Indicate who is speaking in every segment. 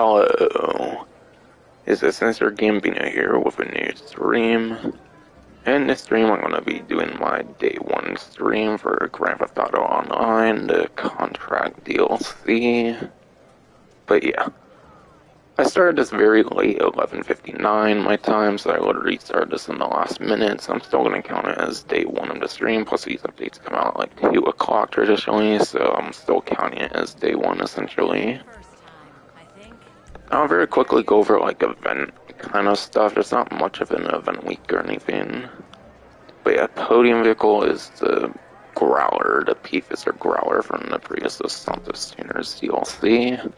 Speaker 1: Hello, is this Mr. Gambino here with a new stream. In this stream I'm going to be doing my day 1 stream for Grand Theft Auto Online, the contract DLC. But yeah, I started this very late, 11:59 my time, so I literally started this in the last minute, so I'm still going to count it as day 1 of the stream, plus these updates come out at like 2 o'clock traditionally, so I'm still counting it as day 1 essentially. I'll very quickly go over like event kind of stuff. There's not much of an event week or anything. But yeah, podium vehicle is the Growler, the P-Fisser Growler from the previous Los Santos Tuners DLC.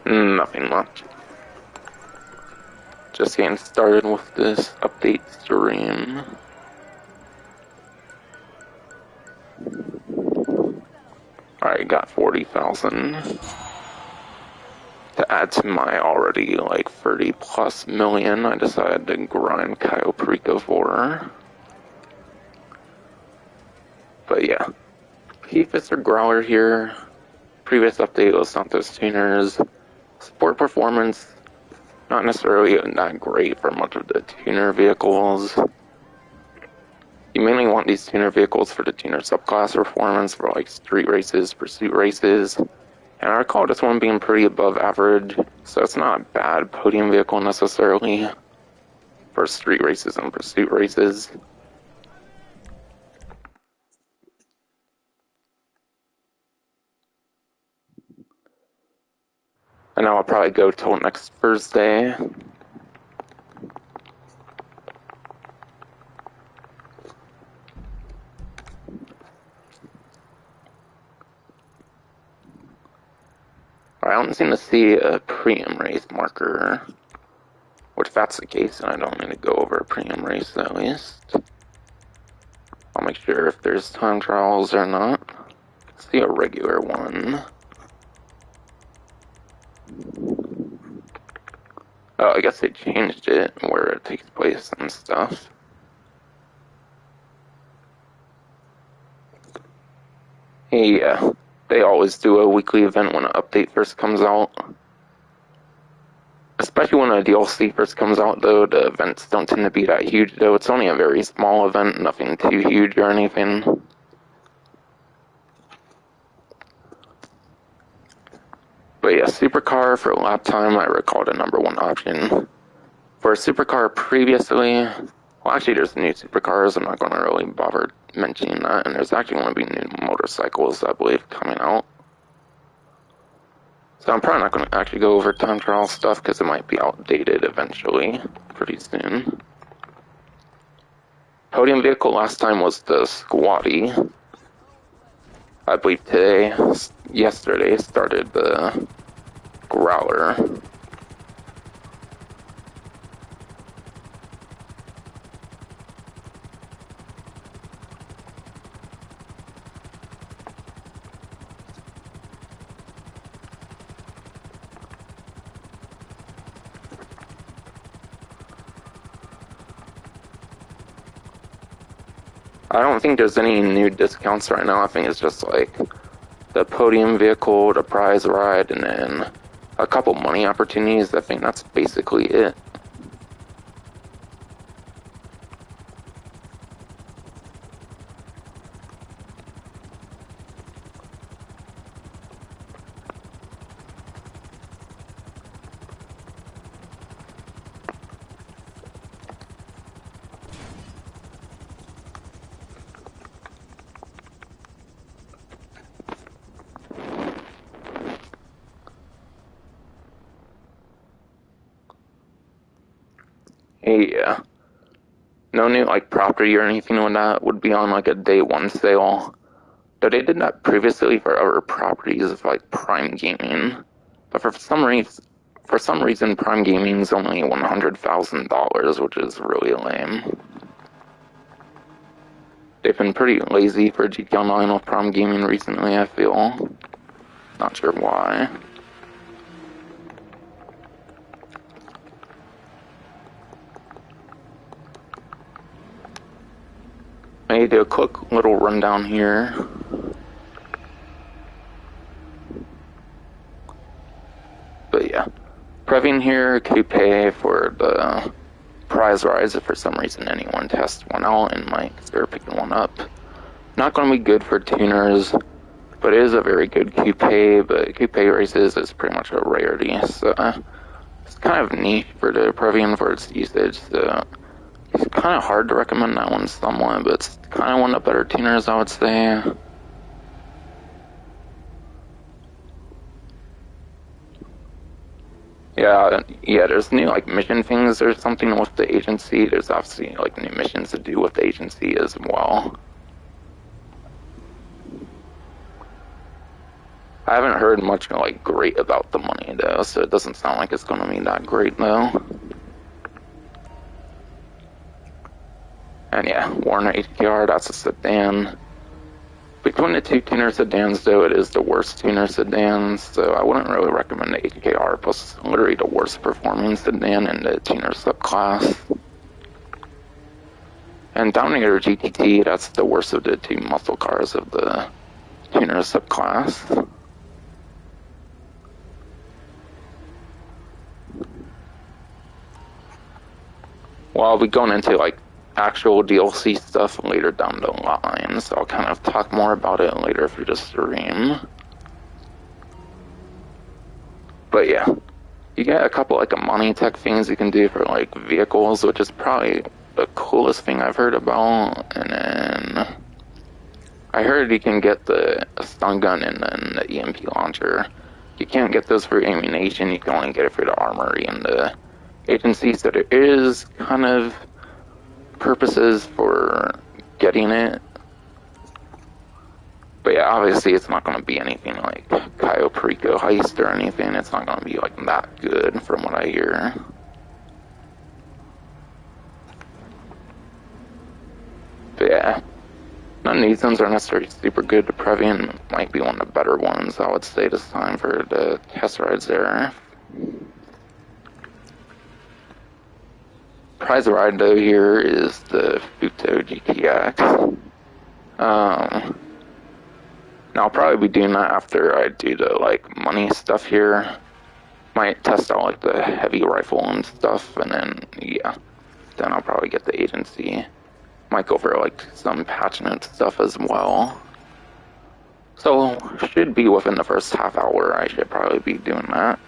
Speaker 1: Nothing much. Just getting started with this update stream. Alright, got 40,000 to add to my already like 30 plus million. I decided to grind Cayo Perico for. But yeah, P-Fisser Growler here. Previous update Los Santos Tuners. Sport performance, not necessarily that great for much of the tuner vehicles. You mainly want these tuner vehicles for the tuner subclass performance for like street races, pursuit races. And I recall this one being pretty above average, so it's not a bad podium vehicle necessarily for street races and pursuit races. And I'll probably go till next Thursday. I don't seem to see a premium race marker, which if that's the case, then I don't need to go over a premium race at least. I'll make sure if there's time trials or not. See a regular one. Oh, I guess they changed it where it takes place and stuff. Yeah, they always do a weekly event when an update first comes out. Especially when a DLC first comes out, though, the events don't tend to be that huge, though. It's only a very small event, nothing too huge or anything. But yeah, supercar for lap time, I recall the #1 option. For a supercar previously, well, actually, there's new supercars. I'm not going to really bother mentioning that. And there's actually going to be new motorcycles, I believe, coming out. So I'm probably not going to actually go over time trial stuff because it might be outdated eventually, pretty soon. Podium vehicle last time was the Squatty. I believe yesterday, started the Growler. I don't think there's any new discounts right now. I think it's just like the podium vehicle, the prize ride, and then a couple money opportunities. I think that's basically it. Yeah. No new like property or anything like that would be on like a day 1 sale. Though they did that previously for other properties of like Prime Gaming. But for some reason Prime Gaming is only $100,000, which is really lame. They've been pretty lazy for GTA Online with Prime Gaming recently, I feel. Not sure why. I need to do a quick little rundown here. Previan here, coupe for the prize rides if for some reason anyone tests one out and might consider picking one up. Not going to be good for tuners, but it is a very good coupe, but coupe races is pretty much a rarity, so it's kind of niche for the Previan for its usage, so it's kind of hard to recommend that one somewhat, but it's kind of one of the better tuners, I would say. Yeah, there's new, like, mission things or something with the agency. There's obviously, like, new missions to do with the agency as well. I haven't heard much, like, great about the money, though, so it doesn't sound like it's gonna be that great, though. And yeah, Warner HKR, that's a sedan. Between the two tuner sedans, though, it is the worst tuner sedan, so I wouldn't really recommend the HKR, plus literally the worst performing sedan in the tuner subclass. And Dominator GTT, that's the worst of the two muscle cars of the tuner subclass. Well, I'll be going into, like, actual DLC stuff later down the line, so I'll kind of talk more about it later through the stream. But yeah, you get a couple like Imani tech things you can do for like vehicles, which is probably the coolest thing I've heard about. And then I heard you can get the stun gun and then the EMP launcher. You can't get those for ammunition, you can only get it for the armory and the agency, so there is kind of purposes for getting it. But yeah, obviously it's not going to be anything like Cayo Perico Heist or anything. It's not going to be like that good from what I hear. But yeah, none of these ones are necessarily super good. The Previan might be one of the better ones, I would say, this time for the test rides there. Prize ride though here is the Futo GTX. Now I'll probably be doing that after I do the like money stuff here. Might test out like the heavy rifle and stuff, and then yeah, then I'll probably get the agency. Might go for like some patch note stuff as well. So should be within the first half hour. I should probably be doing that.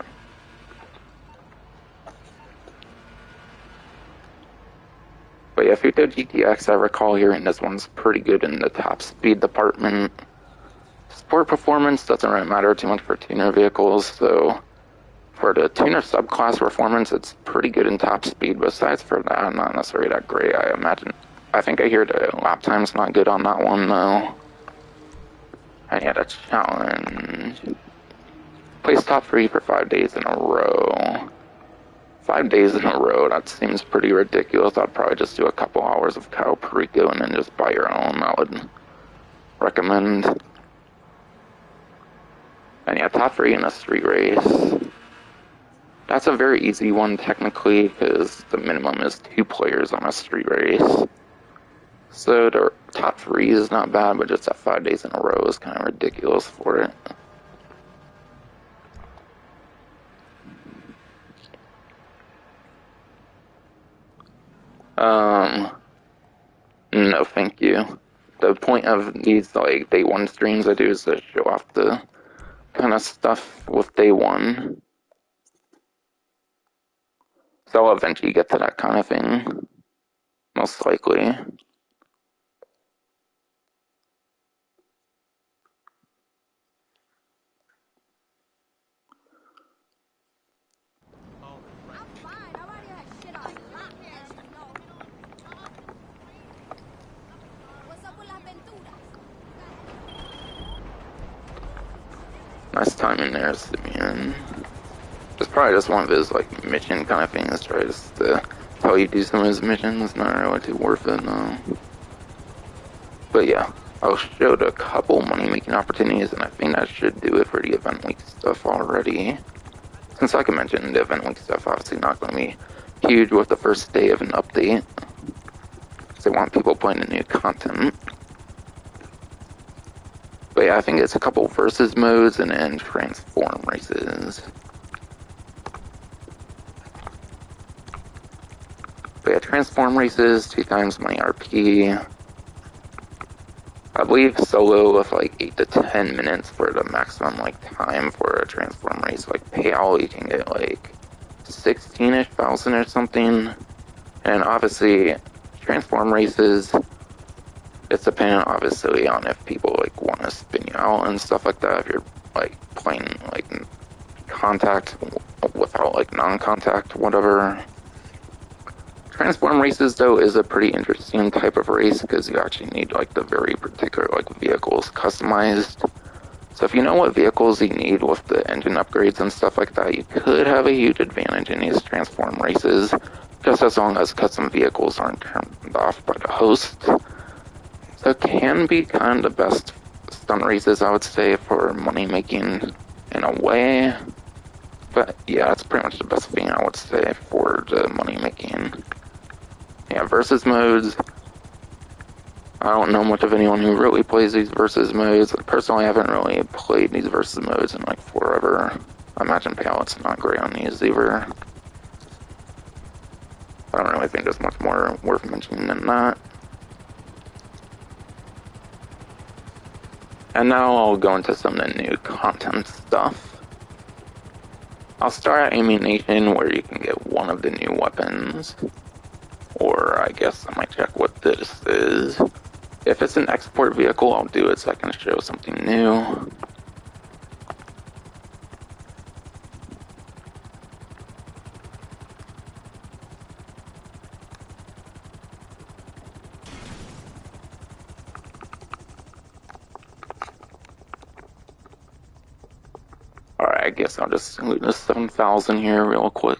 Speaker 1: But yeah, Futo GTX, I recall hearing this one's pretty good in the top speed department. Sport performance doesn't really matter too much for tuner vehicles, so for the tuner subclass performance, it's pretty good in top speed. Besides for that, not necessarily that great, I imagine. I think I hear the lap time's not good on that one, though. And yeah, the challenge. Place top 3 for 5 days in a row. 5 days in a row, that seems pretty ridiculous. I'd probably just do a couple hours of Cayo Perico and then just buy your own. I would recommend. And yeah, top 3 in a street race. That's a very easy one technically, because the minimum is 2 players on a street race. So the top 3 is not bad, but just at 5 days in a row is kind of ridiculous for it. No thank you. The point of these like day 1 streams I do is to show off the kind of stuff with day 1. So I'll eventually get to that kind of thing. Most likely. Nice timing there, Simeon. It's probably just one of his like mission kind of things, try just to tell you do some of his missions, not really too worth it, no. But yeah, I'll show a couple money making opportunities, and I think that should do it for the event week stuff already. Since like I mentioned, the event week stuff obviously not going to be huge with the first day of an update. They want people playing the new content. But yeah, I think it's a couple versus modes and then transform races. transform races, 2 times my RP. I believe solo with like 8 to 10 minutes for the maximum like time for a transform race. Like payout, you can get like 16-ish thousand or something. And obviously, transform races, it's dependent obviously on if people like want to spin you out and stuff like that. If you're like playing like contact without like non-contact, whatever. Transform races though is a pretty interesting type of race because you actually need like the very particular like vehicles customized. So if you know what vehicles you need with the engine upgrades and stuff like that, you could have a huge advantage in these transform races, just as long as custom vehicles aren't turned off by the host. So it can be kind of the best stunt races, I would say, for money making in a way. But yeah, it's pretty much the best thing I would say for the money making. Yeah, versus modes. I don't know much of anyone who really plays these versus modes. Personally, I haven't really played these versus modes in like forever. I imagine payload's not great on these either. I don't really think there's much more worth mentioning than that. And now I'll go into some of the new content stuff. I'll start at Ammunition, where you can get one of the new weapons. Or I guess I might check what this is. If it's an export vehicle, I'll do it so I can show something new. Alright, I guess I'll just loot this 7,000 here real quick.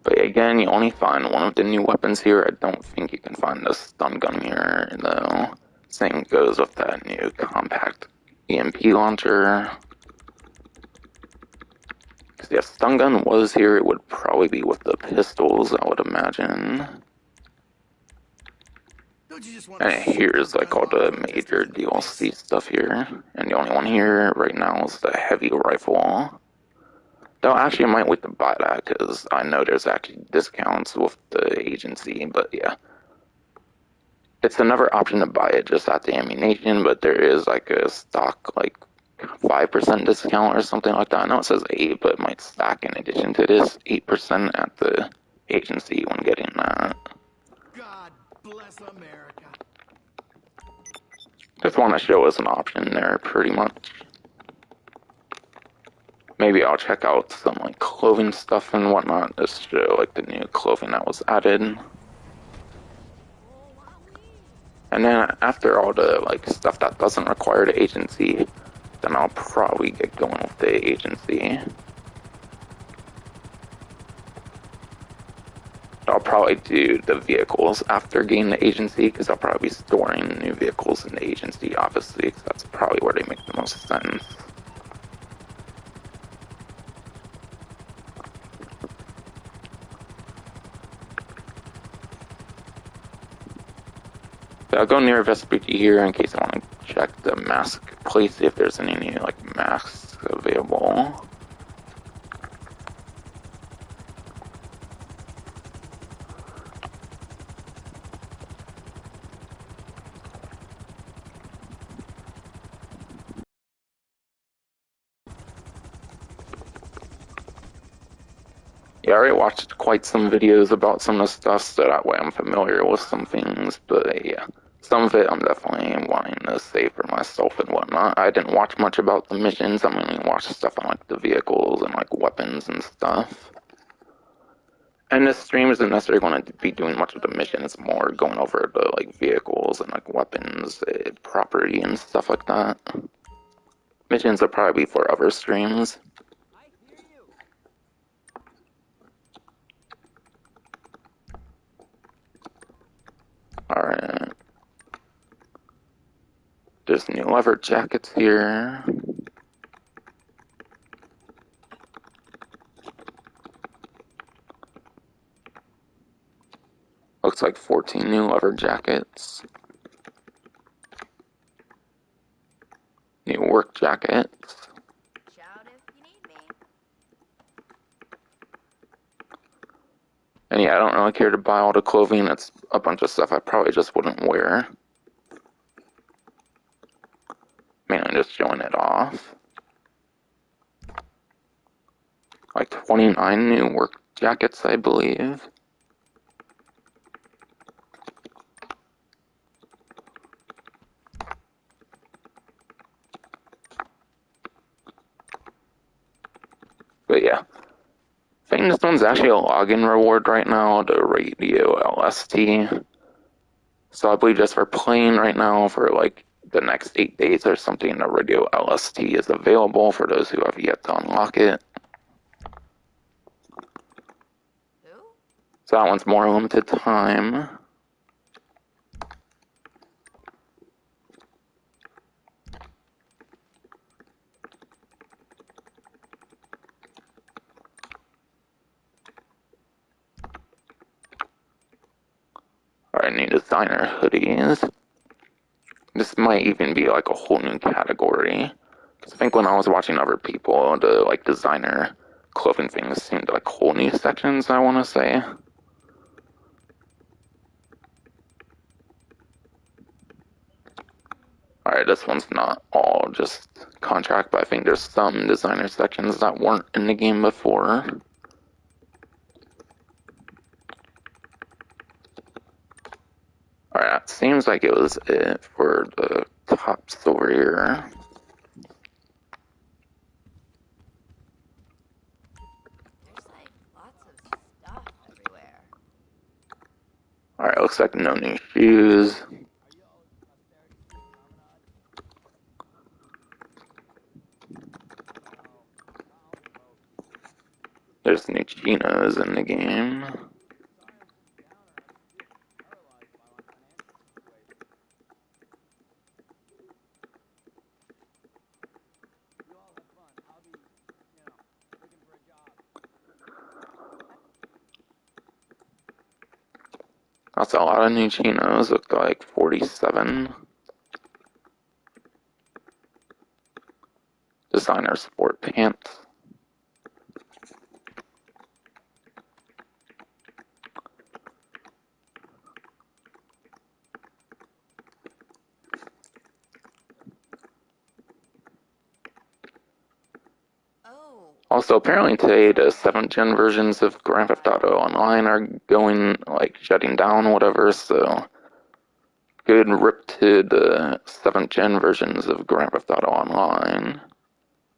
Speaker 1: But again, you only find one of the new weapons here. I don't think you can find the stun gun here, though. Same goes with that new compact EMP launcher. Because the stun gun was here, it would probably be with the pistols, I would imagine. And here's like all the major DLC stuff here. And the only one here right now is the heavy rifle. Though actually I might wait to buy that because I know there's actually discounts with the agency, but yeah. It's another option to buy it just at the Ammunition, but there is like a stock like 5% discount or something like that. I know it says 8, but it might stack in addition to this 8% at the agency when getting that.
Speaker 2: God bless America.
Speaker 1: Just want to show us an option there, pretty much. Maybe I'll check out some like clothing stuff and whatnot, just to show like the new clothing that was added. And then after all the like stuff that doesn't require the agency, then I'll probably get going with the agency. I'll probably do the vehicles after getting the agency, because I'll probably be storing new vehicles in the agency, obviously, because that's probably where they make the most sense. So I'll go near Vespucci here in case I want to check the mask place, see if there's any new like masks available. Yeah, I already watched quite some videos about some of the stuff, so that way I'm familiar with some things, but yeah, some of it I'm definitely wanting to save for myself and whatnot. I didn't watch much about the missions, I mainly watched stuff on like the vehicles and like weapons and stuff. And this stream isn't necessarily going to be doing much of the missions, more going over the like vehicles and like weapons, property and stuff like that. Missions will probably be for other streams. Alright. There's new leather jackets here. Looks like 14 new leather jackets. New work jackets.
Speaker 3: Shout if you need me.
Speaker 1: And yeah, I don't really care to buy all the clothing. It's a bunch of stuff I probably just wouldn't wear. Mainly just showing it off. Like 29 new work jackets, I believe. But yeah. I think this one's actually a login reward right now, the Radio LST. So I believe just for playing right now for like the next 8 days or something, the Radio LST is available for those who have yet to unlock it.
Speaker 3: Who?
Speaker 1: So that one's more limited time. Alright, new designer hoodies. This might even be like a whole new category. Because I think when I was watching other people, the like designer clothing things seemed like whole new sections, I want to say. Alright, this one's not all just contract, but I think there's some designer sections that weren't in the game before. Alright, that seems like it was it for the top story here.
Speaker 3: There's like lots of stuff everywhere.
Speaker 1: Alright, looks like no new shoes. There's new chinos in the game. That's a lot of new chinos, look like 47. Designer sport pants.
Speaker 3: Oh.
Speaker 1: Also, apparently today the 7th gen versions of Grand Theft Auto Online are going, like, shutting down, whatever, so good rip to the 7th gen versions of Grand Theft Auto Online.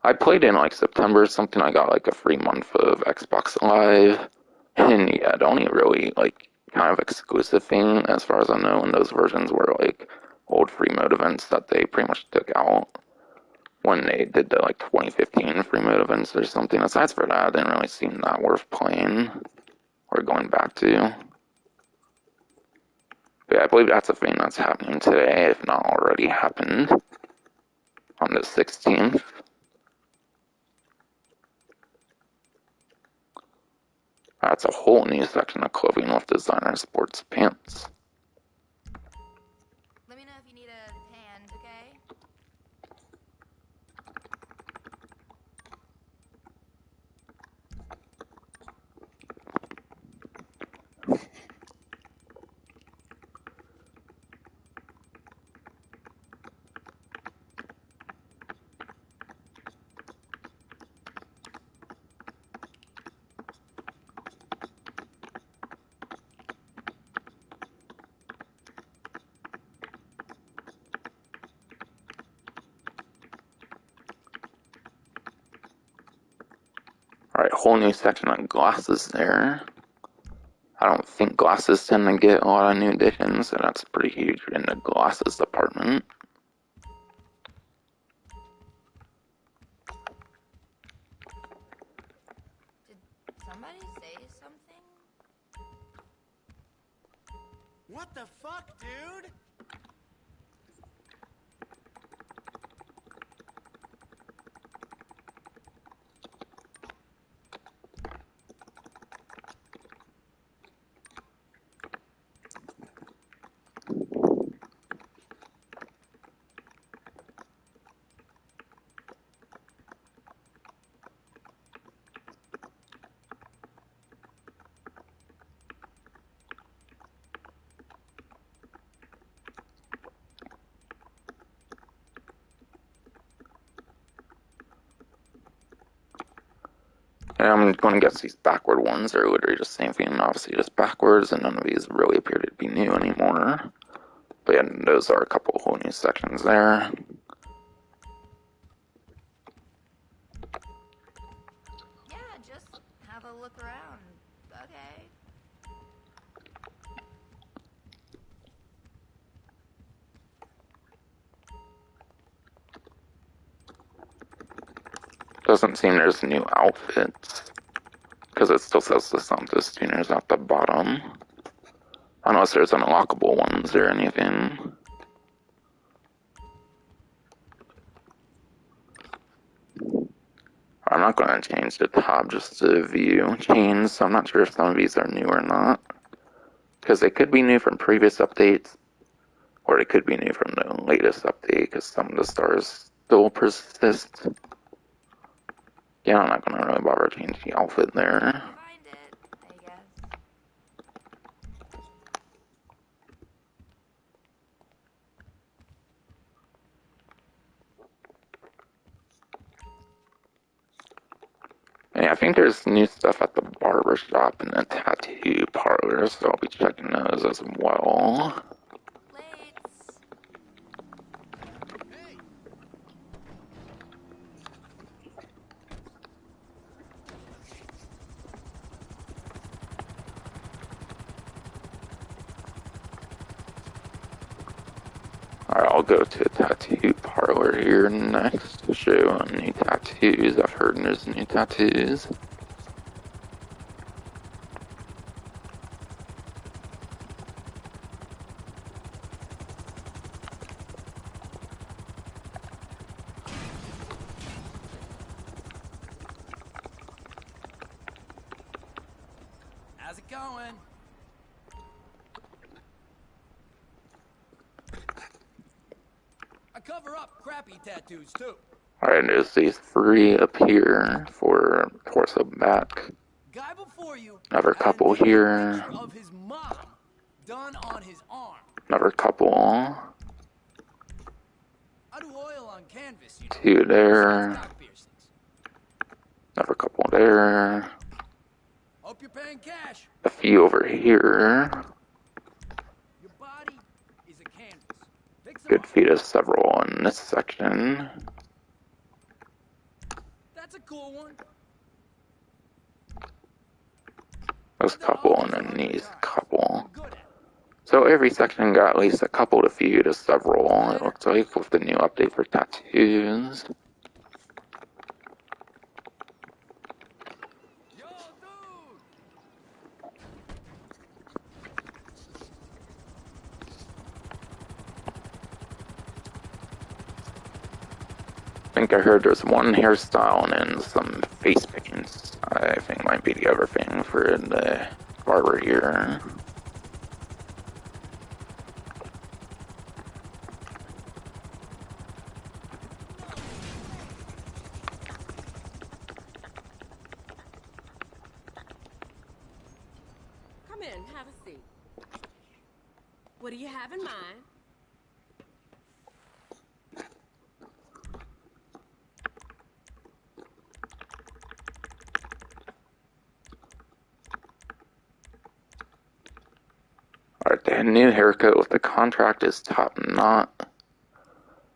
Speaker 1: I played in, like, September or something, I got, like, a free month of Xbox Live, and yeah, the only really, like, kind of exclusive thing, as far as I know, in those versions were, like, old free mode events that they pretty much took out when they did the like 2015 free mode events or something. Aside for that, it didn't really seem that worth playing or going back to. But yeah, I believe that's a thing that's happening today, if not already happened, on the 16th. That's a whole new section of clothing with designer sports pants.
Speaker 3: Let me know if you need a hand, okay?
Speaker 1: Alright, whole new section on glasses there. I don't think glasses tend to get a lot of new additions, so that's pretty huge in the glasses department.
Speaker 3: Did somebody say something?
Speaker 2: What the fuck, dude?
Speaker 1: And I'm going to guess these backward ones are literally just the same thing, obviously just backwards, and none of these really appear to be new anymore. But yeah, those are a couple whole new sections there.
Speaker 3: Yeah, just have a look around. Okay.
Speaker 1: Doesn't seem there's new outfits, because it still says the Santos tuners at the bottom. Unless there's unlockable ones or anything. I'm not going to change the top just to view chains, so I'm not sure if some of these are new or not. Because they could be new from previous updates, or they could be new from the latest update, because some of the stars still persist. Yeah, I'm not going to really bother changing the outfit there.
Speaker 3: Find it, I guess.
Speaker 1: And yeah, I think there's new stuff at the barber shop and the tattoo parlor, so I'll be checking those as well.
Speaker 3: Plates.
Speaker 2: Hey!
Speaker 1: Alright, I'll go to the tattoo parlor here next to show new tattoos. I've heard there's new tattoos.
Speaker 2: How's it going? I cover up crappy tattoos, too.
Speaker 1: Alright, there's these three up here for torso back.
Speaker 2: Guy before you
Speaker 1: Another
Speaker 2: had a
Speaker 1: couple
Speaker 2: naked
Speaker 1: here.
Speaker 2: picture of his mom done on his arm.
Speaker 1: Another couple.
Speaker 2: I do oil on canvas, you know.
Speaker 1: Two
Speaker 2: Besides
Speaker 1: there.
Speaker 2: cock piercings.
Speaker 1: Another couple there.
Speaker 2: Hope you're paying cash.
Speaker 1: A few over here.
Speaker 2: Your body is a canvas. Fix it
Speaker 1: Good
Speaker 2: up.
Speaker 1: feed us several in this section.
Speaker 2: That's a cool one.
Speaker 1: Those
Speaker 2: I've done
Speaker 1: couple
Speaker 2: all
Speaker 1: and
Speaker 2: these
Speaker 1: then
Speaker 2: 100
Speaker 1: these
Speaker 2: times.
Speaker 1: couple.
Speaker 2: I'm good at it.
Speaker 1: So every section got at least a couple to few to several, it
Speaker 2: Later.
Speaker 1: looks like, with the new update for tattoos.
Speaker 2: Yo, dude!
Speaker 1: I think I heard there's one hairstyle and then some face paints. I think might be the other thing for the barber here.
Speaker 4: Come in, have a seat. What do you have in mind?
Speaker 1: Alright, the new haircut with the contract is top knot.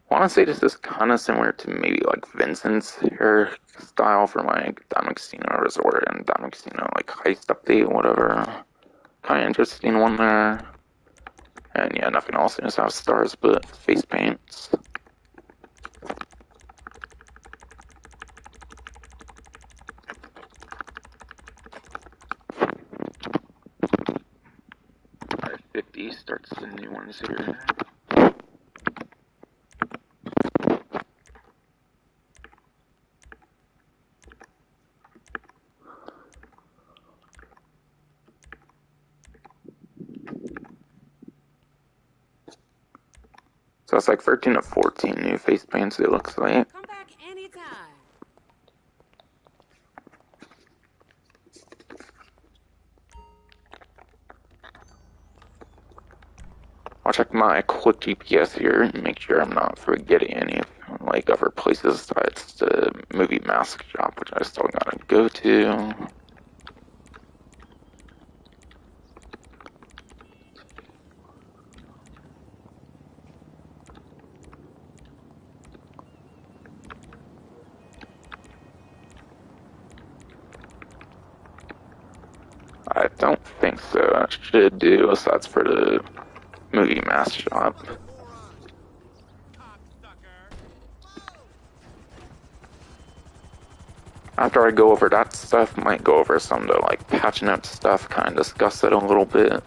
Speaker 1: One want to say this is kind of similar to maybe like Vincent's hairstyle for like Diamond Casino Resort and Diamond Casino like Heist Update, whatever. Kind of interesting one there. And yeah, nothing else in this house stars but face paints. Alright, 50 starts the new ones here. So it's like 13 to 14 new face paints, it looks like.
Speaker 4: Come back anytime.
Speaker 1: I'll check my quick GPS here and make sure I'm not forgetting any like other places besides the movie mask shop, which I still gotta go to. I don't think so. I should do, aside for the movie mask shop. After I go over that stuff, might go over some of the like patching up stuff, kind of discuss it a little bit.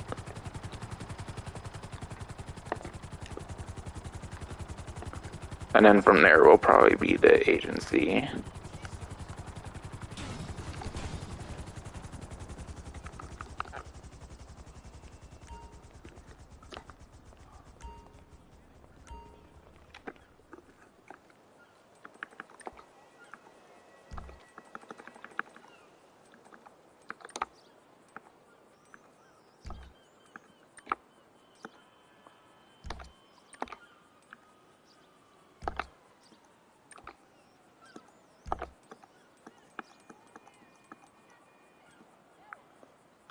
Speaker 1: And then from there will probably be the agency.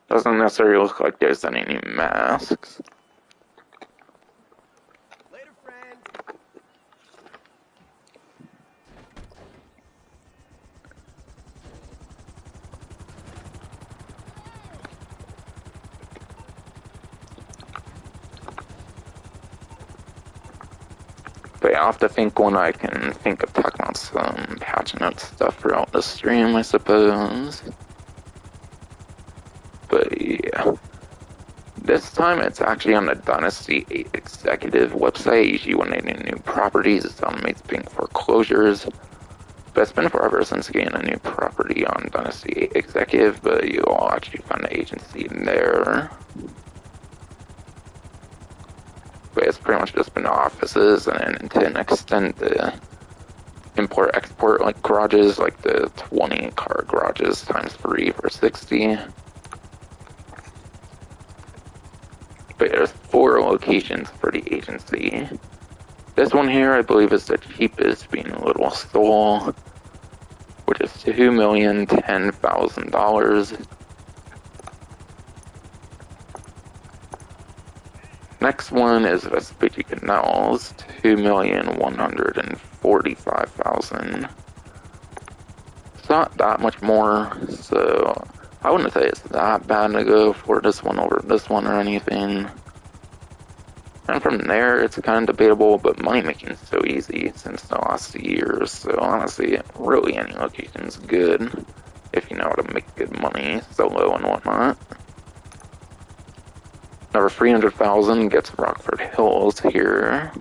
Speaker 1: Doesn't necessarily look like there's any new masks.
Speaker 2: Later, friend.
Speaker 1: But yeah, I'll have to think when I can think of talking about some patching up stuff throughout the stream, I suppose. But yeah. This time it's actually on the Dynasty 8 executive website. Usually when they do new properties, it's on Mates Pink foreclosures. But it's been forever since getting a new property on Dynasty 8 executive, but you'll actually find the agency in there. But it's pretty much just been offices, and then to an extent the import-export like garages, like the 20 car garages times 3 for 60. But there's 4 locations for the agency. This one here, I believe, is the cheapest, being a little stole, which is $2,010,000. Next one is Vespucci Canals, $2,145,000. It's not that much more, so I wouldn't say it's that bad to go for this one over this one or anything. And from there, it's kind of debatable, but money making is so easy since the last years. So honestly, really any location is good if you know how to make good money, solo and whatnot. Number 300,000 gets Rockford Hills here.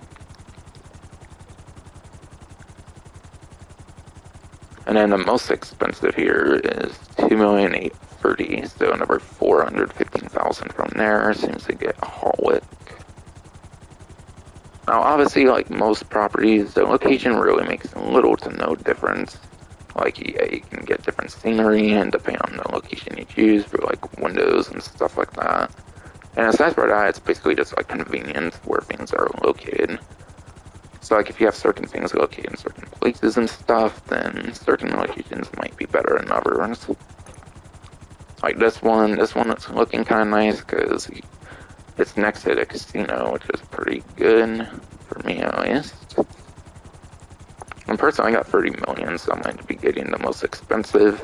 Speaker 1: And then the most expensive here is $2,830,000, so number 415,000 from there seems to get Holwick. Now, obviously, like most properties, the location really makes little to no difference. Like, yeah, you can get different scenery, and depending on the location you choose for, like, windows and stuff like that. And aside from that, it's basically just, like, convenience where things are located. So, like, if you have certain things located in certain places and stuff, then certain locations might be better than others. Like this one is looking kind of nice because it's next to the casino, which is pretty good, for me at least. And personally, I got 30 million, so I might be getting the most expensive.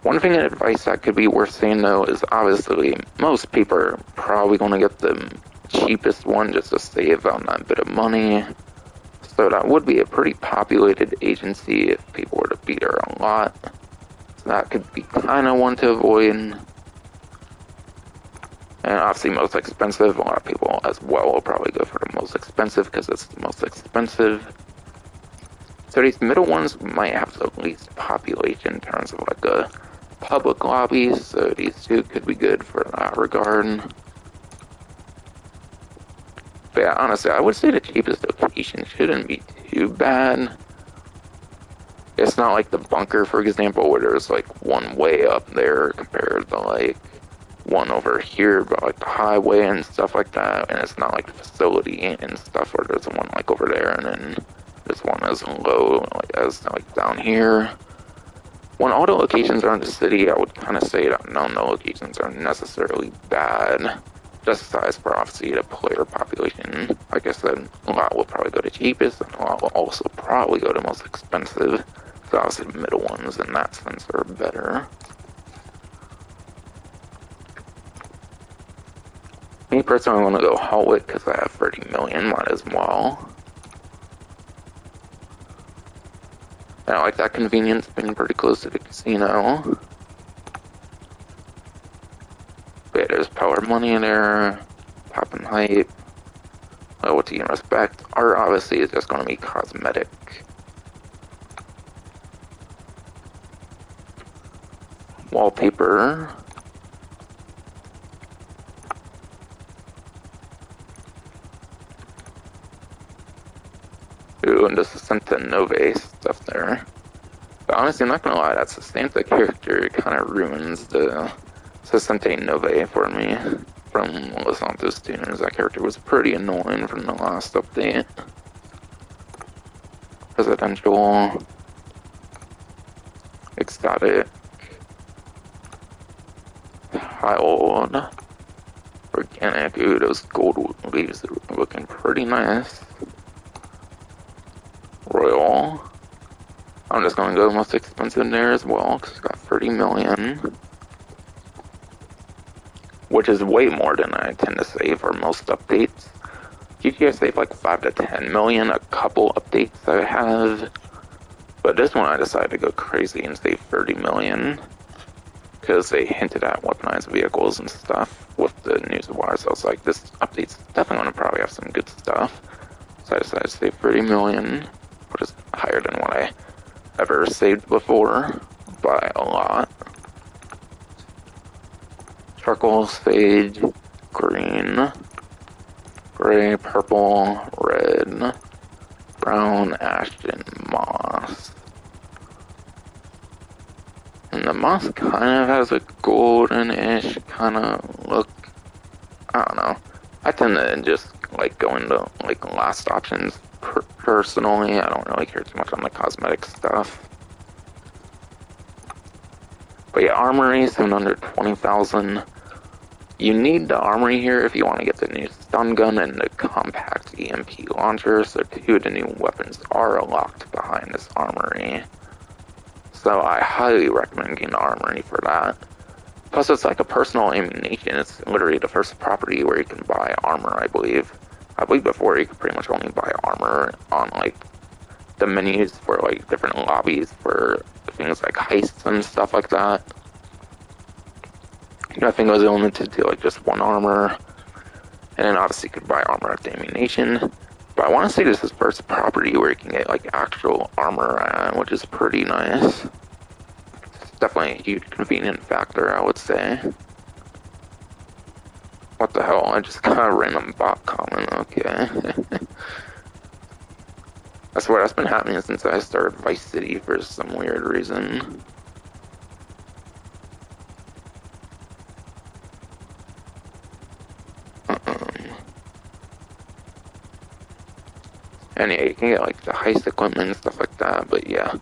Speaker 1: One thing of advice that could be worth saying though is obviously most people are probably going to get the cheapest one just to save on that bit of money. So that would be a pretty populated agency if people were to be there a lot. So that could be kind of one to avoid. And obviously most expensive, a lot of people as well will probably go for the most expensive because it's the most expensive. So these middle ones might have the least population in terms of like a public lobbies, so these two could be good for that regard. But yeah, honestly, I would say the cheapest location shouldn't be too bad. It's not like the bunker, for example, where there's like one way up there compared to like one over here, but like the highway and stuff like that. And it's not like the facility and stuff where there's one like over there and then this one as low as like down here. When all the locations are in the city, I would kind of say that none of the locations are necessarily bad. Just size for obviously the player population. Like I said, a lot will probably go to cheapest, and a lot will also probably go to most expensive. So obviously the middle ones in that sense are better. Me personally, I want to go Holwick because I have 30 million, might as well. I like that convenience being pretty close to the casino. But yeah, there's power money in there, pop and hype, loyalty and respect. Art obviously is just going to be cosmetic. Wallpaper. Ooh, and the Santa Nove stuff there. But honestly, I'm not gonna lie, that Santa character kind of ruins the Sesente Nove for me from Los Santos Tuners. That character was pretty annoying from the last update. Presidential. Exotic. High old. Organic. Ooh, those gold leaves are looking pretty nice. Royal. I'm just gonna go most expensive there as well, because it's got 30 million. Which is way more than I tend to save for most updates. GTA save like 5 to 10 million a couple updates I have. But this one I decided to go crazy and save 30 million. Because they hinted at weaponized vehicles and stuff with the news wire. So I was like, this update's definitely gonna probably have some good stuff. So I decided to save 30 million, which is higher than what I ever saved before by a lot. Charcoal, sage, green, gray, purple, red, brown, ash, and moss. And the moss kind of has a golden-ish kind of look. I don't know. I tend to just like go into like last options personally. I don't really care too much on the cosmetic stuff. But yeah, armory, 720,000. You need the armory here if you want to get the new stun gun and the compact EMP launcher, so 2 of the new weapons are locked behind this armory. So I highly recommend getting the armory for that. Plus it's like a personal ammunition. It's literally the first property where you can buy armor, I believe. I believe before you could pretty much only buy armor on like the menus for like different lobbies for things like heists and stuff like that. Nothing was limited to like just one armor. And then obviously you could buy armor at the ammunition. But I want to say this is first property where you can get like actual armor, which is pretty nice. It's definitely a huge convenient factor, I would say. What the hell? I just got a random bot comment. Okay. I swear that's been happening since I started Vice City for some weird reason. And yeah, you can get like the heist equipment and stuff like that, but yeah.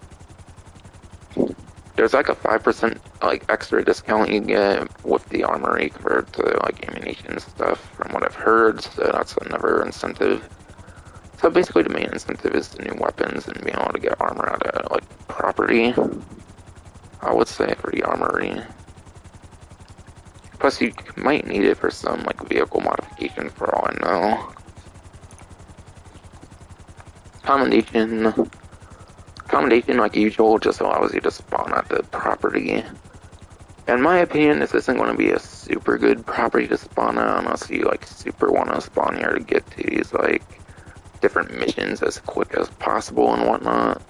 Speaker 1: There's like a 5% like extra discount you get with the armory compared to like ammunition and stuff from what I've heard, so that's another incentive So basically, the main incentive is the new weapons and being able to get armor out of like property. I would say for the armory. Plus, you might need it for some like vehicle modification, for all I know. Commendation, commendation, like usual, just allows you to spawn at the property. In my opinion, this isn't going to be a super good property to spawn at unless you like super want to spawn here to get to these like different missions as quick as possible and whatnot.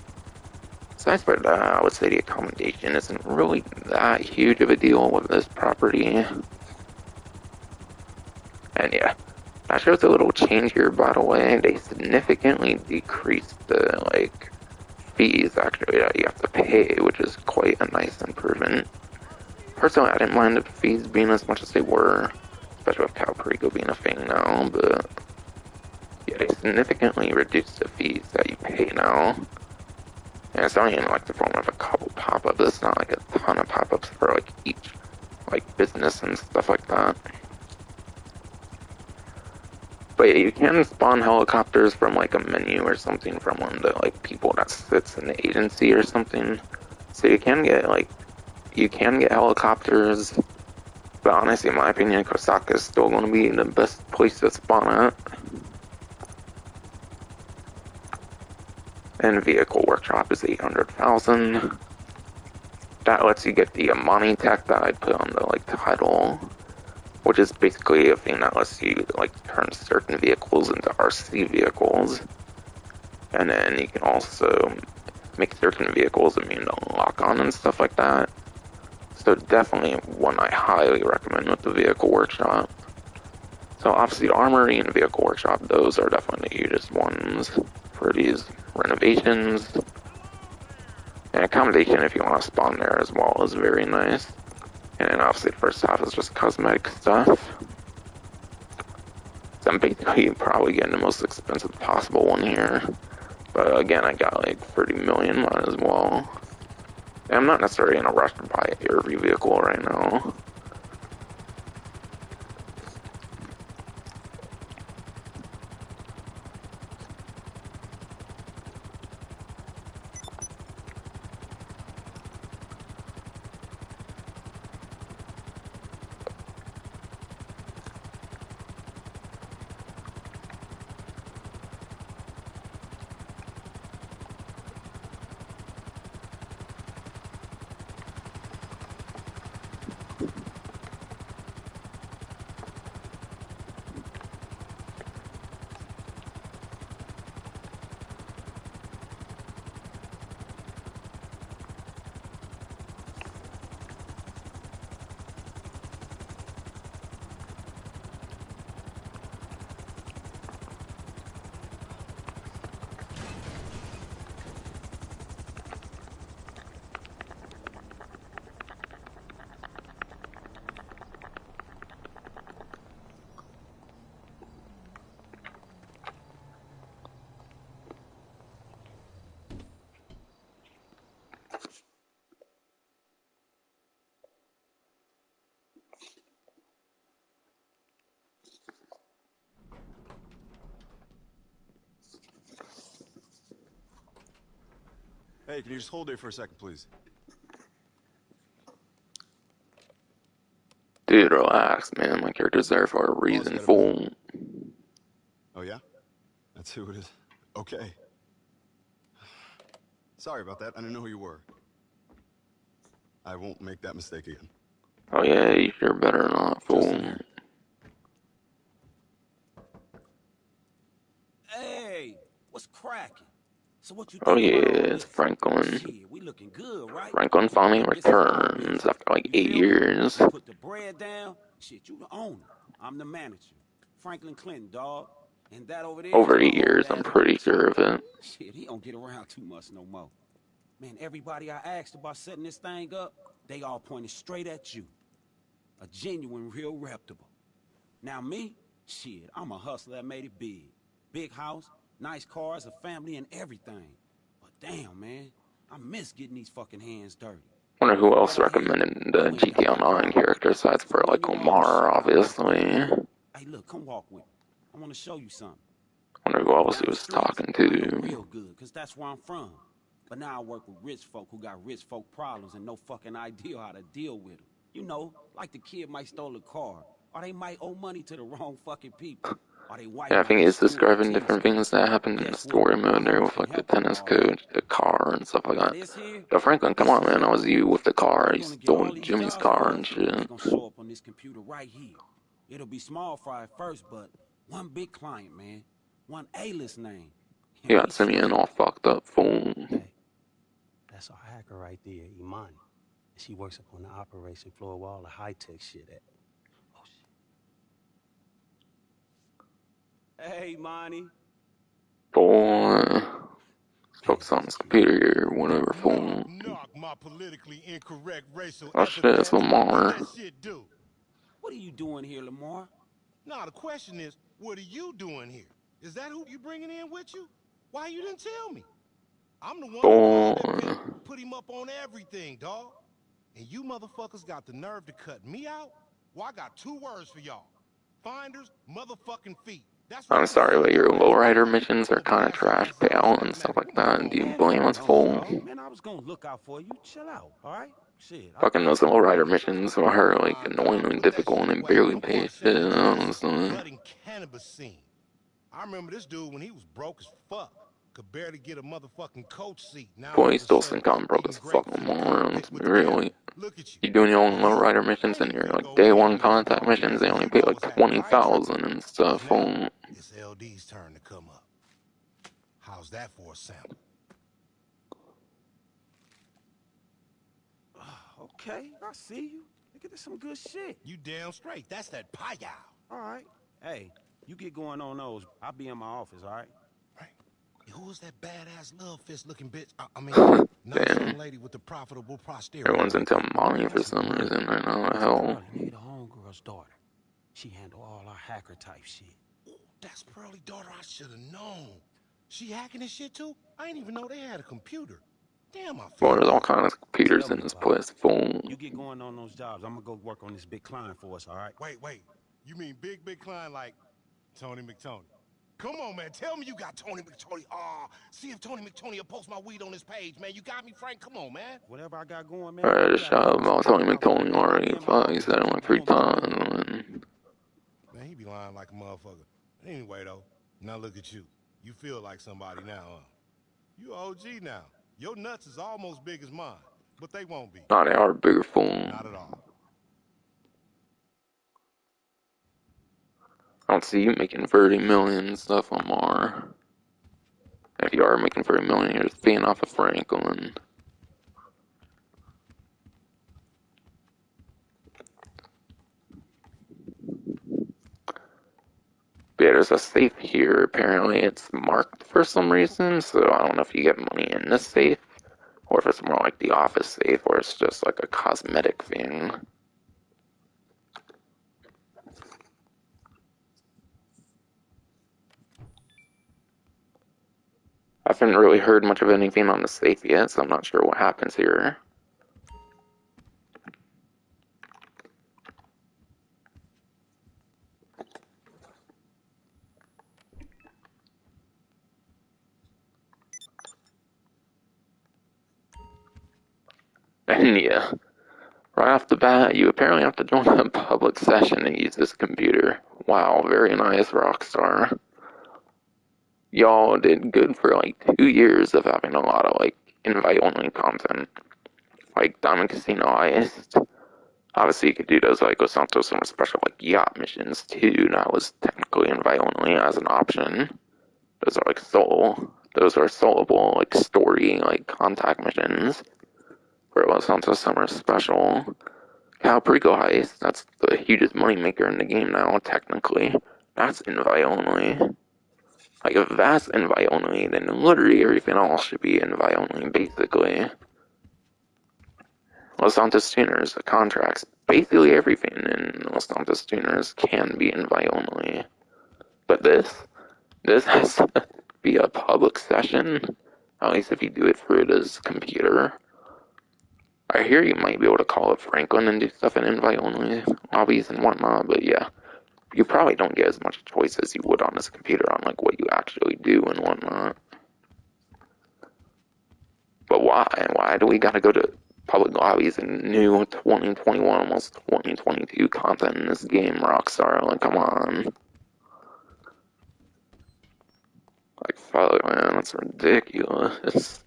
Speaker 1: Besides for that, I would say the accommodation isn't really that huge of a deal with this property. And yeah, that shows a little change here, by the way. They significantly decreased the like fees actually that you have to pay, which is quite a nice improvement. Personally, I didn't mind the fees being as much as they were, especially with Cal Perico being a thing now, but yeah, they significantly reduced the fees that you pay now. And it's only in like the form of a couple pop-ups. It's not like a ton of pop-ups for like each like business and stuff like that. But yeah, you can spawn helicopters from like a menu or something from one of the like people that sits in the agency or something. So you can get helicopters. But honestly, in my opinion, Kosaka is still going to be the best place to spawn at. And vehicle workshop is 800,000. That lets you get the Imani tech that I put on the like title, which is basically a thing that lets you like turn certain vehicles into RC vehicles. And then you can also make certain vehicles immune to lock-on and stuff like that. So definitely one I highly recommend with the vehicle workshop. So obviously the armory and vehicle workshop, those are definitely the hugest ones for these renovations. And accommodation, if you want to spawn there as well, is very nice. And then obviously the first half is just cosmetic stuff. So I'm basically probably getting the most expensive possible one here. But again, I got like 30 million might as well. And I'm not necessarily in a rush to buy every vehicle right now.
Speaker 5: Hey, can you just hold there for a second, please?
Speaker 1: Dude, relax, man. Like, you're just there for a
Speaker 5: Boss,
Speaker 1: reason,
Speaker 5: got a minute?
Speaker 1: fool.
Speaker 5: Oh, yeah? That's who it is. Okay. Sorry about that. I didn't know who you were. I won't make that mistake again.
Speaker 1: Oh yeah, you sure better not,
Speaker 5: Just in
Speaker 1: fool.
Speaker 5: here.
Speaker 2: Hey, what's cracking? So what you
Speaker 1: Oh
Speaker 2: think
Speaker 1: yeah,
Speaker 2: about all
Speaker 1: it's
Speaker 2: this?
Speaker 1: Franklin.
Speaker 2: Shit, we looking good, right?
Speaker 1: Franklin finally
Speaker 2: This is our
Speaker 1: returns
Speaker 2: business.
Speaker 1: after like
Speaker 2: You
Speaker 1: 8
Speaker 2: feel me?
Speaker 1: years.
Speaker 2: You put the bread down. Shit, you the owner. I'm the manager. Franklin Clinton, dog. And that over there is
Speaker 1: Over
Speaker 2: my
Speaker 1: 8
Speaker 2: old
Speaker 1: years, I'm
Speaker 2: ass uncle
Speaker 1: pretty sure
Speaker 2: Tom.
Speaker 1: of it.
Speaker 2: Shit, he don't get around too much no more. Man, everybody I asked about setting this thing up, they all pointed straight at you. A genuine, real reputable. Now me, shit, I'm a hustler that made it big. Big house, nice cars, a family, and everything. But damn, man, I miss getting these fucking hands dirty.
Speaker 1: Wonder who else
Speaker 2: But hey,
Speaker 1: recommended the
Speaker 2: you ain't got
Speaker 1: GTA
Speaker 2: my
Speaker 1: Online
Speaker 2: problem.
Speaker 1: character sides
Speaker 2: So
Speaker 1: for
Speaker 2: leave
Speaker 1: like
Speaker 2: me alone and shit.
Speaker 1: Omar,
Speaker 2: I work for
Speaker 1: obviously.
Speaker 2: you. Hey, look, come walk with me. I want to show you something.
Speaker 1: Wonder who else he
Speaker 2: Down the
Speaker 1: was
Speaker 2: streets,
Speaker 1: talking
Speaker 2: I know
Speaker 1: to.
Speaker 2: real good, cause that's where I'm from. But now I work with rich folk who got rich folk problems and no fucking idea how to deal with them. You know, like the kid might stole a car, or they might owe money to the wrong fucking people, or they wife
Speaker 1: Yeah, I
Speaker 2: might
Speaker 1: think
Speaker 2: be
Speaker 1: he's
Speaker 2: screwing a
Speaker 1: describing
Speaker 2: teen
Speaker 1: different
Speaker 2: skint.
Speaker 1: things that happened in the
Speaker 2: Guess what?
Speaker 1: story
Speaker 2: My
Speaker 1: mode there
Speaker 2: homies
Speaker 1: with
Speaker 2: can
Speaker 1: like the
Speaker 2: help them with
Speaker 1: tennis
Speaker 2: all that.
Speaker 1: coach, the car, and stuff like
Speaker 2: Now
Speaker 1: that.
Speaker 2: this here,
Speaker 1: Yo, Franklin, come
Speaker 2: this
Speaker 1: on,
Speaker 2: is
Speaker 1: man.
Speaker 2: your
Speaker 1: That was you
Speaker 2: office.
Speaker 1: with the car.
Speaker 2: You're
Speaker 1: You
Speaker 2: gonna get
Speaker 1: stole
Speaker 2: all these
Speaker 1: Jimmy's
Speaker 2: jobs
Speaker 1: car
Speaker 2: for
Speaker 1: and
Speaker 2: us. They
Speaker 1: shit.
Speaker 2: gonna show up on this computer right here. It'll be small fry at first, but one big client, man. One A-list name.
Speaker 1: You
Speaker 2: And we
Speaker 1: got Simeon
Speaker 2: straight.
Speaker 1: all fucked up, fool.
Speaker 6: Hey, that's our hacker right there, Imani. She works up on the operation floor where all the high-tech shit at. Oh, shit. Hey, Imani.
Speaker 1: Boy.
Speaker 6: Man,
Speaker 1: Focus on
Speaker 6: this
Speaker 1: his
Speaker 6: kid.
Speaker 1: computer here, whatever,
Speaker 7: Knock,
Speaker 1: fool.
Speaker 7: knock, my politically incorrect racial
Speaker 1: Oh shit, it's
Speaker 7: epithets. What
Speaker 1: Lamar.
Speaker 7: that shit do?
Speaker 2: What are you doing here, Lamar?
Speaker 7: Nah, the question is, what are you doing here? Is that who you bringing in with you? Why you didn't tell me? I'm the one who
Speaker 1: Boy.
Speaker 7: called that pimp, put him up on everything, dawg. And you motherfuckers got the nerve to cut me out? Well, I got two words for y'all. Finders, motherfucking feet. That's what
Speaker 1: I'm
Speaker 7: I'm saying
Speaker 1: sorry, but
Speaker 7: to
Speaker 1: your
Speaker 7: that racial
Speaker 1: lowrider
Speaker 7: nigga.
Speaker 1: missions are
Speaker 7: I'ma
Speaker 1: kind of
Speaker 7: blast your
Speaker 1: trash
Speaker 7: ass out
Speaker 1: payout and stuff
Speaker 7: automatic.
Speaker 1: like that. Do you
Speaker 2: Man,
Speaker 1: blame
Speaker 2: hell
Speaker 1: us,
Speaker 2: no,
Speaker 1: fool?
Speaker 2: dog. Man, I was gonna look out for you. Chill out, all right? Shit, I
Speaker 1: Fucking
Speaker 2: got
Speaker 1: those
Speaker 2: you.
Speaker 1: lowrider missions are like
Speaker 7: Nah, dawg,
Speaker 1: annoyingly
Speaker 7: put that
Speaker 1: difficult
Speaker 7: shit
Speaker 1: and they
Speaker 7: away.
Speaker 1: barely
Speaker 7: I'm
Speaker 1: pay
Speaker 7: part of
Speaker 1: shit,
Speaker 7: Central Texas,
Speaker 1: honestly.
Speaker 7: budding cannabis scene. I remember this dude when he was broke as fuck. Could barely get a motherfucking coach seat. Now
Speaker 1: Boy, you
Speaker 7: niggas
Speaker 1: still
Speaker 7: shut
Speaker 1: think
Speaker 7: it up
Speaker 1: I'm broke
Speaker 7: eating
Speaker 1: as fuck
Speaker 7: grapefruit.
Speaker 1: Lamar,
Speaker 7: Hey,
Speaker 1: honestly,
Speaker 7: but damn,
Speaker 1: really.
Speaker 7: look at you.
Speaker 1: You doing your own
Speaker 7: And me,
Speaker 1: lowrider
Speaker 7: I
Speaker 1: missions
Speaker 7: ain't
Speaker 1: and
Speaker 7: even
Speaker 1: you're
Speaker 7: finna
Speaker 1: like
Speaker 7: go
Speaker 1: day
Speaker 7: in
Speaker 1: one
Speaker 7: on that
Speaker 1: contact
Speaker 7: involvement
Speaker 1: missions, they
Speaker 7: because
Speaker 1: only
Speaker 7: you
Speaker 1: pay
Speaker 7: know
Speaker 1: like
Speaker 7: what's happening. I ain't tripping.
Speaker 1: 20,000 and
Speaker 7: Cause
Speaker 1: stuff,
Speaker 7: now,
Speaker 1: fool.
Speaker 7: it's LD's turn to come up. How's that for a sample?
Speaker 2: Okay, I see you. Nigga, this some good shit.
Speaker 7: You damn straight. That's that pie
Speaker 2: All right. Hey, you get going on those. I'll be in my office, all right?
Speaker 7: right? Who was that badass love fist looking bitch? I mean, nice young
Speaker 1: Damn.
Speaker 7: lady with the profitable posterior
Speaker 1: Everyone's
Speaker 7: right
Speaker 1: into
Speaker 7: there.
Speaker 1: Imani for
Speaker 6: That's
Speaker 1: some
Speaker 6: Imani.
Speaker 1: reason right now.
Speaker 6: That's
Speaker 1: Hell.
Speaker 6: Pearlie, nigga, the homegirl's daughter. She handle all our hacker type shit.
Speaker 7: Ooh, that's Pearly daughter. I should have known. She hacking this shit too? I didn't even know they had a computer. Damn, I
Speaker 1: Boy,
Speaker 7: feel
Speaker 1: there's all
Speaker 7: good.
Speaker 1: kinds of computers
Speaker 2: Tell
Speaker 1: in
Speaker 2: me
Speaker 1: this
Speaker 2: about it.
Speaker 1: place, fool.
Speaker 2: You get going on those jobs. I'm gonna go work on this big client for us, all right?
Speaker 7: Wait. You mean big client like Tony McTony? Come on, man. Tell me you got Tony McTony. See if Tony McTony will post my weed on his page, man. You got me, Frank? Come on, man.
Speaker 2: Whatever I got going, man,
Speaker 1: Alright,
Speaker 2: you
Speaker 1: just
Speaker 2: got it,
Speaker 1: shut up
Speaker 2: boss.
Speaker 1: about Tony
Speaker 2: All right,
Speaker 1: McTony
Speaker 2: I'll
Speaker 1: already.
Speaker 2: be in my
Speaker 1: Fuck, he
Speaker 2: office,
Speaker 1: said it
Speaker 2: man.
Speaker 1: like
Speaker 2: I'm
Speaker 1: 3
Speaker 2: gonna be good.
Speaker 1: times. And
Speaker 7: Man, he be lying like a motherfucker. Anyway, though, now look at you. You feel like somebody now, huh? You OG now. Your nuts is almost big as mine, but they won't be.
Speaker 1: nah, they are bigger, fool.
Speaker 7: Not at all.
Speaker 1: I don't see you making 30 million and stuff on Mar. If you are making 30 million, you're just paying off of Franklin. But yeah, there's a safe here. Apparently, it's marked for some reason, so I don't know if you get money in this safe, or if it's more like the office safe, where it's just like a cosmetic thing. I haven't really heard much of anything on the safe yet, so I'm not sure what happens here. And yeah, right off the bat, you apparently have to join a public session to use this computer. Wow, very nice, Rockstar. Y'all did good for like 2 years of having a lot of like invite-only content. Like Diamond Casino Heist. Obviously, you could do those like Los Santos Summer Special like yacht missions too. That was technically invite-only as an option. Those are like Those are soloable like story like contact missions for Los Santos Summer Special. Calprico Heist, that's the hugest moneymaker in the game now, technically. That's invite only. Like, if that's invite only, then literally everything else should be invite only, basically. Los Santos Tuners, the contracts, basically everything in Los Santos Tuners can be invite only. But this has to be a public session, at least if you do it through this computer. I hear you might be able to call up Franklin and do stuff in invite only lobbies and whatnot, but yeah. you probably don't get as much choice as you would on this computer on like what you actually do and whatnot. But why? Why do we gotta go to public lobbies and new 2021, almost 2022 content in this game, Rockstar? Like, come on. Like, fuck, man, that's ridiculous.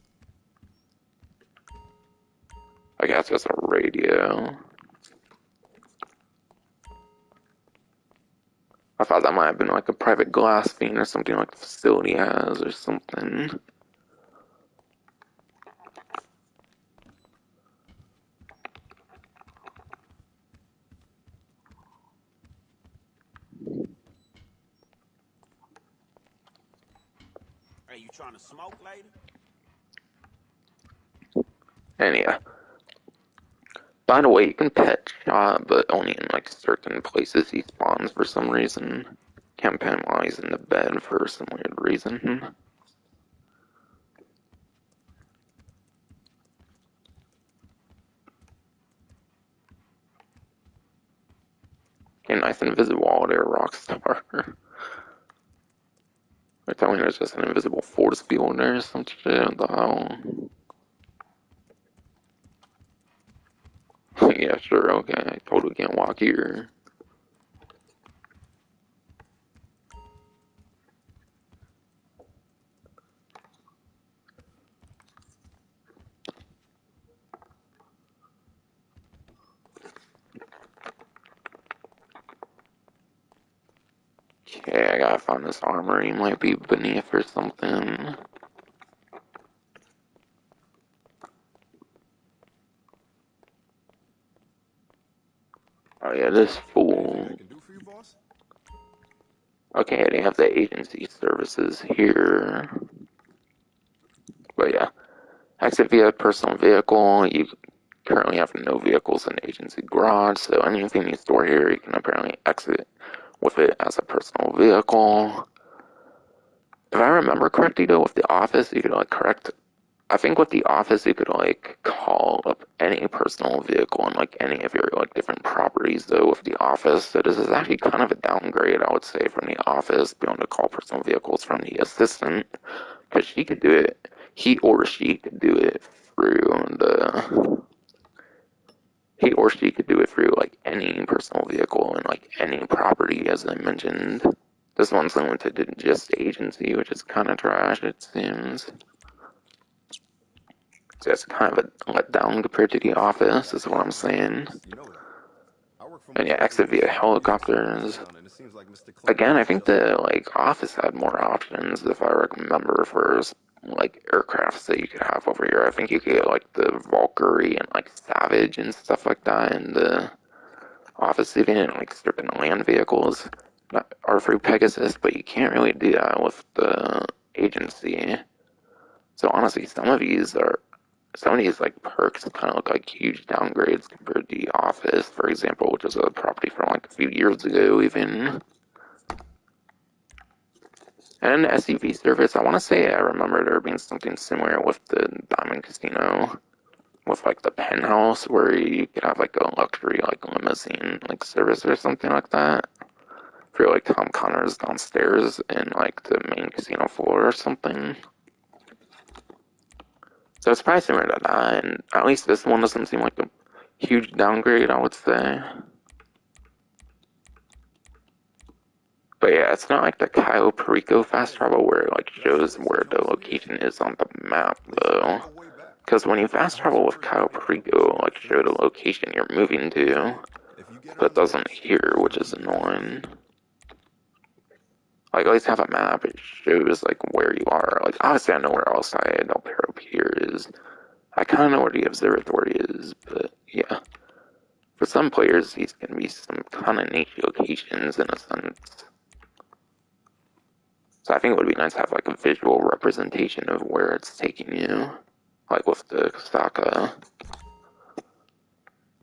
Speaker 1: I guess it's a radio. I thought that might have been like a private glass fiend or something like the facility has or something.
Speaker 2: Hey, you trying to smoke later?
Speaker 1: And yeah. By the way, you can pet Shot, but only in like certain places he spawns for some reason. Can't pet him while he's in the bed for some weird reason. Okay, nice invisible there, Rockstar. They're telling me there's just an invisible force field there or some shit. What the hell? Yeah, sure, okay. I totally can't walk here. Okay, I gotta find this armory. Might be beneath or something. Oh yeah, this
Speaker 5: Anything
Speaker 1: fool.
Speaker 5: I can do for you, boss?
Speaker 1: Okay, they have the agency services here. But yeah, exit via personal vehicle. You currently have no vehicles in the agency garage, so anything you store here, you can apparently exit with it as a personal vehicle. If I remember correctly, though, with the office, you could like correct. I think with the office, you could like call up any personal vehicle and like any of your like different properties. Though with the office, so this is actually kind of a downgrade, I would say, from the office being able to call personal vehicles from the assistant, because she could do it. He or she could do it through the. He or she could do it through like any personal vehicle and like any property, as I mentioned. This one's limited to just agency, which is kind of trash, it seems. So it's kind of a letdown compared to the office, is what I'm saying.
Speaker 5: You know that. I work for
Speaker 1: And
Speaker 5: most
Speaker 1: yeah, exit via
Speaker 5: organizations with big facilities
Speaker 1: helicopters.
Speaker 5: around, and it seems like Mr. Clark
Speaker 1: Again, I
Speaker 5: really
Speaker 1: think
Speaker 5: does
Speaker 1: the
Speaker 5: have one.
Speaker 1: like office had more options, if I remember, for like aircrafts that you could have over here. I think you could get like the Valkyrie and like Savage and stuff like that in the office, even in like certain land vehicles that are through Pegasus, but you can't really do that with the agency. So honestly, some of these like perks kind of look like huge downgrades compared to the Office, for example, which is a property from like a few years ago, even. And the SUV service, I want to say I remember there being something similar with the Diamond Casino, with like the penthouse where you could have like a luxury like limousine like service or something like that. For like Tom Connor's downstairs in like the main casino floor or something. So it's probably similar to that, and at least this one doesn't seem like a huge downgrade, I would say. But yeah, it's not like the Cayo Perico fast travel where it like
Speaker 5: Did I say
Speaker 1: shows
Speaker 5: that since
Speaker 1: where the
Speaker 5: 93?
Speaker 1: location is on the map
Speaker 5: At least I
Speaker 1: though.
Speaker 5: go way back.
Speaker 1: Because when you fast
Speaker 5: Who's
Speaker 1: travel
Speaker 5: your
Speaker 1: with
Speaker 5: first
Speaker 1: Cayo
Speaker 5: bodyguard? Was she
Speaker 1: Perico,
Speaker 5: one of
Speaker 1: like
Speaker 5: the
Speaker 1: show the
Speaker 5: famous?
Speaker 1: location you're moving to,
Speaker 5: If you get her
Speaker 1: but
Speaker 5: on
Speaker 1: it
Speaker 5: the
Speaker 1: doesn't
Speaker 5: ropes,
Speaker 1: here,
Speaker 5: you
Speaker 1: which
Speaker 5: know
Speaker 1: is
Speaker 5: who you're dealing with.
Speaker 1: annoying. Like at least have a map, it shows like where you are. Like obviously I know where El Sayed El Perro Pier is. I kinda know where the observatory is, but yeah. For some players, these can be some kind of niche locations in a sense. So I think it would be nice to have like a visual representation of where it's taking you, like with the Saka.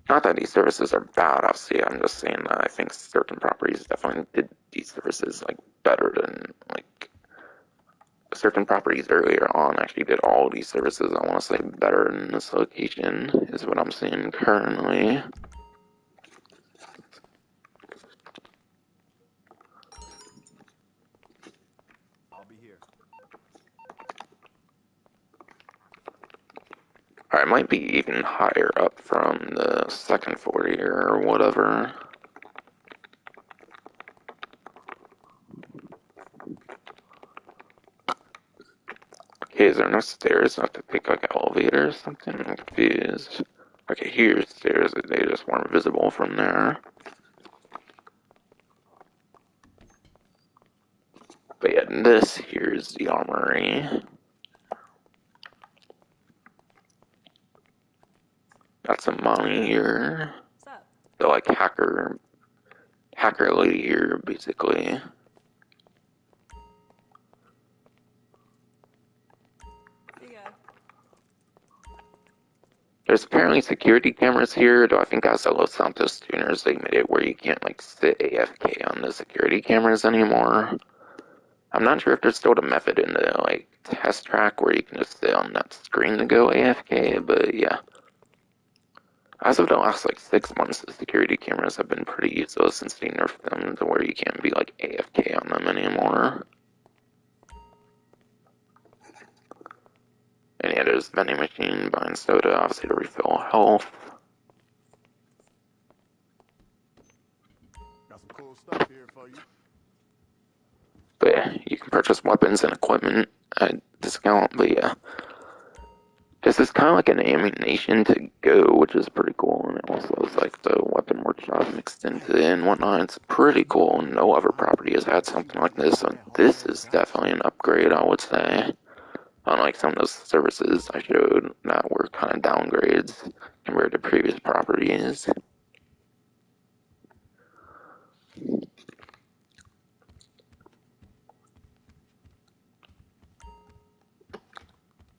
Speaker 1: Not that these services are bad, obviously. I'm just saying that I think certain properties definitely did these services like better than like certain properties earlier on actually did all these services. I want to say better in this location is what I'm seeing currently. might be even higher up from the second floor here or whatever. Okay, is there no stairs? I have to take like an elevator or something? I'm confused. Okay, here's stairs. They just weren't visible from there. But yeah, this here's the armory. Got some money here.
Speaker 4: What's up?
Speaker 1: The like hacker lady here, basically.
Speaker 4: See ya.
Speaker 1: There's apparently security cameras here, though I think as the Los Santos tuners, they made it where you can't like sit AFK on the security cameras anymore. I'm not sure if there's still a method in the like test track where you can just sit on that screen to go AFK, but yeah. As of the last like 6 months, the security cameras have been pretty useless since they nerfed them to where you can't be like AFK on them anymore. And yeah, there's vending machine, buying soda, obviously to refill health.
Speaker 5: Got some cool stuff here for you.
Speaker 1: But yeah, you can purchase weapons and equipment at discount, but yeah. This is kind of like an ammunition to go, which is pretty cool, and it also is like the weapon workshop mixed into it and whatnot. It's pretty cool. No other property has had something like this, so this is definitely an upgrade, I would say. Unlike some of those services I showed that were kind of downgrades compared to previous properties.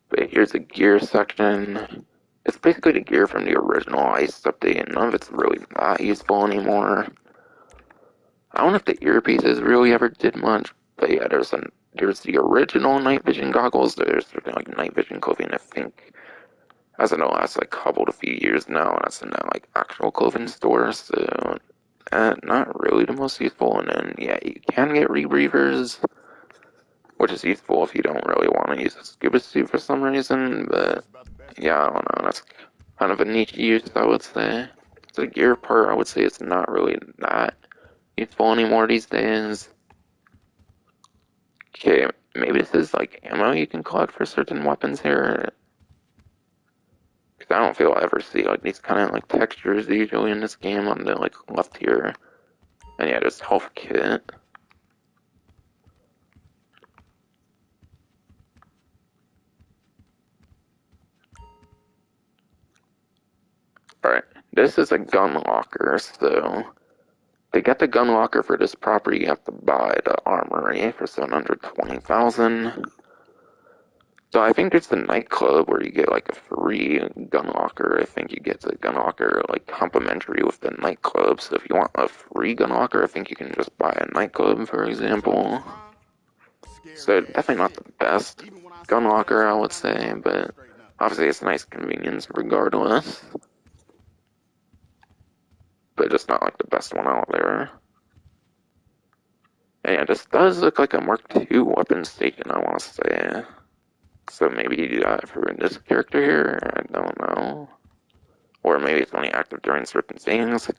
Speaker 1: But here's a gear section. It's basically the gear from the original Ice update, and none of it's really that useful anymore. I don't know if the earpieces really ever did much, but yeah, there's the original night vision goggles. There's like night vision clothing, I think, as in the last like couple to few years now, and that's in that like actual clothing store. So, not really the most useful. And then yeah, you can get rebreathers, which is useful if you don't really want to use a scuba suit for some reason. But yeah, I don't know. That's kind of a niche use, I would say. The gear part, I would say, it's not really that useful anymore these days. Okay, maybe this is like ammo you can collect for certain weapons here. Because I don't feel I ever see like these kind of like textures usually in this game on the like left here. And yeah, there's health kit. Alright, this is a gun locker, so to get the gun locker for this property you have to buy the armory for 720,000. So I think there's the nightclub where you get like a free gun locker. I think you get the gun locker like complimentary with the nightclub. So if you want a free gun locker, I think you can just buy a nightclub, for example. So definitely not the best gun locker, I would say, but obviously it's a nice convenience regardless. But just not like the best one out there. And yeah, this does look like a Mark II weapon station, I want to say. So maybe you do that for this character here, I don't know. Or maybe it's only active during certain things.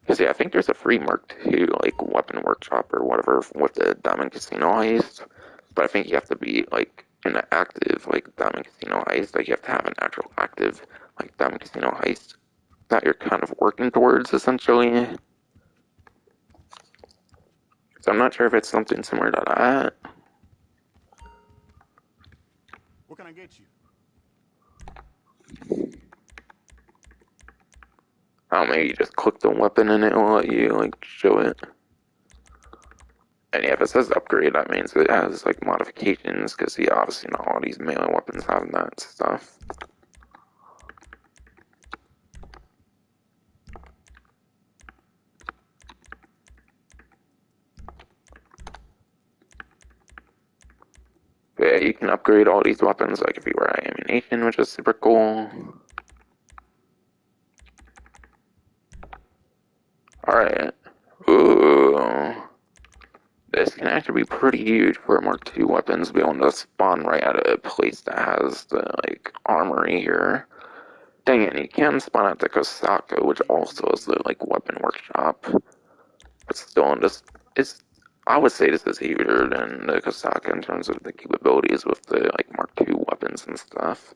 Speaker 1: Because yeah, I think there's a free Mark II, like, weapon workshop or whatever with the Diamond Casino heist. But I think you have to be, like, in an active, like, Diamond Casino heist. Like, you have to have an actual active, like, Diamond Casino heist that you're kind of working towards, essentially. So I'm not sure if it's something similar to that.
Speaker 5: What can I get you?
Speaker 1: I don't know, maybe you just click the weapon and it will let you, like, show it. And yeah, if it says upgrade, that means it has, like, modifications, because, yeah, obviously not all these melee weapons have that stuff. But yeah, you can upgrade all these weapons, like, if you wear ammunition, which is super cool. Alright. Ooh. This can actually be pretty huge for Mark II weapons to be able to spawn right at a place that has the, like, armory here. Dang it, you can spawn at the Kosaka, which also is the, like, weapon workshop. But still, it's, I would say this is huger than the Kosaka in terms of the capabilities with the, like, Mark II weapons and stuff.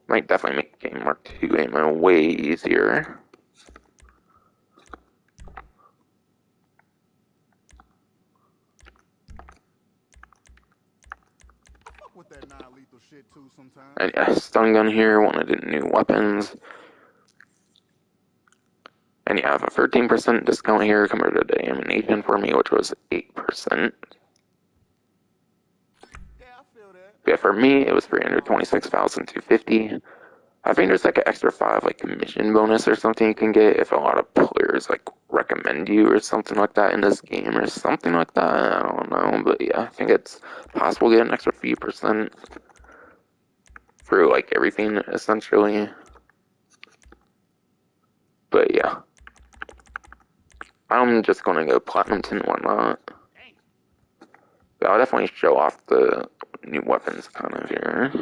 Speaker 1: Might definitely make getting Mark II ammo way easier.
Speaker 5: With that non-lethal shit too sometimes.
Speaker 1: And yeah, stun gun here, one of the new weapons. And you have a 13% discount here compared to the ammunition for me, which was 8%.
Speaker 5: Yeah, I feel that.
Speaker 1: Yeah, for me, it was 326,250. I think there's like an extra 5 like commission bonus or something you can get if a lot of players like recommend you or something like that in this game or something like that. I don't know, but yeah, I think it's possible to get an extra few percent for like everything essentially. But yeah, I'm just gonna go platinum 10 and whatnot. But I'll definitely show off the new weapons kind of here.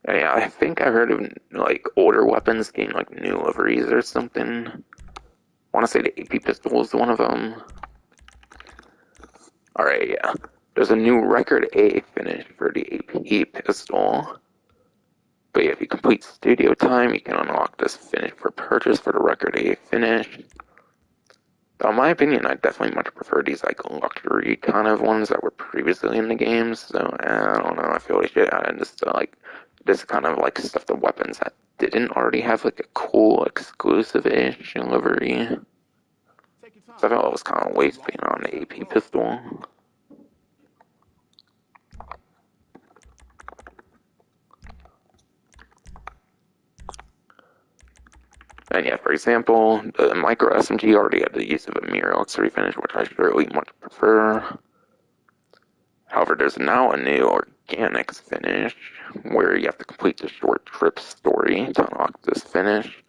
Speaker 1: Yeah, I think I heard of like older weapons getting like new liveries or something. I want to say the AP pistol is one of them. Alright, yeah. There's a new record A finish for the AP pistol. But yeah, if you complete studio time, you can unlock this finish for purchase for the record A finish. Though in my opinion, I definitely much prefer these like luxury kind of ones that were previously in the games. So I don't know. I feel like they added this kind of like stuff to weapons that didn't already have like a cool exclusive-ish livery. So I felt it was kind of waste being on the AP pistol. And yeah, for example, the micro SMG already had the use of a mirror luxury finish, which I surely much prefer. However, there's now a new organics finish where you have to complete the short trip story to unlock this finish.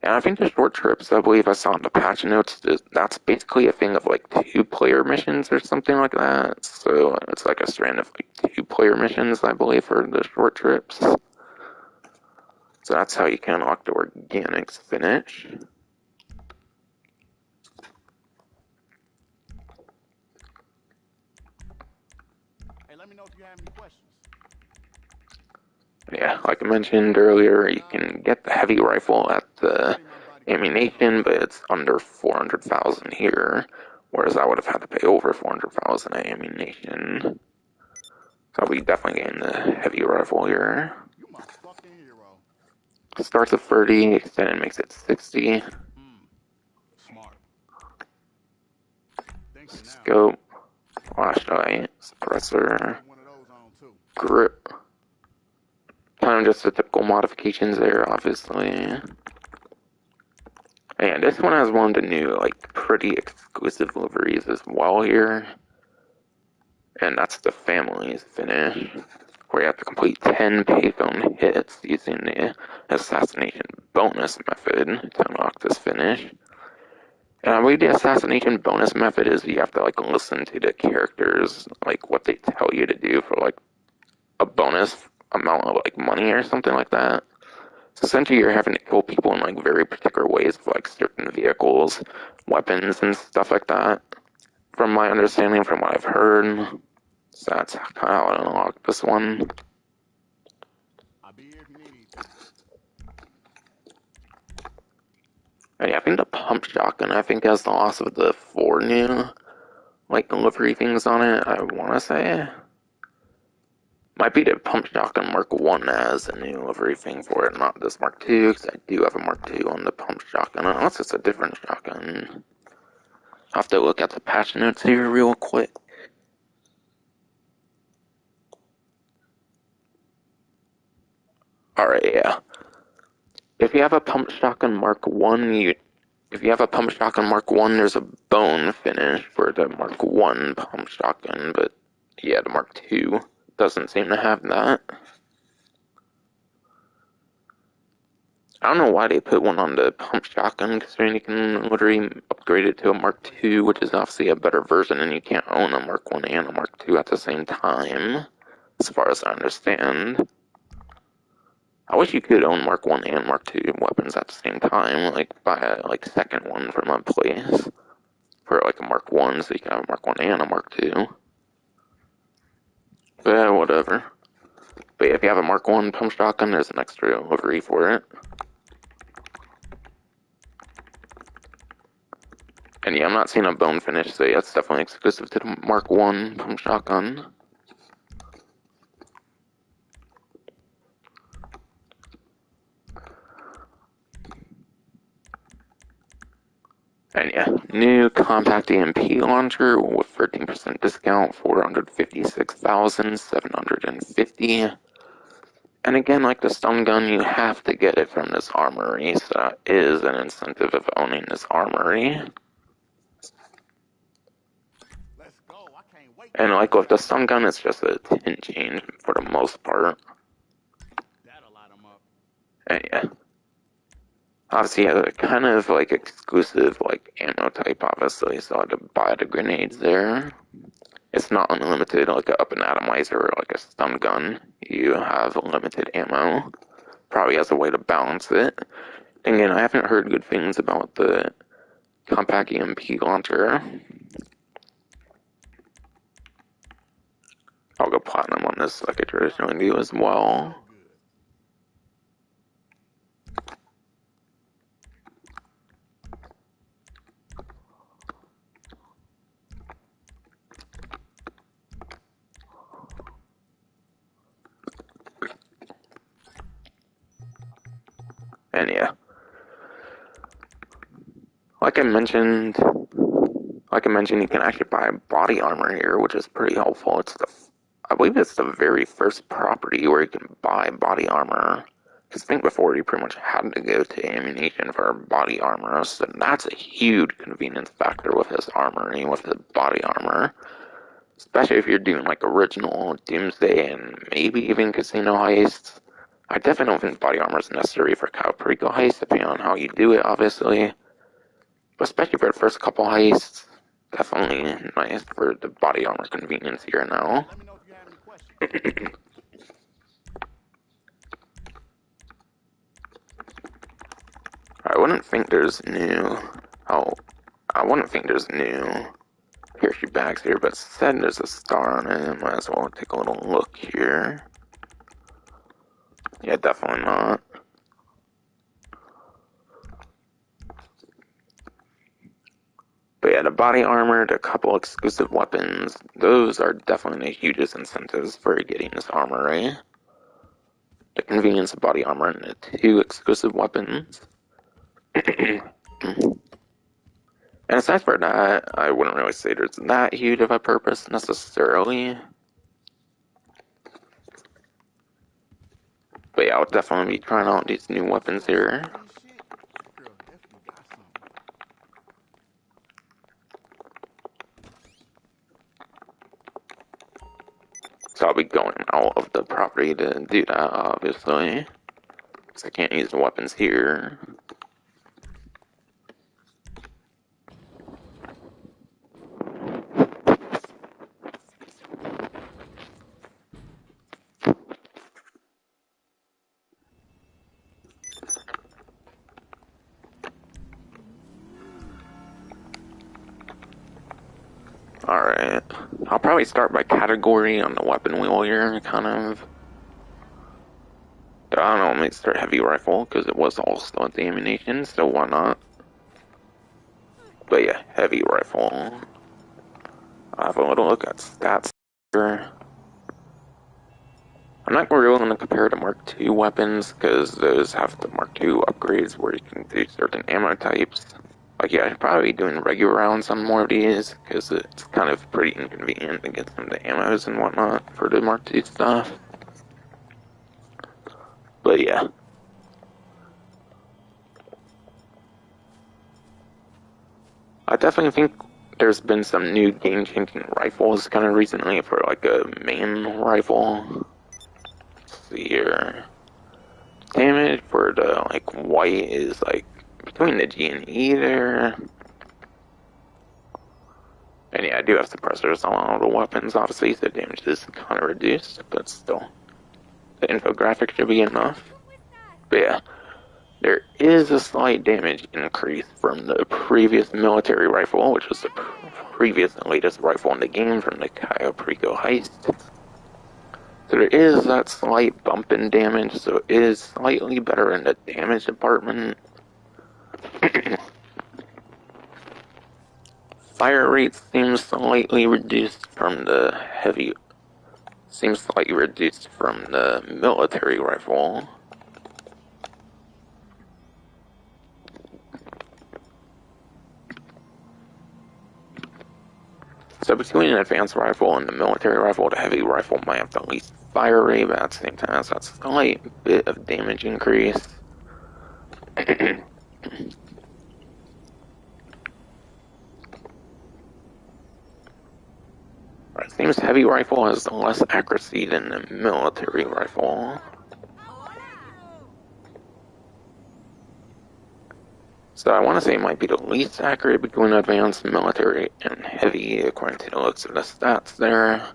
Speaker 1: And I think the short trips, I believe I saw in the patch notes, that's basically a thing of like 2-player missions or something like that. So it's like a strand of like 2-player missions, I believe, for the short trips. So that's how you can unlock the organics finish.
Speaker 5: Hey, let me know if you have any questions.
Speaker 1: Yeah, like I mentioned earlier, you can get the heavy rifle at the ammunition, but it's under 400,000 here, whereas I would have had to pay over 400,000 at ammunition. So I'll be definitely getting the heavy rifle here.
Speaker 5: You my fucking hero.
Speaker 1: Starts at 30, extended makes it 60.
Speaker 5: Smart.
Speaker 1: Scope, flashlight, suppressor, grip. Kind of just the typical modifications there, obviously. And this one has one of the new, like, pretty exclusive liveries as well here. And that's the family's finish, where you have to complete 10 payphone hits using the assassination bonus method to unlock this finish. And I believe the assassination bonus method is you have to, like, listen to the characters, like, what they tell you to do for, like, a bonus amount of, like, money or something like that. So essentially you're having to kill people in, like, very particular ways with, like, certain vehicles, weapons, and stuff like that. From my understanding, from what I've heard. So that's kind of how I unlock this one.
Speaker 5: I'll be here if you need.
Speaker 1: And yeah, I think the pump shotgun, I think has the loss of the 4 new, like, livery things on it, I want to say. Might be the pump shotgun Mark 1 as a new livery thing for it, not this Mark 2, because I do have a Mark 2 on the pump shotgun, unless it's a different shotgun. I'll have to look at the patch notes here real quick. Alright, yeah. If you have a pump shotgun Mark 1, if you have a pump shotgun Mark 1, there's a bone finish for the Mark 1 pump shotgun, but yeah, the Mark 2 doesn't seem to have that. I don't know why they put one on the pump shotgun, considering you can literally upgrade it to a Mark II, which is obviously a better version, and you can't own a Mark I and a Mark II at the same time, as far as I understand. I wish you could own Mark I and Mark II weapons at the same time, like buy a second one from a place for like a Mark I, so you can have a Mark I and a Mark II. But yeah, whatever. But yeah, if you have a Mark I pump shotgun, there's an extra livery for it. And yeah, I'm not seeing a bone finish, so yeah, it's definitely exclusive to the Mark I pump shotgun. And yeah, new compact EMP launcher with 13% discount, 456,750. And again, like the stun gun, you have to get it from this armory, so that is an incentive of owning this armory.
Speaker 5: Let's go. I can't wait.
Speaker 1: And like with the stun gun, it's just a tin change for the most part.
Speaker 5: That'll light 'em up.
Speaker 1: And yeah. Obviously, yeah, kind of like exclusive like ammo type, obviously, so I had to buy the grenades there. It's not unlimited like a up and atomizer or like a stun gun. You have limited ammo. Probably as a way to balance it. And again, I haven't heard good things about the compact EMP launcher. I'll go platinum on this like I traditionally do as well. And yeah. Like I mentioned, you can actually buy body armor here, which is pretty helpful. I believe it's the very first property where you can buy body armor. Because I think before you pretty much had to go to ammunition for body armor, so that's a huge convenience factor with his armory, with his body armor. Especially if you're doing like original Doomsday and maybe even casino heists. I definitely don't think body armor is necessary for Calperico heists, depending on how you do it, obviously. But especially for the first couple heists, definitely nice for the body armor convenience here now.
Speaker 5: Let me know if you have any questions.
Speaker 1: I wouldn't think there's new. Oh, I wouldn't think there's new parachute bags here, but said there's a star on it. Might as well take a little look here. Yeah, definitely not. But yeah, the body armor, the couple exclusive weapons, those are definitely the hugest incentives for getting this armory. The convenience of body armor and the 2 exclusive weapons. And aside from that, I wouldn't really say there's that huge of a purpose necessarily. But yeah, I'll definitely be trying out these new weapons here.
Speaker 5: Girl definitely got something.
Speaker 1: So I'll be going out of the property to do that, obviously. Because I can't use the weapons here. Alright. I'll probably start by category on the weapon wheel here, kind of. I don't know, maybe start heavy rifle, because it was all still at the ammunition, so why not? But yeah, heavy rifle. I'll have a little look at stats here. I'm not really going to compare to Mark II weapons, because those have the Mark II upgrades where you can do certain ammo types. Like, yeah, I'd probably be doing regular rounds on more of these, because it's kind of pretty inconvenient to get some of the ammos and whatnot for the Mark II stuff. But yeah. I definitely think there's been some new game-changing rifles kind of recently for like a main rifle. Let's see here. damage for the like white is like between the G and E there. And yeah, I do have suppressors on all the weapons, obviously, so damage is kind of reduced, but still. The infographic should be enough. But yeah, there is a slight damage increase from the previous military rifle, which was the previous and latest rifle in the game from the Cayo Perico heist. So there is that slight bump in damage, so it is slightly better in the damage department. Fire rate seems slightly reduced from the heavy. Seems slightly reduced from the military rifle. So between an advanced rifle and the military rifle, the heavy rifle might have the least fire rate, but at the same time, it's a slight bit of damage increase. It seems heavy rifle has less accuracy than the military rifle. So I want to say it might be the least accurate between advanced, military, and heavy, according to the looks of the stats there.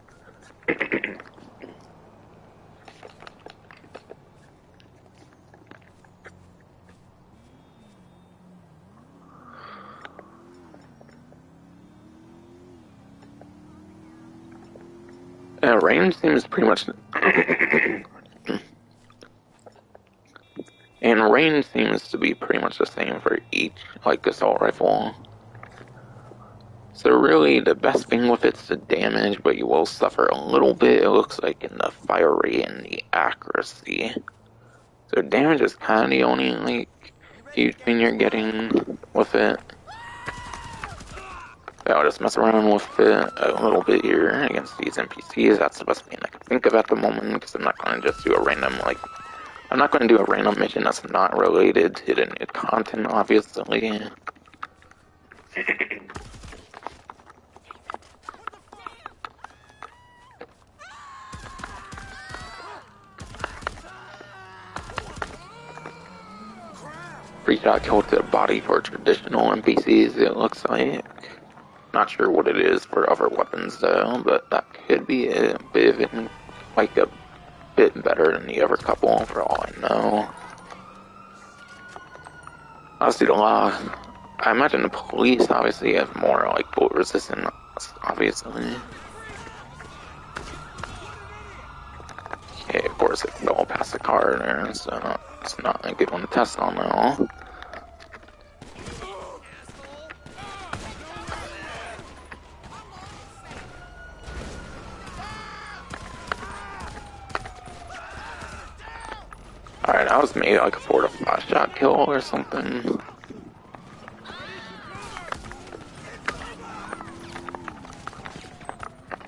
Speaker 1: Range seems pretty much... and range seems to be pretty much the same for each, like, assault rifle. So really, the best thing with it's the damage, but you will suffer a little bit, it looks like, in the fire rate and the accuracy. So damage is kind of the only, like, huge thing you're getting with it. I'll just mess around with it a little bit here against these NPCs. That's the best thing I can think of at the moment, because I'm not going to just do a random, like... I'm not going to do a random mission that's not related to the new content, obviously. Free shot kill to the body for traditional NPCs, it looks like. Not sure what it is for other weapons though, but that could be a bit of it, like a bit better than the other couple for all I know. Obviously the law, I imagine the police obviously have more like bullet resistant, obviously. Okay, of course it fell past the car there, so it's not a good one to test on though. Alright, that was maybe like a 4 to 5 shot kill or something.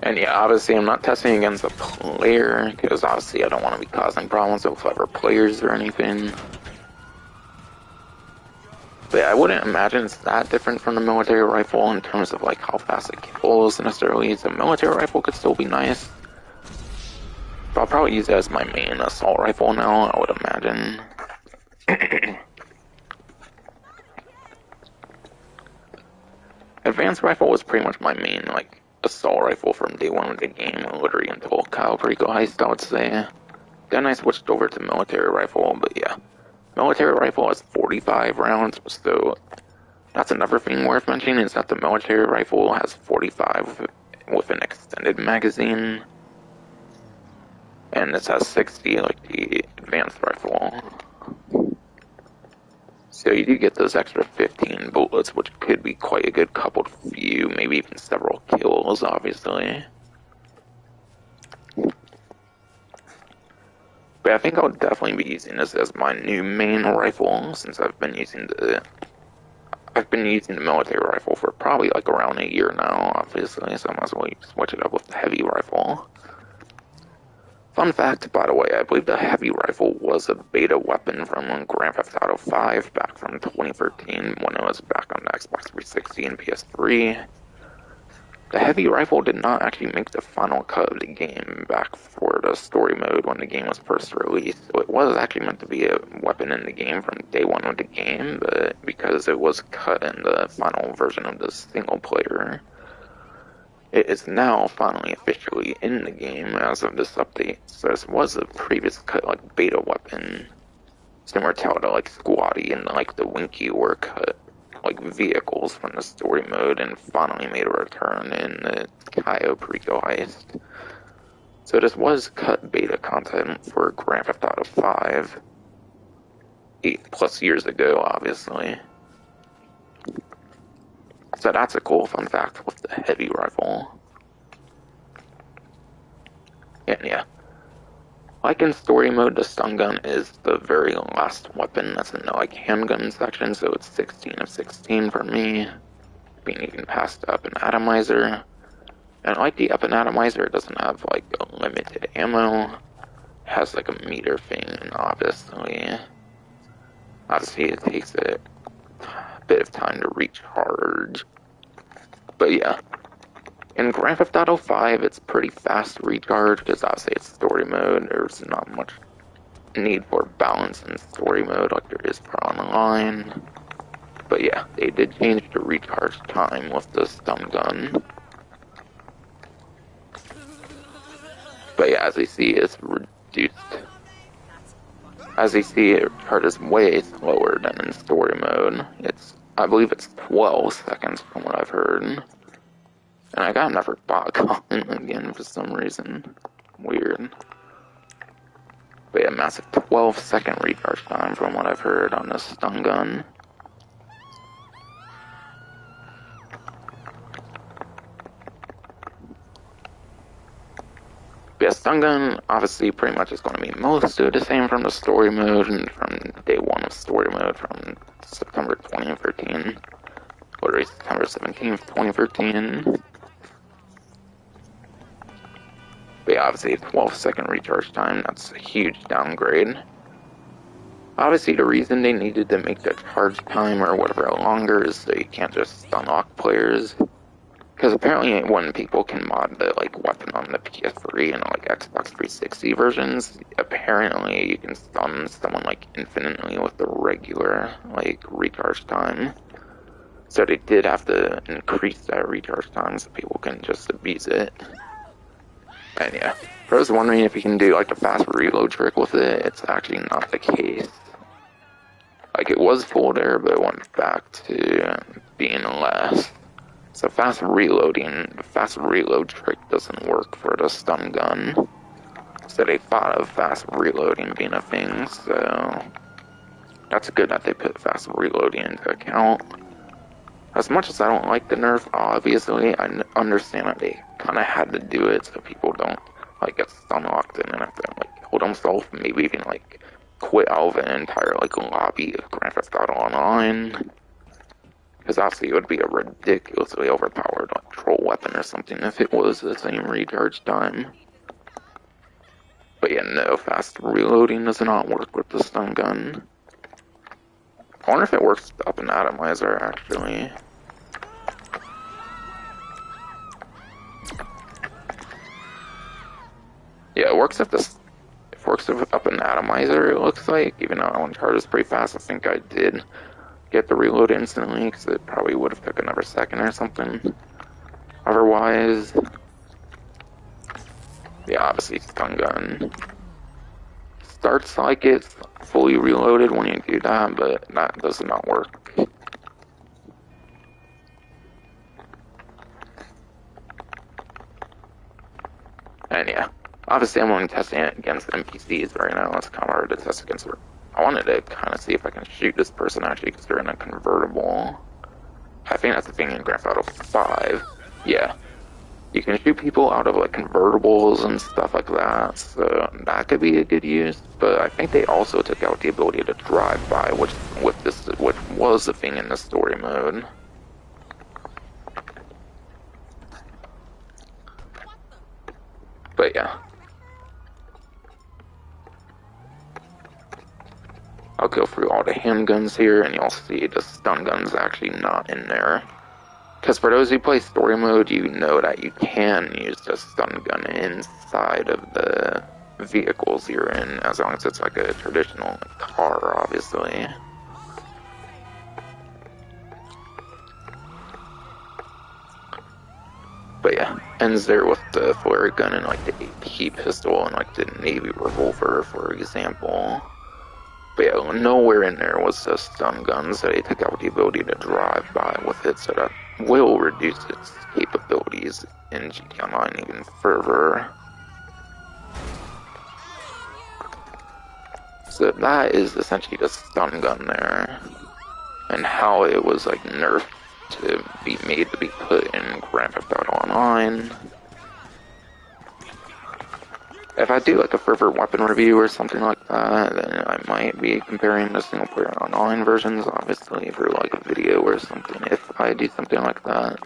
Speaker 1: And yeah, obviously I'm not testing against a player, because obviously I don't want to be causing problems with other players or anything. But yeah, I wouldn't imagine it's that different from the military rifle in terms of like how fast it kills necessarily. The military rifle could still be nice. But I'll probably use it as my main assault rifle now, I would imagine. Advanced rifle was pretty much my main, like, assault rifle from day one of the game, literally until Cayo Perico heist, I would say. Then I switched over to military rifle, but yeah. Military rifle has 45 rounds, so that's another thing worth mentioning, is that the military rifle has 45 with an extended magazine. And this has 60 like the advanced rifle. So you do get those extra 15 bullets, which could be quite a good coupled few, maybe even several kills, obviously. But I think I'll definitely be using this as my new main rifle, since I've been using the military rifle for probably like around a year now, obviously, so I might as well switch it up with the heavy rifle. Fun fact, by the way, I believe the heavy rifle was a beta weapon from Grand Theft Auto 5 back from 2013 when it was back on the Xbox 360 and PS3. the heavy rifle did not actually make the final cut of the game back for the story mode when the game was first released. So it was actually meant to be a weapon in the game from day one of the game, but because it was cut in the final version of the single player, it is now finally officially in the game as of this update. So this was a previous cut, like beta weapon, similar to how the like Squatty and like the Winky were cut like vehicles from the story mode and finally made a return in the Cayo Perico heist. So this was cut beta content for Grand Theft Auto 5, 8+ years ago, obviously. So that's a cool fun fact with the heavy rifle. And yeah, like in story mode, the stun gun is the very last weapon that's in the like handgun section, so it's 16 of 16 for me, being even past the up and atomizer. And like the up and atomizer, it doesn't have like a limited ammo. It has like a meter thing, obviously. Obviously, it takes a bit of time to recharge. But yeah, in Grand Theft Auto 5, it's pretty fast recharge because obviously it's story mode. There's not much need for balance in story mode like there is for online. But yeah, they did change the recharge time with the stun gun. But yeah, as you see, it's reduced. As you see, it recharges way slower than in story mode. I believe it's 12 seconds from what I've heard. And I got another bot calling again for some reason. Weird. But yeah, massive 12-second recharge time from what I've heard on this stun gun. But yeah, stun gun obviously pretty much is going to be mostly the same from the story mode and from day one of story mode from September 2013. Literally September 17th, 2013. But yeah, obviously a 12-second recharge time, that's a huge downgrade. Obviously the reason they needed to make the charge time or whatever longer is so you can't just stun lock players. Because apparently when people can mod the like weapon on the PS3 and like Xbox 360 versions, apparently you can stun someone like infinitely with the regular like recharge time. So they did have to increase that recharge time so people can just abuse it. And yeah, for those wondering if you can do like the fast reload trick with it, it's actually not the case. Like it was full there, but it went back to being less. So fast reload trick doesn't work for the stun gun. So they thought of fast reloading being a thing, so that's good that they put fast reloading into account. As much as I don't like the nerf, obviously, I understand that they kind of had to do it so people don't like get stun locked in and have to like hold themselves, maybe even like quit out of an entire like lobby of Grand Theft Auto Online. Because obviously it would be a ridiculously overpowered like troll weapon or something if it was the same recharge time. But yeah, no, fast reloading does not work with the stun gun. I wonder if it works up an atomizer actually. Yeah, it works up an atomizer, it looks like, even though that one charges pretty fast. I think I did get the reload instantly, because it probably would have took another second or something. Otherwise, yeah, obviously stun gun starts like it's fully reloaded when you do that, but that does not work. And yeah, obviously I'm only testing it against NPCs right now. It's kind of hard to test against. I wanted to kind of see if I can shoot this person actually because they're in a convertible. I think that's the thing in Grand Theft Auto 5. Yeah, you can shoot people out of like convertibles and stuff like that, so that could be a good use. But I think they also took out the ability to drive by, which was a thing in the story mode. But yeah, I'll go through all the handguns here, and you'll see the stun gun's actually not in there. Because for those who play story mode, you know that you can use the stun gun inside of the vehicles you're in, as long as it's like a traditional car, obviously. But yeah, ends there with the flare gun and like the AP pistol and like the Navy revolver, for example. But yeah, nowhere in there was the stun gun, so they took out the ability to drive by with it, so that will reduce its capabilities in GTA Online even further. So that is essentially the stun gun there, and how it was like nerfed to be made to be put in Grand Theft Auto Online. If I do like a further weapon review or something like that, then I might be comparing the single player online versions, obviously, for like a video or something, if I do something like that.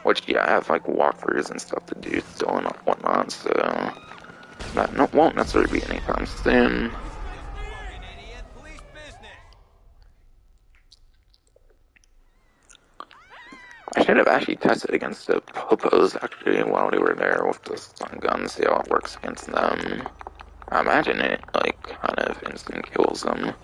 Speaker 1: Which, yeah, I have like walkthroughs and stuff to do still and whatnot, so that won't necessarily be anytime soon. I should have actually tested against the popos actually while they were there with the stun gun, see how it works against them. I imagine it like kind of instant kills them.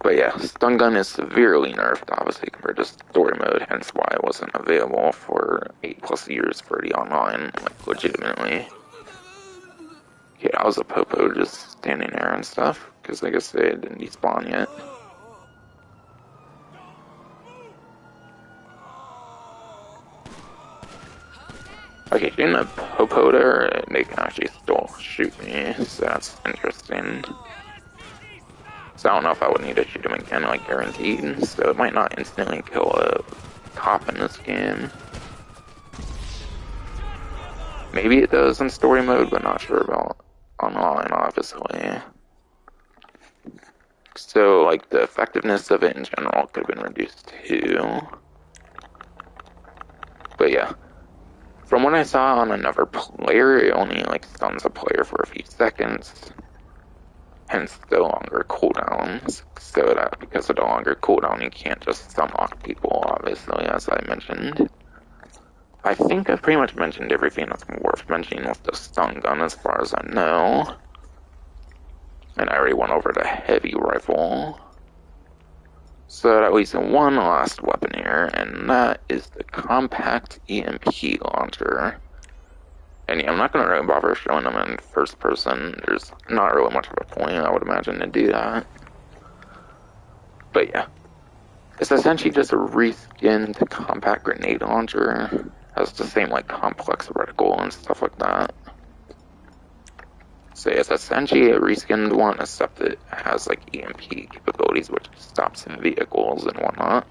Speaker 1: But yeah, stun gun is severely nerfed, obviously, compared to story mode, hence why it wasn't available for 8+ years for the online, like legitimately. Okay, I was a popo just standing there and stuff, because I guess they didn't despawn yet. Okay, shooting a popo there, they can actually still shoot me, so that's interesting. So I don't know if I would need to shoot him again, like guaranteed, so it might not instantly kill a cop in this game. Maybe it does in story mode, but not sure about online, obviously. So, like, the effectiveness of it in general could have been reduced too. But yeah, from what I saw on another player, it only, like, stuns a player for a few seconds. Hence the longer cooldowns. So that because of the longer cooldown, you can't just stun lock people, obviously, as I mentioned. I think I've pretty much mentioned everything that's worth mentioning with the stun gun as far as I know. And I already went over the heavy rifle. So that leaves one last weapon here, and that is the compact EMP launcher. And yeah, I'm not going to really bother showing them in first person. There's not really much of a point, I would imagine, to do that. But yeah, it's essentially just a reskinned compact grenade launcher. Has the same like complex reticle and stuff like that. So it's essentially a reskinned one, except it has like EMP capabilities, which stops vehicles and whatnot.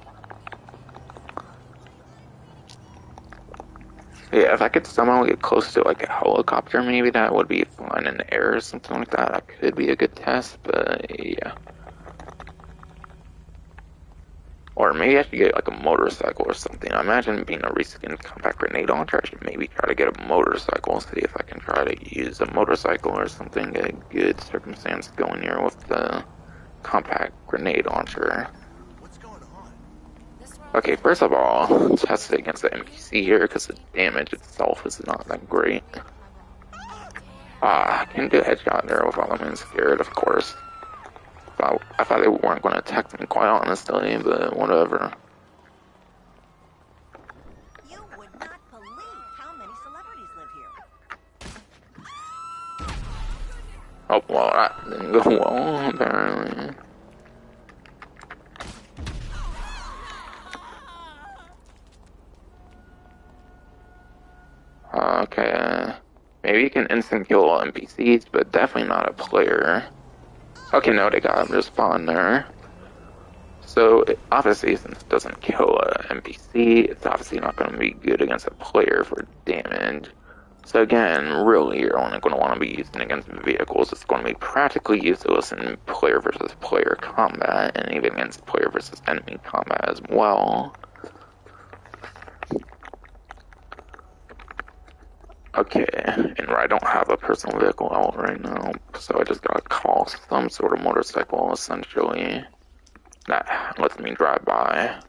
Speaker 1: Yeah, if I could somehow get close to like a helicopter, maybe that would be flying in the air or something like that. That could be a good test, but yeah. Or maybe I should get like a motorcycle or something. I imagine being a reskinned compact grenade launcher, I should maybe try to get a motorcycle, see if I can try to use a motorcycle or something, get a good circumstance going here with the compact grenade launcher. Okay, first of all, test it against the NPC here, because the damage itself is not that great. I can do a headshot there without being scared, of course. I thought they weren't going to attack me, quite honestly, but whatever.
Speaker 3: You would not believe how many celebrities live here.
Speaker 1: Oh, well, that didn't go well, apparently. Okay, maybe you can instant kill all NPCs, but definitely not a player. Okay, no, they got him just spawned there. So, obviously, since it doesn't kill an NPC, it's obviously not going to be good against a player for damage. So again, really, you're only going to want to be using against vehicles. It's going to be practically useless in player versus player combat, and even against player versus enemy combat as well. Okay, and I don't have a personal vehicle out right now, so I just gotta call some sort of motorcycle, essentially. That lets me drive by.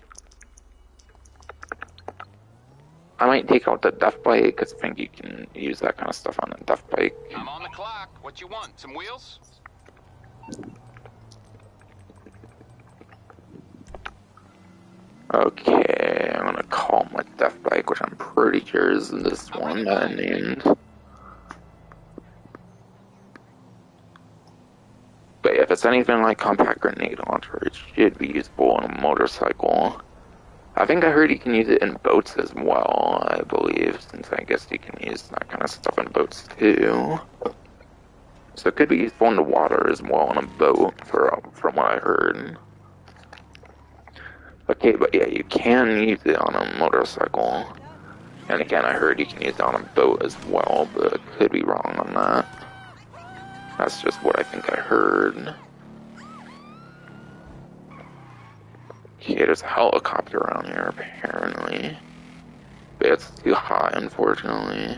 Speaker 1: I might take out the death bike because I think you can use that kind of stuff on a death bike.
Speaker 8: I'm on the clock. What you want? Some wheels?
Speaker 1: Okay, I'm gonna call my death bike, which I'm pretty sure is this one that I named. But if it's anything like compact grenade launcher, it should be usable on a motorcycle. I think I heard you can use it in boats as well, I believe, since I guess you can use that kind of stuff in boats too. So it could be useful in the water as well on a boat, from what I heard. Okay, but yeah, you can use it on a motorcycle. And again, I heard you can use it on a boat as well, but I could be wrong on that. That's just what I think I heard. Okay, there's a helicopter around here, apparently. But it's too high, unfortunately.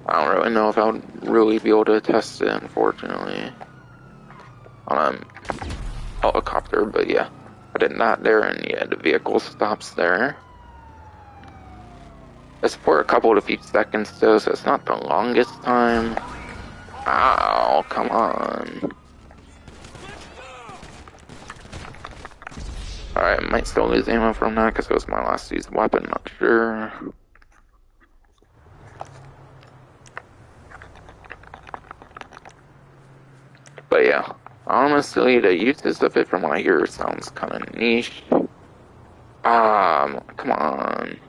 Speaker 1: I don't really know if I would really be able to test it, unfortunately. On a helicopter, but yeah. I did not there, and yeah, the vehicle stops there. It's for a couple to few seconds though, so it's not the longest time. Ow, come on. Alright, I might still lose ammo from that because it was my last used weapon, not sure. But yeah, honestly, the uses of it from what I hear sounds kind of niche. Come on.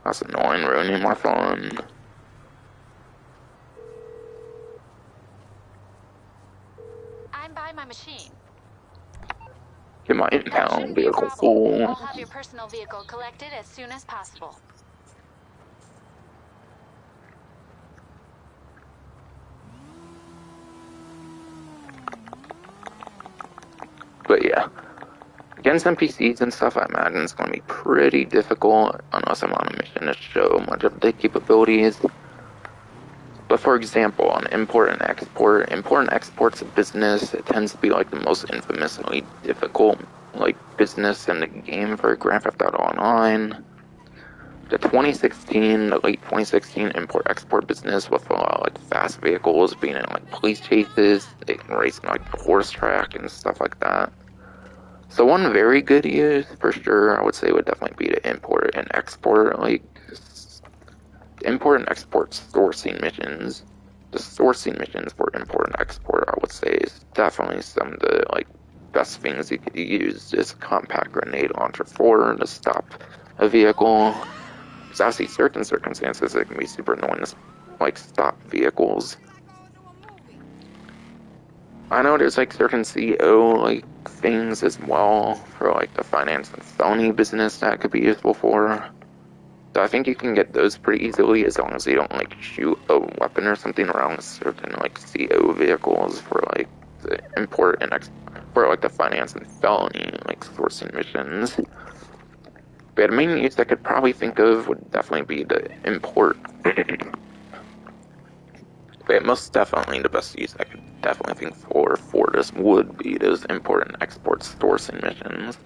Speaker 1: That's annoying, ruining my fun.
Speaker 9: I'm by my machine.
Speaker 1: Get my
Speaker 9: That
Speaker 1: impound
Speaker 9: shouldn't be a
Speaker 1: vehicle
Speaker 9: problem.
Speaker 1: full.
Speaker 9: I'll have your personal vehicle collected as soon as possible.
Speaker 1: But yeah, against NPCs and stuff, I imagine it's going to be pretty difficult unless I'm on a mission to show much of the capabilities. But for example, on import and export's a business. It tends to be like the most infamously difficult like business in the game for Grand Theft Auto Online. The late 2016 import-export business with a lot of like fast vehicles being in like police chases, they can race in like horse track and stuff like that. So one very good use for sure, I would say, would definitely be to import and export sourcing missions. The sourcing missions for import and export, I would say, is definitely some of the like best things you could use this compact grenade launcher for to stop a vehicle. Because obviously, certain circumstances it can be super annoying to like stop vehicles. I know there's like certain CEO like things as well for like the finance and felony business that could be useful for. So I think you can get those pretty easily as long as you don't like shoot a weapon or something around certain like CO vehicles for like the import and for like the finance and felony like sourcing missions. But the main use I could probably think of would definitely be the import. But most definitely the best use I could definitely think for this would be those import and export sourcing missions.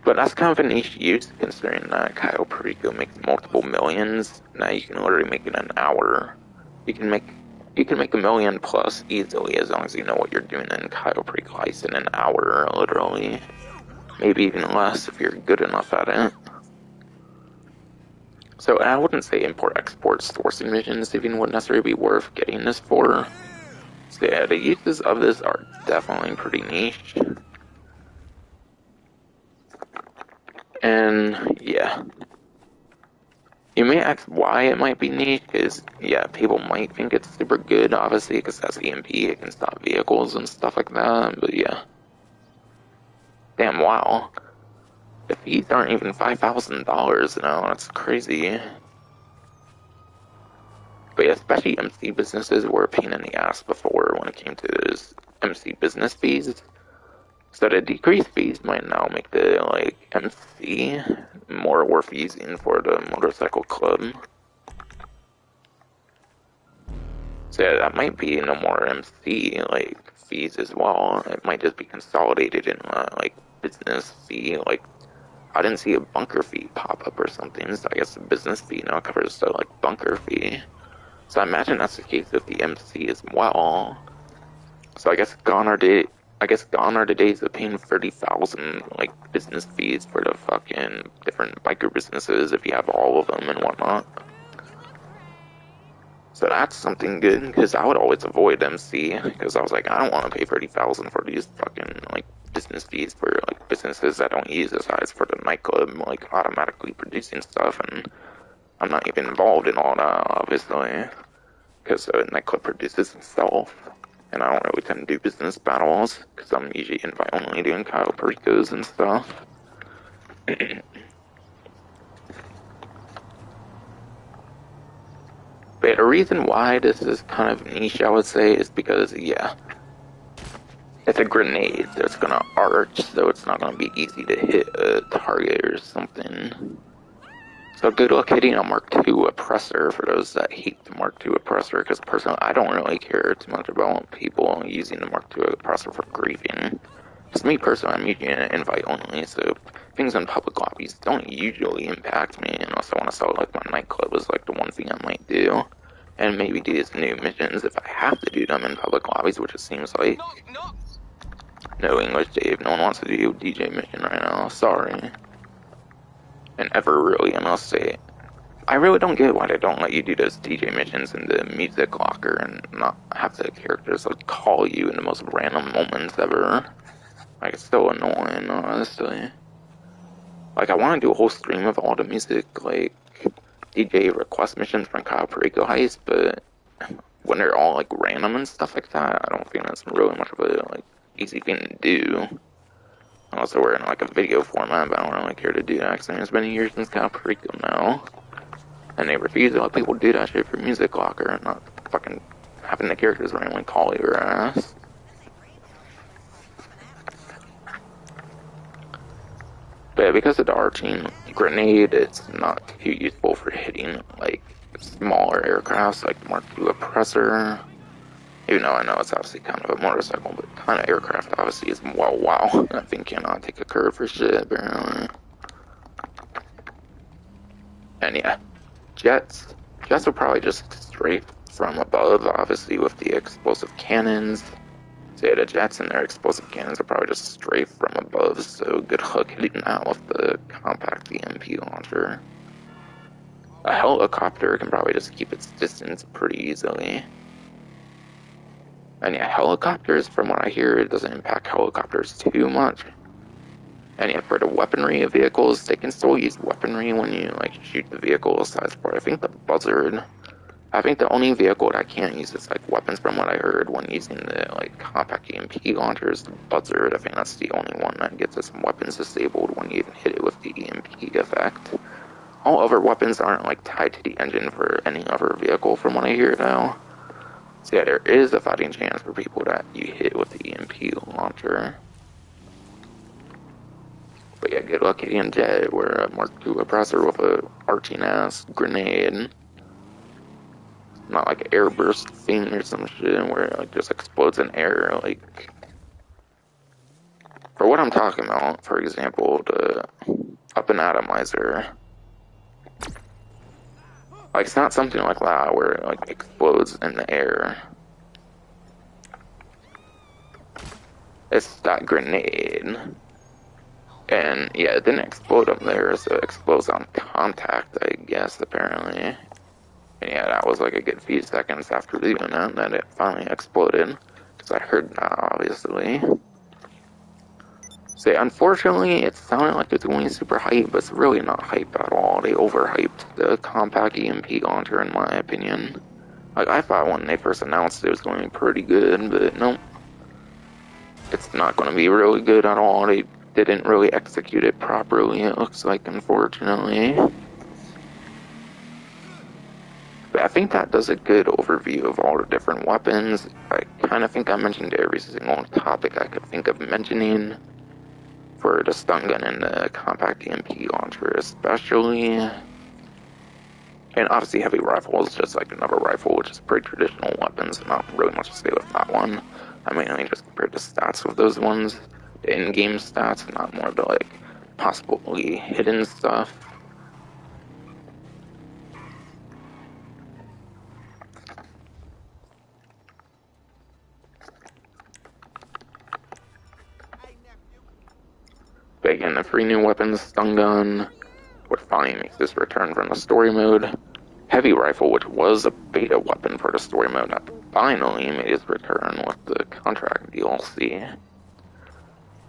Speaker 1: But that's kind of a niche use considering that Cayo Perico makes multiple millions. Now you can literally make it in an hour. You can make $1 million plus easily as long as you know what you're doing in Cayo Perico Heist in an hour, literally. Maybe even less if you're good enough at it. So I wouldn't say import-export sourcing missions even would necessarily be worth getting this for. So yeah, the uses of this are definitely pretty niche. And yeah. You may ask why it might be niche, because yeah, people might think it's super good, obviously, because that's EMP, it can stop vehicles and stuff like that, but yeah. Damn, wow. The fees aren't even $5,000 now, that's crazy. But yeah, especially MC businesses were a pain in the ass before when it came to those MC business fees. So the decreased fees might now make the, like, MC more worth using for the motorcycle club. So yeah, that might be no more MC, like, fees as well. It might just be consolidated in, like, business fee, like, I didn't see a bunker fee pop up or something, so I guess the business fee now covers the like bunker fee. So I imagine that's the case with the MC as well. So I guess gone are the days of paying 30,000 like business fees for the fucking different biker businesses if you have all of them and whatnot. So that's something good, because I would always avoid MC, because I was like, I don't want to pay 30,000 for these fucking, like, business fees for, like, businesses that don't use this as for the nightclub, like, automatically producing stuff, and I'm not even involved in all that, obviously, because the nightclub produces itself, and I don't really tend to do business battles, because I'm usually invite-only doing Kyle Pericos and stuff. But the reason why this is kind of niche, I would say, is because, yeah, it's a grenade, so it's gonna arch, so it's not gonna be easy to hit a target or something. So good luck hitting a Mark II oppressor for those that hate the Mark II oppressor, because personally, I don't really care too much about people using the Mark II oppressor for griefing. Just me personally, I'm using it invite only, so things in public lobbies don't usually impact me, unless I want to sell like my nightclub is like the one thing I might do. And maybe do these new missions if I have to do them in public lobbies, which it seems like. No English, Dave. No one wants to do DJ mission right now. Sorry. And ever really, I must say. I really don't get why they don't let you do those DJ missions in the music locker and not have the characters like call you in the most random moments ever. Like, it's so annoying, honestly. Like, I want to do a whole stream of all the music, like, DJ request missions from Kyle Perico Heist, but when they're all, like, random and stuff like that, I don't think that's really much of a, like, easy thing to do. Unless they're in, like, a video format, but I don't really care to do that, because it's been years since Kyle Perico now. And they refuse to let people do that shit for Music Locker and not fucking having the characters randomly call your ass. But because of the arching grenade, it's not too useful for hitting, like, smaller aircrafts like the Mark II Oppressor. Even though I know it's obviously kind of a motorcycle, but kind of aircraft obviously is wow. That thing cannot take a curve for shit, apparently. And yeah, jets. Jets will probably just strafe from above, obviously, with the explosive cannons. So yeah, the jets and their explosive cannons are probably just strafe from above, so good luck hitting that with the compact EMP launcher. A helicopter can probably just keep its distance pretty easily. And yeah, helicopters, from what I hear, it doesn't impact helicopters too much. And yeah, for the weaponry of vehicles, they can still use weaponry when you, like, shoot the vehicle aside for, I think, the buzzard. I think the only vehicle that I can't use is, like, weapons from what I heard when using the, like, compact EMP launcher is the buzzard. I think that's the only one that gets its weapons disabled when you even hit it with the EMP effect. All other weapons aren't, like, tied to the engine for any other vehicle from what I hear now. So yeah, there is a fighting chance for people that you hit with the EMP launcher. But yeah, good luck hitting Jet, where a Mark II oppressor with a arching ass grenade. Not like an airburst thing or some shit where it like just explodes in air. Like, for what I'm talking about, for example, the up and atomizer. Like, it's not something like that where it like explodes in the air. It's that grenade. And yeah, it didn't explode up there, so it explodes on contact, I guess, apparently. And yeah, that was like a good few seconds after doing that it finally exploded. Because I heard that, obviously. So unfortunately, it sounded like it's going super hype, but it's really not hype at all. They overhyped the compact EMP launcher, in my opinion. Like, I thought when they first announced it was going to be pretty good, but nope. It's not going to be really good at all. They didn't really execute it properly, it looks like, unfortunately. But I think that does a good overview of all the different weapons. I kind of think I mentioned every single topic I could think of mentioning for the stun gun and the compact EMP launcher especially. And obviously heavy rifle is just like another rifle, which is pretty traditional weapons, not really much to say with that one. I mainly just compared the stats with those ones, the in-game stats, not more the like possibly hidden stuff. But again, the 3 new weapons, stun gun, which finally makes this return from the story mode. Heavy rifle, which was a beta weapon for the story mode, that finally made its return with the contract DLC.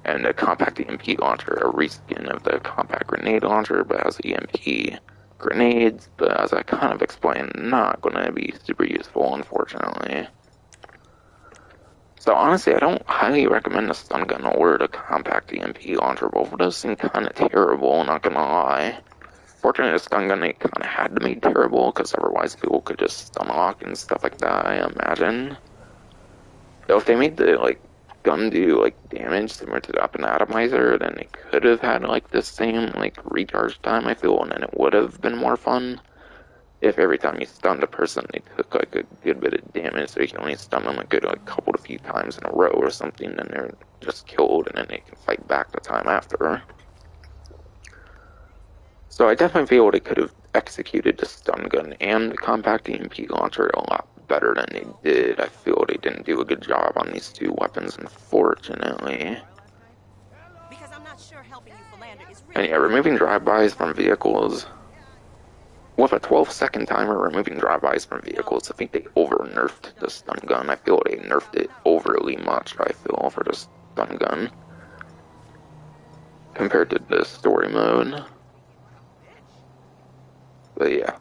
Speaker 1: And the compact EMP launcher, a reskin of the compact grenade launcher, but has EMP grenades, but as I kind of explained, not going to be super useful, unfortunately. So honestly, I don't highly recommend the stun gun or the compact EMP launcher. Both of those seem kind of terrible, not gonna lie. Fortunately, the stun gun, they kind of had to be terrible, because otherwise people could just stun lock and stuff like that, I imagine. Though if they made the, like, gun do, like, damage similar to the up and atomizer, then they could have had, like, the same, like, recharge time, I feel, and then it would have been more fun. If every time you stunned a person, they took, like, a good bit of damage, so you can only stun them a good, like, couple to few times in a row or something, then they're just killed, and then they can fight back the time after. So I definitely feel they could have executed the stun gun and the compact EMP launcher a lot better than they did. I feel they didn't do a good job on these 2 weapons, unfortunately.
Speaker 4: Because I'm not sure helping you philander is
Speaker 1: And
Speaker 4: really
Speaker 1: yeah, removing drive-bys from vehicles. With a 12-second timer, removing drive-bys from vehicles, I think they over-nerfed the stun gun. I feel they nerfed it overly much, I feel, for the stun gun. Compared to the story mode. But yeah.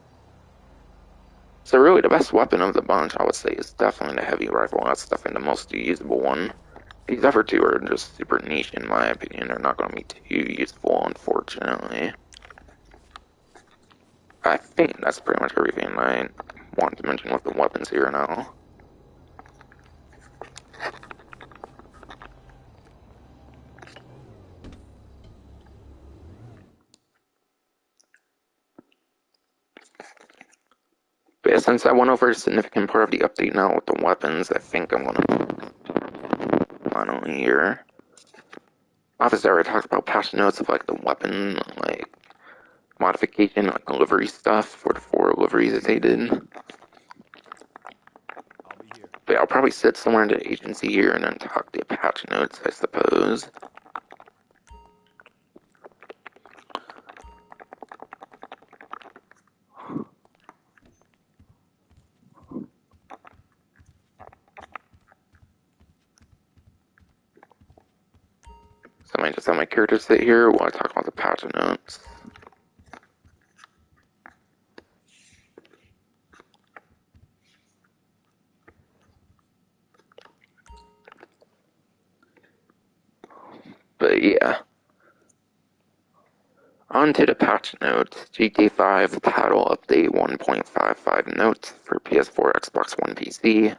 Speaker 1: So really, the best weapon of the bunch, I would say, is definitely the heavy rifle. That's definitely the most usable one. These other 2 are just super niche, in my opinion. They're not going to be too useful, unfortunately. I think that's pretty much everything I want to mention with the weapons here now. But yeah, since I went over a significant part of the update now with the weapons, I think I'm going to finally here. Obviously, I already talked about patch notes of, like, the weapon, like, modification, like, livery stuff for the 4 liveries that they did. But yeah, I'll probably sit somewhere in the agency here and then talk the patch notes, I suppose. So I might just have my character sit here while I talk about the patch notes. But yeah. On to the patch notes. GTA 5 Paddle Update 1.55 notes for PS4, Xbox One, PC.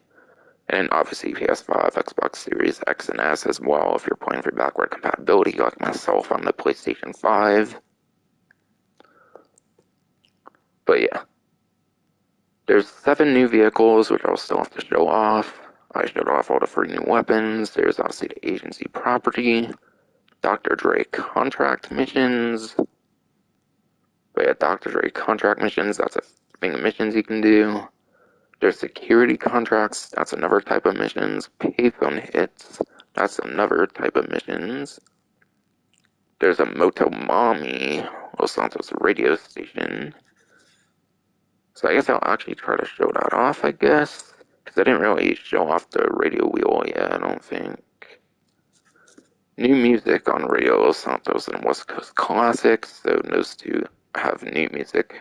Speaker 1: And obviously PS5, Xbox Series X and S as well if you're playing for backward compatibility like myself on the PlayStation 5. But yeah. There's 7 new vehicles, which I'll still have to show off. I showed off all the 3 new weapons. There's obviously the agency property, Dr. Dre contract missions. But yeah, Dr. Dre contract missions, that's a thing of missions you can do. There's security contracts, that's another type of missions. Payphone hits, that's another type of missions. There's a Motomami, Los Santos radio station. So I guess I'll actually try to show that off, I guess. Because I didn't really show off the radio wheel yet, I don't think. New music on Radio Los Santos and West Coast Classics, so those 2 have new music.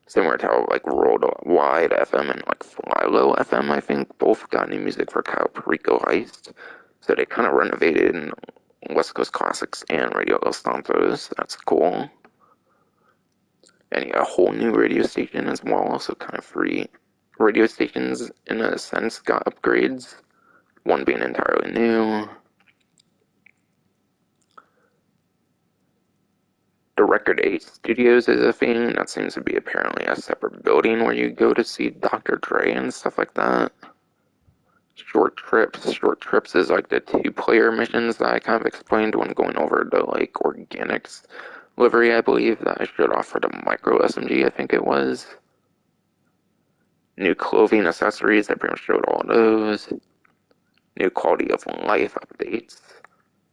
Speaker 1: Similar to how, like, Worldwide FM and, like, Fly Low FM, I think, both got new music for Cal Perico Heist. So they kind of renovated in West Coast Classics and Radio Los Santos. That's cool. And yeah, a whole new radio station as well, so kind of free. Radio stations, in a sense, got upgrades. One being entirely new. The Record 8 Studios is a thing. That seems to be apparently a separate building where you go to see Dr. Dre and stuff like that. short trips. Short trips is like the 2-player missions that I kind of explained when going over the like organics livery, I believe, that I showed off for the micro SMG, I think it was. New clothing, accessories, I pretty much showed all of those. New quality of life updates,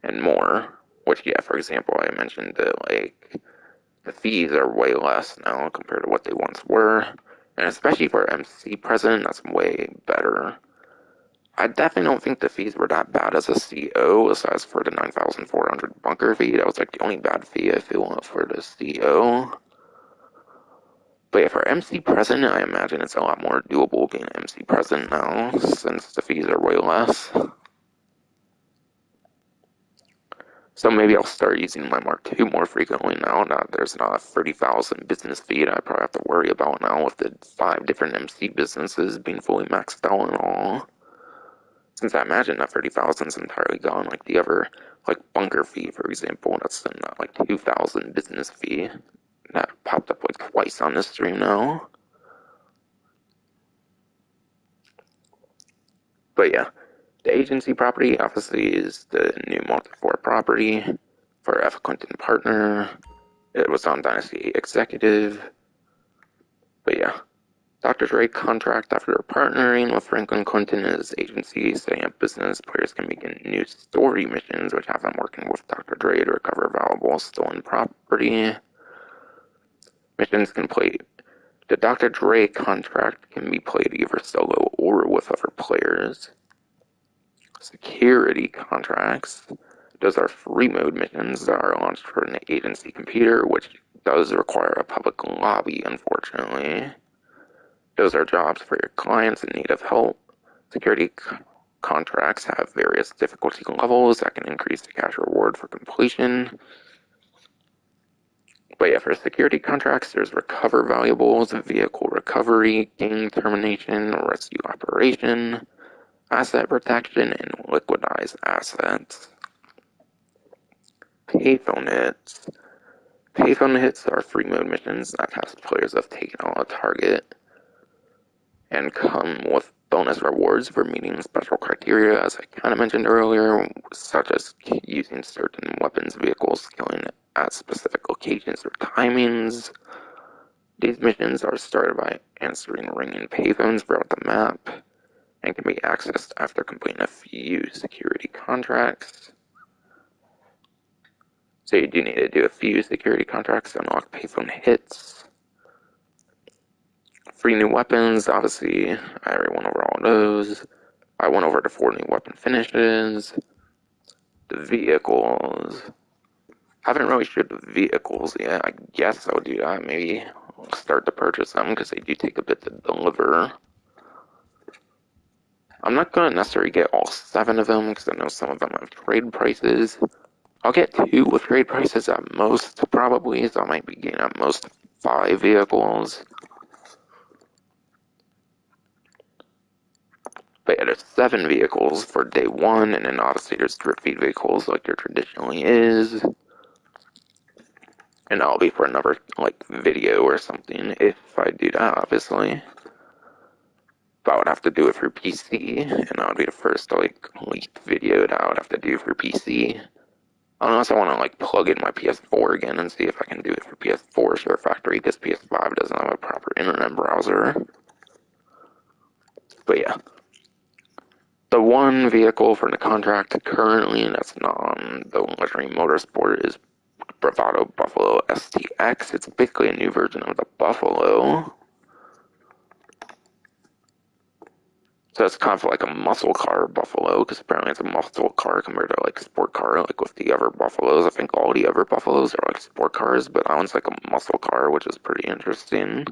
Speaker 1: and more. Which, yeah, for example, I mentioned that, like, the fees are way less now compared to what they once were. And especially for MC President, that's way better. I definitely don't think the fees were that bad as a CO, as for the 9,400 bunker fee. That was like the only bad fee I feel for the CO. But yeah, for MC President, I imagine it's a lot more doable being MC President now, since the fees are way less. So maybe I'll start using my Mark II more frequently now that there's not a 30,000 business fee that I probably have to worry about now with the 5 different MC businesses being fully maxed out and all. Since I imagine that 30,000 is entirely gone, like the other, like bunker fee, for example, that's in that like 2,000 business fee that popped up like twice on this stream now. But yeah, the agency property obviously is the new multi-floor property for F. Clinton Partner. It was on Dynasty 8 Executive. But yeah, Dr. Dre contract after partnering with Franklin Clinton and his agency, setting up business. Players can begin new story missions, which have them working with Dr. Dre to recover valuable stolen property. Missions can play. The Dr. Dre contract can be played either solo or with other players. Security contracts. Those are free mode missions that are launched for an agency computer, which does require a public lobby, unfortunately. Those are jobs for your clients in need of help. Security contracts have various difficulty levels that can increase the cash reward for completion. But yeah, for security contracts, there's recover valuables, vehicle recovery, game termination, rescue operation, asset protection, and liquidize assets. Payphone hits. Payphone hits are free mode missions that test players have taken on a target and come with bonus rewards for meeting special criteria, as I kind of mentioned earlier, such as using certain weapons, vehicles, killing at specific locations or timings. These missions are started by answering ringing payphones throughout the map and can be accessed after completing a few security contracts. So you do need to do a few security contracts to unlock payphone hits. Free new weapons, obviously, I already went over all those. I went over the 4 new weapon finishes. The vehicles. Haven't really showed the vehicles yet. I guess I'll do that. Maybe I'll start to purchase them because they do take a bit to deliver. I'm not going to necessarily get all 7 of them because I know some of them have trade prices. I'll get 2 with trade prices at most, probably, so I might be getting at most 5 vehicles. But yeah, there's 7 vehicles for day 1, and then obviously there's drip feed vehicles like there traditionally is. And that'll be for another, like, video or something, if I do that, obviously. But I would have to do it for PC, and that would be the first, like, leaked video that I would have to do for PC. Unless I want to, like, plug in my PS4 again and see if I can do it for PS4 Share Factory, because PS5 doesn't have a proper internet browser. But yeah. The one vehicle for the contract currently that's not on the Luxury Motorsport is Bravado Buffalo STX. It's basically a new version of the Buffalo. So it's kind of like a muscle car Buffalo, because apparently it's a muscle car compared to like sport car, like with the other Buffaloes. I think all the other Buffaloes are like sport cars, but that one's like a muscle car, which is pretty interesting.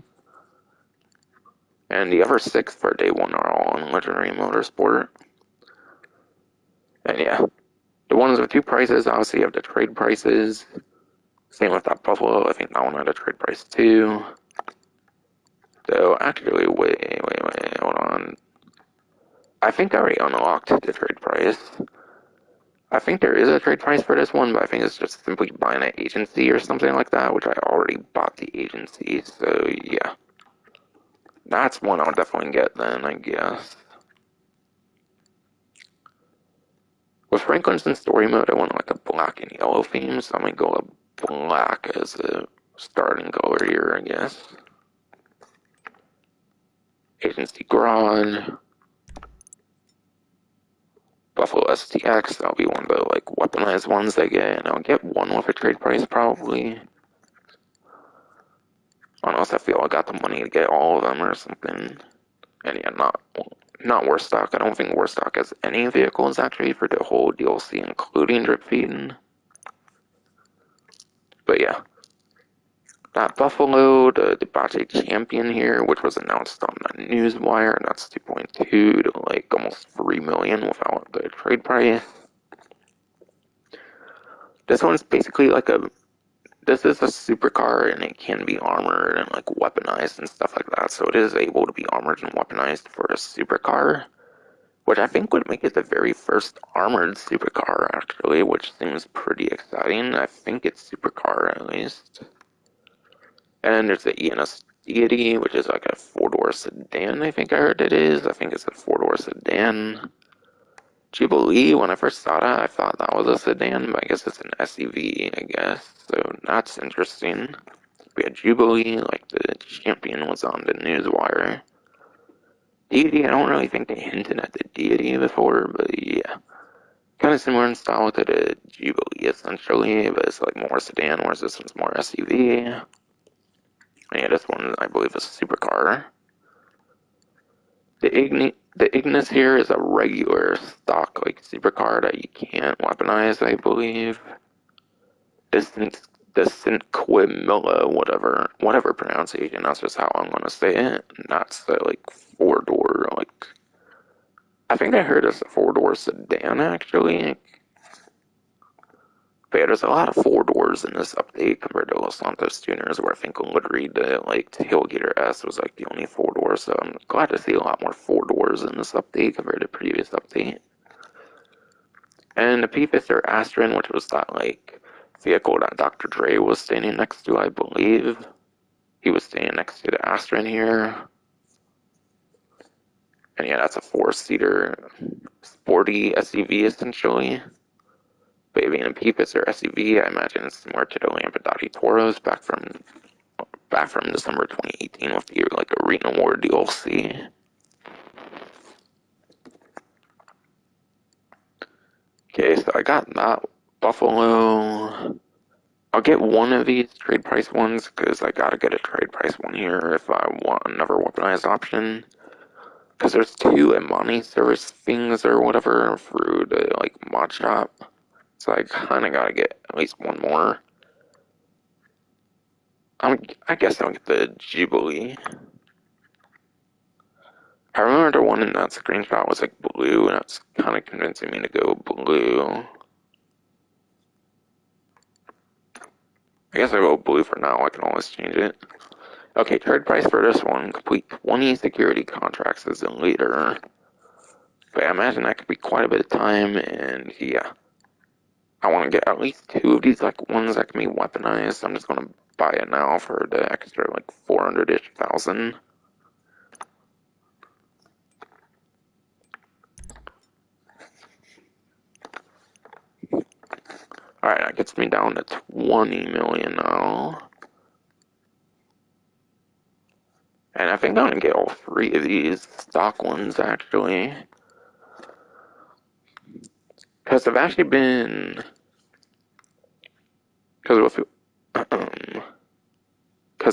Speaker 1: And the other 6 for day 1 are all on Legendary Motorsport. And yeah, the ones with 2 prices, obviously you have the trade prices. Same with that Buffalo, I think that one had a trade price too. So actually, wait, hold on. I think I already unlocked the trade price. I think there is a trade price for this one, but I think it's just simply buying an agency or something like that, which I already bought the agency, so yeah. That's one I'll definitely get then, I guess. With Franklin's in story mode, I want like a black and yellow theme, so I'm gonna go with black as a starting color here, I guess. Agency Garage. Buffalo STX, that'll be one of the like weaponized ones I get, and I'll get one with a trade price probably. Unless I feel I got the money to get all of them or something. And yeah, not war stock. I don't think war stock has any vehicles actually for the whole DLC, including drip feeding. But yeah, that Buffalo, the Debate Champion here, which was announced on the Newswire, and that's 2.2 to like almost 3 million without the trade price. This one's basically like this is a supercar and it can be armored and like weaponized and stuff like that, so it is able to be armored and weaponized for a supercar, which I think would make it the very first armored supercar actually, which seems pretty exciting. I think it's supercar at least. And there's the ENS Deity, which is like a four-door sedan, I think I heard it is. I think it's a four-door sedan. Jubilee, when I first saw that, I thought that was a sedan, but I guess it's an SUV, I guess. So that's interesting. We had Jubilee, like the champion was on the Newswire. Deity, I don't really think they hinted at the Deity before, but yeah. Kind of similar in style to the Jubilee, essentially, but it's like more sedan, whereas this one's more SUV. And yeah, this one, I believe, is a supercar. The Ignis here is a regular stock like supercar that you can't weaponize, I believe. The Cinquemilla, whatever pronunciation, that's just how I'm gonna say it. And that's the like four-door, like I think I heard it's a four-door sedan actually. But yeah, there's a lot of four doors in this update compared to Los Santos Tuners, where I think I would read that like Tailgater S was like the only four door. So I'm glad to see a lot more four doors in this update compared to previous update. And the P-Fister Astron, which was that like vehicle that Dr. Dre was standing next to, I believe. He was standing next to the Astron here. And yeah, that's a four-seater sporty SUV essentially. But being a P-Fister SUV, I imagine it's similar to the Lamborghini Toros back from December 2018 with the like Arena War DLC. Okay, so I got that Buffalo. I'll get one of these trade price ones because I gotta get a trade price one here if I want another weaponized option. Because there's two Imani service things or whatever through the like mod shop, so I kind of gotta get at least one more. I guess I'll get the Jubilee. I remember the one in that screenshot was like blue, and it's kind of convincing me to go blue. I guess I'll go blue for now, I can always change it. Okay, trade price for this one, complete 20 security contracts as a leader. But I imagine that could be quite a bit of time, and yeah. I want to get at least two of these like ones that can be weaponized. I'm just gonna buy it now for the extra like 400-ish thousand. Alright, that gets me down to 20 million now. And I think I'm gonna get all three of these stock ones actually. Because I've actually been. Because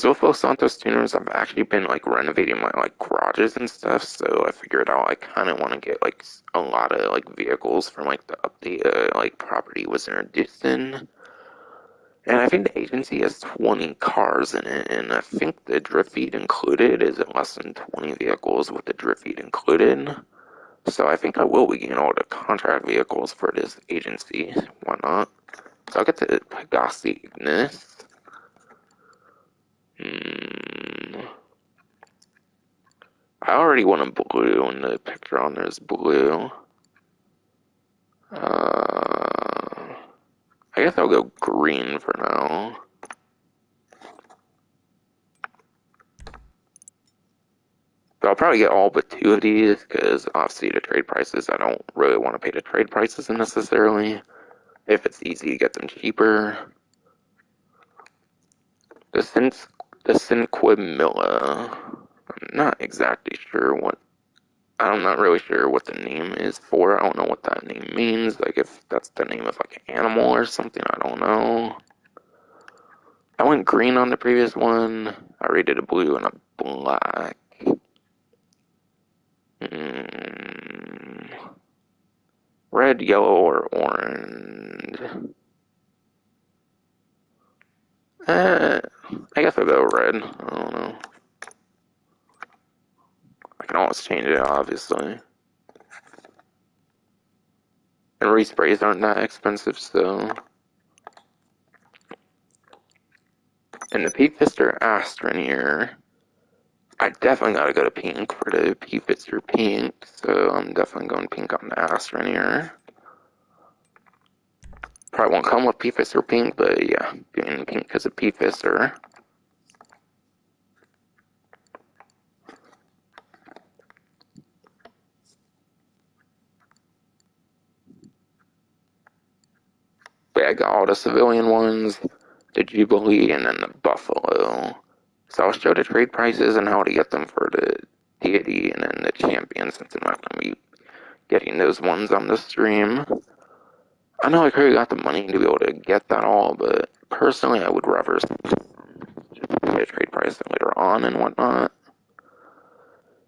Speaker 1: with Los Santos Tuners, I've actually been like renovating my like garages and stuff. So I figured out I kind of want to get like a lot of like vehicles from like the update like property was introduced in. And I think the agency has 20 cars in it, and I think the drift feed included is less than 20 vehicles with the drift feed included. So I think I will be getting all the contract vehicles for this agency. Why not? So I'll get to Pegasi Ignis. I already want a blue, and the picture on there is blue. I guess I'll go green for now. So I'll probably get all but 2 of these, because obviously the trade prices, I don't really want to pay the trade prices necessarily. If it's easy to get them cheaper. The Cinquemilla, I'm not exactly sure what, I'm not really sure what the name is for. I don't know what that name means, like if that's the name of like an animal or something, I don't know. I went green on the previous one. I rated a blue and a black. Red, yellow, or orange? I guess I'll go red. I don't know. I can always change it, obviously. And resprays aren't that expensive, so. And the P-Fister Astron here. I definitely gotta go to pink for the P-Fister pink, so I'm definitely going pink on the Astron here. Probably won't come with P-Fister pink, but yeah, doing pink because of P-Fister. But yeah, I got all the civilian ones, the Jubilee, and then the Buffalo. So I'll show the trade prices and how to get them for the deity and then the champion, since I'm not going to be getting those ones on the stream. I know I could have got the money to be able to get that all, but personally I would rather just get a trade price later on and whatnot.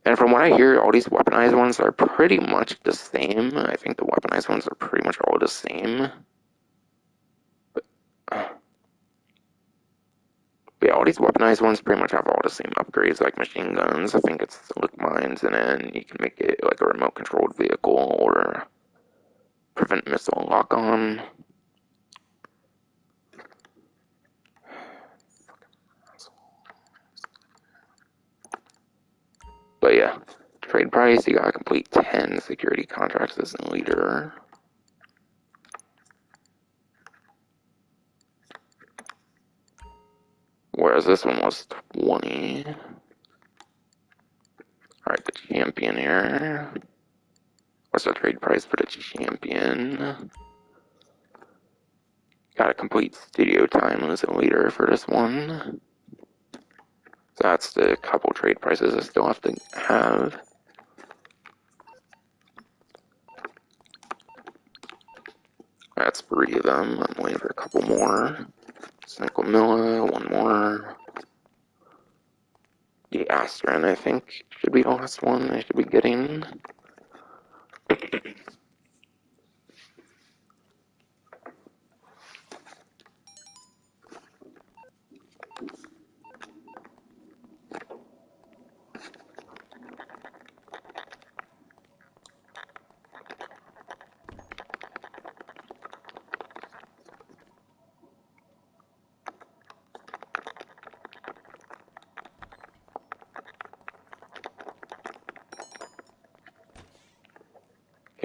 Speaker 1: And from what I hear, all these weaponized ones are pretty much the same. I think the weaponized ones are pretty much all the same. But yeah, all these weaponized ones pretty much have all the same upgrades, like machine guns. I think it's silic mines, and then you can make it like a remote controlled vehicle or prevent missile lock on. But yeah, trade price, you gotta complete 10 security contracts as a leader. Whereas this one was 20. Alright, the champion here. What's the trade price for the champion? Gotta complete studio time as a leader for this one. So that's the couple trade prices I still have to have. That's 3 of them. I'm waiting for a couple more. Cinquemilla, one more. The Astron, I think, should be the last one I should be getting.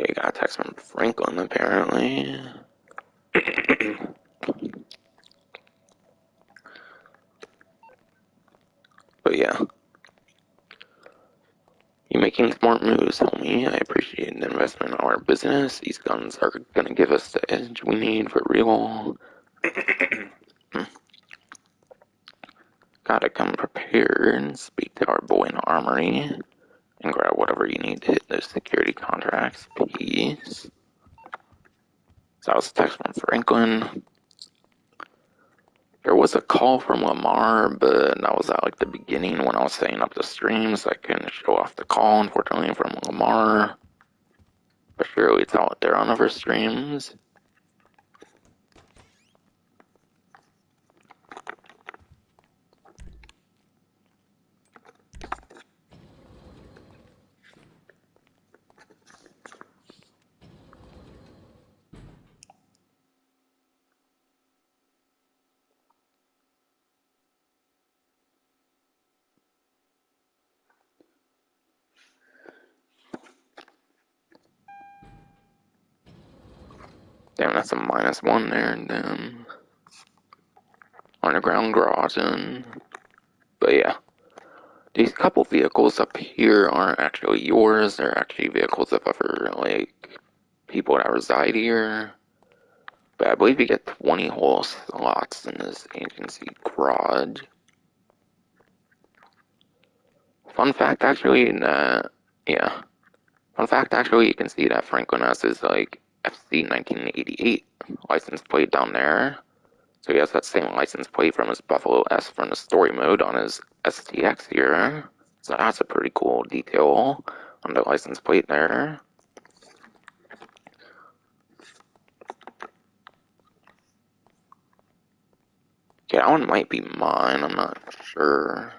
Speaker 1: Okay, got a text from Franklin, apparently. But yeah. You making smart moves, homie. I appreciate the investment in our business. These guns are gonna give us the edge we need for real. Gotta come prepared and speak to our boy in the armory and grab whatever you need to hit those security contracts. Peace. So that was a text from Franklin. There was a call from Lamar, but that was at like the beginning when I was setting up the stream, so I couldn't show off the call, unfortunately, from Lamar. But surely it's out there on other streams. Damn, that's a -1 there, damn. Underground garage, and... But yeah. These couple vehicles up here aren't actually yours. They're actually vehicles of other, like, people that reside here. But I believe you get 20 whole slots in this agency garage. Fun fact, actually, yeah. Fun fact, actually, you can see that Franklin has his, like, FC 1988 license plate down there. So he has that same license plate from his Buffalo S from the story mode on his STX here. So that's a pretty cool detail on the license plate there. Yeah, that one might be mine, I'm not sure.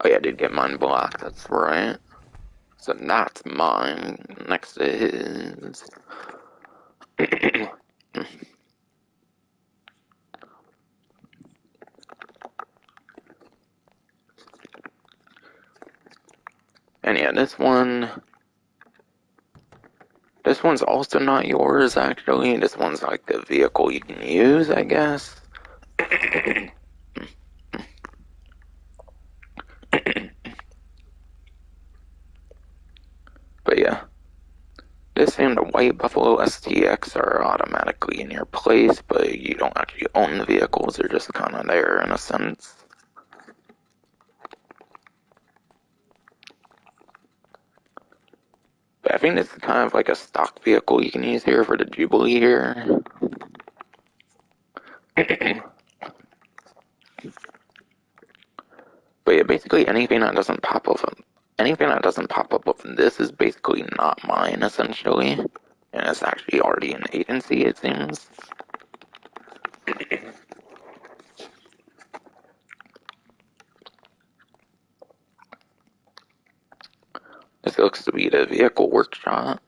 Speaker 1: Oh yeah, I did get mine blocked, that's right. So that's mine, next to his. And yeah, this one's also not yours, actually. This one's like the vehicle you can use, I guess. But yeah. This and the white Buffalo STX are automatically in your place, but you don't actually own the vehicles, they're just kind of there in a sense. But I think this is kind of like a stock vehicle you can use here for the Jubilee here. But yeah, basically anything that doesn't pop up with this is basically not mine, essentially. And it's actually already an agency, it seems. This looks to be the vehicle workshop.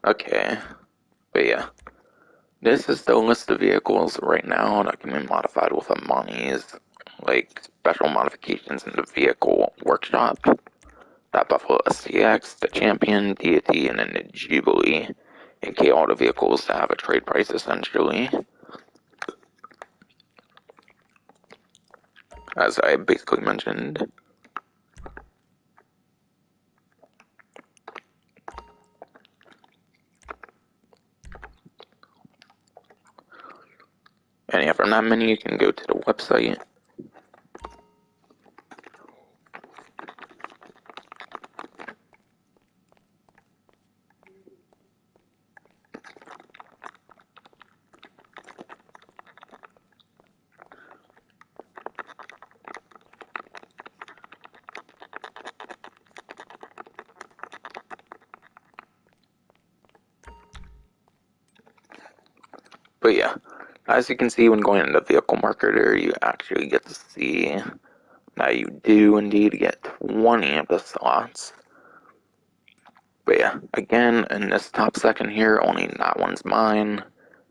Speaker 1: Okay, but yeah. This is the list of vehicles right now that can be modified with Imani's, like, special modifications in the vehicle workshop. That Buffalo STX, the Champion, Deity, and then the Jubilee. And get all the vehicles to have a trade price, essentially. As I basically mentioned. And yeah, from that menu you can go to the website. But yeah, as you can see when going into Vehicle Marketer, you actually get to see that you do indeed get 20 of the slots. But yeah, again, in this top section here, only that one's mine.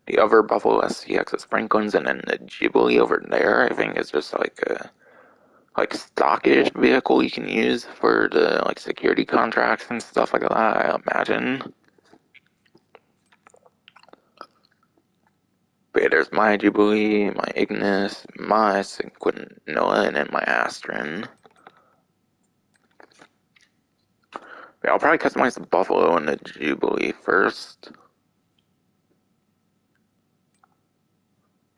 Speaker 1: The other Buffalo SCX is Franklin's, and then the Jubilee over there, I think, is just like a stockish vehicle you can use for the like security contracts and stuff like that, I imagine. But yeah, there's my Jubilee, my Ignis, my Sequinoa, and then my Astron. But I'll probably customize the Buffalo and the Jubilee first,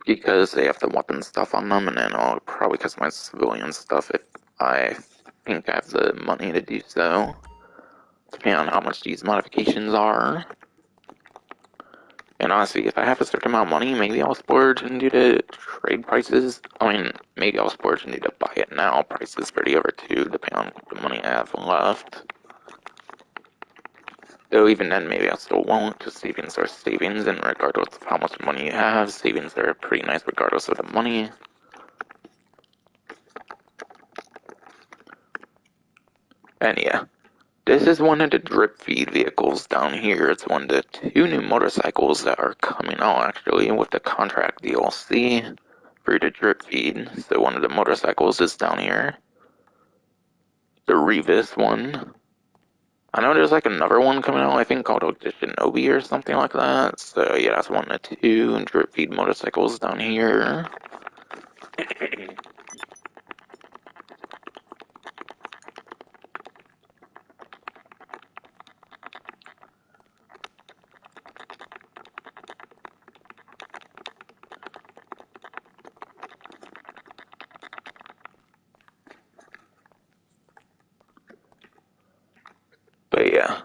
Speaker 1: because they have the weapon stuff on them, and then I'll probably customize the civilian stuff if I think I have the money to do so, depending on how much these modifications are. And honestly, if I have a certain amount of money, maybe I'll splurge and do the trade prices. I mean, maybe I'll splurge and do the buy it now prices for the other two, depending on the money I have left. Though even then, maybe I still won't, because savings are savings, and regardless of how much money you have, savings are pretty nice regardless of the money. And yeah, this is one of the drip feed vehicles down here. It's one of the two new motorcycles that are coming out, actually, with the contract DLC for the drip feed. So one of the motorcycles is down here. the Revis one. I know there's like another one coming out, I think called the Shinobi or something like that. So yeah, that's 1 and 2, and drip feed motorcycles down here. But yeah,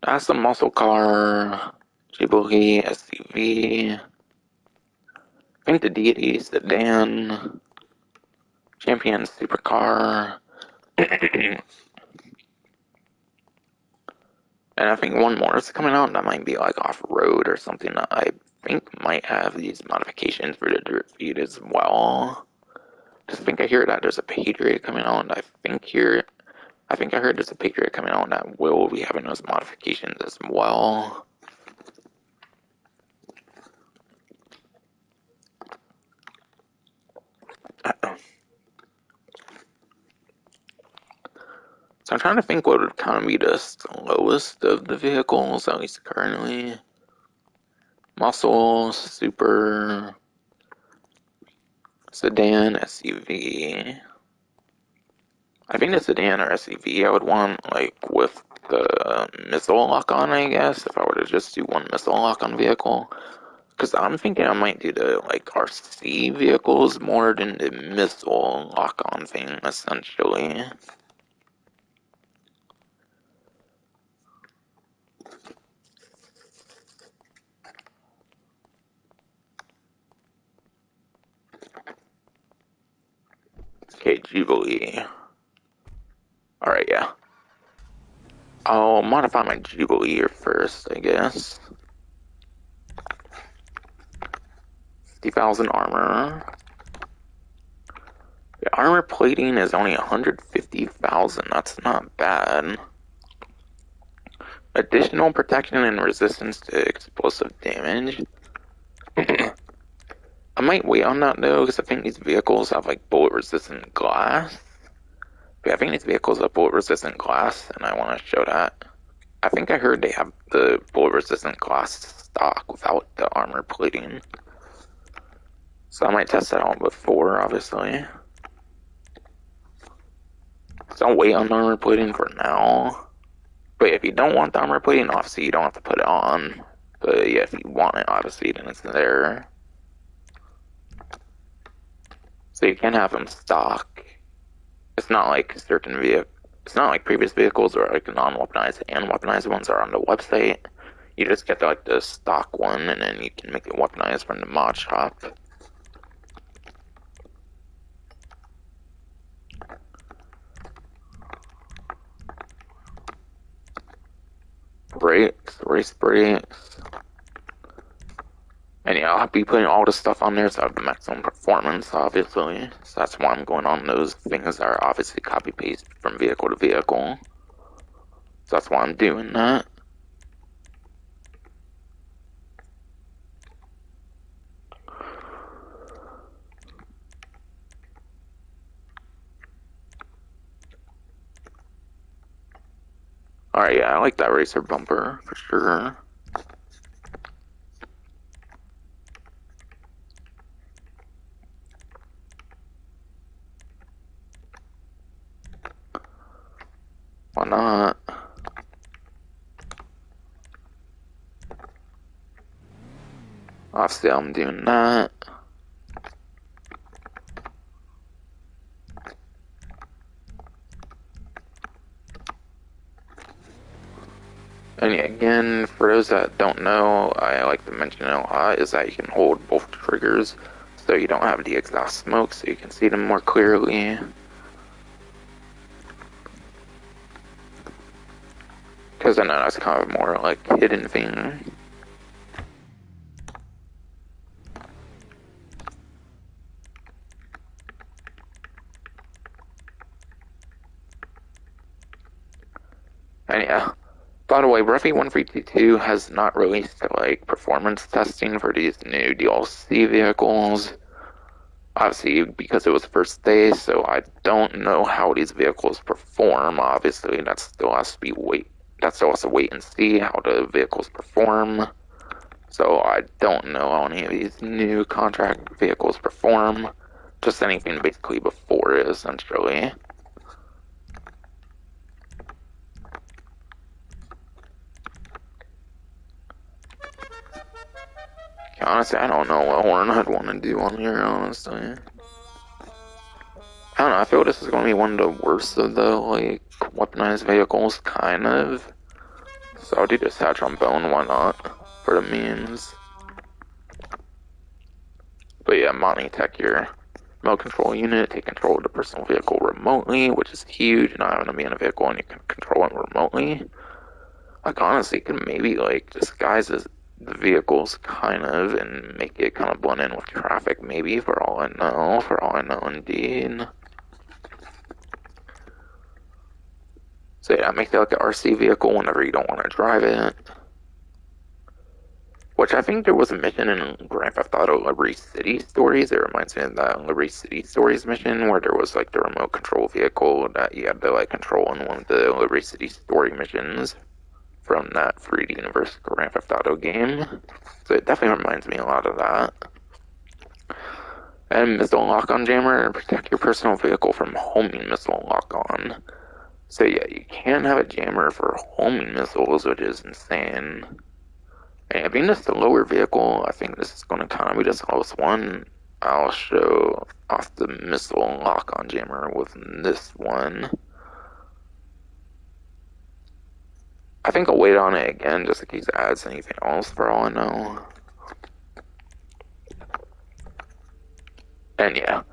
Speaker 1: that's the muscle car, Ghibli, SUV. I think the Deity sedan, Champion supercar. And I think one more is coming out that might be like off-road or something that I think might have these modifications for the drip feed as well. Just think I hear that there's a Patriot coming out, and I think I heard there's a Patriot coming out that will be having those modifications as well. So I'm trying to think what would kind of be the slowest of the vehicles, at least currently. Muscle, super, sedan, SUV. I think the sedan or SUV I would want, like, with the missile lock on, I guess, if I were to just do one missile lock on vehicle. Because I'm thinking I might do the, like, RC vehicles more than the missile lock on thing, essentially. Okay, Jubilee. Alright, yeah. I'll modify my Jubilee here first, I guess. 50,000 armor. The armor plating is only 150,000. That's not bad. Additional protection and resistance to explosive damage. I might wait on that though, because I think these vehicles have like bullet resistant glass. But I think these vehicles have bullet resistant glass, and I want to show that. I think I heard they have the bullet resistant glass stock without the armor plating. So I might test that out before, obviously. So I'll wait on armor plating for now. But if you don't want the armor plating, obviously you don't have to put it on. But yeah, if you want it, obviously, then it's there. So you can have them stock. It's not like certain it's not like previous vehicles or like non-weaponized and weaponized ones are on the website. You just get like the stock one, and then you can make it weaponized from the mod shop. Brakes, race brakes. And yeah, I'll be putting all the stuff on there so I have the maximum performance, obviously. So that's why I'm going on those things that are obviously copy-paste from vehicle to vehicle. So that's why I'm doing that. Alright, yeah, I like that racer bumper, for sure. Why not? Obviously, I'm doing that. And yeah, again, for those that don't know, I like to mention it a lot, is that you can hold both triggers so you don't have the exhaust smoke, so you can see them more clearly. Because I know that's kind of more like hidden thing. And yeah, by the way, Ruffy 1322 has not released like performance testing for these new DLC vehicles. obviously because it was the first day, so I don't know how these vehicles perform. Obviously, that still has to wait and see how the vehicles perform. So I don't know how any of these new contract vehicles perform. Just anything basically before it, essentially. Honestly, I don't know what horn I'd want to do on here, honestly. I don't know, I feel this is going to be one of the worst of the, like, weaponized vehicles, kind of. So I'll do the sad trombone, why not? For the memes. But yeah, Imani Tech here. Remote control unit, take control of the personal vehicle remotely, which is huge, not having to be in a vehicle and you can control it remotely. Like, honestly, could maybe, like, disguise the vehicles, kind of, and make it kind of blend in with traffic, maybe, for all I know, indeed. So yeah, make it like an RC vehicle whenever you don't want to drive it. Which I think there was a mission in Grand Theft Auto Liberty City Stories. It reminds me of that Liberty City Stories mission where there was like the remote control vehicle that you had to like control in one of the Liberty City Story missions from that 3D Universe Grand Theft Auto game. So it definitely reminds me a lot of that. And missile lock-on jammer, protect your personal vehicle from homing missile lock-on. So yeah, you can have a jammer for homing missiles, which is insane. And being this the lower vehicle, I think this is going to kind of be the slowest one. I'll show off the missile lock-on jammer with this one. I think I'll wait on it again just in case it adds anything else for all I know. And yeah,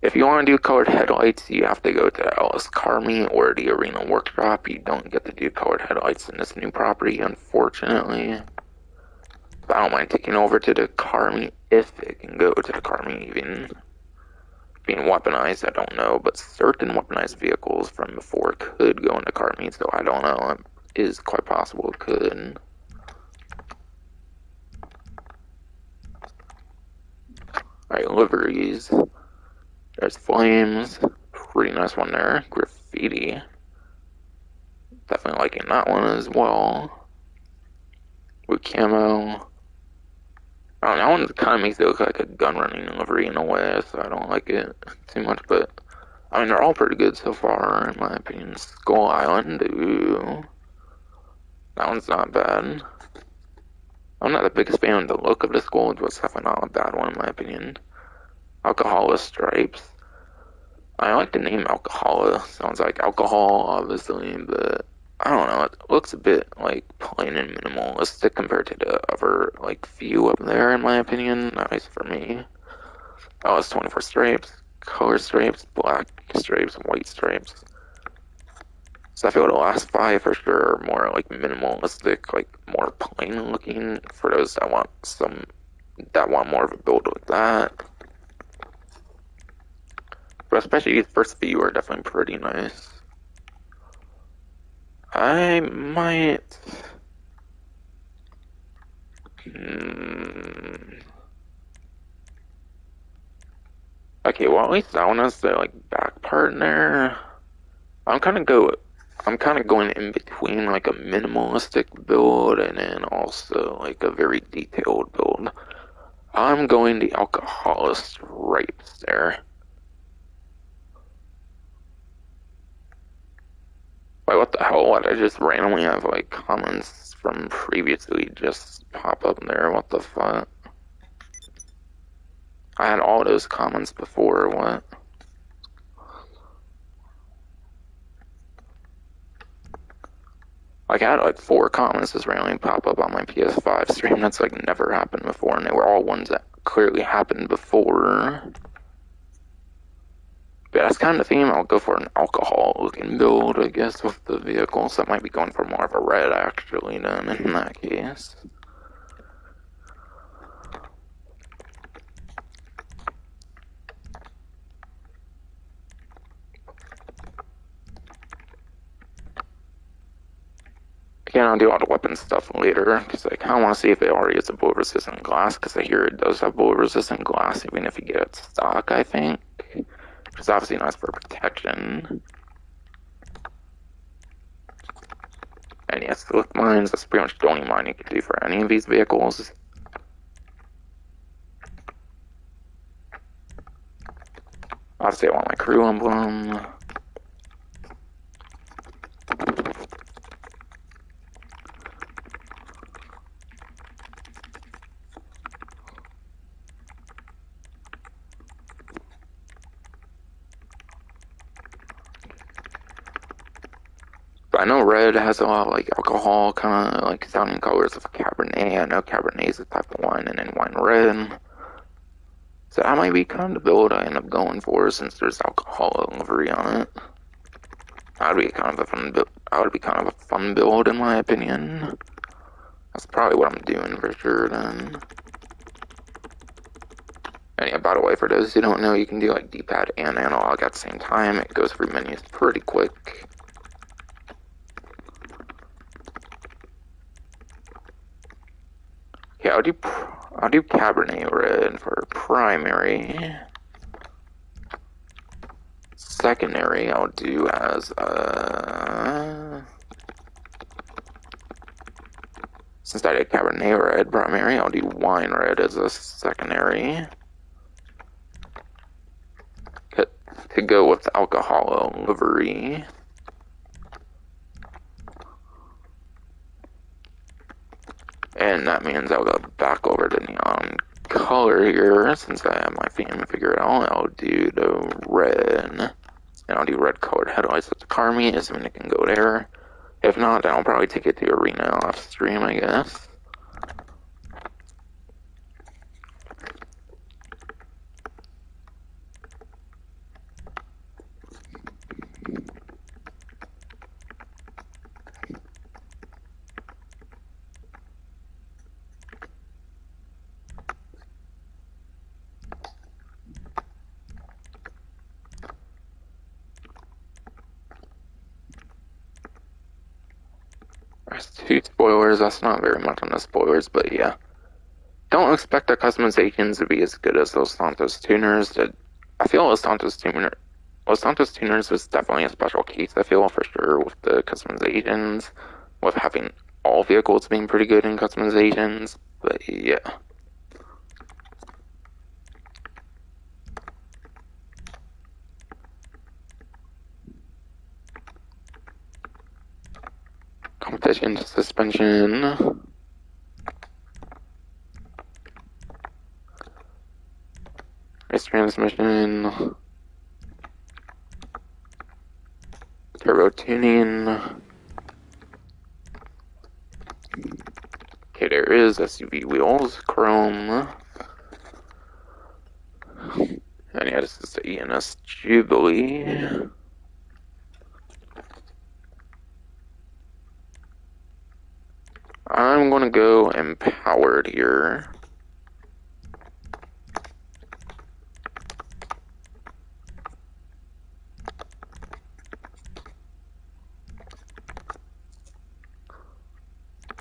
Speaker 1: if you want to do colored headlights, you have to go to Ellis Carmi or the Arena Workshop. You don't get to do colored headlights in this new property, unfortunately. But I don't mind taking over to the Carmi if it can go to the Carmi even. Being weaponized, I don't know, but certain weaponized vehicles from before could go into Carmi, so I don't know. It is quite possible it could. Alright, liveries. There's flames. Pretty nice one there. Graffiti. Definitely liking that one as well. With camo. I don't know, that one kind of makes it look like a gun running livery in a way, so I don't like it too much, but I mean, they're all pretty good so far, in my opinion. Skull Island, ooh. That one's not bad. I'm not the biggest fan of the look of the skull, but it's definitely not a bad one, in my opinion. Alcohola Stripes. I like the name Alcohola. Sounds like alcohol, obviously, but I don't know. It looks a bit, like, plain and minimalistic compared to the other, like, view up there, in my opinion. Nice for me. Oh, it's 24 stripes. Color stripes, black stripes, white stripes. So I feel the last 5 for sure are more like minimalistic, like more plain looking for those that want more of a build like that. But especially these first few are definitely pretty nice. I might. Okay, well at least that one has the like back part in there. I'm kind of going in between like a minimalistic build and then also like a very detailed build. I'm going the alcohol stripes there. Like what the hell? Why did I just randomly have like comments from previously just pop up there? What the fuck? I had all those comments before, what? Like, I had like 4 comments just randomly pop up on my PS5 stream. That's like never happened before, and they were all ones that clearly happened before. But that's kind of the theme. I'll go for an alcohol-looking build, I guess, with the vehicle. So I might be going for more of a red, actually, then, in that case. Again, I'll do all the weapon stuff later, because I kind of want to see if it already has a bullet-resistant glass, because I hear it does have bullet-resistant glass, even if you get it stock, I think. Which is obviously nice for protection. And yes, with mines, that's pretty much the only mine you can do for any of these vehicles. Obviously, I want my crew emblem. But I know red has a lot of like alcohol kind of like sounding colors of Cabernet. I know Cabernet is a type of wine, and then wine red. So that might be kind of the build I end up going for, since there's alcohol livery on it. That would be kind of a fun build. That would be kind of a fun build, in my opinion. That's probably what I'm doing for sure. Then. And yeah, by the way, for those who don't know, you can do like D-pad and analog at the same time. It goes through menus pretty quick. Yeah, I'll do Cabernet Red for primary. Secondary, I'll do as since I did Cabernet Red primary, I'll do Wine Red as a secondary. To go with alcohol livery. And that means I'll go back over to neon color here, since I have my theme figured out. I'll do the red, and I'll do red colored headlights with the car meet, assuming it can go there. If not, then I'll probably take it to arena off stream, I guess. There's 2 spoilers, that's not very much on the spoilers, but yeah. Don't expect the customizations to be as good as Los Santos tuners. I feel Los Santos tuners was definitely a special case, I feel, for sure, with the customizations, with having all vehicles being pretty good in customizations, but yeah. Competition suspension. Race transmission. Turbo tuning. Okay, there is SUV wheels, chrome. And yeah, this is the ENS Jubilee. I'm gonna go empowered here.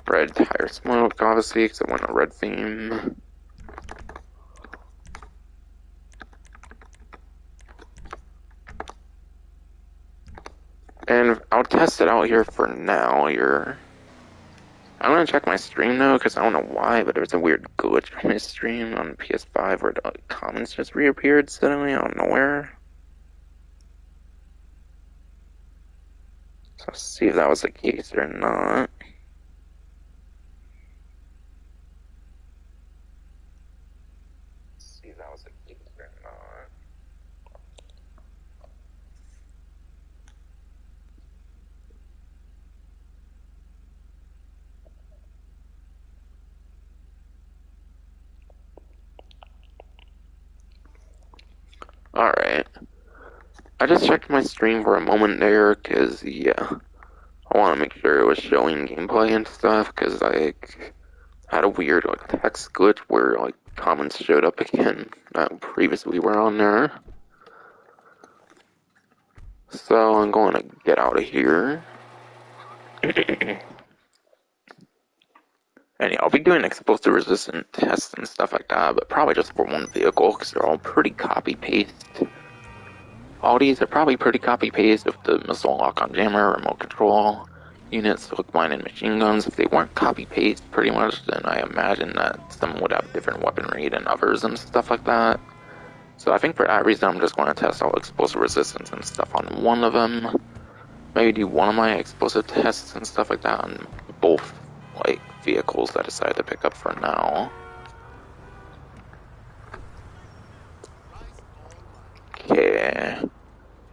Speaker 1: Red tire smoke, obviously, because I want a red theme. And I'll test it out here for now here. I'm gonna check my stream though, because I don't know why, but there's a weird glitch on my stream on PS5 where the comments just reappeared suddenly out of nowhere. So let's see if that was the case or not. Alright. I just checked my stream for a moment there, because, yeah. I want to make sure it was showing gameplay and stuff, because I had a weird text glitch where comments showed up again that previously were on there. So I'm going to get out of here. And yeah, I'll be doing explosive resistant tests and stuff like that, but probably just for one vehicle, because they're all pretty copy-paste. All these are probably pretty copy-paste with the missile lock-on jammer, remote control units, hook line, and machine guns. If they weren't copy-paste pretty much, then I imagine that some would have different weaponry than others and stuff like that. So I think for that reason, I'm just going to test all explosive resistance and stuff on one of them. Maybe do one of my explosive tests and stuff like that on both like vehicles I decided to pick up for now. Okay.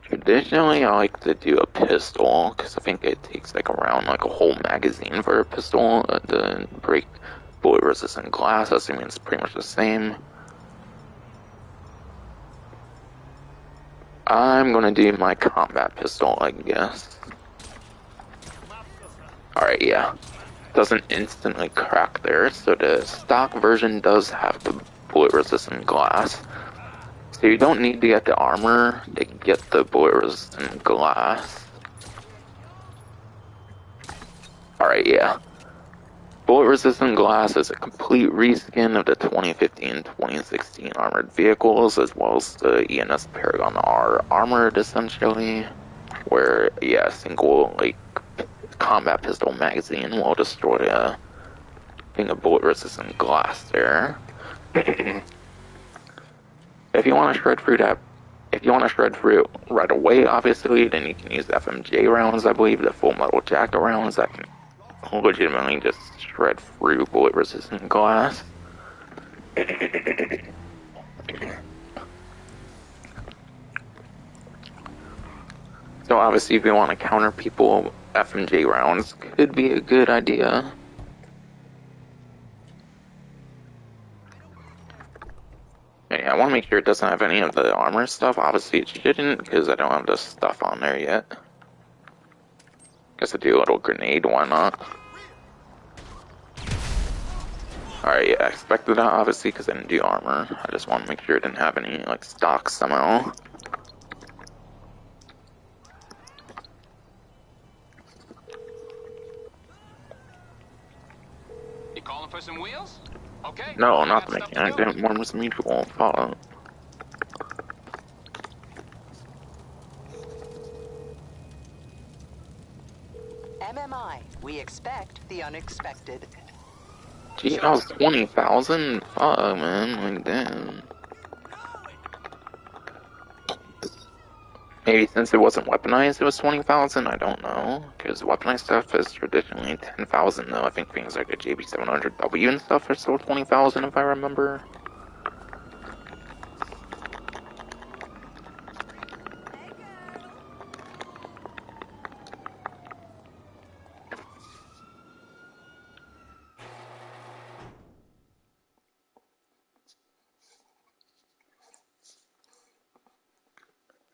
Speaker 1: Traditionally, I like to do a pistol because I think it takes like around like a whole magazine for a pistol to break bullet resistant glass. Assuming it's pretty much the same. I'm gonna do my combat pistol, I guess. Alright, yeah. Doesn't instantly crack there, so the stock version does have the bullet resistant glass. So you don't need to get the armor to get the bullet resistant glass. Alright, yeah. Bullet resistant glass is a complete reskin of the 2015-2016 armored vehicles, as well as the ENS Paragon R armored, essentially. Where, yeah, a single, like, combat pistol magazine will destroy a thing of bullet resistant glass there. If you want to shred through that, if you want to shred through it right away, obviously, then you can use FMJ rounds, I believe, the full metal jacket rounds that can legitimately just shred through bullet resistant glass. So obviously, if you want to counter people, FMJ rounds could be a good idea. And yeah, I want to make sure it doesn't have any of the armor stuff. Obviously, it shouldn't, because I don't have the stuff on there yet. Guess I do a little grenade, why not? Alright, yeah, I expected that, obviously, because I didn't do armor. I just want to make sure it didn't have any, like, stock somehow.
Speaker 8: You calling for some wheels? Okay.
Speaker 1: No,
Speaker 8: I
Speaker 1: not
Speaker 8: got
Speaker 1: the
Speaker 8: stuff to
Speaker 1: mechanic,
Speaker 8: do.
Speaker 1: didn't warm as mutual fallout.
Speaker 10: MMI, we expect the unexpected.
Speaker 1: Gee, that was 20,000? Fuck, man, like, damn. Maybe since it wasn't weaponized, it was 20,000? I don't know. Because weaponized stuff is traditionally 10,000, though. I think things like the JB700W and stuff are still 20,000, if I remember.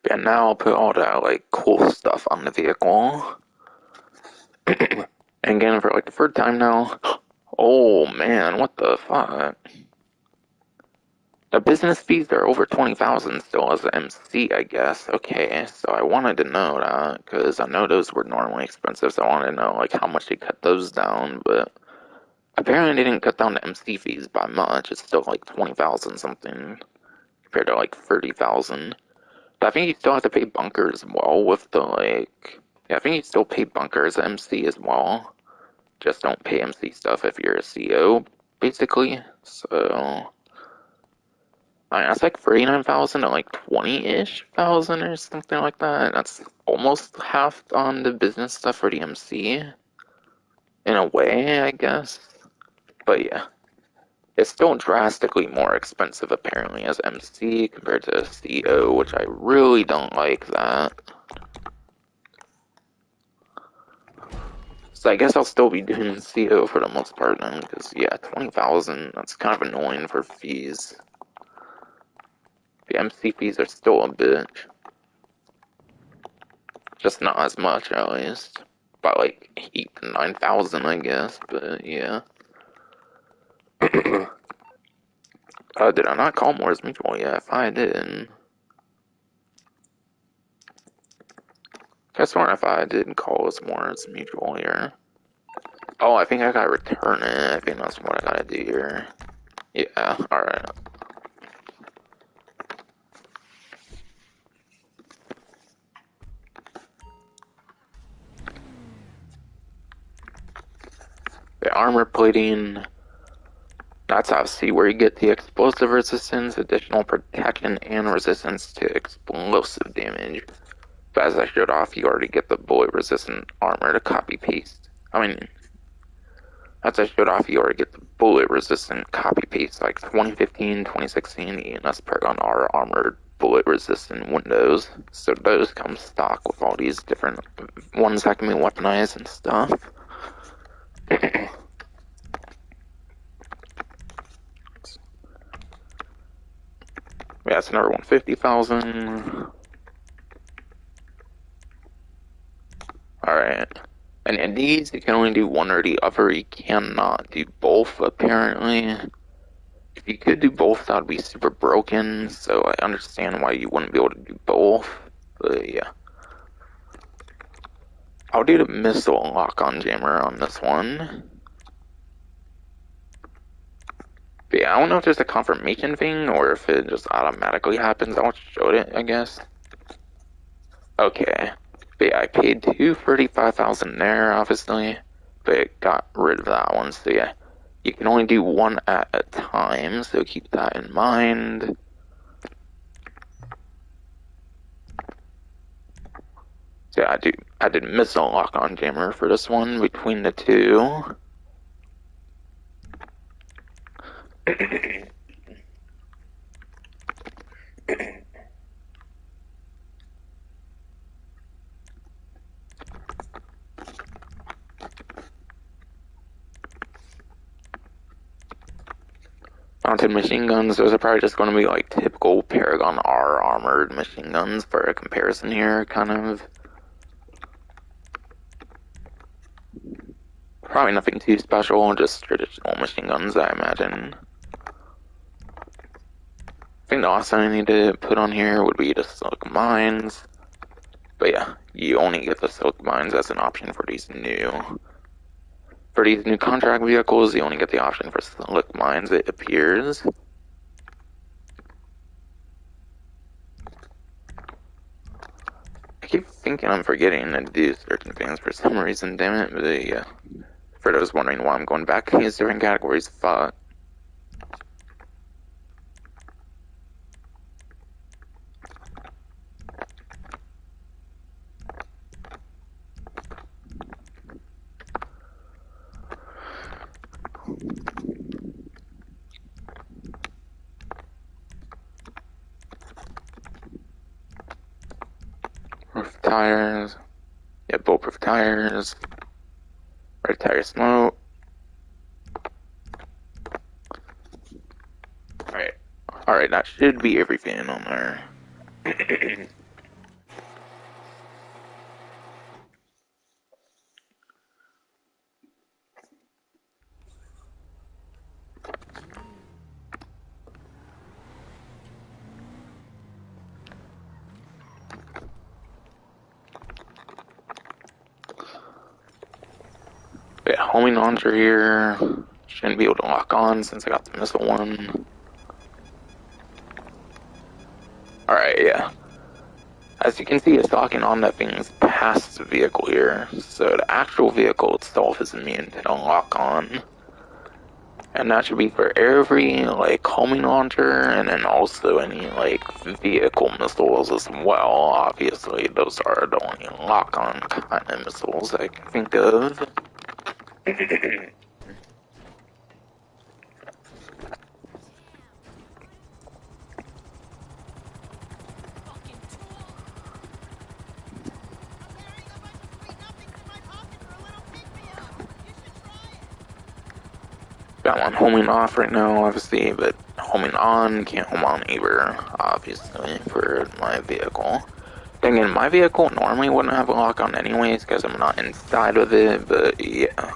Speaker 1: And now I'll put all that, like, cool stuff on the vehicle. And again, for, like, the third time now. Oh, man, what the fuck? The business fees are over 20,000 still as an MC, I guess. Okay, so I wanted to know that, because I know those were normally expensive, so I wanted to know, like, how much they cut those down, but apparently they didn't cut down the MC fees by much. It's still, like, 20,000 something, compared to, like, 30,000. But I think you still have to pay bunkers as well with the, like... Yeah, I think you still pay bunkers MC as well. Just don't pay MC stuff if you're a CO, basically. So... I mean, that's like 39,000 to like 20-ish thousand or something like that. That's almost half on the business stuff for the MC. In a way, I guess. But yeah. It's still drastically more expensive apparently as MC compared to CO, which I really don't like that. So I guess I'll still be doing CO for the most part then, because yeah, 20,000, that's kind of annoying for fees. The MC fees are still a bitch. Just not as much, at least. By like 8 to 9,000, I guess, but yeah. Did I not call Moore's Mutual? Yeah, if I did. Guess what if I did call us Moore's Mutual here. Oh, I think I gotta return it. I think that's what I gotta do here. Yeah, alright. The armor plating. That's obviously where you get the explosive resistance, additional protection, and resistance to explosive damage. But as I showed off, you already get the bullet resistant armor to copy paste. As I showed off, you already get the bullet resistant copy paste like 2015, 2016 ENS perk on our armored bullet resistant windows. So those come stock with all these different ones that can be weaponized and stuff. Yeah, it's another 150,000. Alright. And in these, you can only do one or the other. You cannot do both, apparently. If you could do both, that would be super broken, so I understand why you wouldn't be able to do both. But yeah. I'll do the missile lock-on jammer on this one. But yeah, I don't know if there's a confirmation thing, or if it just automatically happens. I'll show it, I guess. Okay. But yeah, I paid 235,000 there, obviously. But got rid of that one, so yeah. You can only do one at a time, so keep that in mind. So yeah, I did missile lock-on jammer for this one between the two. Mounted machine guns, those are probably just going to be like typical Paragon R armored machine guns for a comparison here, kind of. Probably nothing too special, just traditional machine guns, I imagine. I think the last thing I need to put on here would be the silk mines. But yeah, you only get the silk mines as an option for these new contract vehicles. You only get the option for silk mines, it appears. I keep thinking I'm forgetting to do certain things for some reason, damn it, but yeah. For those wondering why I'm going back to these different categories, fuck. Roof tires. Yeah, bulletproof tires. Red tire smoke. Alright. Alright, that should be everything on there. Yeah, homing launcher here. Shouldn't be able to lock on since I got the missile one. Alright, yeah. As you can see, it's locking on that thing's past the vehicle here. So the actual vehicle itself is immune to the lock on. And that should be for every, like, homing launcher, and then also any, like, vehicle missiles as well. Obviously, those are the only lock-on kind of missiles I can think of. Got one homing off right now, obviously, but homing on, can't home on either, obviously, for my vehicle. Then again, my vehicle normally wouldn't have a lock on anyways, because I'm not inside of it, but yeah.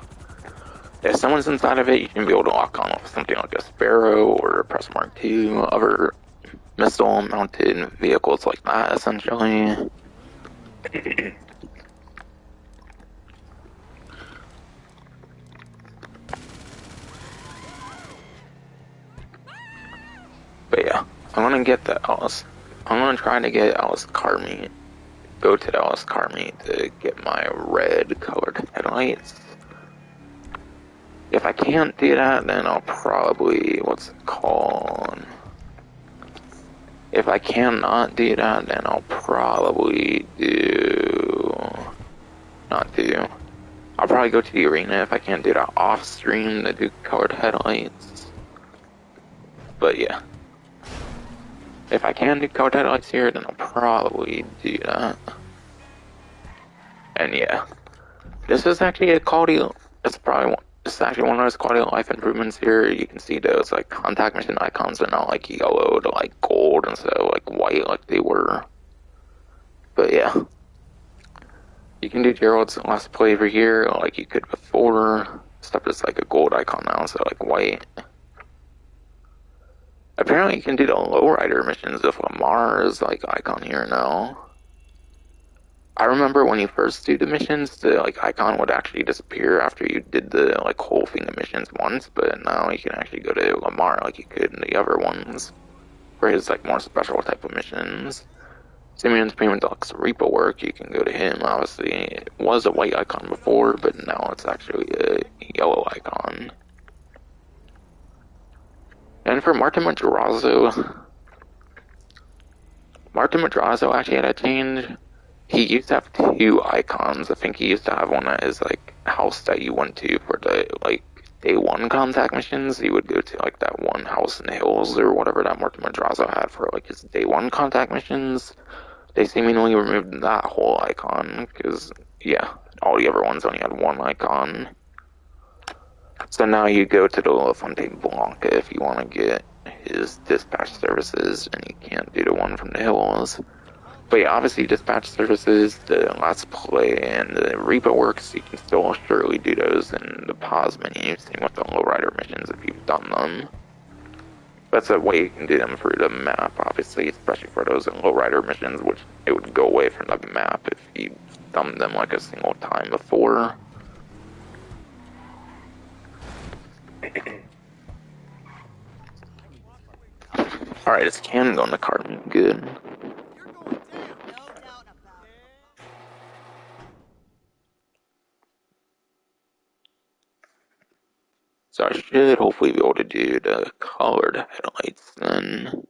Speaker 1: If someone's inside of it, you can be able to lock on with something like a Sparrow or a Press Mark II, other missile-mounted vehicles like that, essentially. I'm gonna get the Alice. I'm gonna try to get Alice car meet. Go to the Alice car meet to get my red colored headlights. If I can't do that, then I'll probably, what's it called? If I cannot do that, then I'll probably I'll probably go to the arena if I can't do that off stream to do colored headlights. But yeah. If I can do colored headlights here, then I'll probably do that. And yeah. This is actually a quality, it's actually one of those quality of life improvements here. You can see those like contact mission icons are not like yellow to like gold instead of like white like they were. But yeah. You can do Gerald's last flavor here like you could before. Stuff is like a gold icon now instead of like white. Apparently you can do the lowrider missions with Lamar's like icon here now. I remember when you first do the missions, the like icon would actually disappear after you did the like whole thing of missions once, but now you can actually go to Lamar like you could in the other ones for his like more special type of missions. Simeon's Premium Deluxe Repo work, you can go to him. Obviously, it was a white icon before, but now it's actually a yellow icon. And for Martin Madrazo actually had a change. He used to have two icons. I think he used to have one at his like house that you went to for the like day one contact missions. He would go to like that one house in the hills or whatever that Martin Madrazo had for like his day one contact missions. They seemingly removed that whole icon because yeah, all the other ones only had one icon. So now you go to the Lafontaine Blanca if you want to get his dispatch services, and you can't do the one from the hills. But yeah, obviously dispatch services, the Let's Play, and the repo works, you can still surely do those in the pause menu, same with the lowrider missions if you've done them. That's a way you can do them through the map, obviously, especially for those lowrider missions, which it would go away from the map if you done them like a single time before. Alright, it's Cam going to Carmen. Good. So I should hopefully be able to do the colored headlights then.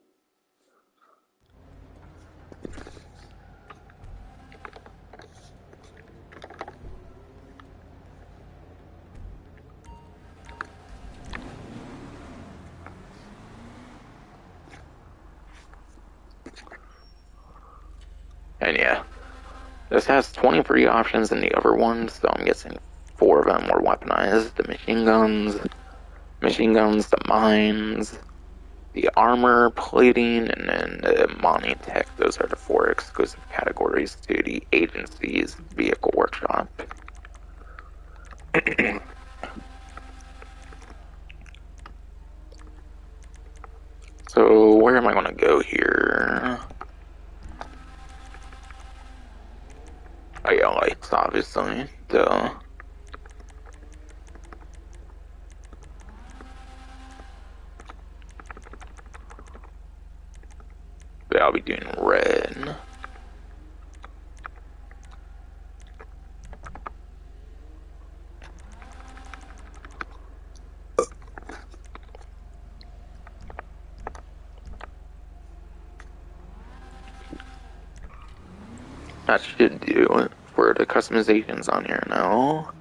Speaker 1: And yeah, this has 23 options in the other ones, so I'm guessing 4 of them were weaponized. The machine guns, the mines, the armor plating, and then the Imani tech. Those are the 4 exclusive categories to the agency's vehicle workshop. So where am I going to go here? Oh yeah, lights, obviously. Duh. But I'll be doing red. That should do it for the customizations on here now.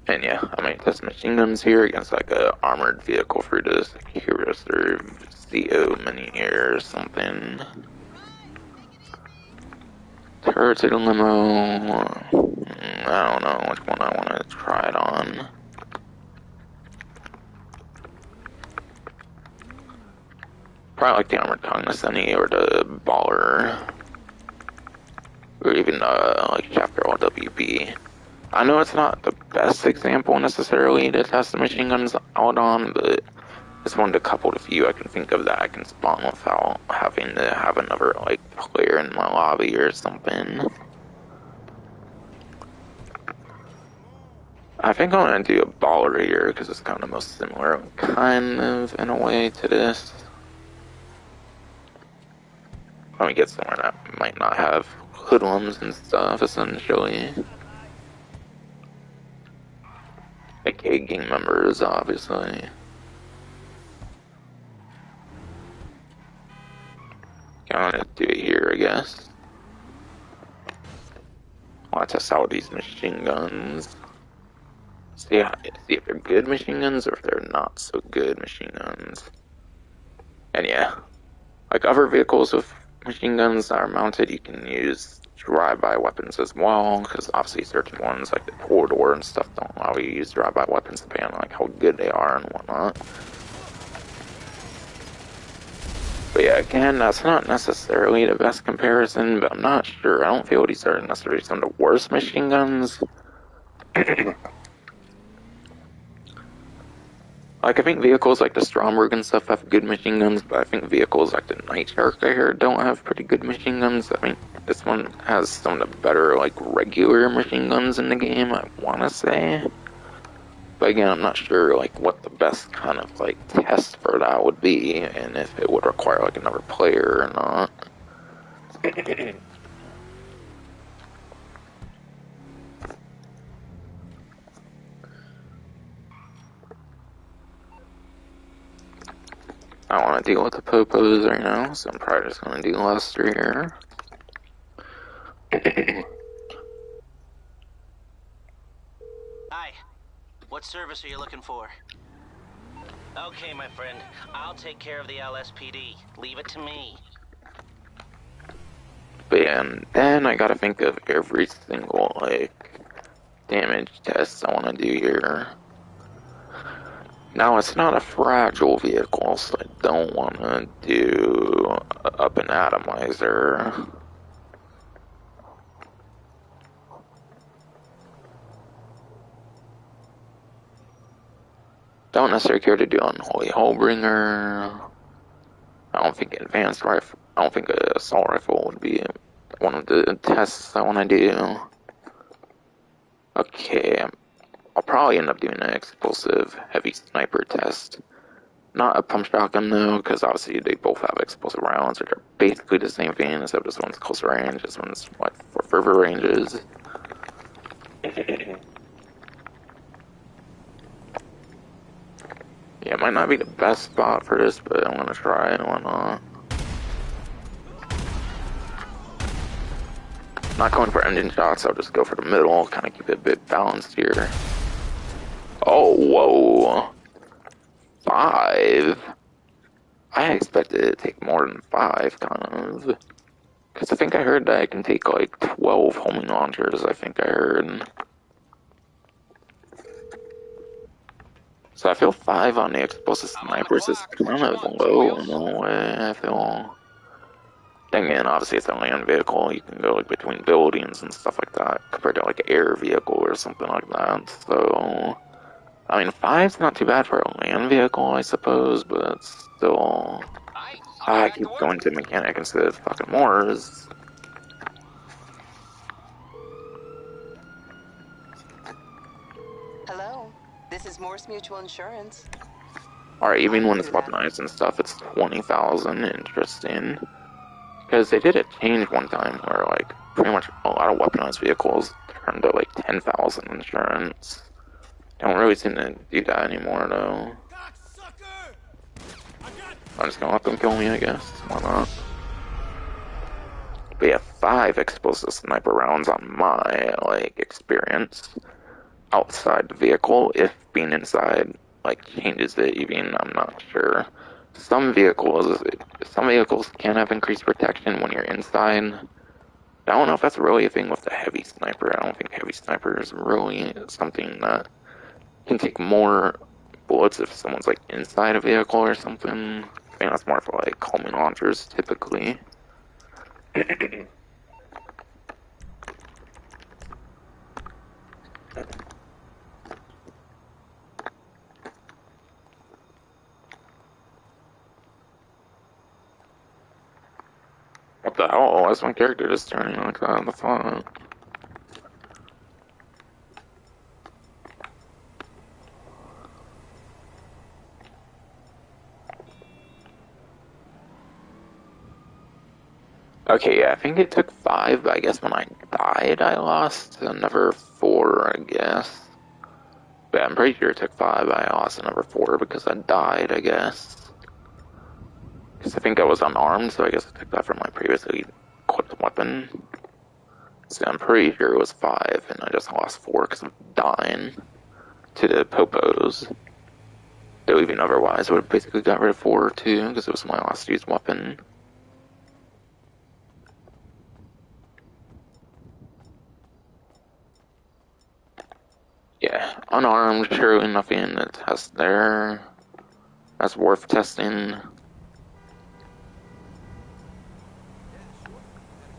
Speaker 1: And yeah, I might test machine guns here against like a armored vehicle for this Heroes or CO mini here or something. Turret to the limo. I don't know which one I want to try it on. Probably like the armored Cognoscenti or the baller. Or even like Chapter LWB. I know it's not the best example necessarily to test the machine guns out on, but It's one of a couple of few I can think of that I can spawn without having to have another like player in my lobby or something. I think I'm gonna do a baller here because it's kind of most similar, kind of in a way to this. Let me get somewhere that might not have hoodlums and stuff, essentially. AKA gang members, obviously. I'm gonna do it here, I guess. I want to test out these machine guns. See if they're good machine guns or if they're not so good machine guns. And yeah, like other vehicles with machine guns that are mounted, you can use drive-by weapons as well, because obviously certain ones like the corridor and stuff don't allow you to use drive-by weapons depending on like how good they are and whatnot. But yeah, again, that's not necessarily the best comparison, but I'm not sure. I don't feel these are necessarily some of the worst machine guns. Like, I think vehicles like the Stromberg and stuff have good machine guns, but I think vehicles like the Night Shark I heard don't have pretty good machine guns. I think this one has some of the better, like, regular machine guns in the game, I want to say. But again, I'm not sure, like, what the best kind of, like, test for that would be, and if it would require, like, another player or not. I don't want to deal with the popos right now, so I'm probably just going to do Lester here.
Speaker 11: Hi. What service are you looking for? Okay, my friend. I'll take care of the LSPD. Leave it to me.
Speaker 1: But yeah, and then I gotta think of every single, like, damage test I want to do here. Now, it's not a fragile vehicle, so I don't want to do up an atomizer. Don't necessarily care to do Unholy Hullbringer. I don't think advanced rifle. I don't think an assault rifle would be one of the tests I want to do. Okay, I'll probably end up doing an explosive heavy sniper test. Not a pump shotgun though, because obviously they both have explosive rounds, which are basically the same thing, except this one's closer range, this one's what, for further ranges. Yeah, it might not be the best spot for this, but I'm gonna try it, why not? Not going for engine shots, I'll just go for the middle, kind of keep it a bit balanced here. Oh, whoa. 5? I expected it to take more than 5, kind of. Because I think I heard that I can take like 12 homing launchers, I think I heard. So I feel 5 on the explosive snipers is kind of low in a way, I feel. Then again, obviously it's a land vehicle, you can go like between buildings and stuff like that, compared to like an air vehicle or something like that, so... I mean, 5's not too bad for a land vehicle, I suppose, but still... I keep going to mechanic instead of fucking Morse.
Speaker 10: Hello, this is Morse Mutual Insurance.
Speaker 1: Alright,
Speaker 10: How
Speaker 1: even
Speaker 10: can
Speaker 1: when
Speaker 10: I
Speaker 1: it's
Speaker 10: do that?
Speaker 1: weaponized and stuff, it's 20,000, interesting. Because they did a change one time where, like, pretty much a lot of weaponized vehicles turned to, like, 10,000 insurance. Don't really seem to do that anymore, though. I'm just gonna let them kill me, I guess. Why not? But yeah, 5 explosive sniper rounds on my, like, experience outside the vehicle. If being inside, like, changes it even, I'm not sure. Some vehicles can have increased protection when you're inside. I don't know if that's really a thing with the heavy sniper. I don't think heavy sniper is really something that can take more bullets if someone's like inside a vehicle or something. I think that's more for like homing launchers typically. the hell? Why is my character just turning like that on the phone? Okay, yeah, I think it took 5, but I guess when I died, I lost another 4, I guess. But I'm pretty sure it took 5, but I lost another 4 because I died, I guess. Because I think I was unarmed, so I guess I took that from my previously equipped weapon. So I'm pretty sure it was 5, and I just lost 4 because of dying to the popos. Though even otherwise, I would have basically got rid of 4 too, because it was my last used weapon. Yeah, unarmed, surely nothing to test there. That's worth testing.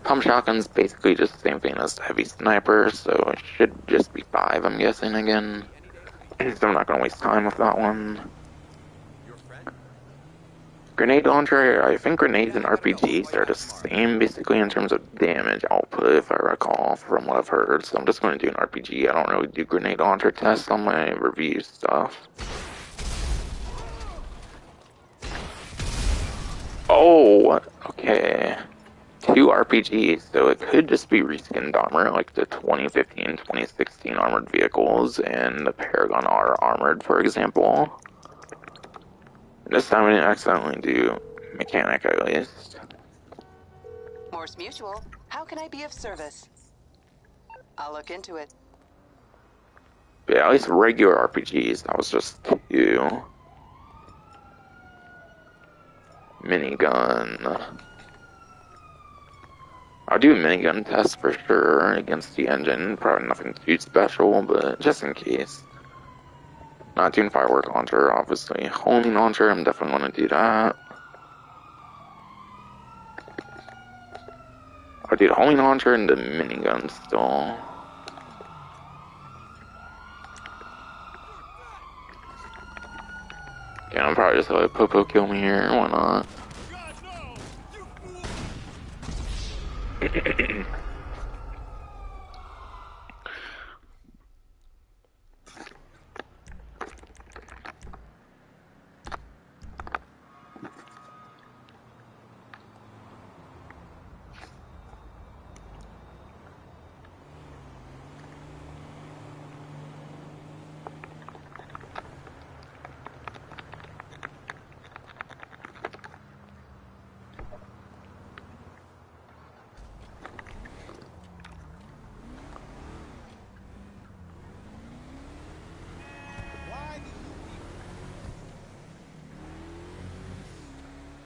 Speaker 1: Pump shotgun's basically just the same thing as heavy sniper, so it should just be 5, I'm guessing again. So I'm not gonna waste time with that one. Grenade launcher, I think grenades and RPGs are the same basically in terms of damage output, if I recall from what I've heard. So I'm just gonna do an RPG. I don't really do grenade launcher tests on my review stuff. Oh, okay. 2 RPGs, so it could just be reskinned armor, like the 2015-2016 armored vehicles and the Paragon R armored, for example. This time I didn't accidentally do mechanic, at least.
Speaker 10: Morse Mutual, how can I be of service? I'll look into it.
Speaker 1: But yeah, at least regular RPGs, that was just 2. Minigun. I'll do a minigun test for sure against the engine. Probably nothing too special, but just in case. Not doing firework launcher, obviously. Homing launcher, I'm definitely going to do that. I'll do the homing launcher and the minigun still. Yeah, I'm probably just gonna let Popo kill me here. Why not?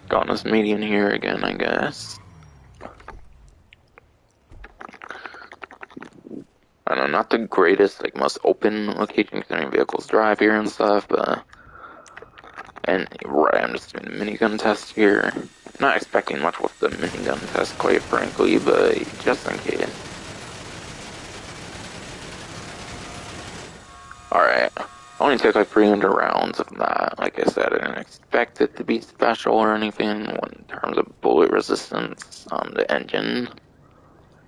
Speaker 1: Got this median here again, I guess. I know, not the greatest, like, most open location considering vehicles drive here and stuff, but... And, right, I'm just doing a minigun test here. Not expecting much with the minigun test, quite frankly, but just in case. Alright. Only took like 300 rounds of that. Like I said, I didn't expect it to be special or anything in terms of bullet resistance on the engine.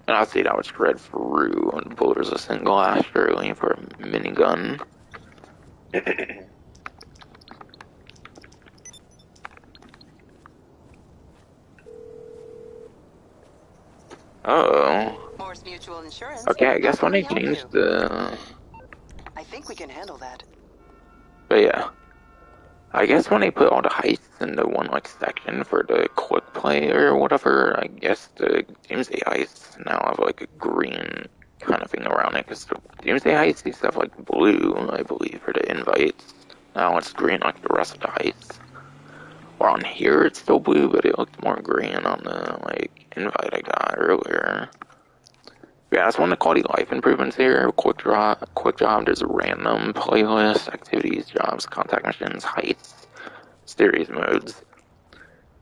Speaker 1: And obviously that would shred through and bullet resistant glass surely for a minigun. Oh.
Speaker 10: Morse Mutual Insurance.
Speaker 1: Okay, I guess
Speaker 10: How
Speaker 1: when
Speaker 10: can
Speaker 1: they
Speaker 10: we help
Speaker 1: changed
Speaker 10: you?
Speaker 1: the...
Speaker 10: I think we can handle that.
Speaker 1: But yeah. I guess when they put all the heists into one like section for the quick play or whatever, I guess the Doomsday heists now have like a green kind of thing around it. Because the Doomsday heists used to have like blue, I believe, for the invites. Now it's green like the rest of the heists. Or on here it's still blue, but it looked more green on the like invite I got earlier. Yeah, that's one of the quality life improvements here. Quick job, there's a random playlist, activities, jobs, contact missions, heights, series modes.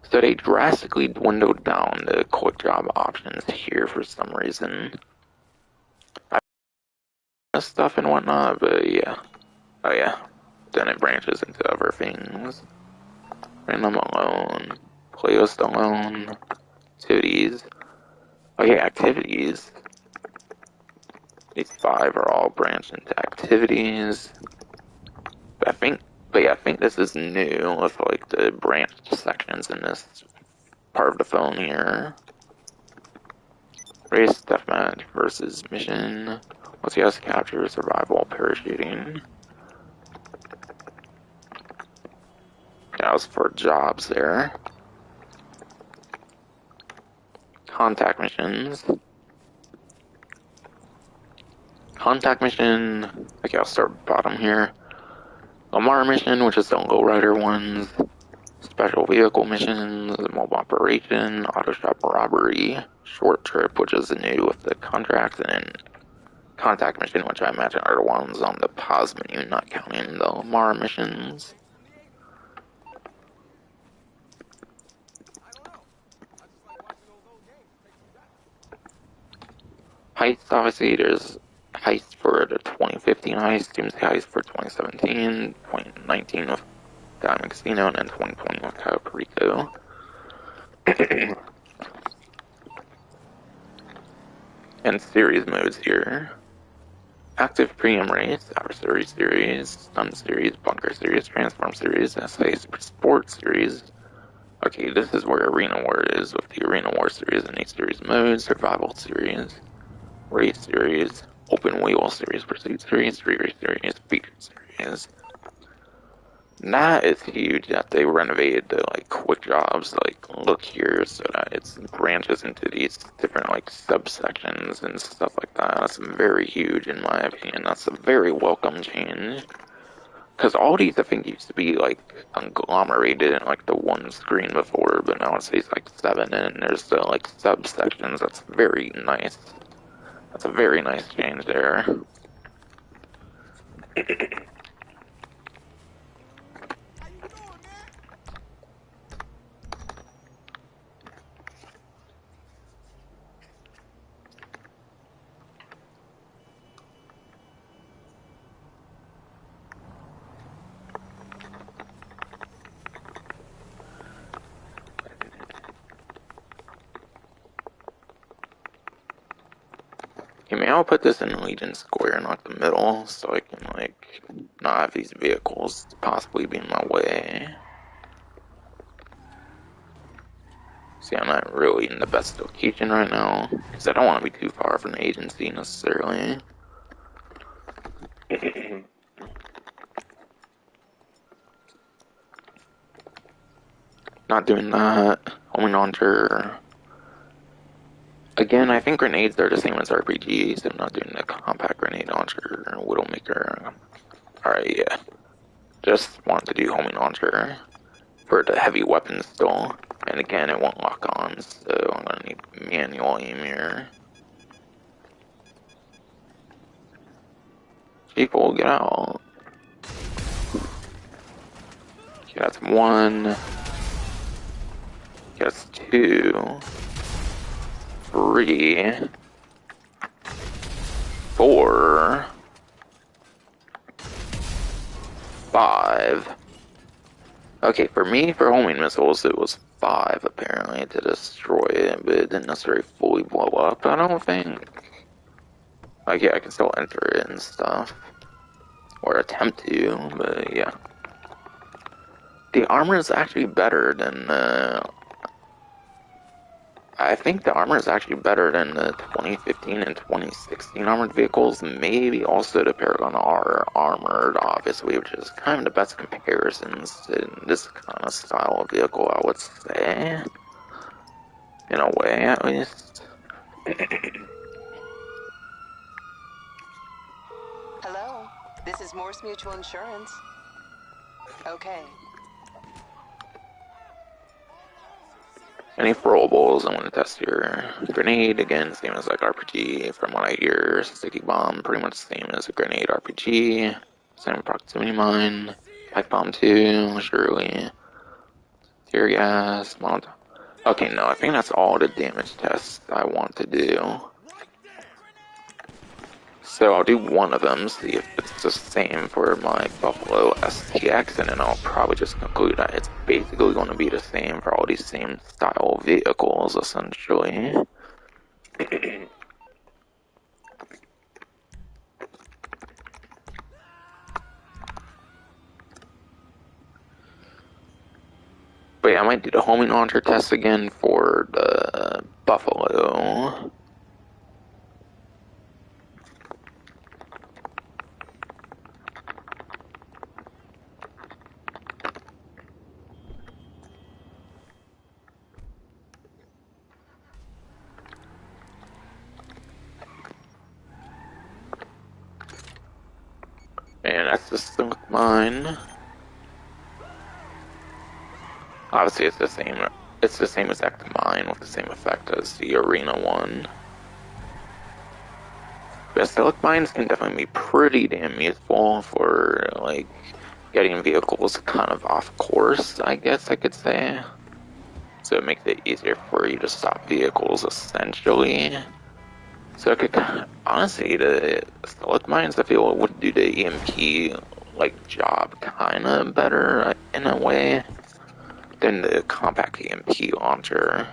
Speaker 1: So they drastically dwindled down the quick job options here for some reason. I stuff and whatnot, but yeah. Oh yeah. Then it branches into other things. Random alone, playlist alone, activities. Okay, activities. These 5 are all branched into activities. But I think this is new with like the branched sections in this part of the phone here. Race, deathmatch versus mission. Let's guess capture, survival, parachuting. That was for jobs there. Contact missions. Contact mission. Okay, I'll start bottom here. Lamar mission, which is the low rider ones. Special vehicle missions, mobile operation, auto shop robbery, short trip, which is new with the contract, and then contact mission, which I imagine are the ones on the pause menu, not counting the Lamar missions. Heists, obviously, there's heist for the 2015 heist, Doomsday heist for 2017, 2019 with Diamond Casino, and then 2020 with Cayo Perico. And series modes here. Active Premium Race, Adversary Series, Stun Series, Bunker Series, Transform Series, SA Sports Series. Okay, this is where Arena War is with the Arena War Series and 8 series modes, Survival Series, Race Series, Open Wheel Series, Pursuit Series, Street Race Series, Featured Series. And that is huge that they renovated the like quick jobs, like look here, so that it branches into these different like subsections and stuff like that. That's very huge in my opinion. That's a very welcome change. Because all these I think used to be like conglomerated in like the one screen before, but now it's like 7 and there's the like subsections. That's very nice. That's a very nice change there. Okay, maybe I'll put this in Legion Square, not the middle, so I can like not have these vehicles possibly be in my way. See, I'm not really in the best location right now, because I don't want to be too far from the agency necessarily. Not doing that. Homing launcher. Again, I think grenades are the same as RPGs. I'm not doing the compact grenade launcher or Widowmaker. Alright, yeah. Just want to do homing launcher for the heavy weapons still. And again, it won't lock on, so I'm gonna need manual aim here. People, get out. Okay, that's 1. Okay, that's 2. 3. 4. 5. Okay, for me, for homing missiles, it was 5 apparently to destroy it, but it didn't necessarily fully blow up, I don't think. Like, yeah, I can still enter it and stuff. Or attempt to, but yeah. The armor is actually better than I think the armor is actually better than the 2015 and 2016 armored vehicles. Maybe also the Paragon R armored, obviously, which is kind of the best comparisons to this kind of style of vehicle, I would say. In a way, at least.
Speaker 10: Hello, this is Morse Mutual Insurance. Okay.
Speaker 1: Any throwables, I want to test here. Grenade, again, same as like RPG, from what I hear. Sticky bomb, pretty much the same as a grenade RPG. Same proximity mine. Pipe bomb too, surely. Tear gas, Molotov. Okay, no, I think that's all the damage tests I want to do. So I'll do one of them, see if it's the same for my Buffalo STX, and then I'll probably just conclude that it's basically going to be the same for all these same style vehicles, essentially. But yeah, I might do the homing launcher test again for the Buffalo. And that's the Silk Mine. Obviously, it's the same. It's the same exact mine with the same effect as the arena one. But Silk mines can definitely be pretty damn useful for like getting vehicles kind of off course, I guess I could say. So it makes it easier for you to stop vehicles, essentially. So it could, honestly, the Silk mines, I feel, would do the EMP like job kind of better in a way than the compact EMP launcher.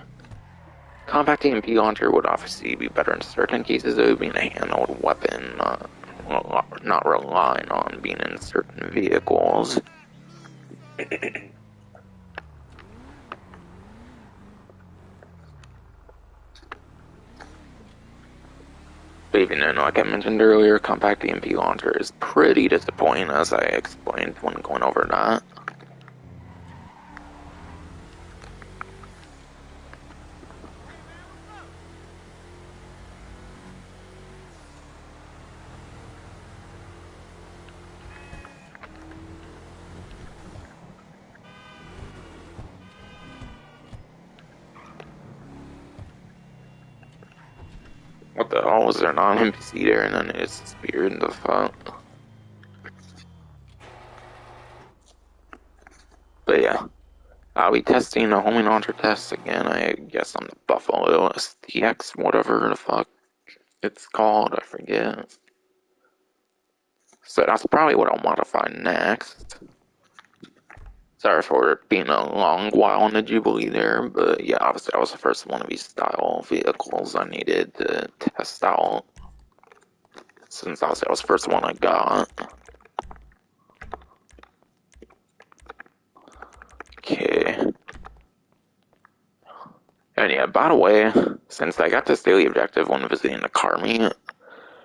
Speaker 1: Compact EMP launcher would obviously be better in certain cases, though, being a handheld weapon, not relying on being in certain vehicles. But even then, like I mentioned earlier, compact EMP launcher is pretty disappointing, as I explained when going over that. What the hell, was there an NPC there and then it disappeared in the fuck? But yeah, I'll be testing the homing launcher test again, I guess on the Buffalo STX, whatever the fuck it's called, I forget. So that's probably what I'll modify next. Sorry for it being a long while on the Jubilee there, but yeah, obviously that was the first one of these style vehicles I needed to test out. Since obviously that was the first one I got. Okay. And yeah, by the way, since I got this daily objective when visiting the car meet,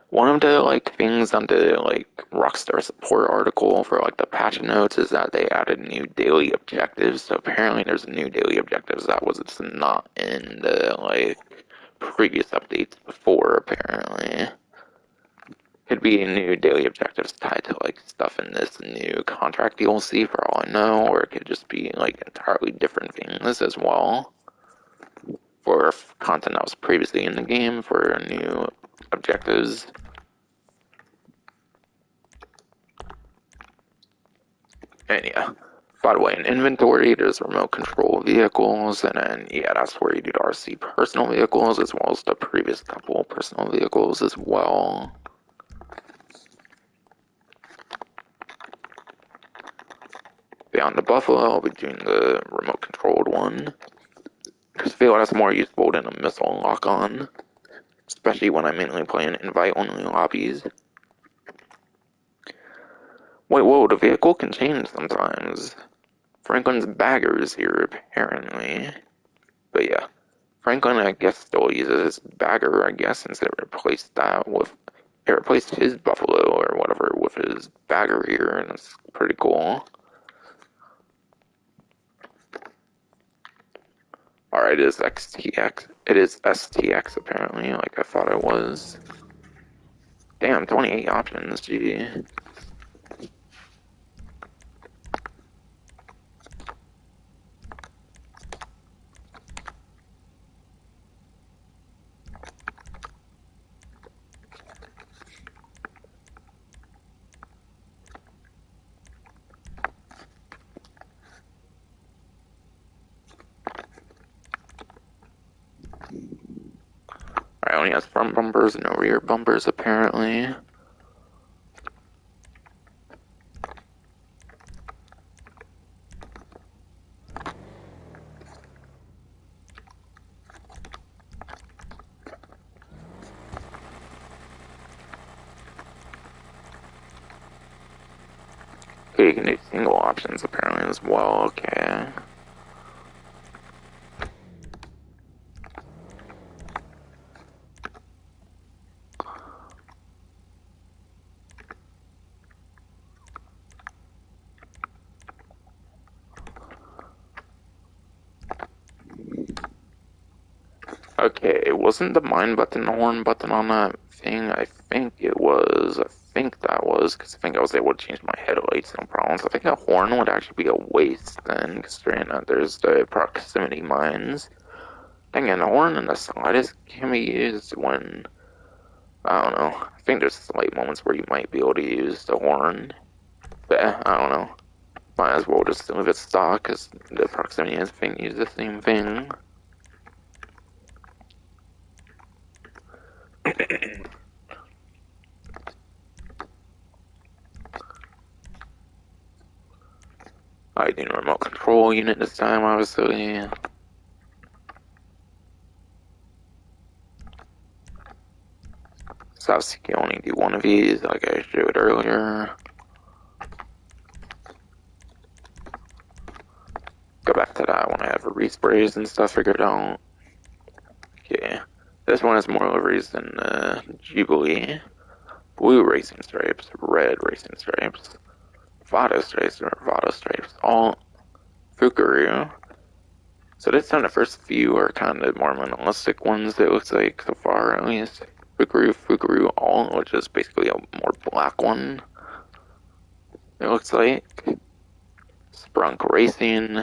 Speaker 1: one of the like things on the like Rockstar support article for like the patch notes is that they added new daily objectives. So apparently there's new daily objectives that was not in the like previous updates before. Apparently, could be new daily objectives tied to like stuff in this new contract DLC for all I know, or it could just be like entirely different things as well for content that was previously in the game for new objectives. And yeah, by the way, in inventory, there's remote control vehicles, and then yeah, that's where you do the RC personal vehicles as well as the previous couple personal vehicles as well. Beyond the Buffalo, I'll be doing the remote controlled one, because I feel that's more useful than a missile lock on, especially when I'm mainly playing invite only lobbies. Wait, whoa, the vehicle can change sometimes. Franklin's bagger is here, apparently. But yeah, Franklin, I guess, still uses bagger, I guess, since it replaced his buffalo or whatever with his bagger here, and it's pretty cool. Alright, it is XTX. It is STX, apparently, like I thought it was. Damn, 28 options, gee. Alright, only has front bumpers, no rear bumpers, apparently. Okay, you can do single options apparently as well, okay. Okay, wasn't the mine button the horn button on that thing? I think it was. I think that was, because I think I was able to change my headlights, no problems. I think a horn would actually be a waste then, considering that there's the proximity mines. Dang, and the horn and the slightest can be used when, I don't know, I think there's slight moments where you might be able to use the horn. But, I don't know. Might as well just leave it stock, because the proximity is thing use the same thing. I need a remote control unit this time, obviously. So obviously you can only do one of these, like I showed earlier. Go back to that when I have resprays and stuff figured out. Okay. This one has more liveries than Jubilee. Blue racing stripes, red racing stripes, Vado stripes, all Fukaru. So this time the first few are kind of more minimalistic ones, it looks like, so far at least. Fukaru all, which is basically a more black one, it looks like. Sprunk Racing,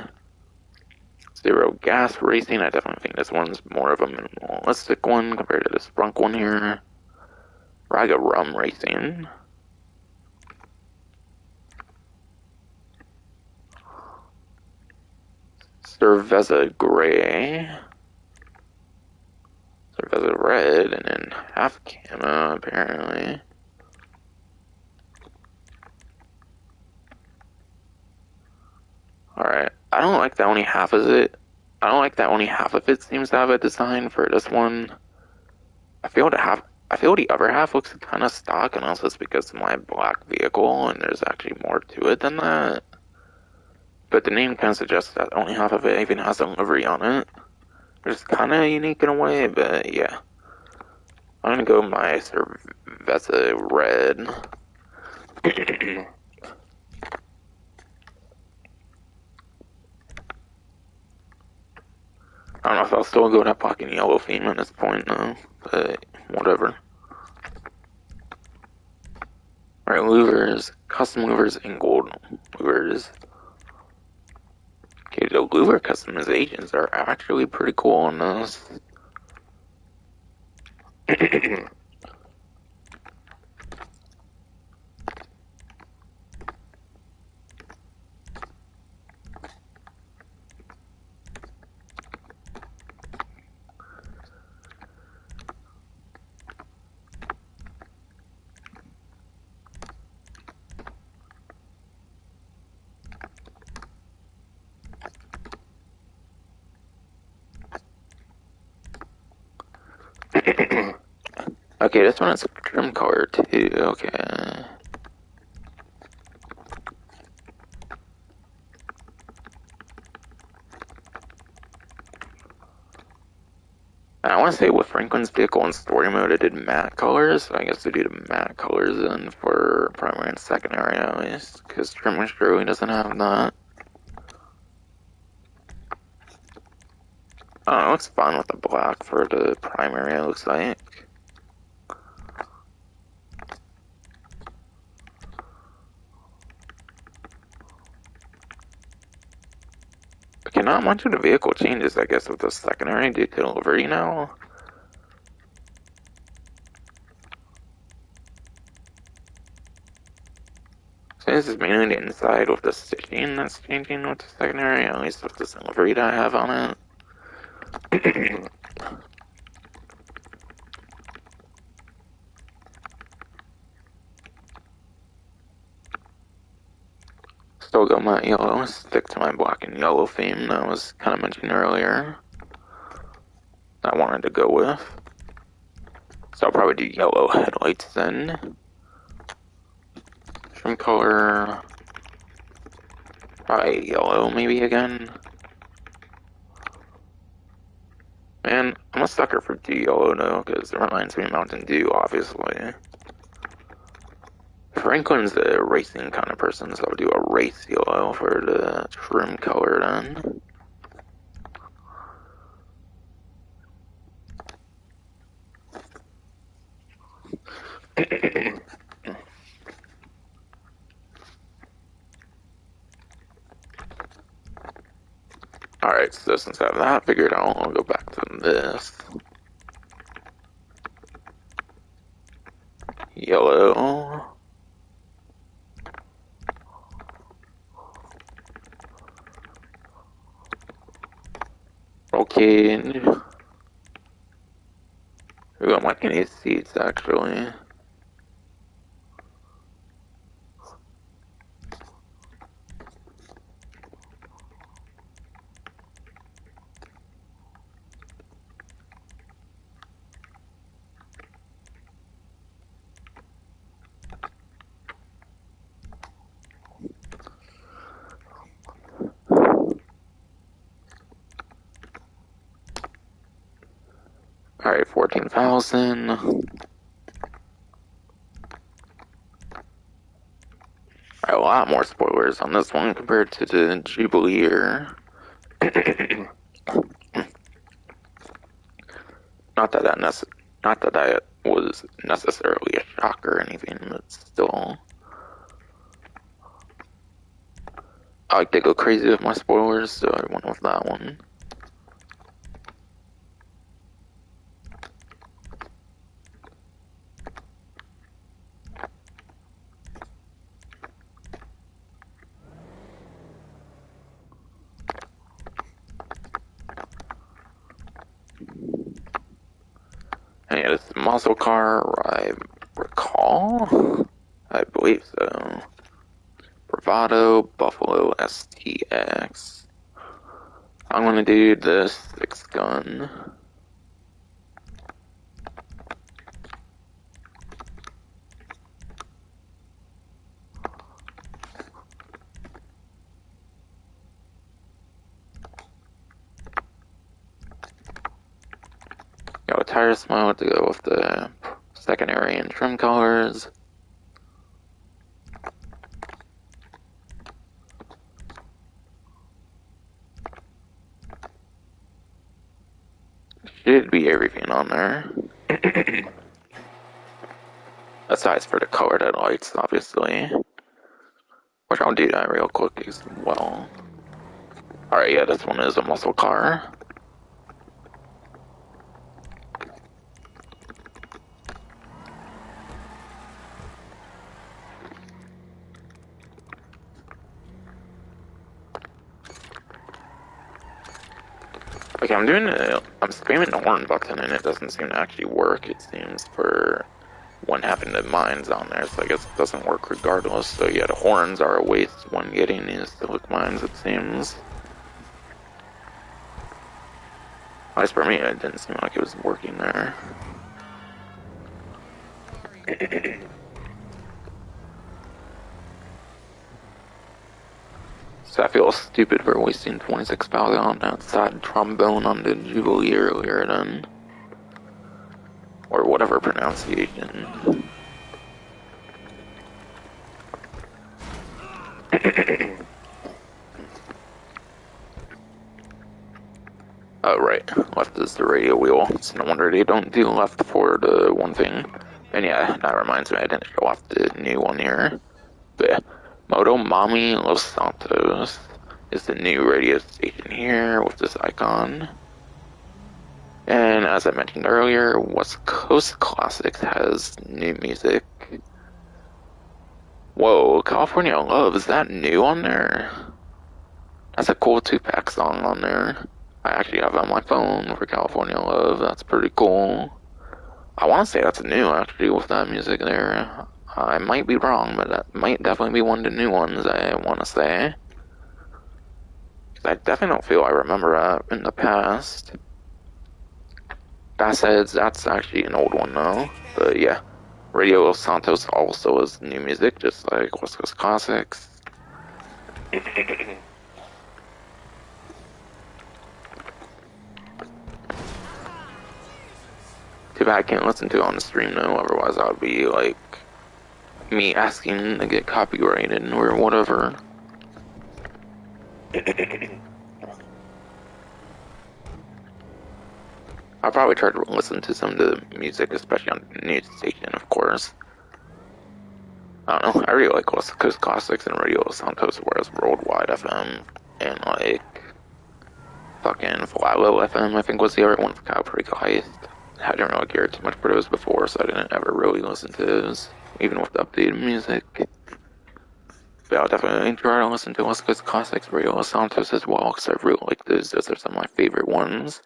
Speaker 1: Zero Gas Racing, I definitely think this one's more of a minimalistic one compared to the Sprunk one here. Raga Rum Racing. Cerveza Gray. Cerveza Red, and then half camo, apparently. Alright, I don't like that only half of it. I don't like that only half of it seems to have a design for this one. I feel the other half looks kind of stock, and also it's because of my black vehicle, and there's actually more to it than that. But the name kind of suggests that only half of it even has a livery on it. It's kind of unique in a way, but yeah. I'm gonna go my Cerveza Red. I don't know if I'll still go that fucking yellow theme at this point, though, but whatever. Alright, louvers, custom louvers, and gold louvers. Okay, the louver customizations are actually pretty cool on this. Okay, this one has a trim color too, okay. I want to say with Franklin's vehicle in story mode it did matte colors, so I guess they do the matte colors then for primary and secondary at least, because trim really doesn't have that. Oh, it looks fine with the black for the primary, it looks like. Okay, not much of the vehicle changes, I guess, with the secondary due to livery now. So this is mainly the inside with the stitching that's changing with the secondary, at least with this livery that I have on it. Still got my yellow, stick to my black and yellow theme that I was kind of mentioning earlier. I wanted to go with. So I'll probably do yellow headlights then. Trim color, Probably yellow, maybe again. Man, I'm a sucker for yellow though, because it reminds me of Mountain Dew, obviously. Franklin's a racing kind of person, so I'll do a race yellow for the trim color then. Alright, so since I have that figured out, I'll go back to this. Yellow. Okay. Ooh, I'm liking these seats actually. Alright, 14,000. A lot more spoilers on this one compared to the Jubilee year. Not that that was necessarily a shock or anything, but still. I like to go crazy with my spoilers, so I went with that one. And yeah, this is a muscle car, I recall. I believe so. Bravado Buffalo STX. I'm gonna do this 6-gun. Got a tire smoke to go with the secondary and trim colors. Should be everything on there. Aside for the colored headlights, obviously. Which I'll do that real quick as well. Alright, yeah, this one is a muscle car. Okay, I'm spamming the horn button and it doesn't seem to actually work, it seems, for one having the mines on there, so I guess it doesn't work regardless. So yeah, the horns are a waste when getting these civic mines, it seems. At least for me, it didn't seem like it was working there. So I feel stupid for wasting 26,000 on that sad trombone on the Jubilee earlier then. Or whatever pronunciation. Oh, right. Left is the radio wheel. It's no wonder they don't do left for the one thing. And yeah, that reminds me, I didn't show off the new one here. But Moto Mami Los Santos is the new radio station here with this icon. And as I mentioned earlier, West Coast Classics has new music. Whoa, California Love, is that new on there? That's a cool 2-pack song on there. I actually have it on my phone for California Love, that's pretty cool. I want to say that's new actually with that music there. I might be wrong, but that might definitely be one of the new ones, I want to say. I definitely don't feel I remember that in the past. That said, that's actually an old one though. But yeah, Radio Los Santos also is new music, just like West Coast Classics. Too bad I can't listen to it on the stream though, otherwise I would be like me asking to get copyrighted or whatever. I'll probably try to listen to some of the music, especially on the news station, of course. I don't know, I really like West Coast Classics and Radio Los Santos, whereas Worldwide FM and like fucking Flalo FM, I think was the other one for California Heist. I didn't really care too much for those before, so I didn't ever really listen to those, even with the updated music. But I'll definitely try to listen to West Coast Classics, Radio Los Santos as well, because I really like those. Those are some of my favorite ones.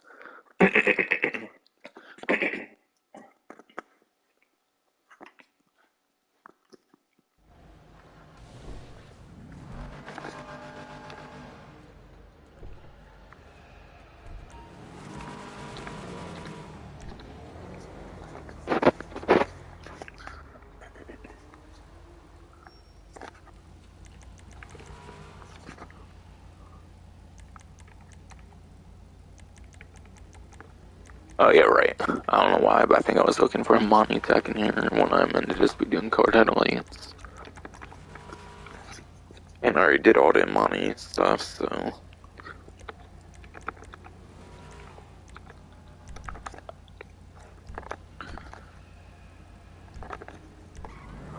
Speaker 1: Oh yeah, right. I don't know why, but I think I was looking for Imani Tech in here when I meant to just be doing code headlights. And I already did all the Imani stuff, so...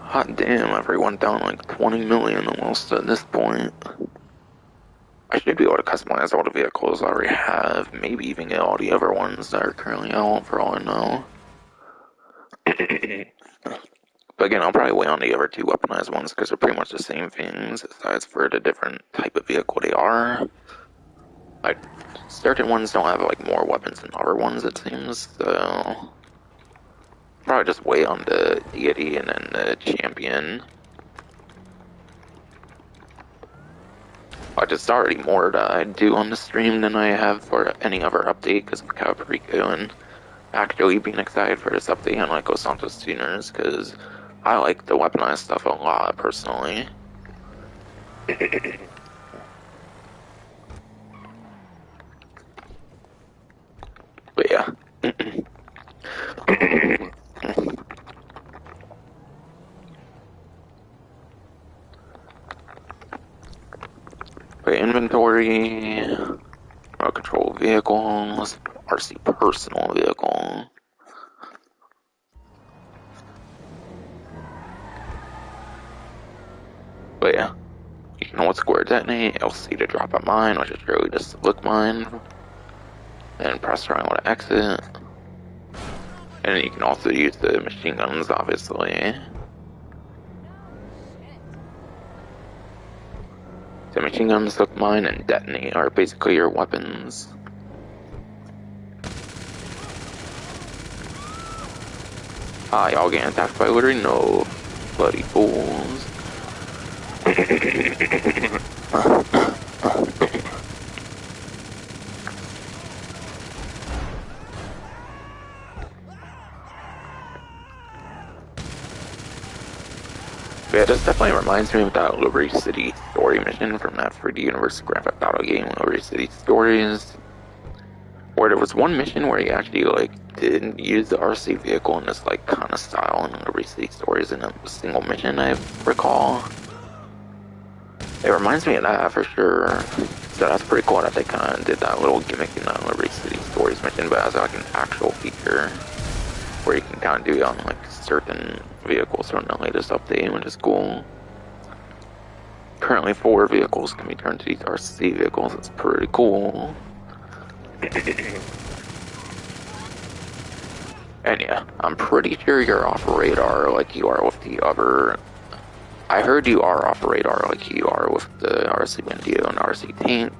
Speaker 1: Hot damn, everyone down like 20 million almost at this point. I should be able to customize all the vehicles I already have, maybe even get all the other ones that are currently out for all I know. But again, I'll probably wait on the other two weaponized ones because they're pretty much the same things, aside for the different type of vehicle they are. Like, certain ones don't have like more weapons than other ones, it seems, so... Probably just wait on the deity and then the champion. It's already more that I do on the stream than I have for any other update because of Caprico and actually being excited for this update on like Los Santos Tuners because I like the weaponized stuff a lot personally. But yeah. But inventory, remote control vehicles, RC personal vehicle. But yeah, you can hold square detonate, LC to drop a mine, which is really just a look mine. Then press triangle to exit. And you can also use the machine guns, obviously. So machine guns, hook mine, and detonate are basically your weapons. Ah, y'all getting attacked by literally no bloody fools. Yeah, this definitely reminds me of that Liberty City story mission from that 3D Universe Grand Theft Auto game, Liberty City Stories. Where there was one mission where you actually, like, did use the RC vehicle in this, like, kind of style in Liberty City Stories in a single mission, I recall. It reminds me of that for sure. So that's pretty cool that they kind of did that little gimmick in that Liberty City Stories mission, but as like an actual feature where you can kind of do it on like certain vehicles from the latest update, which is cool. Currently 4 vehicles can be turned to these RC vehicles, it's pretty cool. And yeah, I'm pretty sure you're off radar like you are with the other... I heard you are off radar like you are with the RC Indio and RC Tank.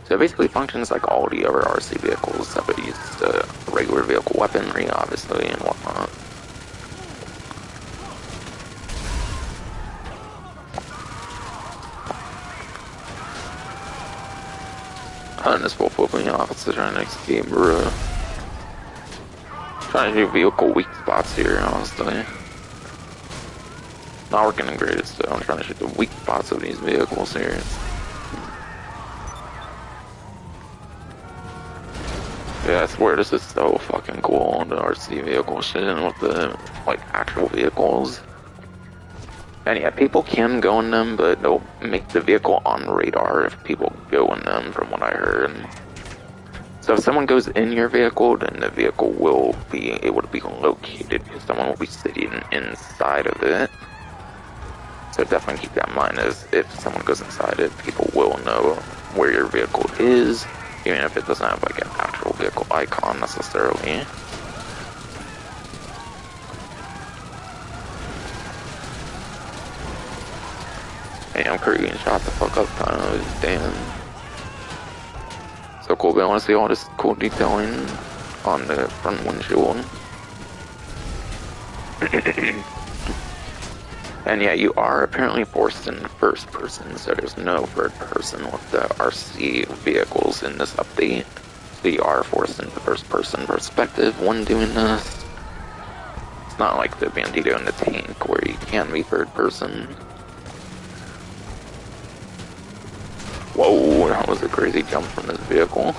Speaker 1: So it basically functions like all the other RC vehicles that would use the regular vehicle weaponry, obviously, and whatnot. And this wolf opening officer trying to escape, bro. Trying to do vehicle weak spots here, honestly. Not working the greatest, so I'm trying to shoot the weak spots of these vehicles here. Yeah, I swear this is so fucking cool, the RC vehicle shit with the, like, actual vehicles. And yeah, people can go in them, but they'll make the vehicle on radar if people go in them, from what I heard. So if someone goes in your vehicle, then the vehicle will be able to be located, because someone will be sitting inside of it. So definitely keep that in mind, as if someone goes inside it, people will know where your vehicle is, even if it doesn't have like an actual vehicle icon necessarily. Hey, I'm currently getting shot the fuck up, kind of, damn. So cool, but I want to see all this cool detailing on the front windshield. And yeah, you are apparently forced in first person, so there's no third person with the RC vehicles in this update. So you are forced into first person perspective when doing this. It's not like the Bandito and the Tank where you can be third person. Whoa, that was a crazy jump from this vehicle.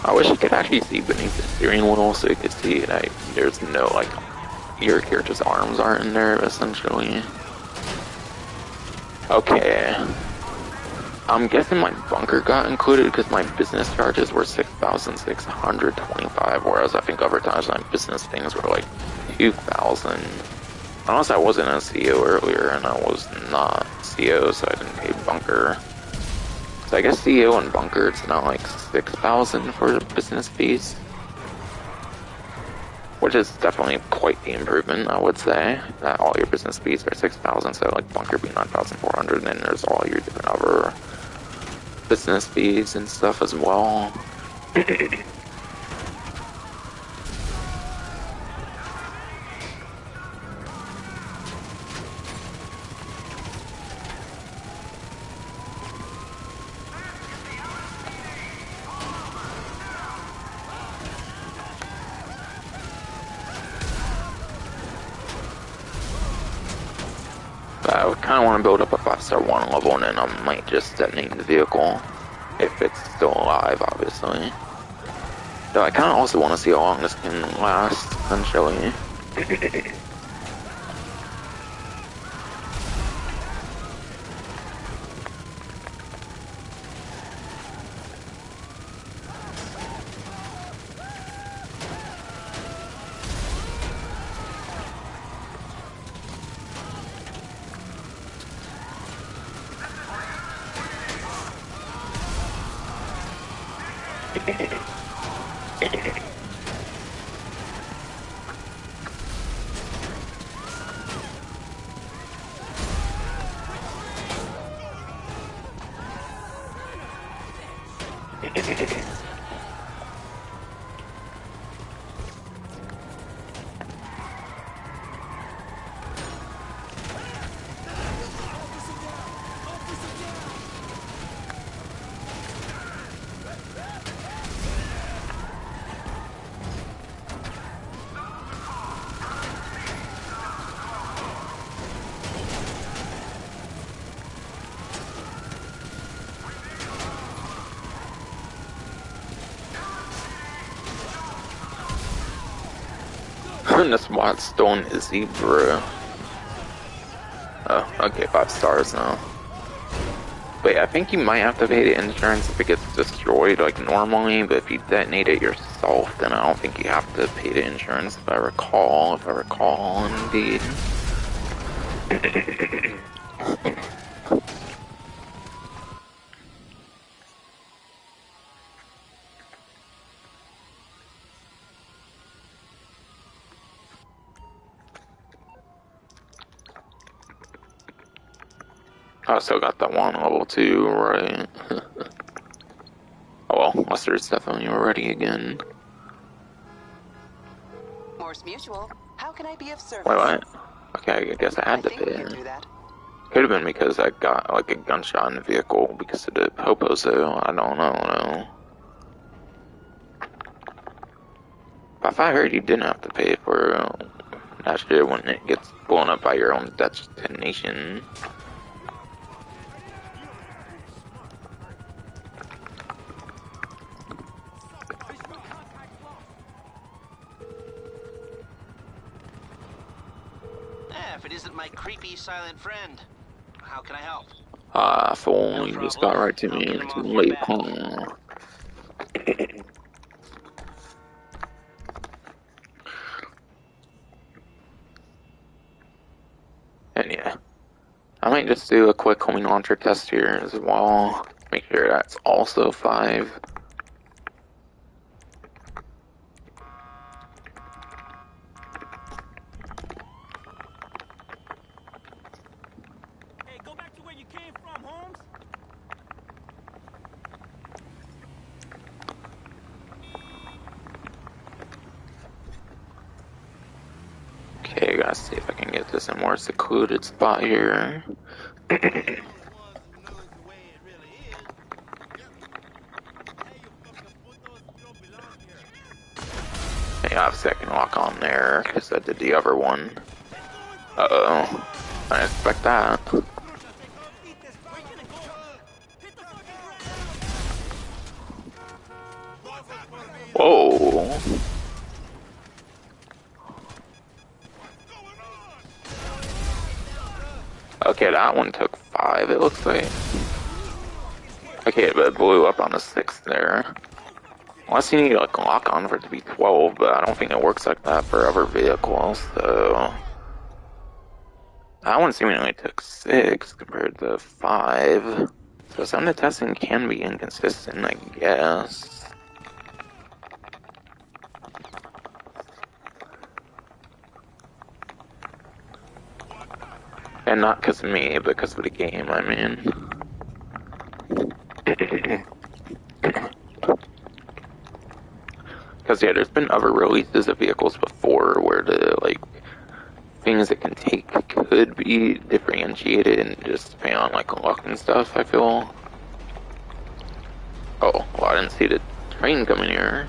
Speaker 1: I wish you could actually see beneath the steering wheel so you could see that there's no, like, your character's arms aren't in there, essentially. Okay. I'm guessing my bunker got included because my business charges were 6,625, whereas I think other times my business things were like 2,000. Unless I wasn't a CO earlier, and I was not CO, so I didn't pay bunker. So I guess CO and bunker, it's now like 6,000 for business fees. Which is definitely quite the improvement, I would say. That all your business fees are 6,000, so like bunker be 9,400, and then there's all your different other business fees and stuff as well. I kind of want to build up a 5-star 1 level, and then I might just detonate the vehicle, if it's still alive, obviously. Though I kind of also want to see how long this can last, essentially. The SWAT stone is zebra. Oh, okay, 5 stars now. But yeah, I think you might have to pay the insurance if it gets destroyed like normally, but if you detonate it yourself, then I don't think you have to pay the insurance, if I recall, indeed. I still got that one level 2, right? Oh well, Lester's definitely ready again.
Speaker 10: Morse Mutual, how can I be of service?
Speaker 1: Wait, what? Okay, I guess I had to
Speaker 10: think we
Speaker 1: pay.
Speaker 10: can do that.
Speaker 1: Could have been because I got like a gunshot in the vehicle because of the popo, so I don't know. But if I heard you didn't have to pay for that shit when it gets blown up by your own detonation.
Speaker 11: If it isn't my creepy silent friend, how can I help?
Speaker 1: Fool,
Speaker 11: No
Speaker 1: you just
Speaker 11: problem.
Speaker 1: got right to
Speaker 11: I'll
Speaker 1: me
Speaker 11: get him
Speaker 1: too
Speaker 11: off your
Speaker 1: late,
Speaker 11: back.
Speaker 1: huh? And yeah, I might just do a quick homing launcher test here as well. Make sure that's also 5.
Speaker 2: Hey, go back to where you came from, Holmes.
Speaker 1: Okay, gotta see if I can get this in a more secluded spot here. Hey, obviously I can lock on there, because I did the other one. Uh-oh. I didn't expect that. Whoa. Okay, that one took 5, it looks like. Okay, but it blew up on the 6th there. Unless you need like a lock on for it to be 12, but I don't think it works like that for other vehicles, so... That one seemingly took 6 compared to 5. So some of the testing can be inconsistent, I guess. And not because of me, but because of the game, I mean. Because, yeah, there's been other releases of vehicles before where the, like, things it can take could be differentiated and just depending on, like, luck and stuff, I feel. Oh, well, I didn't see the train coming here.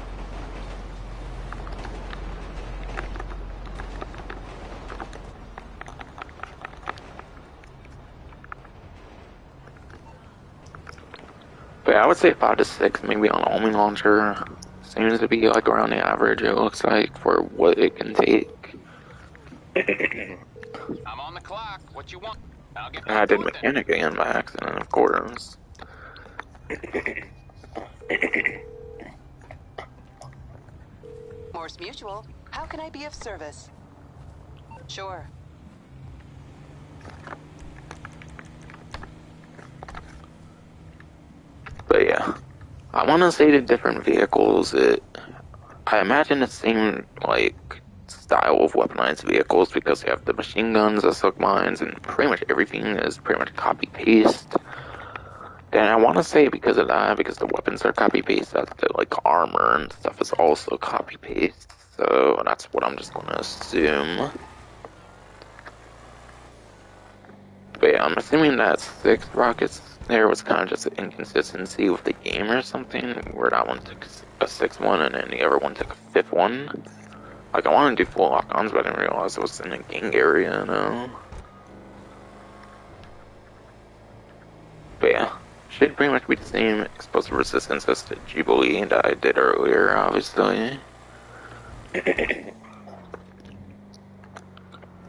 Speaker 1: But yeah, I would say 5 to 6, maybe on a homing launcher. Seems to be like around the average, it looks like, for what it can take.
Speaker 8: I'm on the clock. What you want? I'll get
Speaker 1: And I
Speaker 8: back to
Speaker 1: did
Speaker 8: it then.
Speaker 1: mechanic again by accident, of course.
Speaker 10: Morse Mutual, how can I be of service? Sure.
Speaker 1: But yeah, I want to say the different vehicles, I imagine the same, like, style of weaponized vehicles because they have the machine guns, the silk mines, and pretty much everything is pretty much copy-paste. And I want to say because of that, because the weapons are copy-paste, that the, like, armor and stuff is also copy-paste. So that's what I'm just going to assume. But yeah, I'm assuming that 6 rockets there was kind of just an inconsistency with the game or something, where that one took a 6th one and then the other one took a 5th one. Like, I wanted to do full lock-ons, but I didn't realize it was in a gang area, you know? But yeah, should pretty much be the same explosive resistance as the Jubilee that I did earlier, obviously.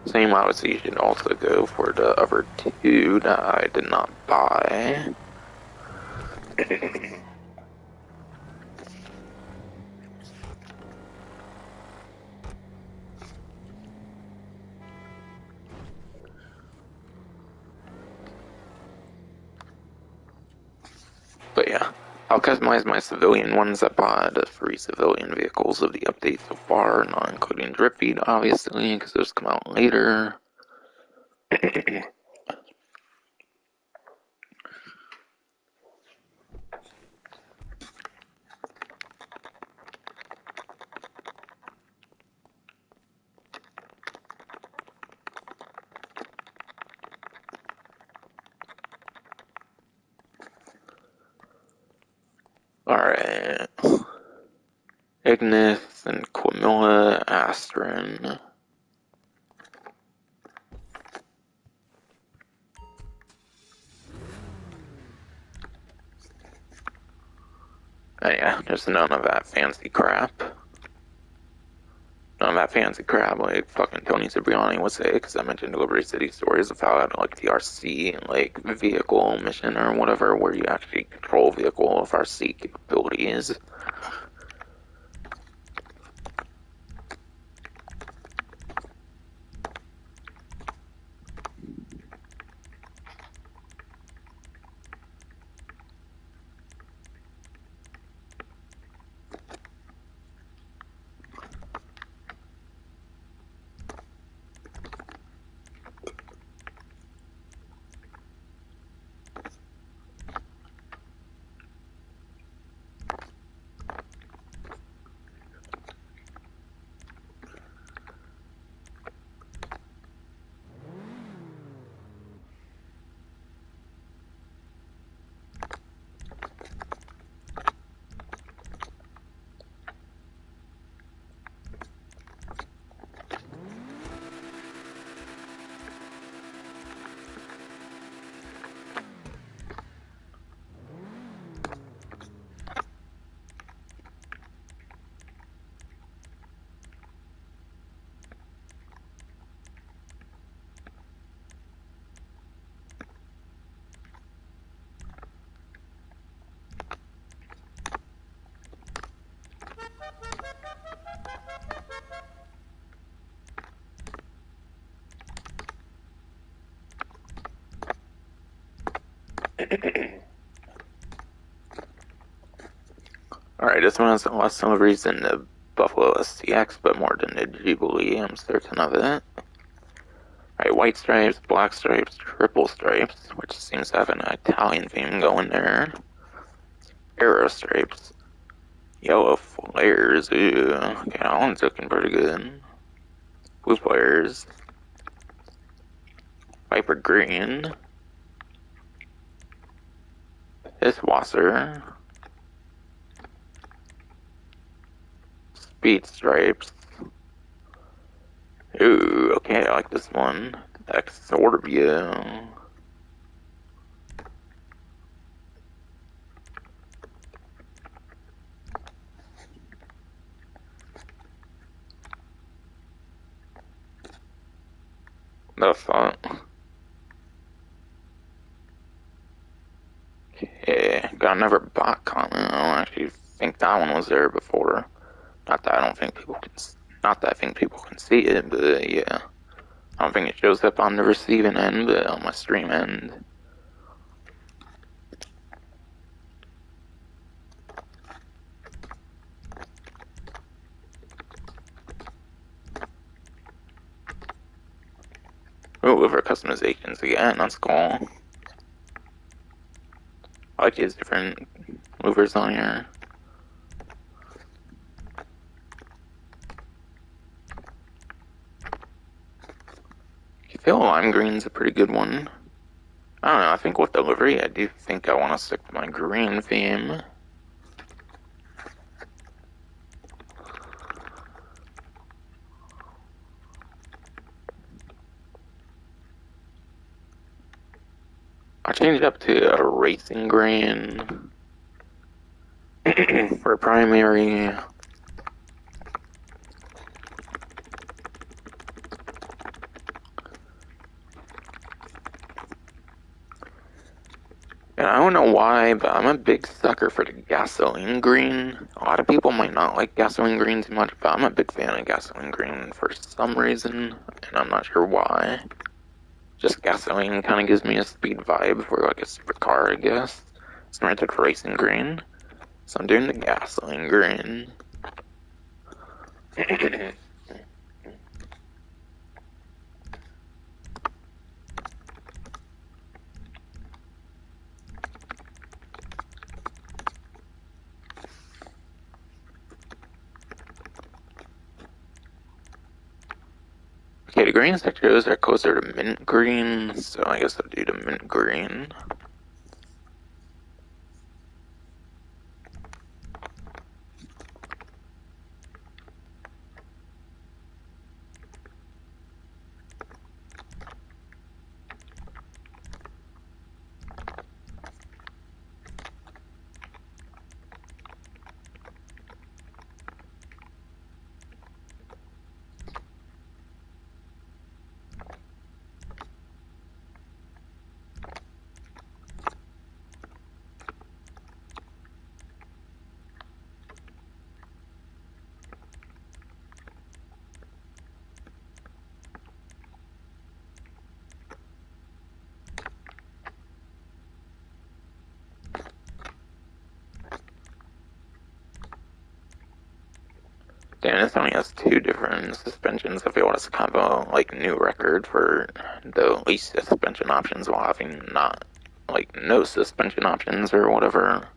Speaker 1: Same, obviously, you should also go for the other 2 that I did not buy. But yeah, I'll customize my civilian ones. I bought the 3 civilian vehicles of the update so far, not including Drip Feed, obviously, because those come out later. Alright. Ignis and Quamilla Astrin. Oh yeah, just none of that fancy crap. None of that fancy crap like fucking Tony Cipriani would say, because I mentioned Liberty City stories of how like the RC like vehicle mission or whatever, where you actually control vehicle with RC capabilities. Alright, this one has less deliveries than the Buffalo STX, but more than the Jubilee, I'm certain of it. Alright, white stripes, black stripes, triple stripes, which seems to have an Italian theme going there. Arrow stripes. Yellow flares, ooh. Okay, that one's looking pretty good. Blue flares. Viper green. Pisswasser. Speed stripes. Ooh, okay, I like this one. Exordia. The fuck? Okay, got another bot comment. I don't actually think that one was there before. Not that I don't think people can. Not that I think people can see it, but yeah. I don't think it shows up on the receiving end, but on my stream end. Oh, liver customizations again, that's cool. I like these different movers on here. I feel lime green's a pretty good one. I don't know, I think with delivery, I do think I want to stick to my green theme. I'll change it up to a racing green for primary. And I don't know why, but I'm a big sucker for the gasoline green. A lot of people might not like gasoline green too much, but I'm a big fan of gasoline green for some reason, and I'm not sure why. Just gasoline kind of gives me a speed vibe for like a supercar, I guess. It's rented for racing green, so I'm doing the gasoline green. Okay, the green sectors are closer to mint green, so I guess I'll do the mint green. And this only has 2 different suspensions. I feel it's kind of a like new record for the least suspension options while having not like no suspension options or whatever.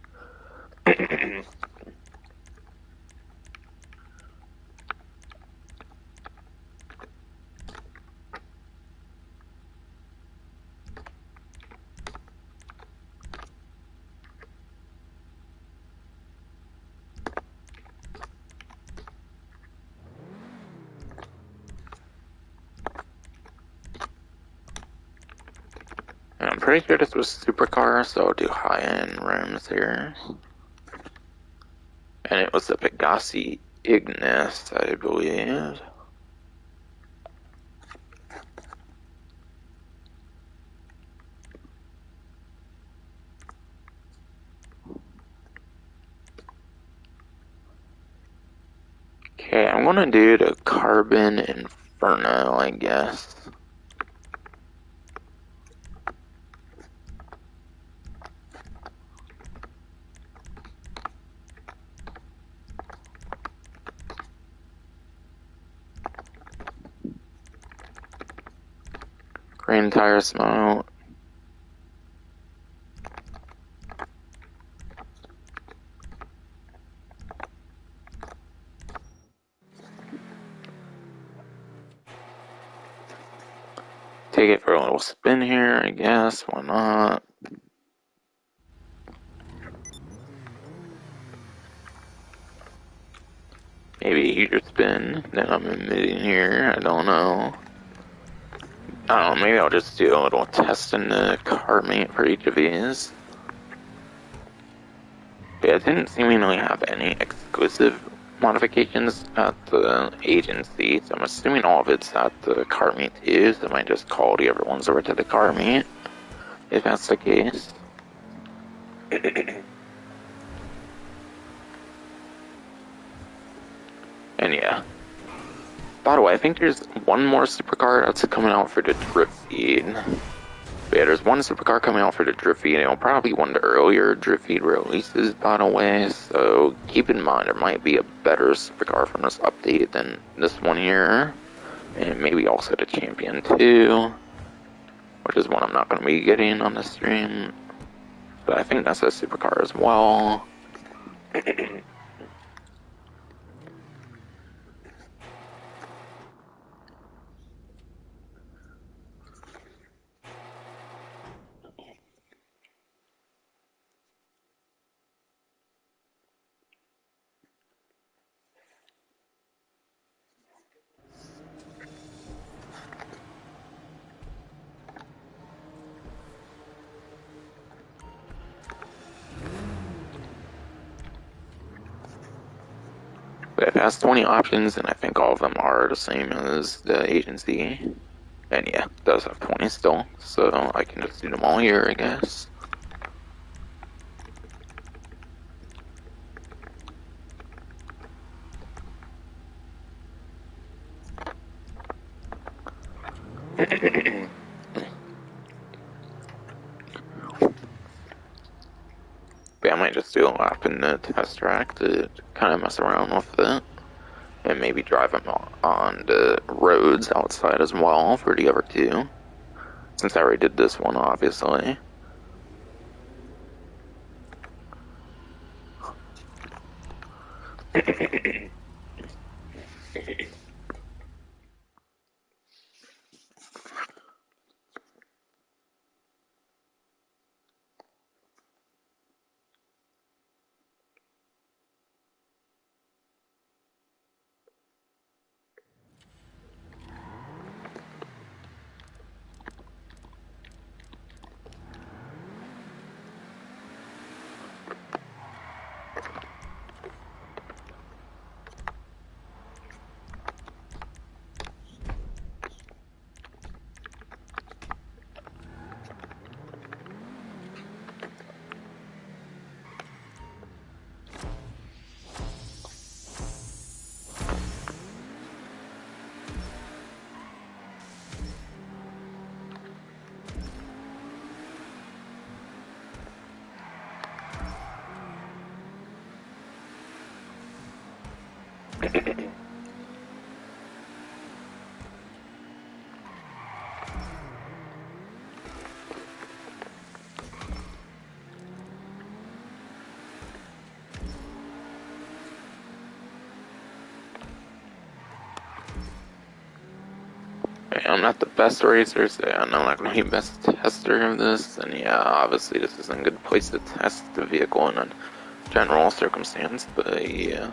Speaker 1: And I'm pretty sure this was supercar, so I'll do high-end rims here. And it was the Pegassi Ignis, I believe. Okay, I'm gonna do the Carbon Inferno, I guess. Green tire smoke. Take it for a little spin here, I guess. Why not? Maybe a heater spin that I'm emitting here. I don't know. I don't know, maybe I'll just do a little test in the car mate for each of these. But yeah, it didn't seemingly have any exclusive modifications at the agency, so I'm assuming all of it's at the car meet too, so I might just call the other ones over to the car meet, if that's the case. And yeah. By the way, I think there's one more supercar that's coming out for the drip feed. But yeah, there's one supercar coming out for the drip feed, and it'll probably be one of the earlier drip feed releases, by the way, so keep in mind there might be a better supercar from this update than this one here. And maybe also the Champion 2, which is one I'm not going to be getting on the stream. But I think that's a supercar as well. But it has 20 options, and I think all of them are the same as the agency. And yeah, it does have 20 still, so I can just do them all here, I guess. But I might just do a lap in the test track to kind of mess around with it. And maybe drive them on the roads outside as well for the other 2. Since I already did this one, obviously. I'm not the best racer, so I'm not going to be best tester of this, and yeah, obviously this isn't a good place to test the vehicle in a general circumstance, but yeah.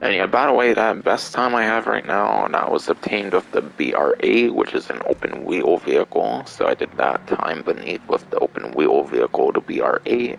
Speaker 1: And yeah, by the way, that best time I have right now, that was obtained with the BR8, which is an open wheel vehicle. So I did that time beneath with the open wheel vehicle, the BR8.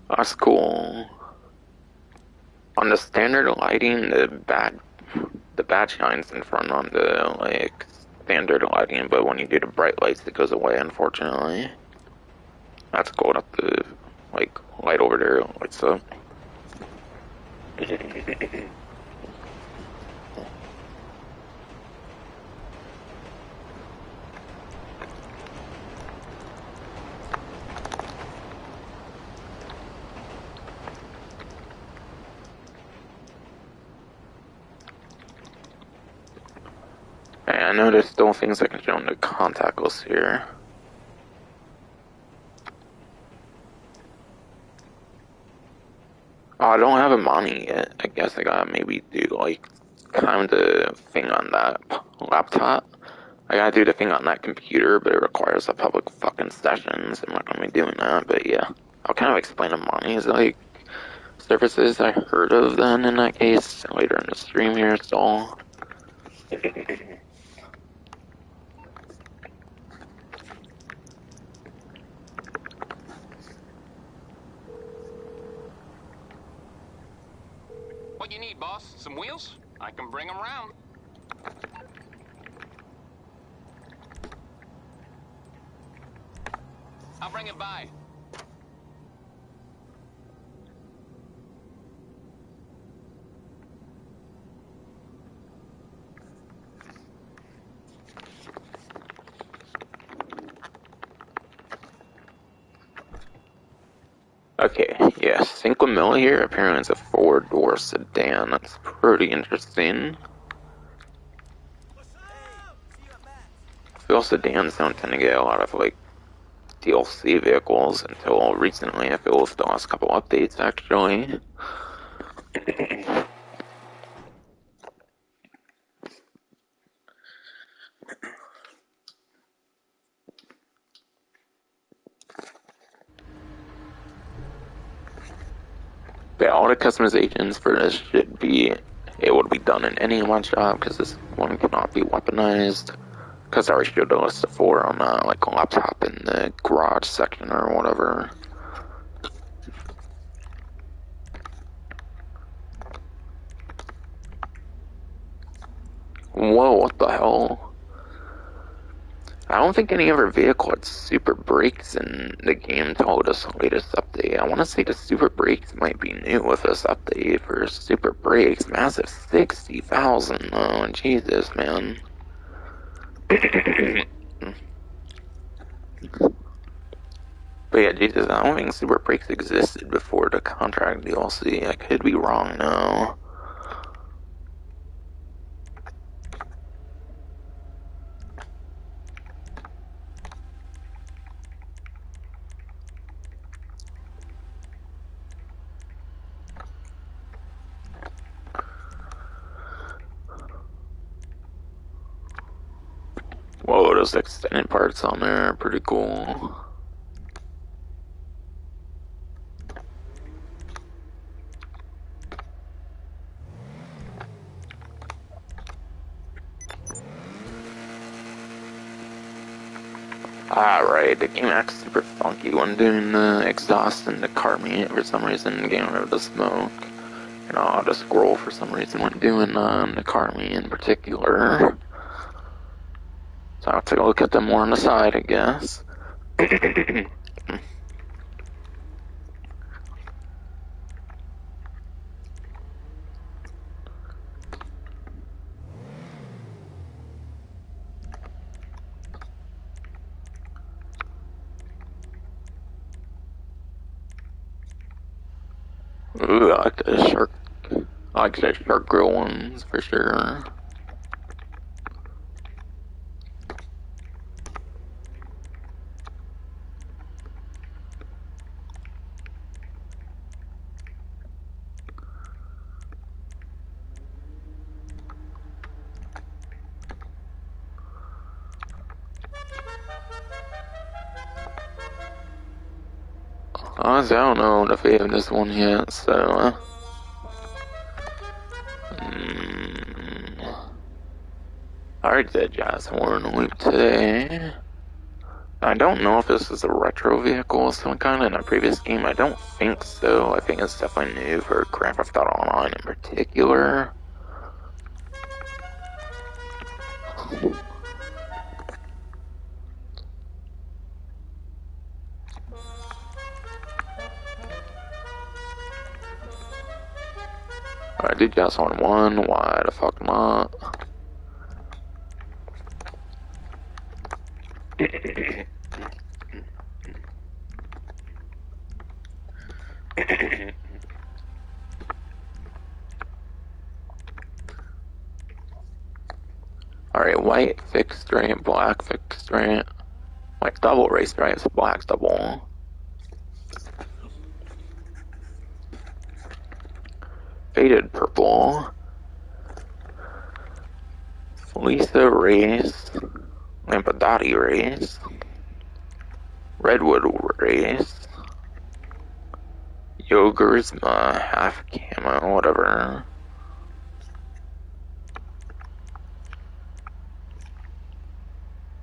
Speaker 1: That's cool. On the standard lighting, the badge shines in front on the like standard lighting, but when you do the bright lights, it goes away. Unfortunately, that's cool that the like light over there lights up. And I know there's still things I can show in the contactless here. Oh, I don't have Imani yet. I guess I gotta maybe do like kind of thing on that laptop. I gotta do the thing on that computer, but it requires a public fucking session, so I'm not gonna be doing that. But yeah, I'll kind of explain Imani as like services I heard of then in that case later in the stream here, so.
Speaker 8: What you need, boss? Some wheels? I can bring them round. I'll bring it by.
Speaker 1: Okay, yeah, Cinco Mil here apparently is a four-door sedan. That's pretty interesting. I feel sedans don't tend to get a lot of like DLC vehicles until recently. I feel with the last couple updates actually. But all the customizations for this should be able to be done in any one shop because this one cannot be weaponized. Because I already showed the list before on like a laptop in the garage section or whatever. Whoa, what the hell? I don't think any other vehicle had super brakes in the game told us the latest update. I want to say the super brakes might be new with this update for super brakes. Massive 60,000 though, Jesus, man. But yeah, Jesus, I don't think super brakes existed before the contract DLC. I could be wrong now. Whoa, those extended parts on there are pretty cool. Alright, the game acts super funky when doing the exhaust and the car meat for some reason, getting rid of the smoke. And I'll have to scroll for some reason when doing the car meat in particular. So I'll take a look at them more on the side, I guess. Ooh, I like the shark. I like the shark grill ones for sure. Honestly, I don't know the fate of this one yet, so. I already did Jazz Horn Loop today. I don't know if this is a retro vehicle of some kind in a previous game. I don't think so. I think it's definitely new for Grand Theft Auto Online in particular. I did Jazz Horn 1, why the fuck not? Alright, white fixed straight, black fixed straight. White double race stripes, black double. Faded purple. Lisa race. Lampadati race. Redwood race. Yogursma half camo, whatever.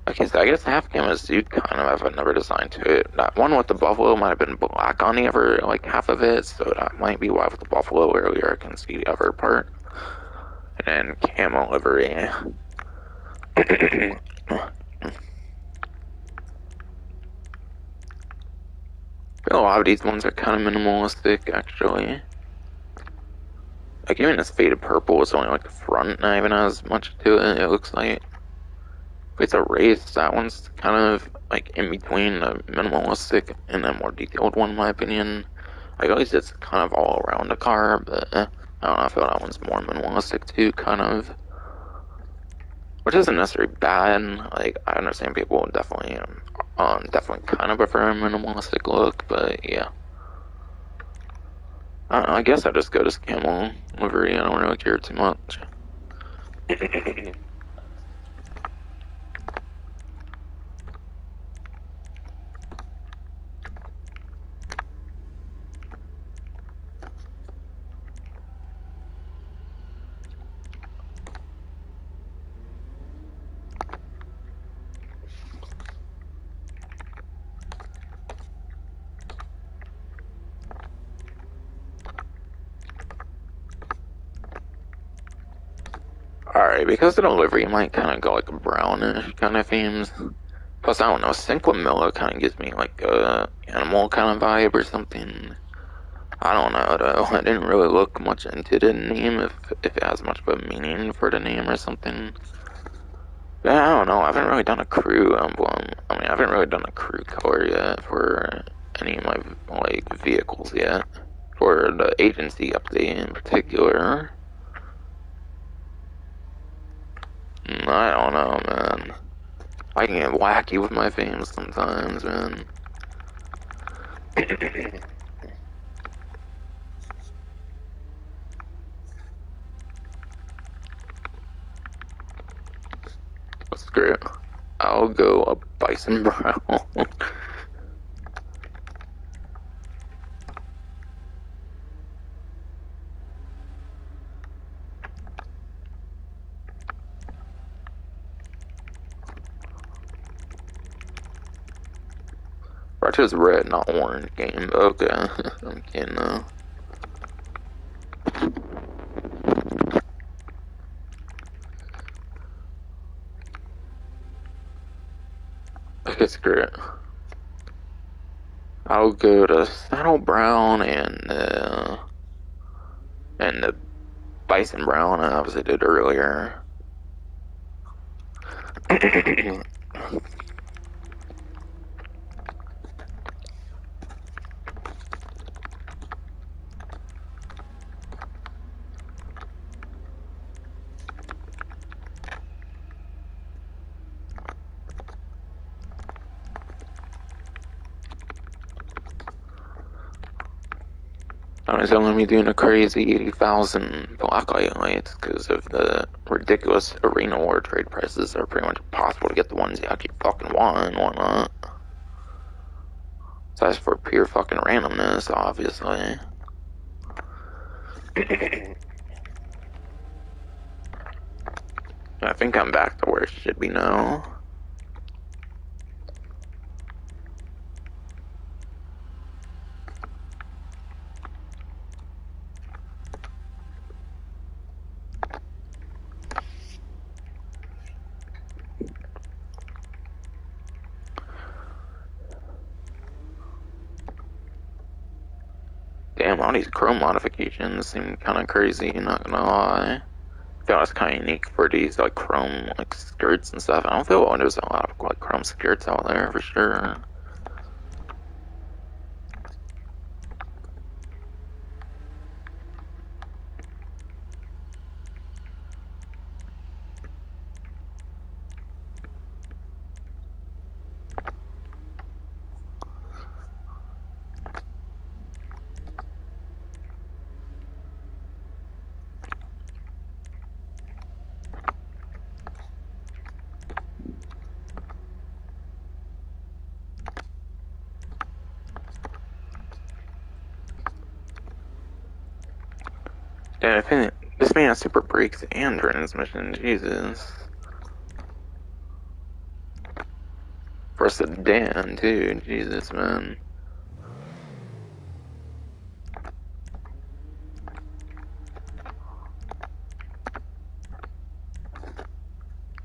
Speaker 1: Okay, so I guess half cameras do kind of have another design to it. That one with the buffalo might have been black on the other, like half of it, so that might be why with the buffalo earlier I can see the other part. And then camo livery. A lot of these ones are kind of minimalistic, actually. Like even this faded purple is only like the front, not even has much to it, it looks like. If it's a race, that one's kind of like in between the minimalistic and the more detailed one, in my opinion. Like at least it's kind of all around the car, but I don't know, I feel that one's more minimalistic too, kind of. Which isn't necessarily bad. Like I understand people definitely kind of prefer a minimalistic look, but yeah. I don't know, I guess I just go to camo livery. I don't really care too much. Alright, because the delivery might kind of go like a brownish kind of themes. Plus, I don't know, Cinquamilla kind of gives me like a animal kind of vibe or something. I don't know though. I didn't really look much into the name if it has much of a meaning for the name or something. But I don't know. I haven't really done a crew emblem. I mean, I haven't really done a crew color yet for any of my like vehicles yet. For the agency update in particular. I don't know, man. I can get wacky with my themes sometimes, man. Screw it. I'll go a bison brown. I chose red, not orange game. Okay, I'm kidding though. Okay, screw it. I'll go to Saddle Brown and the Bison Brown as I did earlier. I was only me doing a crazy 80,000 blacklight lights because of the ridiculous arena war trade prices. Are pretty much impossible to get the ones you actually fucking want and whatnot. So that's for pure fucking randomness, obviously. I think I'm back to where it should be now. Damn, all these chrome modifications seem kind of crazy, not gonna lie. I feel it's kind of unique for these like chrome like skirts and stuff. I don't feel like there's a lot of like chrome skirts out there for sure. Yeah, I think this man has super brakes and transmission. Jesus. For a sedan, too. Jesus, man.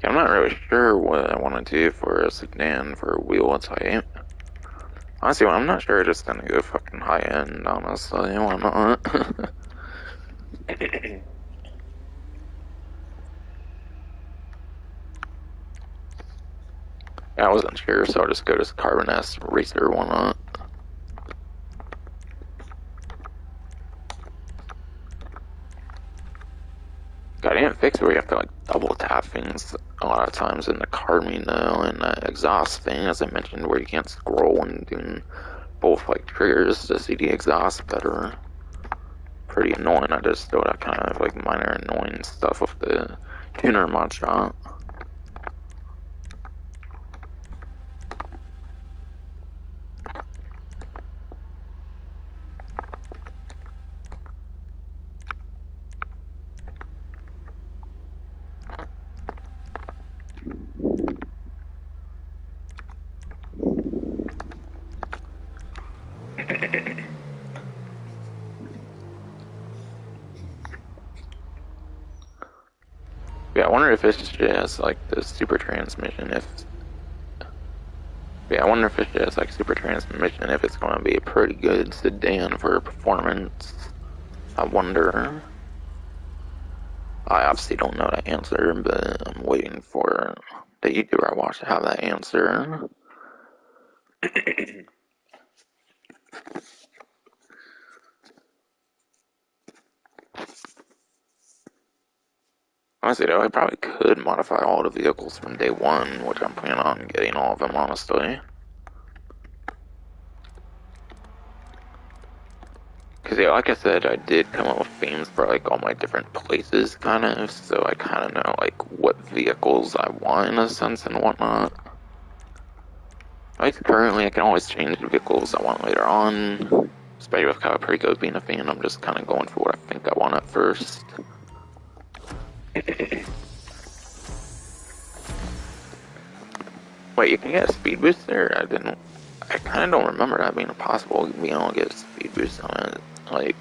Speaker 1: I'm not really sure what I want to do for a sedan for a wheel type. Honestly, I'm not sure. Just gonna go fucking high end. Honestly, why not? Yeah, I wasn't sure, so I'll just go to Carbon S Racer. Why not? God, I didn't fix where you have to like double tap things a lot of times in the car though, and the exhaust thing, as I mentioned, where you can't scroll when doing both like triggers to see the exhaust better. Pretty annoying. I just do that kind of like minor annoying stuff with the tuner mod shop. Yeah, I wonder if it's just like the super transmission. I wonder if it's just like super transmission. If it's going to be a pretty good sedan for performance. I wonder. I obviously don't know that answer, but I'm waiting for the YouTuber I watch to have that answer. Honestly, though, I probably could modify all the vehicles from day one, which I'm planning on getting all of them, honestly. Because, yeah, like I said, I did come up with themes for, like, all my different places, kind of, so I kind of know, like, what vehicles I want, in a sense, and whatnot. Like, currently, I can always change the vehicles I want later on. Especially with Caliprico being a fan, I'm just kind of going for what I think I want at first. Wait, you can get a speed booster? I I kind of don't remember that being possible, being able to get a speed boost on it, like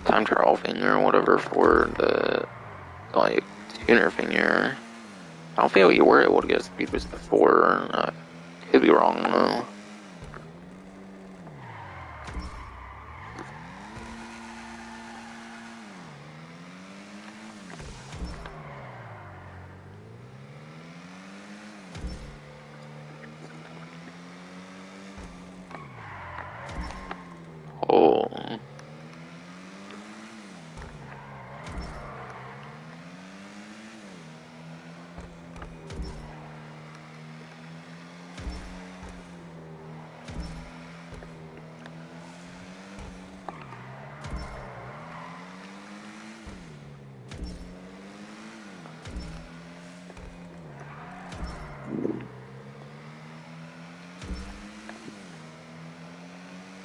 Speaker 1: time trial thing or whatever for the like tuner finger. I don't feel you were able to get a speed boost before. Could be wrong though. Oh.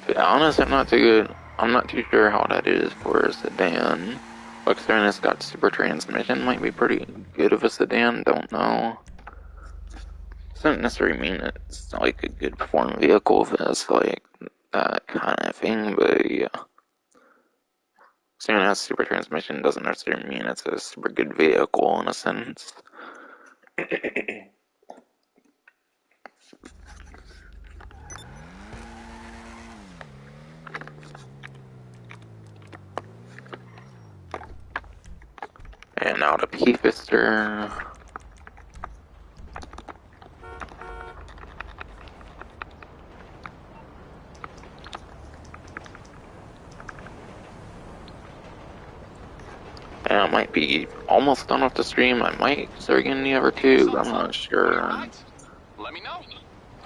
Speaker 1: To be honest, I'm not too sure how that is for a sedan. But considering it's got super transmission, might be pretty good of a sedan, don't know. Doesn't necessarily mean it's like a good performing vehicle if it's like that kind of thing, but yeah. Saying it has super transmission doesn't necessarily mean it's a super good vehicle in a sense. And now the P-Fister. And I might be almost done with the stream. I might start getting the other two, but I'm not sure.
Speaker 8: Let me know.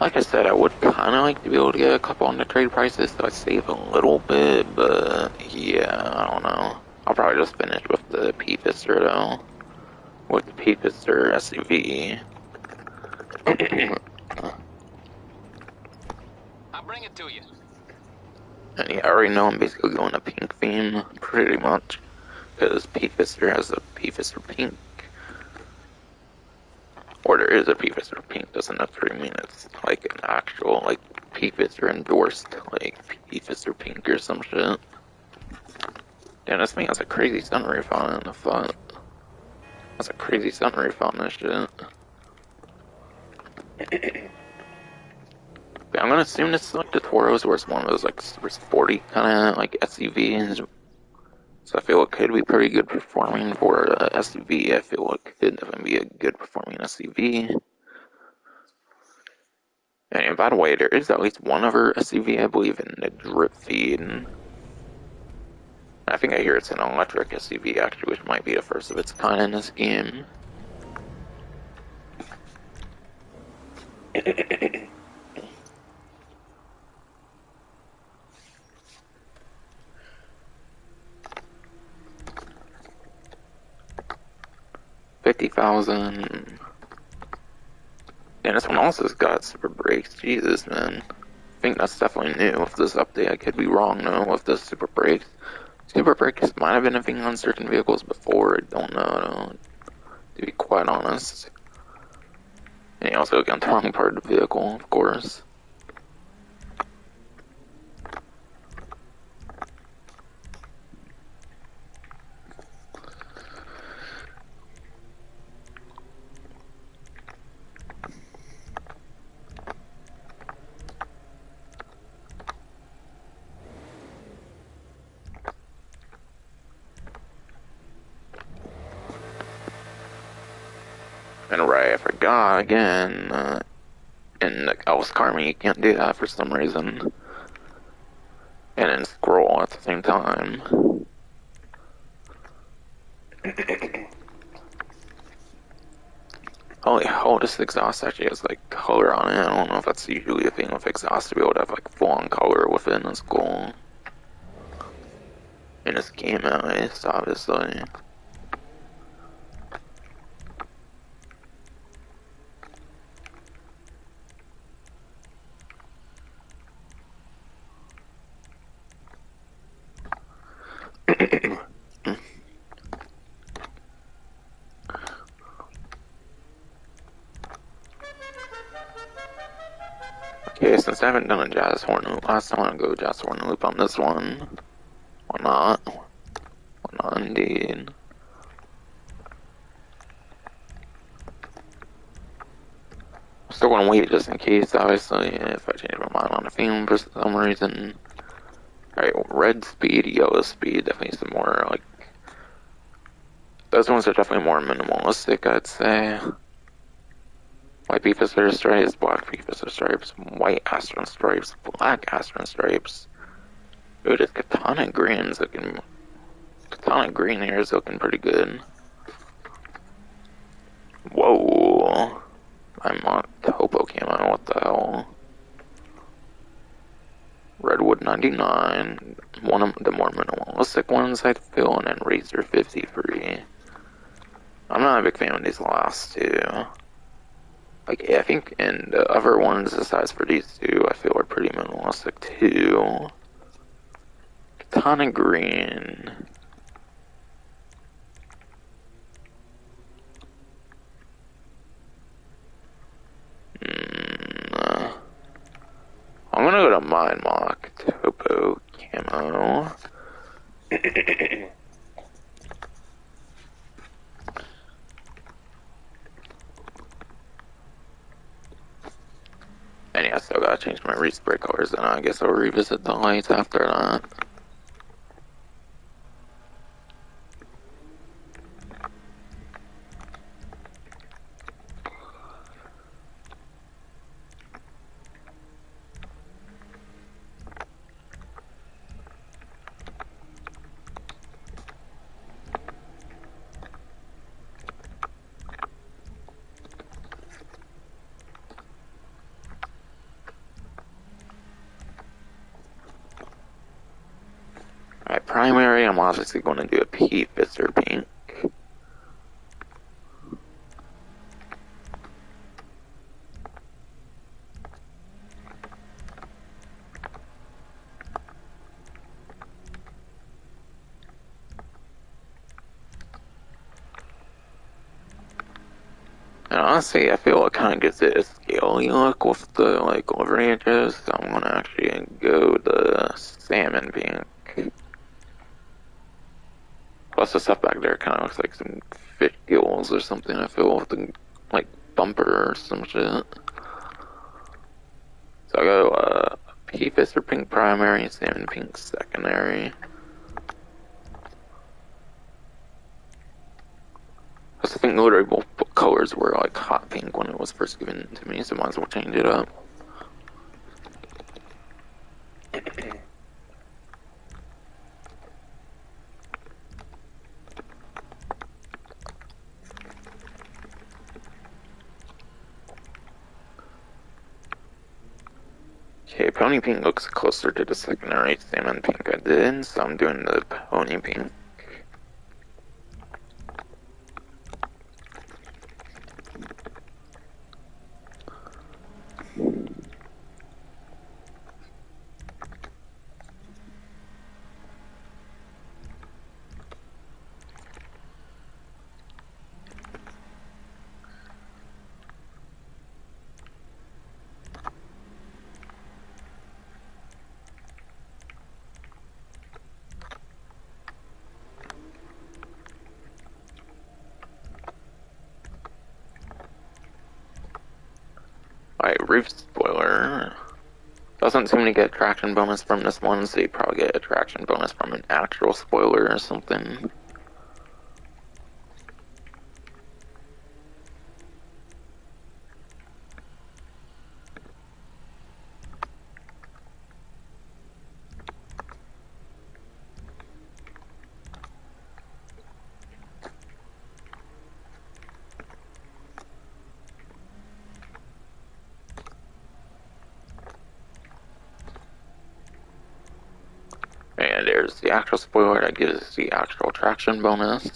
Speaker 1: Like I said, I would kind of like to be able to get a couple on the trade prices so I save a little bit, but yeah, I don't know. I'll probably just finish with the P-Fister though. With the P-Fister SUV.
Speaker 8: I'll bring it to you.
Speaker 1: And yeah, I already know I'm basically going to pink theme, pretty much. Because P-Fister has a P-Fister pink. Or there is a P-Fister pink, doesn't necessarily mean it's like an actual, like, P-Fister endorsed, like, P-Fister pink or some shit. Damn, this thing has a crazy sunroof on it in the front. That's a crazy sunroof on this shit. But I'm gonna assume this is like the Toros, where it's one of those like super sporty kind of like SUVs. So I feel it could be pretty good performing for a SUV. I feel it could definitely be a good performing SUV. And by the way, there is at least one other SUV I believe in the drip feed. I think I hear it's an electric SUV actually, which might be the first of its kind in this game. $50,000. And this one also has got super brakes. Jesus, man. I think that's definitely new with this update. I could be wrong though with the super brakes. Super brakes might have been a thing on certain vehicles before. I don't know, to be quite honest. And you also got the wrong part of the vehicle, of course. And right, I forgot again. In the Alice Carmi, you can't do that for some reason. And then scroll at the same time. Holy hell, this exhaust actually has like color on it. I don't know if that's usually a thing with exhaust to be able to have like full on color within. That's cool. In this game, at least, obviously. Okay, Okay, since I haven't done a jazz horn loop last time, I'm gonna go jazz horn loop on this one. Why not? Why not indeed? I'm still gonna wait just in case, obviously, if I change my mind on a theme for some reason. Alright, red speed, yellow speed, definitely some more, like... Those ones are definitely more minimalistic, I'd say. White beef is stripes, black beef is stripes, white Astron stripes, black Astron stripes. Ooh, this katana green's looking... Katana green here is looking pretty good. Whoa. I'm on Hobo camo, what the hell? Redwood 99, one of the more minimalistic ones I feel, and then Razor 53. I'm not a big fan of these last two. Like, yeah, I think in the other ones, besides for these two, I feel are pretty minimalistic too. Katana green. I'm gonna go to Mind Mock, Topo Camo. And yeah, I still gotta change my respray colors, and I guess I'll revisit the lights after that. Alright, primary, I'm obviously going to do a P Fister pink. And honestly, I feel it kind of gives it a scaly look with the, like, livery edges, so I'm going to actually go the salmon pink. Plus the stuff back there kind of looks like some fish gills or something, I feel, with the, like, bumper or some shit. So I go, P Fister pink primary, salmon pink secondary. I think literally both colors were like hot pink when it was first given to me, so might as well change it up. Okay, pony pink looks closer to the secondary salmon pink I did, so I'm doing the pony pink. Alright, roof spoiler. Doesn't seem to get traction bonus from this one, so you probably get a traction bonus from an actual spoiler or something. And there's the actual spoiler that gives the actual traction bonus.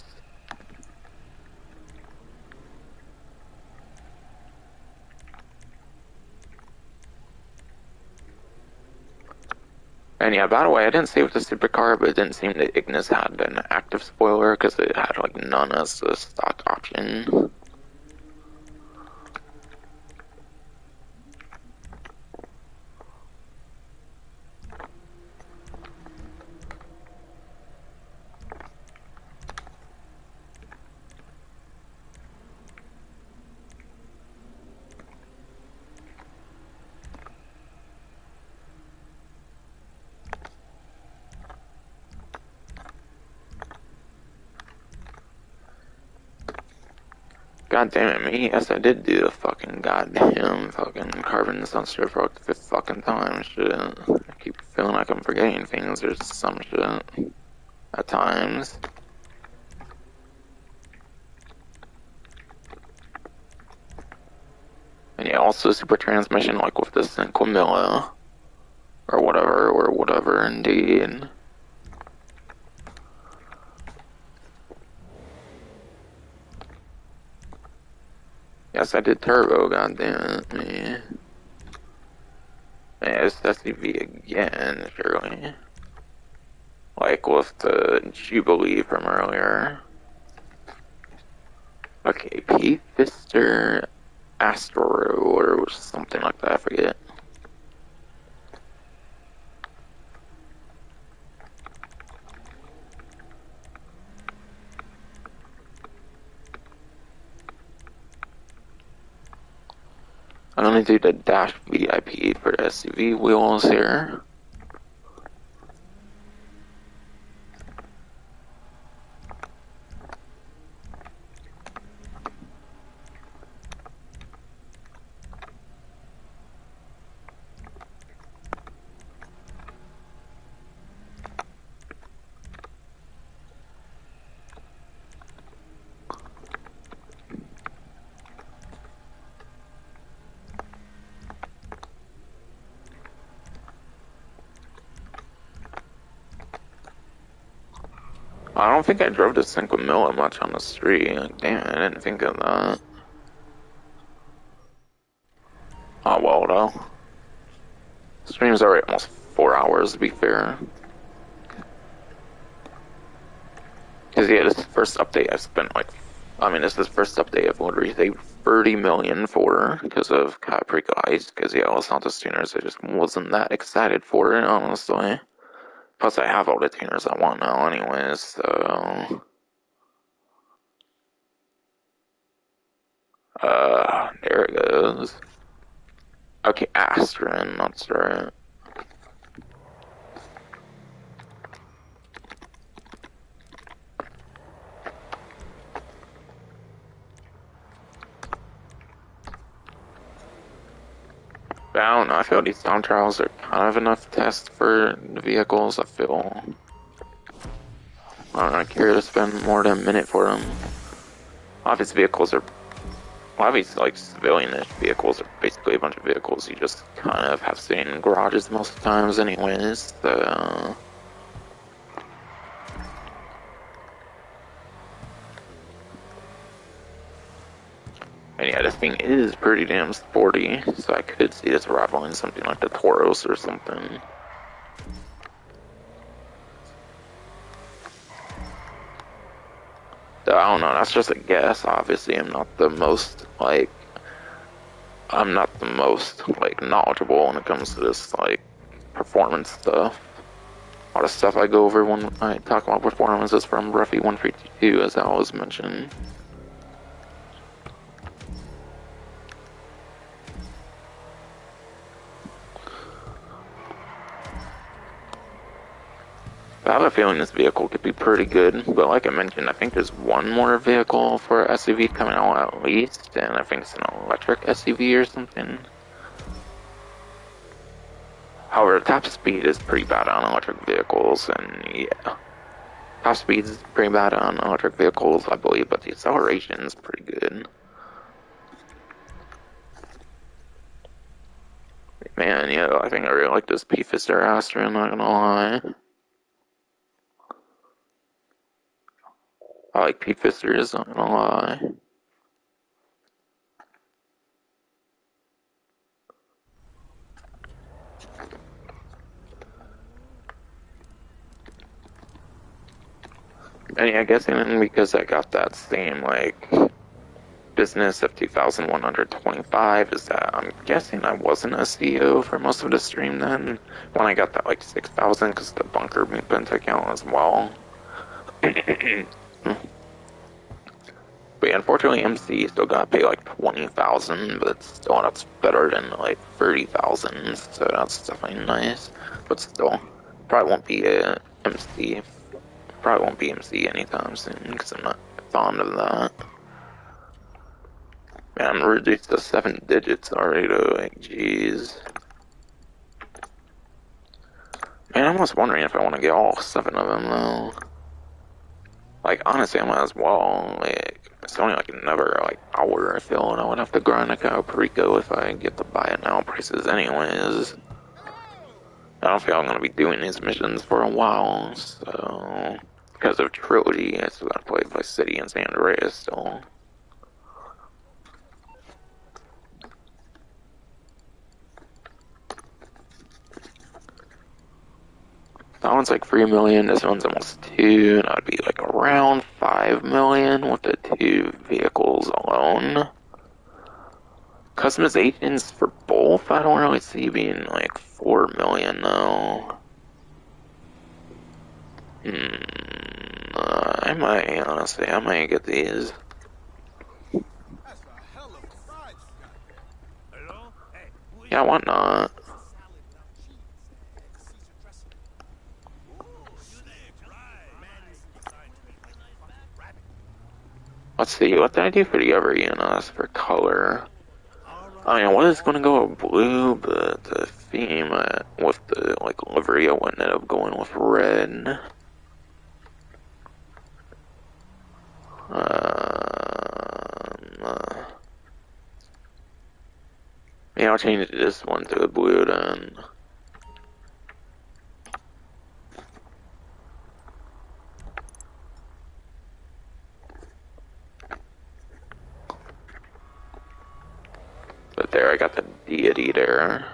Speaker 1: And yeah, by the way, I didn't save the supercar, but it didn't seem that Ignis had an active spoiler because it had like none as a stock option. God damn it, me. Yes, I did do the fucking goddamn fucking carbon sunstrip for like the 5th fucking time. Shit. I keep feeling like I'm forgetting things or some shit. At times. And yeah, also super transmission like with the Cinquamilla. Or whatever, indeed. Yes, I did turbo, goddammit, me. Yeah, it's SUV again, surely. Like with the Jubilee from earlier. Okay, P. Fister Astro, or something like that, I forget. I'm gonna do the Dash VIP for the SUV wheels here. I don't think I drove the Cinquamilla much on the street. Like, damn, I didn't think of that. Oh well, though. Stream's already almost 4 hours, to be fair. Because yeah, this first update I spent like, this is the first update I've literally saved 30 million for because of Caprica Ice. Because yeah, Los Santos tuners, I just wasn't that excited for it, honestly. Plus, I have all the tuners I want now, anyways. So, there it goes. Okay, Astron, that's right. But I don't know, I feel these time trials are kind of enough test for the vehicles. I feel I don't care to spend more than a minute for them. A lot of these vehicles are, a lot of these like civilian-ish vehicles are basically a bunch of vehicles you just kind of have sitting in garages most of the times anyways, so... And yeah, this thing is pretty damn sporty, so I could see this rivaling something like the Tauros or something. So, I don't know, that's just a guess. Obviously, I'm not the most, like, knowledgeable when it comes to this, like, performance stuff. A lot of stuff I go over when I talk about performance is from Ruffy 152, as I always mention. I have a feeling this vehicle could be pretty good, but like I mentioned, I think there's one more vehicle for SUV coming out at least, and I think it's an electric SUV or something. However, top speed is pretty bad on electric vehicles, and yeah. Top speed is pretty bad on electric vehicles, I believe, but the acceleration is pretty good. Man, yeah, I think I really like this P-Fister Astra, not gonna lie. I like P-Fisters, not gonna lie. And yeah, I guess even because I got that same, like, business of 2,125 is that I'm guessing I wasn't a CEO for most of the stream then, when I got that, like, 6,000, because the bunker movement account as well. But yeah, unfortunately, MC still got to pay like 20,000, but still that's better than like 30,000, so that's definitely nice. But still, probably won't be a MC. Probably won't be MC anytime soon because I'm not fond of that. Man, I'm reduced to 7 digits already though, like, jeez. Man, I'm almost wondering if I want to get all 7 of them though. Like, honestly, I might as well. Like, it's only like another like hour I feel, and I would have to grind a cow Perico if I get to buy it now prices anyways. I don't feel I'm gonna be doing these missions for a while, so because of Trilogy, I still gotta play Vice City and San Andreas still. That one's like 3 million, this one's almost 2, and I'd be like around 5 million with the 2 vehicles alone. Customizations for both, I don't really see being like 4 million though. I might, honestly, I might get these. Yeah, why not? Let's see, what did I do for the other ENS for color? I mean, I was gonna go with blue, but the theme with the like livery, I ended up going with red. Yeah, I'll change this one to a blue then. But there, I got the deity there.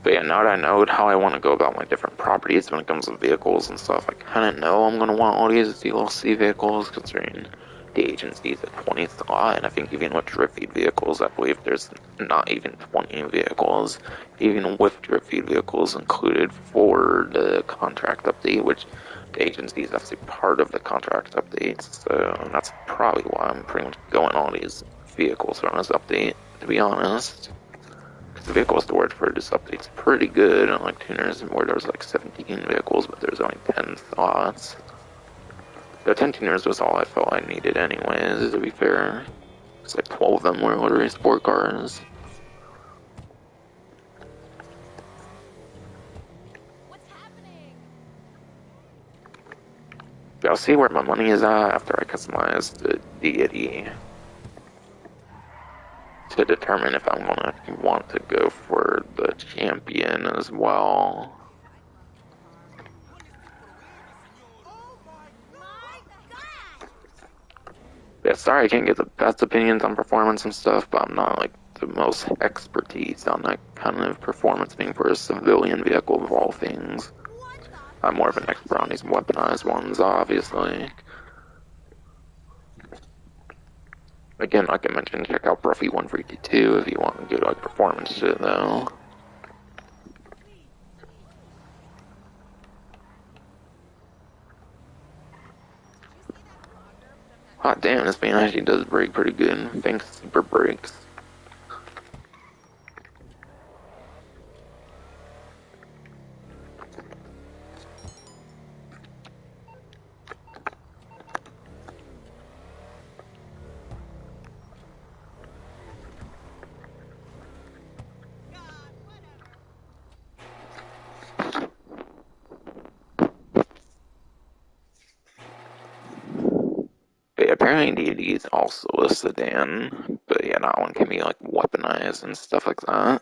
Speaker 1: But yeah, now that I know how I want to go about my different properties when it comes to vehicles and stuff, I kind of know I'm going to want all these DLC vehicles, considering the agency's at 20 slot, and I think even with drip feed vehicles, I believe there's not even 20 vehicles, even with drip feed vehicles included for the contract update, which the agency is actually part of the contract updates, so that's probably why I'm pretty much going all these vehicles on this update, to be honest. The vehicle storage for this update's pretty good, unlike tuners where there was like 17 vehicles, but there's only 10 slots. The 10 tuners was all I felt I needed anyways, to be fair. It's like 12 of them were literally sport cars. But I'll see where my money is at after I customize the deity to determine if I'm gonna want to go for the champion as well. Yeah, sorry I can't get the best opinions on performance and stuff, but I'm not like the most expertise on that kind of performance thing for a civilian vehicle of all things. I'm more of an expert on these weaponized ones, obviously. Again, like I mentioned, check out Bruffy 152 if you want good like performance shit though. Hot damn, this thing actually does brake pretty good. Thanks, super brakes. But yeah, apparently DD is also a sedan, but yeah, that one can be like weaponized and stuff like that.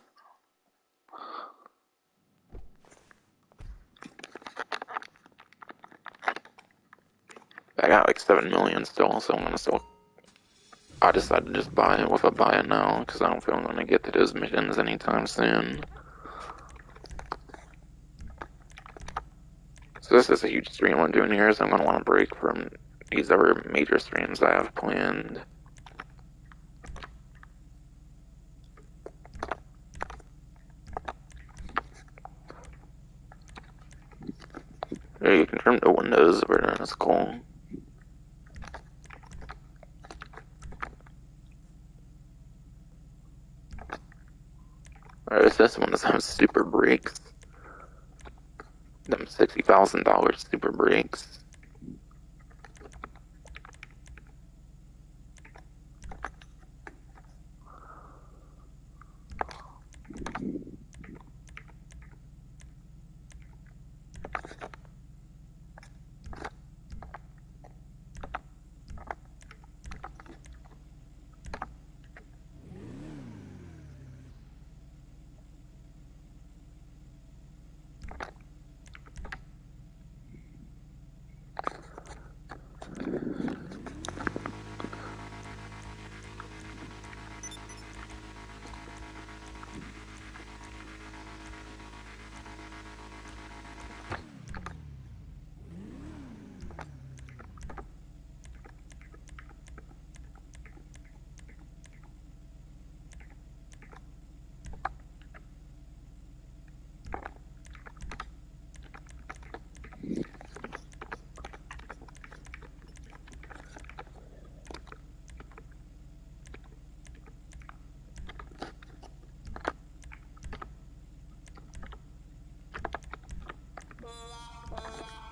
Speaker 1: I got like 7 million still, so I'm gonna still. I decided to just buy it with a buy it now because I don't feel I'm gonna get to those missions anytime soon. So this is a huge stream I'm doing here, so I'm gonna want to break from these other major streams I have planned. Yeah, you can trim the windows over there, that's cool. Alright, this one does have super brakes. Them $60,000 super brakes.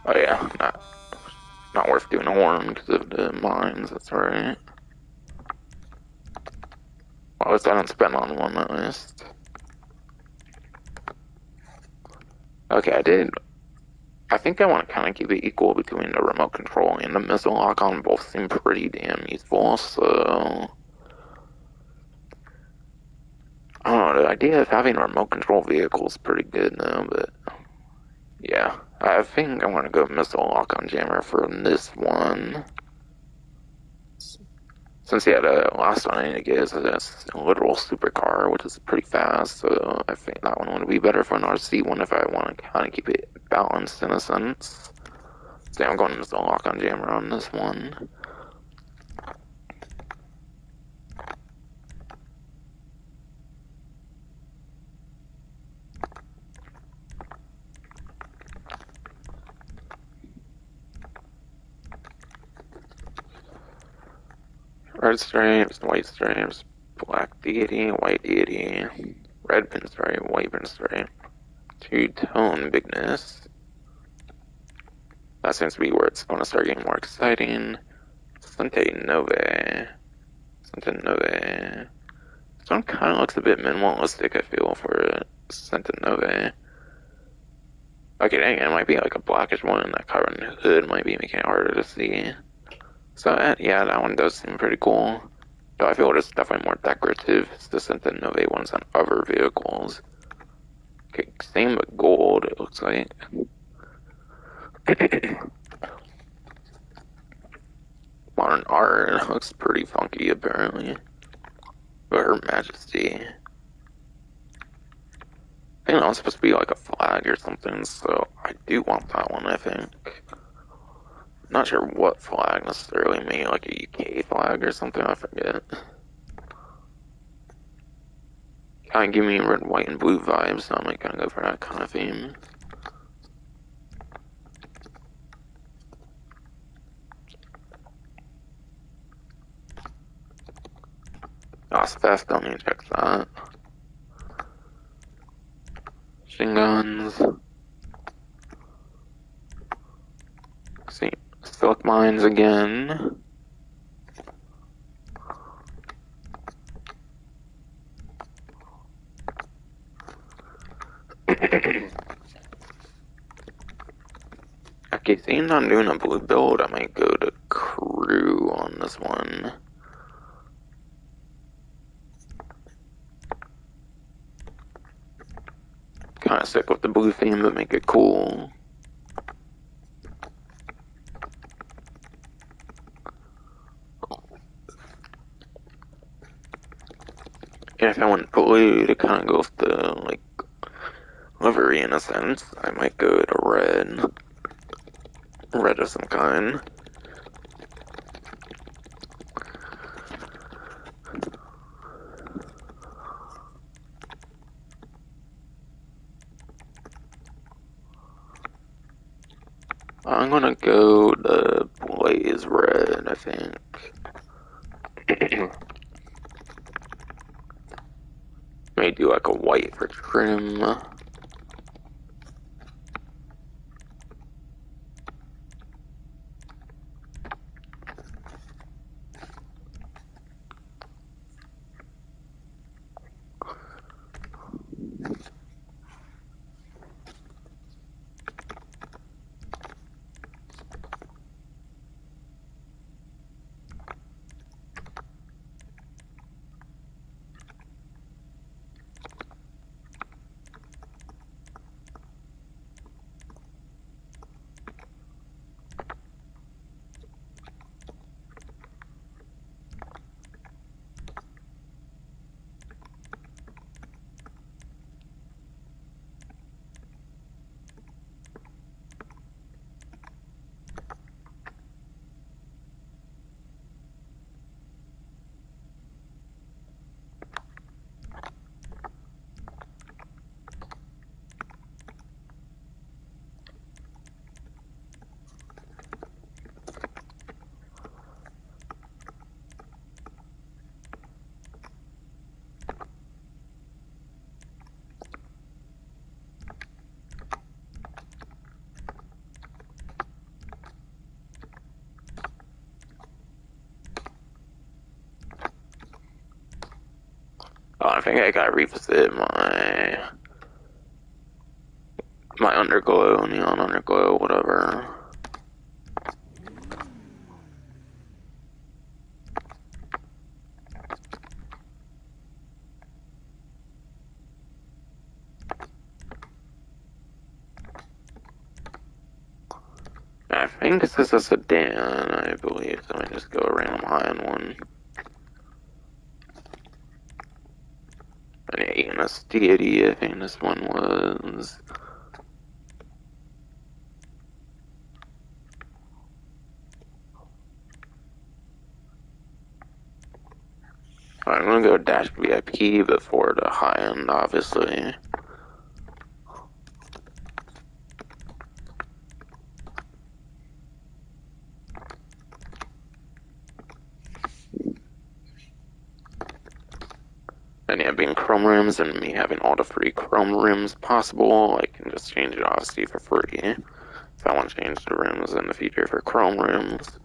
Speaker 1: Oh yeah, not worth doing a horn because of the mines, that's right. Well, at least I don't spend on one at least. Okay, I think I want to kind of keep it equal between the remote control and the missile lock-on. Both seem pretty damn useful, so... I don't know, the idea of having a remote control vehicle is pretty good now, but... Yeah, I think I want to go missile lock-on jammer for this one. Since yeah, the last one I need to get is a literal supercar, which is pretty fast, so I think that one would be better for an RC one if I want to kind of keep it balanced in a sense. So yeah, I'm going to missile lock-on jammer on this one. Red stripes, white stripes, black deity, white deity, red pinstripe, white pinstripe, two-tone bigness. That seems to be where it's going to start getting more exciting. Sente Nove. Sente Nove. This one kind of looks a bit minimalistic, I feel, for Sente Nove. Okay, dang it might be like a blackish one, and that carbon hood might be making it harder to see. So, yeah, that one does seem pretty cool. Though I feel it's definitely more decorative. It's the Sente Nove ones on other vehicles. Okay, same with gold, it looks like. Modern art looks pretty funky, apparently. Her Majesty. I think that one's supposed to be like a flag or something, so I do want that one, I think. Not sure what flag necessarily, maybe like a UK flag or something, I forget. Kind of give me red, white, and blue vibes, so I might kind of go for that kind of theme. That's fast, don't need to check that. Machine guns. See, silk mines again. Okay, seeing I'm doing a blue build, I might go to crew on this one. Kind of stick with the blue theme, but make it cool. And if I want blue to kind of go with the, like, livery in a sense, I might go to red. Red of some kind. I'm gonna go the blaze red, I think. May do like a white for trim. Oh, I think I gotta revisit my underglow, neon underglow, whatever. I think this is a sedan, I believe, so I just go random high on one. And yeah, ENS deity, I think this one was. I'm gonna go dash VIP before the high end, obviously. And yeah, being chrome rims and me having all the free chrome rims possible, I can just change it obviously for free. If I want to change the rims in the future for chrome rims.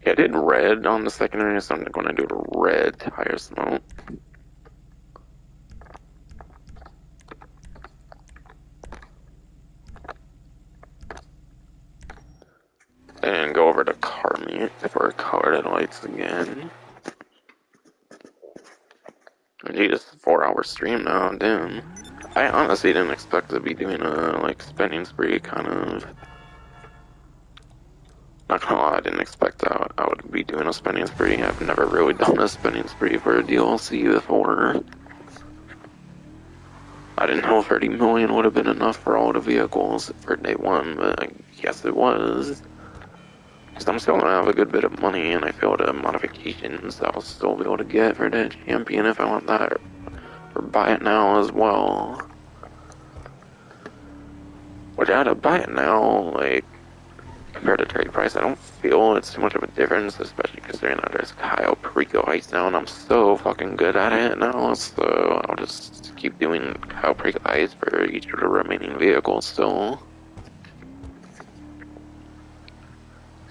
Speaker 1: Yeah, I did red on the secondary, so I'm going to do the red tire smoke. And go over to car meet for colored lights again. Gee, this is a 4-hour stream now, damn. I honestly didn't expect to be doing a, like, spending spree kind of. Not gonna lie, I didn't expect I would be doing a spending spree. I've never really done a spending spree for a DLC before. I didn't know 30 million would have been enough for all the vehicles for day one, but I guess it was. Because I'm still gonna have a good bit of money, and I feel the modifications I'll still be able to get for the champion if I want that, or buy it now as well. Which I had to buy it now, like, compared to trade price, I don't feel it's too much of a difference, especially considering that there's Kyle Perico Heist now, and I'm so fucking good at it now, so I'll just keep doing Kyle Perico Heist for each of the remaining vehicles still.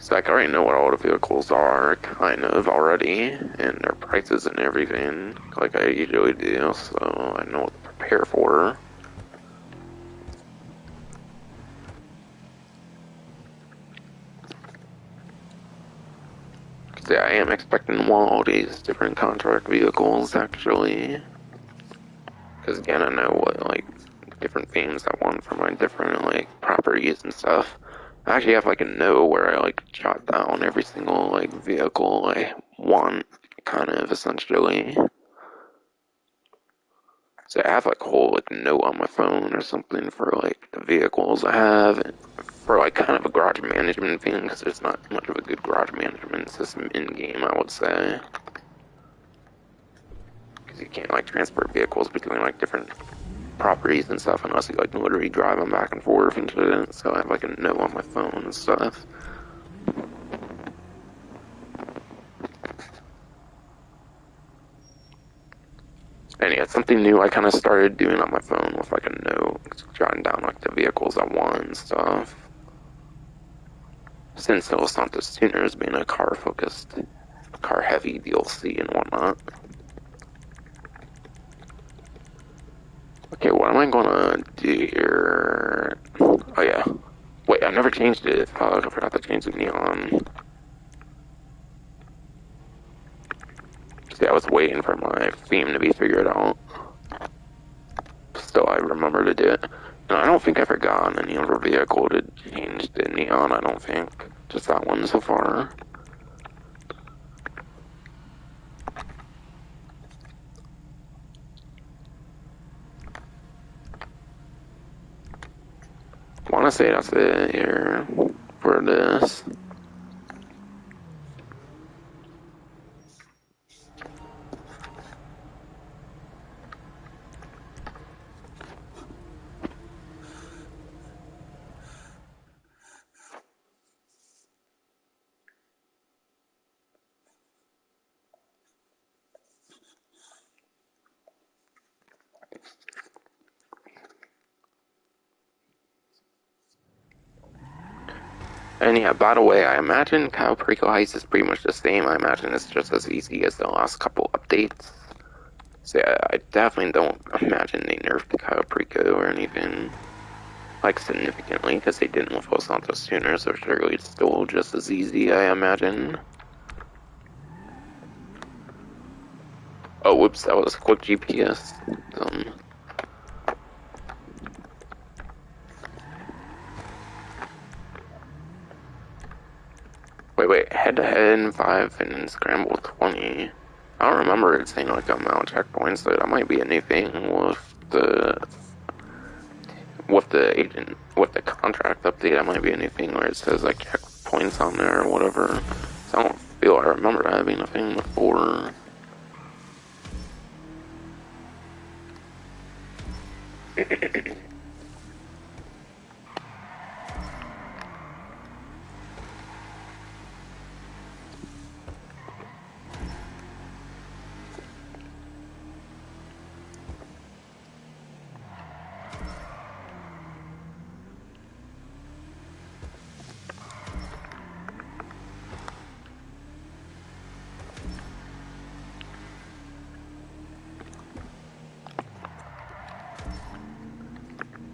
Speaker 1: So I already know what all the vehicles are, kind of, already, and their prices and everything, like I usually do, so I know what to prepare for. Cause yeah, I am expecting all these different contract vehicles, actually. Because again, I know what, like, different themes I want for my different, like, properties and stuff. I actually have, like, a note where I, like, jot down every single, like, vehicle I want, kind of, essentially. So I have, like, a whole, like, note on my phone or something for, like, the vehicles I have, and for, like, kind of a garage management thing, because there's not much of a good garage management system in-game, I would say. Because you can't, like, transfer vehicles between, like, different properties and stuff unless you like literally drive them back and forth and shit. So I have like a note on my phone and stuff. And yeah, it's something new I kind of started doing on my phone with like a note, jotting down like the vehicles I want and stuff. Since Los Santos Tuners being a car focused, car heavy DLC and whatnot. Okay, what am I gonna do here? Oh yeah. Wait, I never changed it. Fuck, I forgot to change the neon. See, I was waiting for my theme to be figured out. Still, I remember to do it. And I don't think I forgot on any other vehicle to change the neon, I don't think. Just that one so far. I want to say that's it here for this. And yeah, by the way, I imagine Caprico Heist is pretty much the same. I imagine it's just as easy as the last couple updates. So yeah, I definitely don't imagine they nerfed Caprico or anything, like, significantly, because they didn't with Los Santos sooner, so surely it's still just as easy, I imagine. Oh, whoops, that was quick GPS. Wait, head-to-head in 5 and then scramble 20. I don't remember it saying, like, amount of checkpoints, so that might be a new thing with the contract update. That might be a new thing where it says, like, checkpoints on there or whatever. So I don't feel I remember that being a thing before.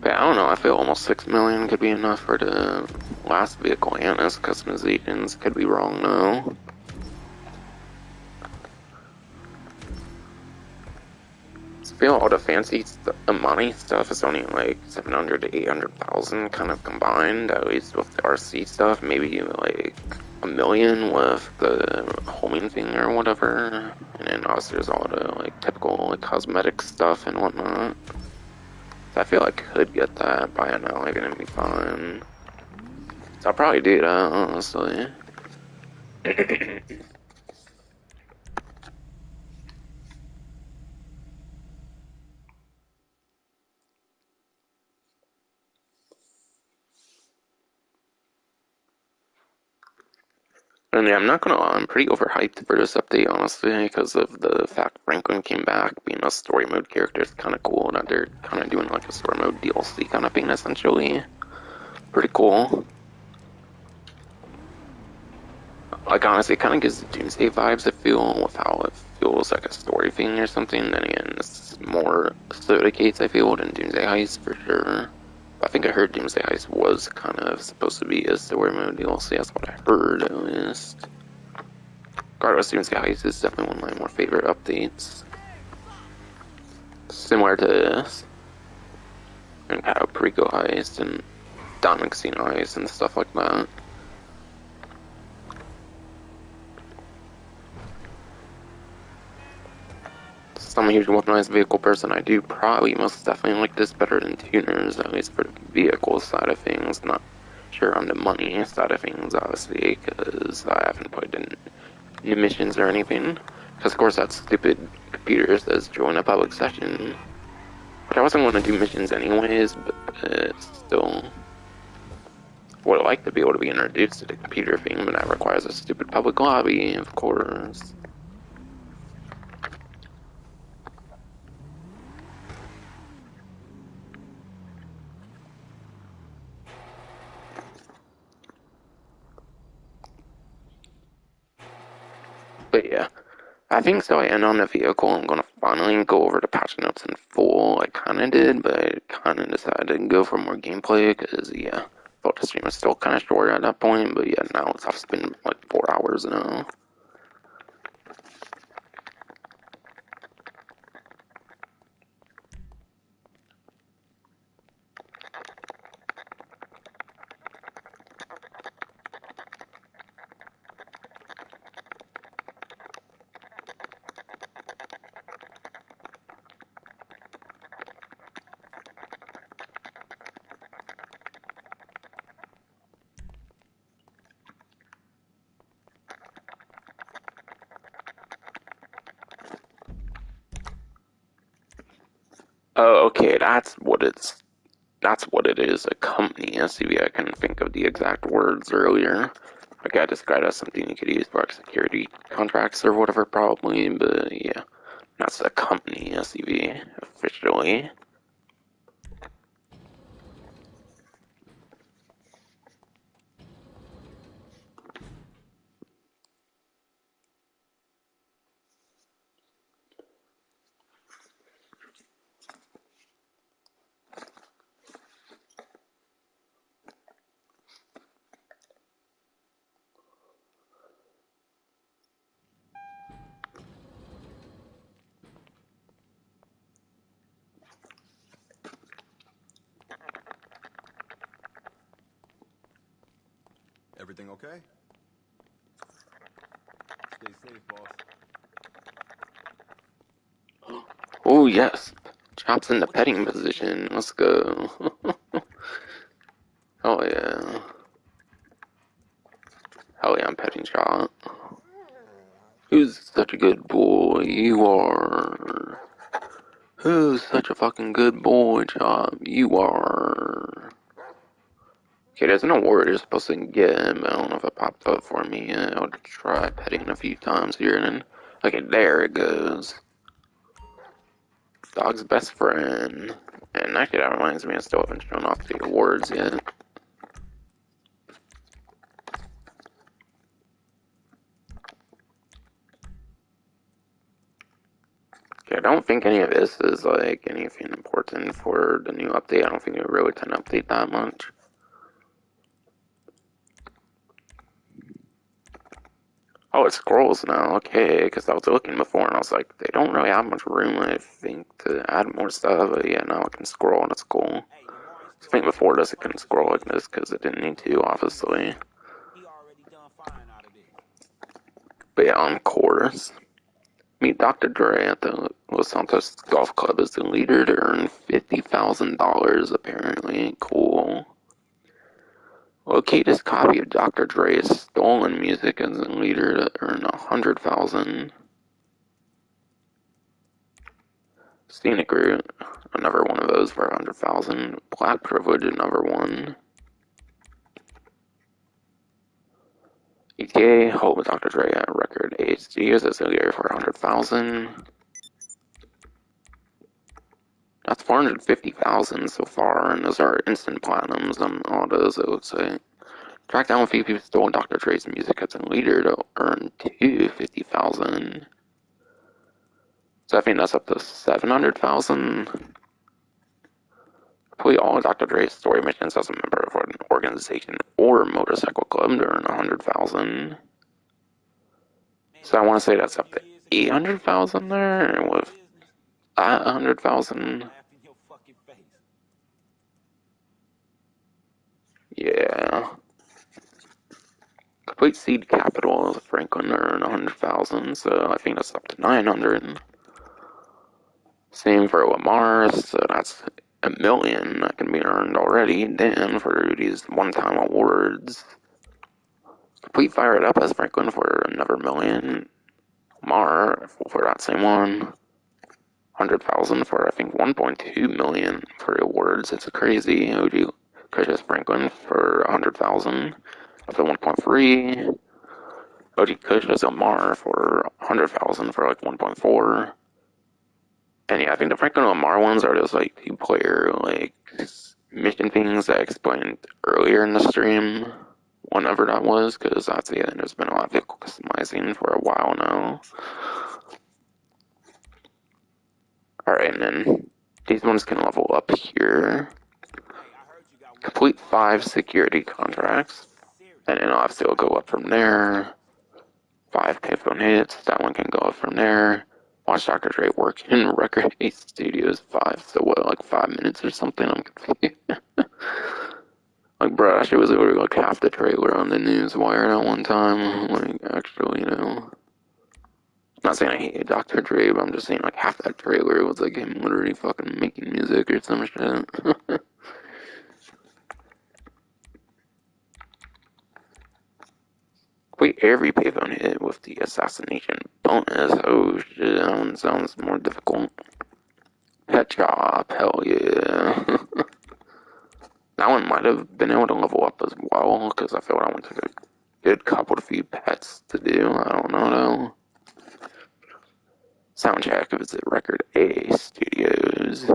Speaker 1: But I don't know, I feel almost 6 million could be enough for the last vehicle and its customizations. Could be wrong though. I feel all the fancy Imani stuff is only like 700 to 800,000 kind of combined, at least with the RC stuff. Maybe like a million with the homing thing or whatever. And then also there's all the like typical like cosmetic stuff and whatnot. So I feel like I could get that by now, like, and it'd be fine. So I'll probably do that, honestly. And yeah, I'm not gonna lie, I'm pretty overhyped for this update, honestly, because of the fact Franklin came back. Being a story mode character is kind of cool, that they're kind of doing like a story mode DLC kind of thing, essentially. Pretty cool. Like, honestly, it kind of gives the Doomsday vibes, I feel, with how it feels like a story thing or something. Then again, it's more Soda Gates, I feel, than Doomsday Heist, for sure. I think I heard Doomsday Heist was kind of supposed to be a story mode DLC. That's what I heard, at least. Regardless, Doomsday Heist is definitely one of my more favorite updates. Similar to this. And kind of Perico Heist and Diamond Casino Heist and stuff like that. Since I'm a huge weaponized vehicle person, I do probably most definitely like this better than tuners, at least for the vehicle side of things. Not sure on the money side of things, obviously, because I haven't put in new missions or anything. Because, of course, that stupid computer says join a public session. But I wasn't going to do missions anyways, but still. Would like to be able to be introduced to the computer thing, but that requires a stupid public lobby, of course. But yeah, I think so. I end on the vehicle. I'm gonna finally go over the patch notes in full. I kind of did, but I kind of decided to go for more gameplay because, yeah, I thought the stream was still kind of short at that point. But yeah, now I've been like 4 hours now. Oh, okay, that's what it is. A company SUV. I couldn't think of the exact words earlier. Like, I described it as something you could use for like security contracts or whatever, probably. But yeah, that's a company SUV officially.
Speaker 5: Everything okay? Stay safe, boss.
Speaker 1: Oh, yes. Chop's in the petting position. Let's go. Oh, yeah. Hell yeah, I'm petting Chop. Who's such a good boy? You are. Who's such a fucking good boy, Chop? You are. Okay, there's an award you're supposed to get, but I don't know if it popped up for me yet. I'll try petting a few times here and then. Okay, there it goes. Dog's best friend. And actually, that reminds me, I still haven't shown off the awards yet. Okay, I don't think any of this is like anything important for the new update. I don't think they really tend to update that much. Oh, it scrolls now. Okay, because I was looking before and I was like, they don't really have much room, I think, to add more stuff. But yeah, now it can scroll and it's cool. I think before this it couldn't scroll like this because it didn't need to, obviously. But yeah, on course. Meet Dr. Dre at the Los Santos Golf Club as the leader to earn $50,000, apparently. Cool. Locate his copy of Dr. Dre's stolen music as the leader to earn $100,000. Scenic route, another one of those for $100,000. Black privilege, another one. ETA, hold Dr. Dre at record age studios as the leader for $100,000. That's 450,000 so far, and those are instant platinums on all those, it looks like. Track down a few people stole Dr. Dre's music as a leader to earn 250,000. So I think that's up to 700,000. Complete all Dr. Dre's story missions as a member of an organization or motorcycle club to earn 100,000. So I want to say that's up to 800,000 there, with that 100,000. Yeah. Complete seed capital of Franklin earn 100,000, so I think that's up to 900. Same for Lamar, so that's $1 million that can be earned already. Damn, for these one-time awards. Complete Fire It Up as Franklin for another $1 million. Lamar for that same one. 100,000 for I think 1.2 million for awards. It's crazy. OG Cush's Franklin for 100,000 up to 1.3. OG Cush's Omar for 100,000 for like 1.4. And yeah, I think the Franklin Omar ones are just like two-player like mission things that I explained earlier in the stream, whenever that was, because that's the end. There's been a lot of vehicle customizing for a while now. Alright, and then these ones can level up here. Complete 5 security contracts, and then obviously it'll go up from there. 5 payphone hits, that one can go up from there. Watch Dr. Dre work in Record 8 Studios 5, so what, like 5 minutes or something? I'm confused. Like, bro, that shit was literally like half the trailer on the news wire at one time. Like, actually, you know. I'm not saying I hate Dr. Dre, but I'm just saying like half that trailer was like him literally fucking making music or some shit. Wait, every payphone hit with the assassination bonus. Oh shit, that one sounds more difficult. Pet Shop, hell yeah. That one might have been able to level up as well, because I feel that one took a good couple to few pets to do. I don't know though. Soundtrack visit Record A Studios.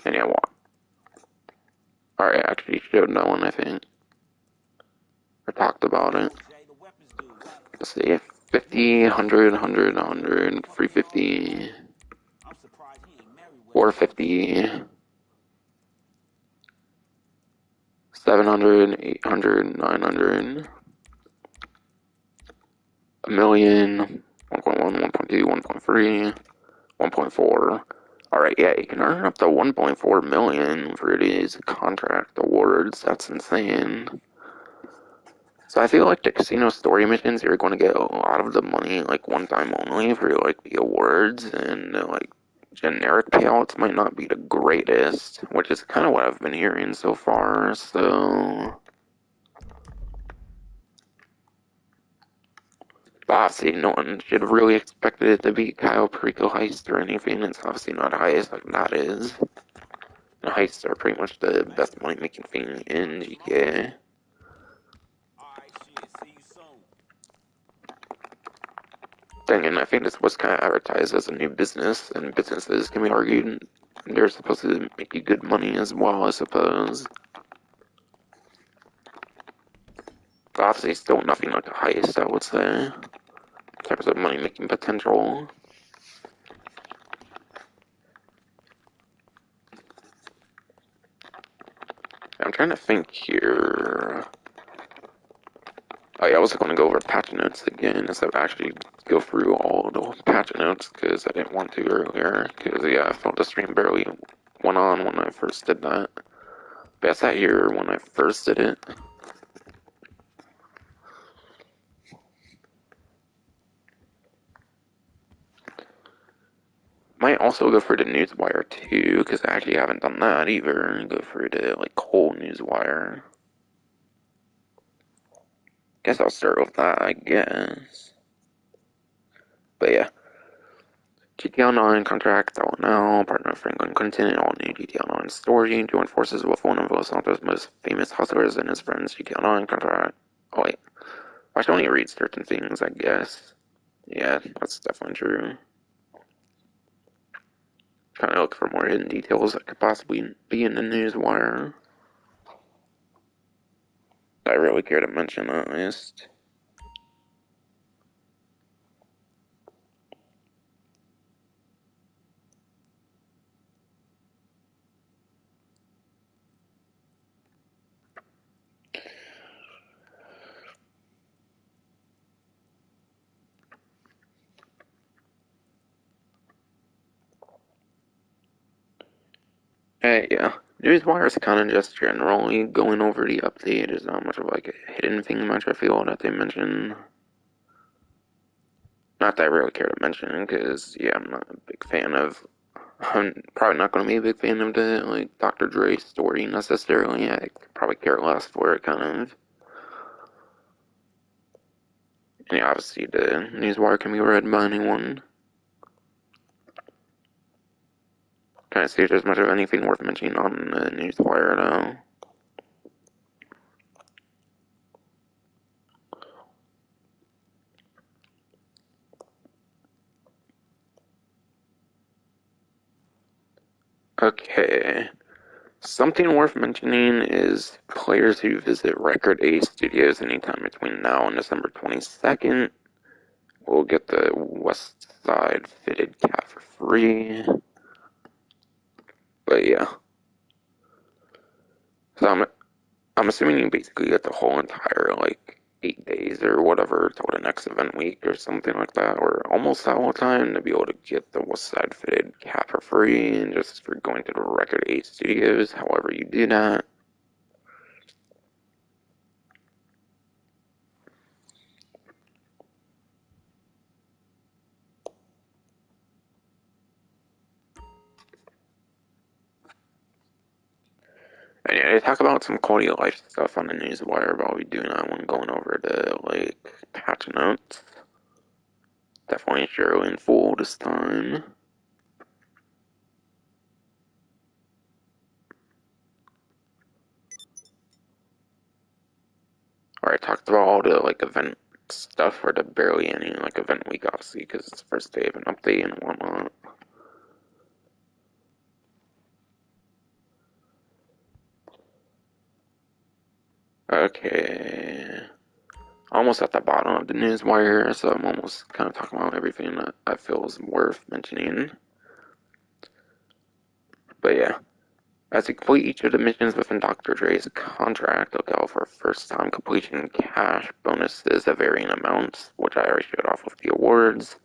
Speaker 1: And yeah, what? Alright, I actually showed that one, I think. Or talked about it. Let's see, 50, 100, 100, 100, 350, 450, 700, 800, 900, a million, 1.1, 1.2, 1.3, 1.4. Alright, yeah, you can earn up to 1.4 million for these contract awards. That's insane. So I feel like the casino story missions, you're going to get a lot of the money, like, one time only for, like, the awards, and, like, generic payouts might not be the greatest, which is kind of what I've been hearing so far, so... Obviously, no one should have really expected it to be Kyle Perico Heist or anything. It's obviously not Heist like that is. And heists are pretty much the best money-making thing in GTA.
Speaker 2: Alright, shit, see you soon.
Speaker 1: And I think this was kind of advertised as a new business, and businesses can be argued they're supposed to make you good money as well, I suppose. But obviously, still nothing like a heist, I would say, in terms of money-making potential. I'm trying to think here. Oh yeah, I was going to go over patch notes again instead of actually go through all the patch notes because I didn't want to earlier. Because yeah, I felt the stream barely went on when I first did that. But I sat here when I first did it. Might also go for the newswire too, because I actually haven't done that either. Go for the like whole newswire. Guess I'll start with that, I guess. But yeah. GTA Online contract out now. Partner of Franklin Clinton, all new GTA Online story. Join forces with one of Los Santos' most famous hustlers and his friends. GTA Online contract. Oh wait, I should only read certain things, I guess. Yeah, that's definitely true. Trying to look for more hidden details that could possibly be in the newswire. I really care to mention at least. Yeah. Newswire is kind of just generally going over the update. There's not much of like a hidden thing much I feel that they mention. Not that I really care to mention, because yeah, I'm not a big fan of. I'm probably not going to be a big fan of the like Dr. Dre story necessarily. I could probably care less for it, kind of. And yeah, obviously the newswire can be read by anyone. Trying to see if there's much of anything worth mentioning on the newswire though. Okay. Something worth mentioning is players who visit Record A Studios anytime between now and December 22nd will get the West Side fitted cat for free. But yeah. So I'm assuming you basically get the whole entire like 8 days or whatever till the next event week or something like that, or almost that whole time to be able to get the West Side fitted cat for free and just for going to the Record A Studios, however you do that. And yeah, they talk about some quality of life stuff on the newswire, but I'll be doing that one going over the like patch notes. Definitely share in full this time. Alright, talked about all the like event stuff, or the barely any like event week, obviously, because it's the first day of an update and whatnot. Okay. Almost at the bottom of the newswire, so I'm almost kind of talking about everything that I feel is worth mentioning. But yeah. As you complete each of the missions within Dr. Dre's contract, look out for first-time completion cash bonuses of varying amounts, which I already showed off with the awards.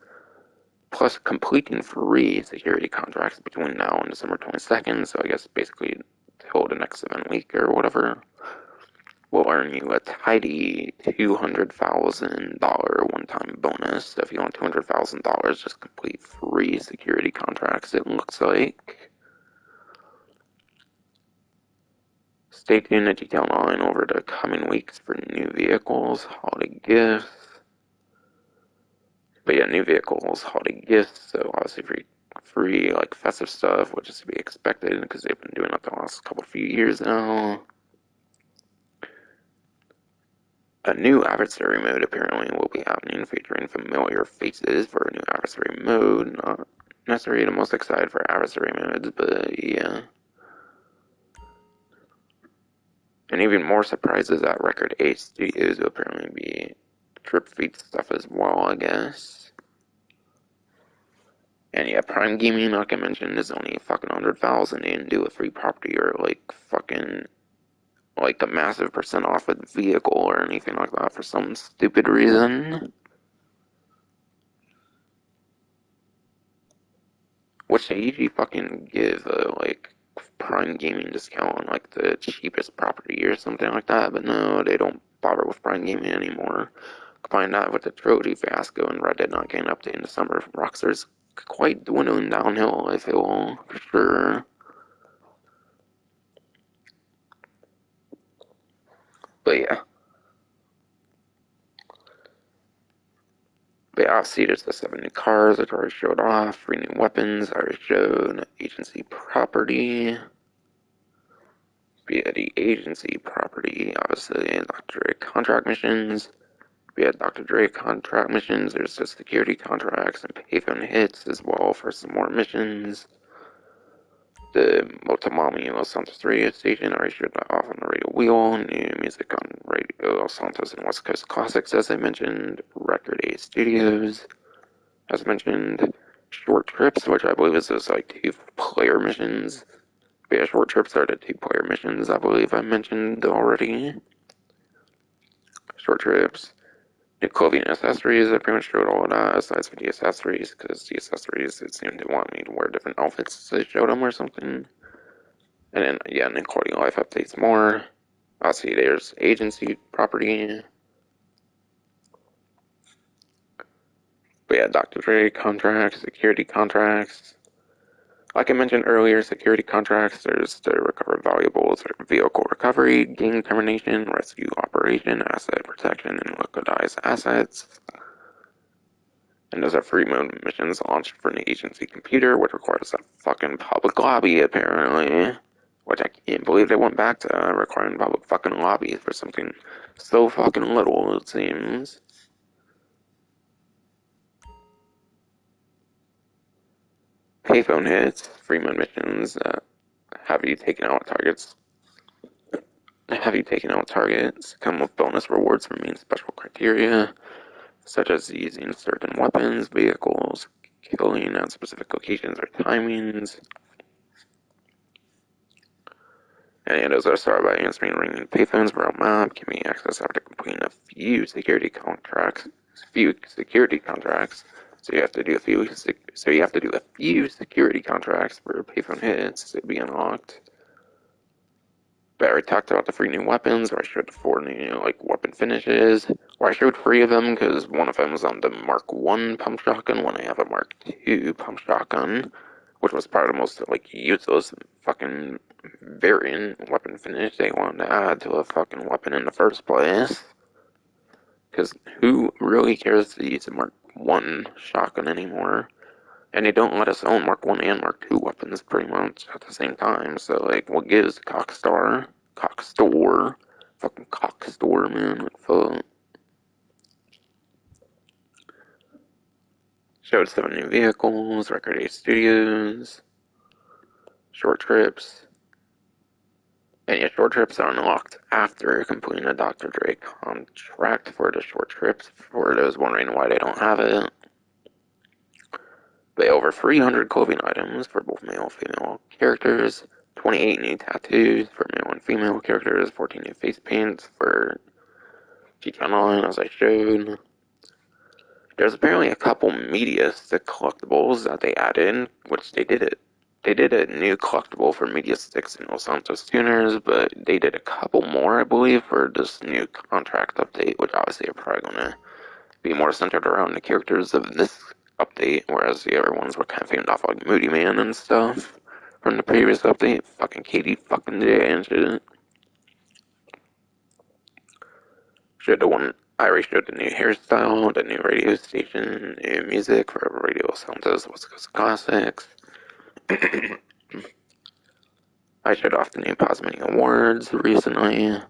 Speaker 1: plus completing 3 security contracts between now and December 22nd, so I guess basically till the next event week or whatever, will earn you a tidy $200,000 one-time bonus. So if you want $200,000, just complete 3 security contracts, it looks like. Stay tuned to Detail 9 over the coming weeks for new vehicles, holiday gifts. But yeah, new vehicles, holiday gifts, so obviously free like festive stuff, which is to be expected because they've been doing it the last few years now. A new adversary mode apparently will be happening, featuring familiar faces for a new adversary mode. Not necessarily the most excited for adversary modes, but yeah. And even more surprises at Record A Studios will apparently be trip feed stuff as well, I guess. And yeah, Prime Gaming, like I mentioned, is only fucking 100,000. They didn't do a free property or like fucking like a massive percent off a vehicle or anything like that for some stupid reason. Which they usually fucking give a like Prime Gaming discount on like the cheapest property or something like that, but no, they don't bother with Prime Gaming anymore. Combine that with the trilogy fiasco and Red Dead not getting updated in December, Rockstar's quite dwindling downhill, I feel, for sure. But yeah. But yeah, obviously there's the 7 new cars, which I already showed off, 3 new weapons, I already showed, agency property. Via the agency property, obviously, Dr. Dre contract missions. Via Dr. Dre contract missions, there's the security contracts and payphone hits as well for some more missions. The Motomami Los Santos radio station, I already showed that off on the radio wheel. New music on Radio Los Santos and West Coast Classics, as I mentioned. Record A Studios, as mentioned. Short trips, which I believe is those like 2-player missions. But yeah, short trips are the 2-player missions, I believe I mentioned already. Short trips. New clothing and accessories, I pretty much showed all of that, aside from the accessories, because the accessories, it seemed to want me to wear different outfits as I showed them or something. And then, yeah, and then quality of life updates more. Obviously, there's agency property. But yeah, Dr. Dre contracts, security contracts. Like I mentioned earlier, security contracts, there's the recover valuables, vehicle recovery, gang termination, rescue operation, asset protection, and liquidized assets. And those are free mode missions launched from the agency computer, which requires a fucking public lobby, apparently. Which I can't believe they went back to requiring public fucking lobbies for something so fucking little, it seems. Payphone hits, free mode missions, have you taken out targets? Come with bonus rewards for meeting special criteria, such as using certain weapons, vehicles, killing at specific locations or timings. And those are started by answering ringing payphones around map, can be accessed after completing a few security contracts. So you have to do a few. Security contracts for payphone hits to be unlocked. But I already talked about the 3 new weapons, or I showed the 4 new weapon finishes. Or I showed 3 of them because one of them was on the Mark 1 pump shotgun, when I have a Mark 2 pump shotgun, which was probably the most useless fucking variant weapon finish they wanted to add to a fucking weapon in the first place. Because who really cares to use a Mark 1 shotgun anymore? And they don't let us own Mark 1 and Mark 2 weapons pretty much at the same time, so what gives Cockstar? Cockstore? Fucking Cockstore, man, what fuck? Showed 7 new vehicles, Record A Studios, short trips. And yeah, short trips are unlocked after completing a Dr. Dre contract for the short trips, for those wondering why they don't have it. They over 300 clothing items for both male and female characters, 28 new tattoos for male and female characters, 14 new face paints for GTA Online, as I showed. there's apparently a couple media stick collectibles that they added, which they did it. They did a new collectible for media sticks in Los Santos tuners, but they did a couple more, I believe, for this new contract update, which obviously are probably gonna be more centered around the characters of this update, whereas the other ones were kind of themed off like Moody Man and stuff from the previous update. Fucking Katie fucking J and shit. Showed the one I already showed the new hairstyle, the new radio station, new music for Radio Santos West Coast Classics. I showed off the new Mini Awards recently.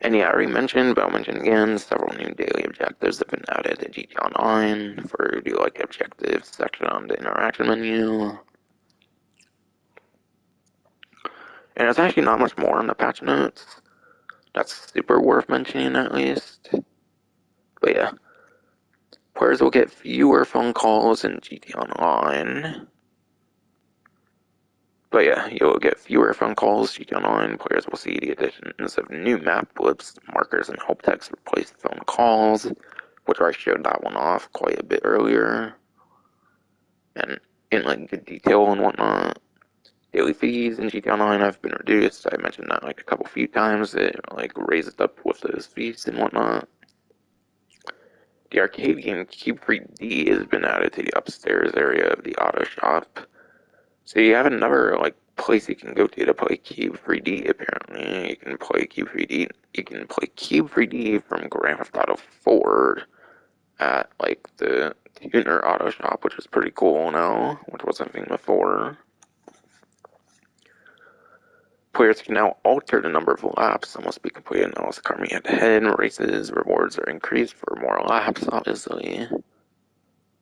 Speaker 1: And yeah, I already mentioned, but I'll mention again, several new daily objectives have been added to GTA Online for the like objectives section on the interaction menu. And there's actually not much more on the patch notes. That's super worth mentioning at least. But yeah, players will get fewer phone calls in GTA Online. But yeah, you'll get fewer phone calls. GTA Online players will see the additions of new map blips, markers, and help text replace phone calls, which I showed that one off quite a bit earlier, and in like good detail and whatnot. Daily fees in GTA Online have been reduced. I mentioned that like a few times. It like raised up with those fees and whatnot. The arcade game Cube 3D has been added to the upstairs area of the auto shop. So you have another like place you can go to play Cube 3D. Apparently, you can play Cube 3D. You can play Cube 3D from Grand Theft Auto 4 at like the Tuner Auto Shop, which is pretty cool now, which wasn't a thing before. Players can now alter the number of laps that must be completed in Alice Carmi head-to-head races. Rewards are increased for more laps, obviously.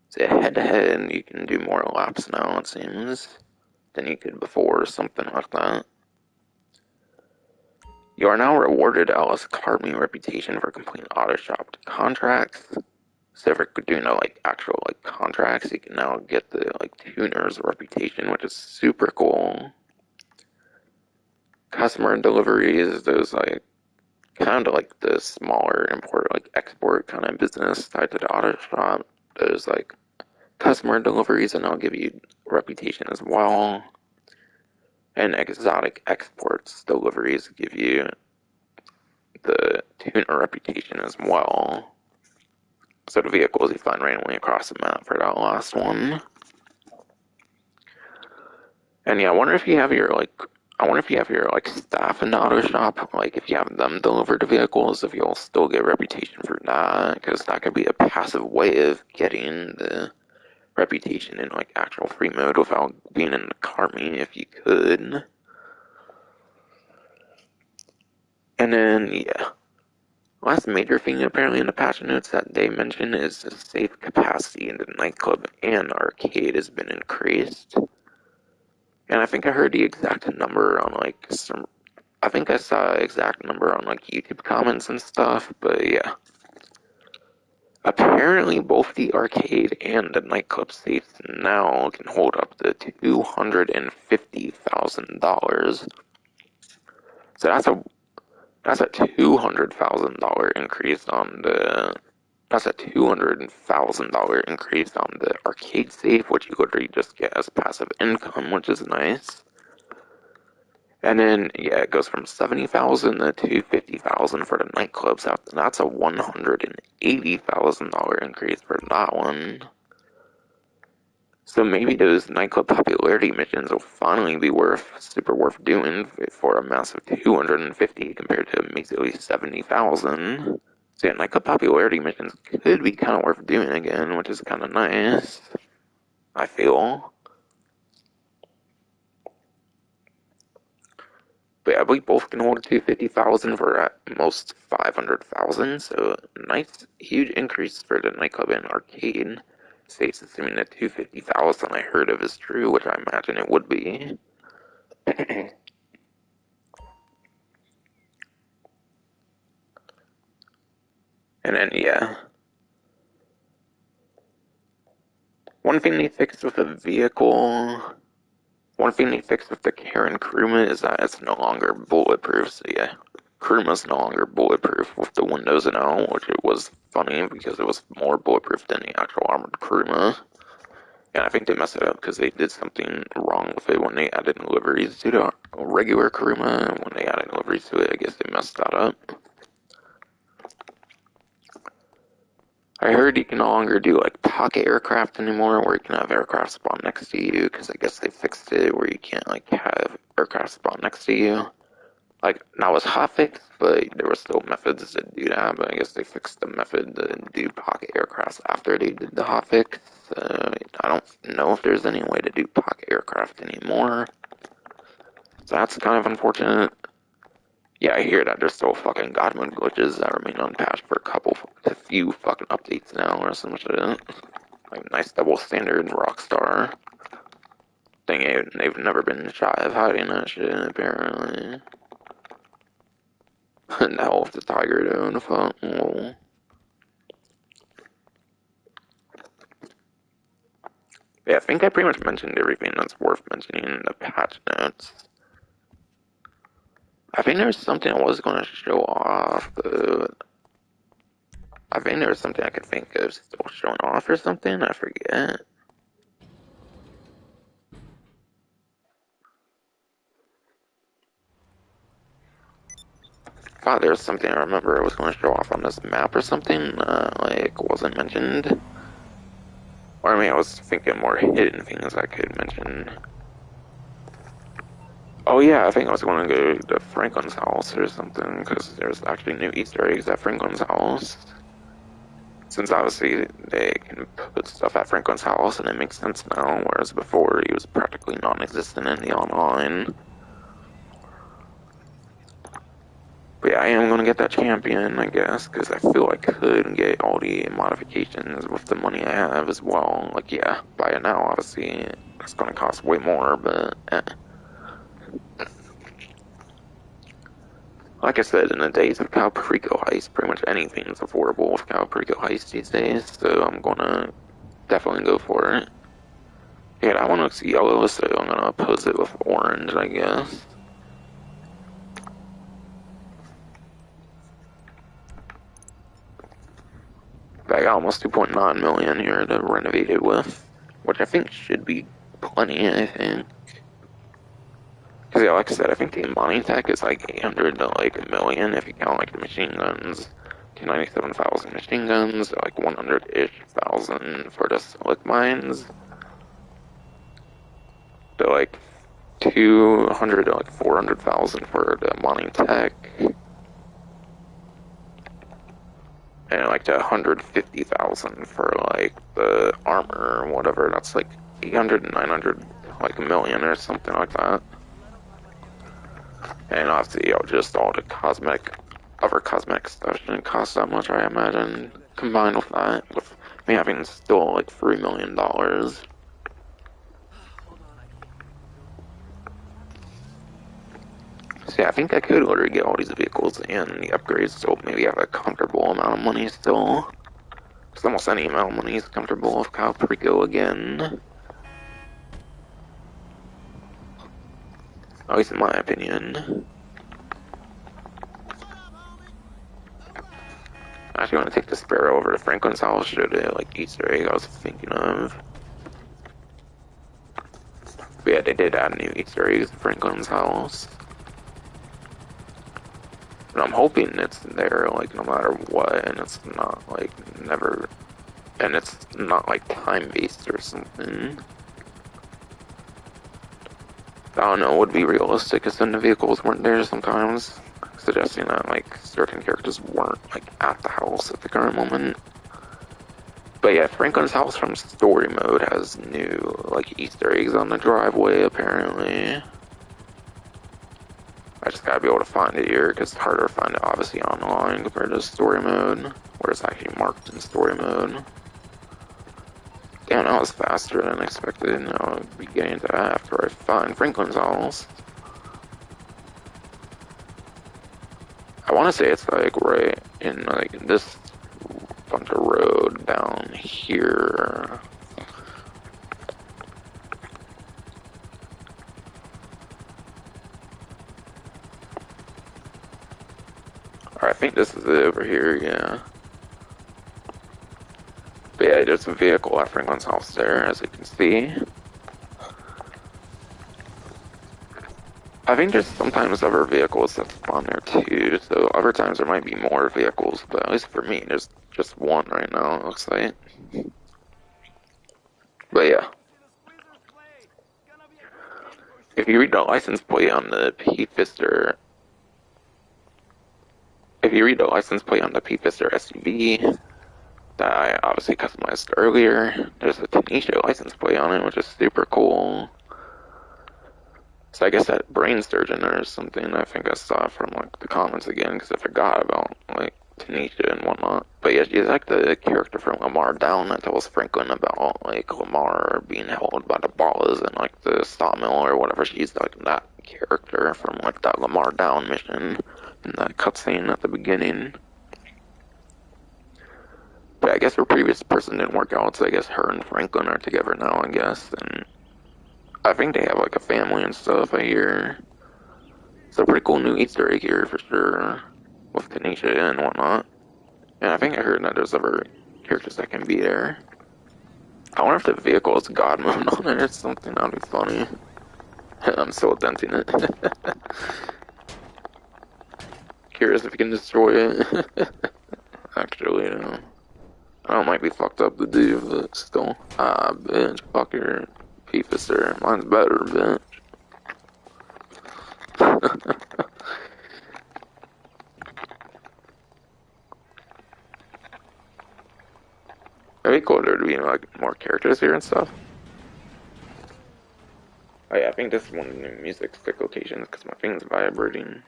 Speaker 1: So head-to-head, you can do more laps now, it seems, than you could before, or something like that. You are now rewarded Alice Carmi reputation for completing auto shop contracts. So if you're doing like actual like contracts, you can now get the like tuner's reputation, which is super cool. Customer deliveries, those like kind of like the smaller import like export kind of business tied to the auto shop. Those like customer deliveries, and I'll give you reputation as well. And exotic exports deliveries give you the tuner reputation as well. So the vehicles you find randomly across the map for that last one. And yeah, I wonder if you have your staff in the auto shop, like if you have them deliver the vehicles, if you'll still get reputation for that, because that could be a passive way of getting the reputation in like actual free mode without being in the Carmi if you could. And then yeah, last major thing apparently in the patch notes that they mention is the safe capacity in the nightclub and arcade has been increased. And I think I heard the exact number on like some. I think I saw an exact number on like YouTube comments and stuff, but yeah. Apparently, both the arcade and the nightclub safes now can hold up to $250,000. So that's a $200,000 increase on the. That's a $200,000 increase on the arcade safe, which you literally just get as passive income, which is nice. And then, yeah, it goes from $70,000 to $250,000 for the nightclubs. That's a $180,000 increase for that one. So maybe those nightclub popularity missions will finally be super worth doing for a massive 250 compared to measly 70,000. So yeah, nightclub popularity missions could be kind of worth doing again, which is kind of nice, I feel. But yeah, I believe both can hold 250,000 for at most 500,000. So nice, huge increase for the nightclub and arcade. States assuming that 250,000 I heard of is true, which I imagine it would be. And then yeah, one thing they fixed with the Karen Crewman is that it's no longer bulletproof. So yeah, Kuruma's no longer bulletproof with the windows and all, which it was funny because it was more bulletproof than the actual armored Kuruma. And I think they messed it up because they did something wrong with it when they added liveries to the regular Kuruma. When they added liveries to it, I guess they messed that up. I heard you can no longer do like pocket aircraft anymore, where you can have aircraft spawn next to you, because I guess they fixed it where you can't like have aircraft spawn next to you. Like, that was hotfixed, but there were still methods to do that, but I guess they fixed the method to do pocket aircraft after they did the hotfix. I don't know if there's any way to do pocket aircraft anymore. So that's kind of unfortunate. Yeah, I hear that there's still fucking God mode glitches that remain unpatched for a few fucking updates now or some shit. Like, nice double standard Rockstar. They've never been shy of hiding that shit, apparently. Now with the tiger doing fuck. Yeah, I think I pretty much mentioned everything that's worth mentioning in the patch notes. I think there's something I was going to show off, but I think there was something I could think of still showing off or something. I forget. Thought there was something I remember I was going to show off on this map or something. Like wasn't mentioned. Or I mean, I was thinking more hidden things I could mention. Oh yeah, I think I was going to go to Franklin's house or something, because there's actually new Easter eggs at Franklin's house. Since obviously they can put stuff at Franklin's house and it makes sense now, whereas before he was practically non-existent in the online. But yeah, I am going to get that champion, I guess, because I feel I could get all the modifications with the money I have as well. Like, yeah, buy it now, obviously. It's going to cost way more, but Like I said, in the days of Cal Perico Heist, pretty much anything is affordable with Cal Perico Heist these days, so I'm gonna definitely go for it. Yeah, that one looks yellow, so I'm gonna oppose it with orange, I guess. But I got almost 2.9 million here to renovate it with, which I think should be plenty, I think. Because yeah, like I said, I think the Imani tech is like 800 to like a million if you count like the machine guns. 297,000 machine guns, like 100-ish thousand for the silic mines. To like 200 to like 400,000 for the mining tech. And like to 150,000 for like the armor or whatever. That's like 800 and 900, like a million or something like that. And obviously, just all the other cosmetic stuff shouldn't cost that much, I imagine. Combined with that, with me having still like $3 million. So yeah, I think I could literally get all these vehicles and the upgrades, so maybe have a comfortable amount of money still. Because almost any amount of money is comfortable with Cal Perico again. At least in my opinion. I actually want to take the Sparrow over to Franklin's house, show the like Easter egg I was thinking of. But yeah, they did add new Easter eggs to Franklin's house. And I'm hoping it's there, like, no matter what, and it's not, like, never... And it's not, like, time-based or something. I don't know, it would be realistic, because then the vehicles weren't there sometimes. Suggesting that, like, certain characters weren't, like, at the house at the current moment. But yeah, Franklin's house from story mode has new, like, Easter eggs on the driveway, apparently. I just gotta be able to find it here, because it's harder to find it, obviously, online compared to story mode, where it's actually marked in story mode. Damn, that was faster than expected. Now I'll be getting to that after I find Franklin's house. I want to say it's, like, right in, like, this bunch of road down here. think this is it over here, yeah. But yeah, there's a vehicle at Franklin's house there, as you can see. I think there's sometimes other vehicles that spawn there too, so other times there might be more vehicles, but at least for me, there's just one right now, it looks like. But yeah. If you read the license plate on the P-Fister, SUV that I obviously customized earlier, there's a Tanisha license plate on it, which is super cool. So I guess that brain surgeon or something, I think I saw from like the comments again, because I forgot about like Tanisha and whatnot. But yeah, she's like the character from Lamar Down that tells Franklin about like Lamar being held by the ballas and like the sawmill or whatever. She's like that character from like that Lamar Down mission in that cutscene at the beginning. But I guess her previous person didn't work out, so I guess her and Franklin are together now, I guess. And I think they have like a family and stuff, I hear. It's a pretty cool new Easter egg here for sure, with Tanisha and whatnot. And I think I heard that there's other characters that can be there. I wonder if the vehicle has God mode on it or something, that'd be funny. I'm still denting it. Curious if you can destroy it. Actually, I don't might be fucked up to do, but still. Ah, bitch, fuck your P-Fister. Mine's better, bitch. It'd be cool there to be like more characters here and stuff. Oh yeah, I think this is one of the new music stick locations because my thing's vibrating.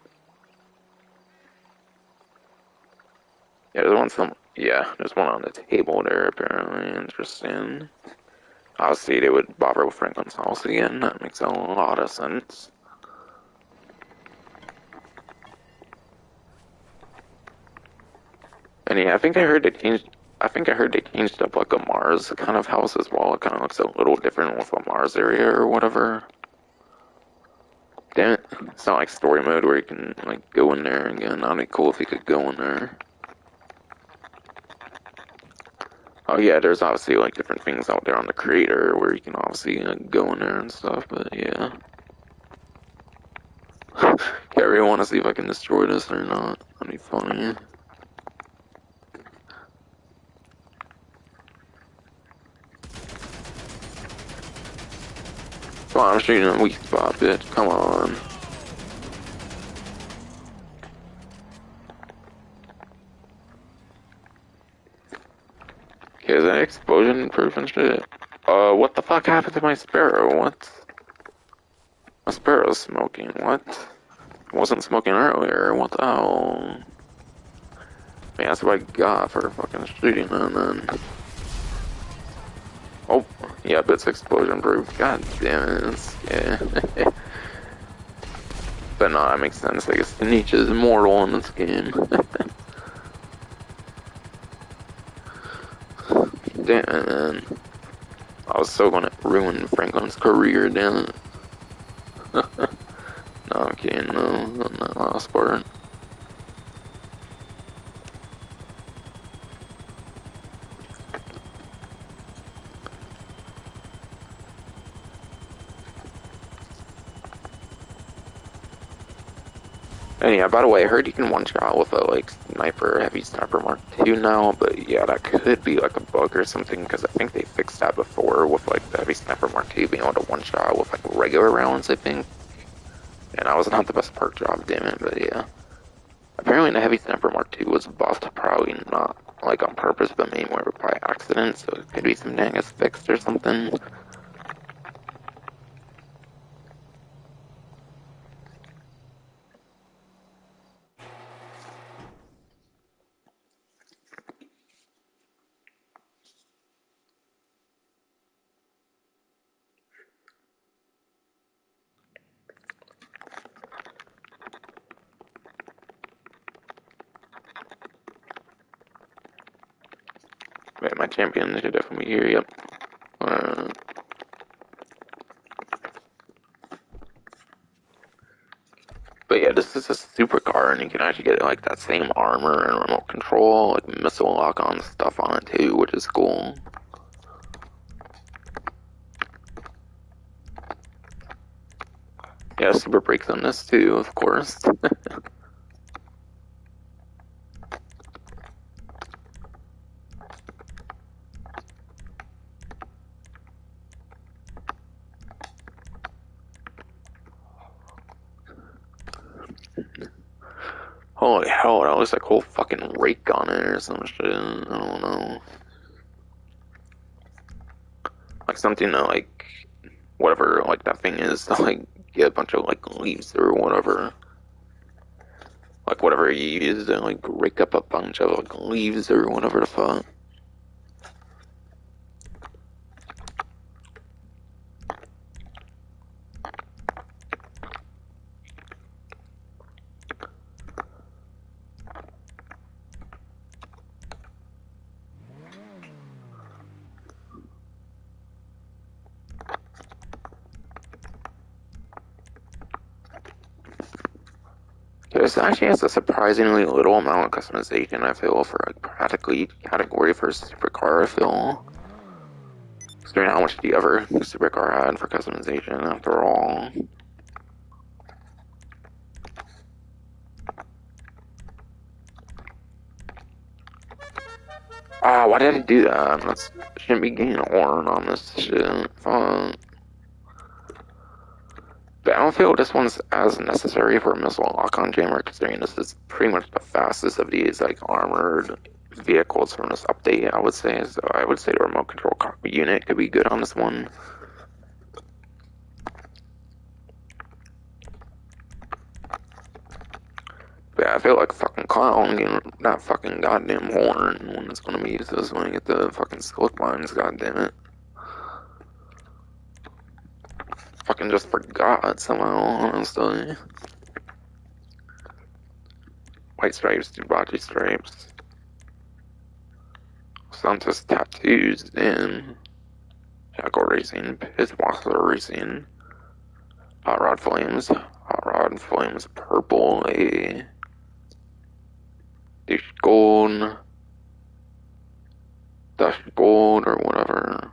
Speaker 1: Yeah, there's one on the table there apparently. Interesting. Obviously, they would bother with Franklin's house again. That makes a lot of sense. And yeah, I think I heard they changed up like a Mars kind of house as well. It kind of looks a little different with a Mars area or whatever. Damn it. It's not like story mode where you can like go in there again. That'd be cool if you could go in there. Oh yeah, there's obviously like different things out there on the creator where you can obviously go in there and stuff, but yeah. Yeah, I really want to see if I can destroy this or not. That'd be funny. Come on, I'm shooting a weak spot, bitch. Come on. Okay, is that explosion proof and shit? What the fuck happened to my sparrow? What? My sparrow's smoking. What? It wasn't smoking earlier. What the hell? Man, that's what I got for fucking shooting and then. Oh, yeah, it's explosion proof. God damn it. Yeah. But no, that makes sense. I guess Nietzsche's immortal in this game. Damn it, man. I was so gonna ruin Franklin's career, damn it. No, I'm kidding, no, on that last part. And yeah, by the way, I heard you can one-shot with a, like, heavy sniper Mark II now, but yeah, that could be, like, a bug or something, because I think they fixed that before with, like, the heavy sniper Mark II being able to one-shot with, like, regular rounds, I think. And that was not the best perk job, damn it, but yeah. Apparently the heavy sniper Mark II was buffed, probably not, like, on purpose, but maybe more by accident, so it could be something that gets fixed or something. Wait, my champion should definitely be here, yep. But But yeah, this is a supercar, and you can actually get like that same armor and remote control, like missile lock-on stuff on it too, which is cool. Yeah, super brakes on this too, of course. Holy hell, that looks like a whole fucking rake on it or some shit. I don't know. Like something to like, whatever, like that thing is to like get a bunch of like leaves or whatever. Like whatever you use to like rake up a bunch of like leaves or whatever the fuck. This actually has a surprisingly little amount of customization, I feel, for like practically each category for a supercar, I feel. Considering how much the other supercar had for customization, after all. Ah, why did I do that? That shouldn't be getting a horn on this shit. Fuck. But I don't feel this one's as necessary for a missile lock-on jammer, considering this is pretty much the fastest of these like armored vehicles from this update, I would say. So I would say the remote control cockpit unit could be good on this one. But yeah, I feel like a fucking clown getting that fucking goddamn horn when it's gonna be used this when I get the fucking silk mines, goddammit. Fucking just forgot somehow, honestly. White stripes, Dubachi stripes. Santos tattoos, then Jackal Racing, Pisswassler Racing, Hot Rod Flames, purple, a Dash Gold, or whatever.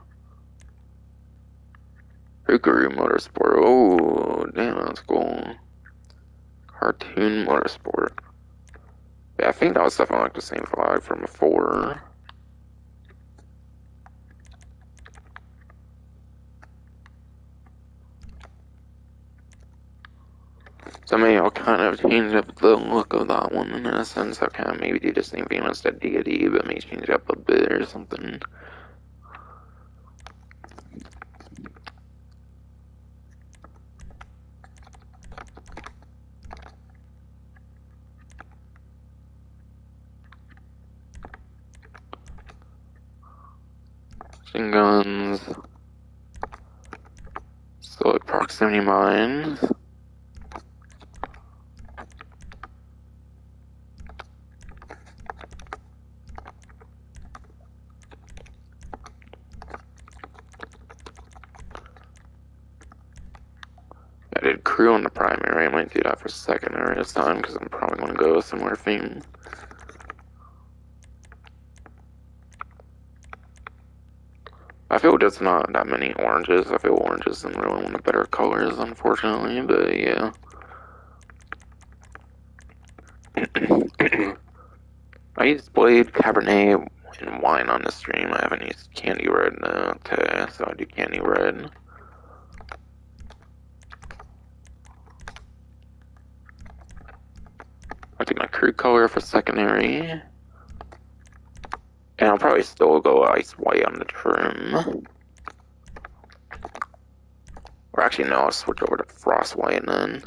Speaker 1: Hookaroo Motorsport, oh, damn, that's cool. Cartoon Motorsport. Yeah, I think that was definitely like the same flag from before. So maybe I'll kind of change up the look of that one in a sense. I'll kind of maybe do the same thing as the deity, but maybe change it up a bit or something. Machine guns. So like proximity mines. I did crew on the primary. I might do that for secondary this time because I'm probably going to go a similar theme. I feel there's not that many oranges. I feel orange is really one of the better colors, unfortunately, but yeah. I used Blade, Cabernet, and wine on the stream. I haven't used Candy Red today, so I do Candy Red. I'll do my crew color for secondary. And I'll probably still go ice white on the trim. Or actually, no, I'll switch over to frost white then.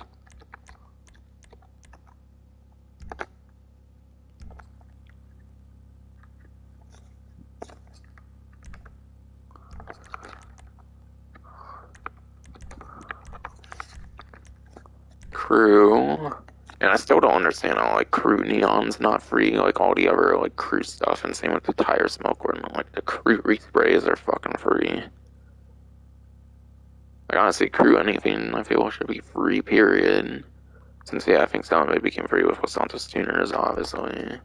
Speaker 1: Crew. And I still don't understand how, like, crew neon's not free, like, all the other, like, crew stuff, and same with the tire smoke, where, like, the crew resprays are fucking free. Like, honestly, crew anything, I feel, should be free, period. Since, yeah, I think Sound Wave became free with Los Santos tuners, obviously.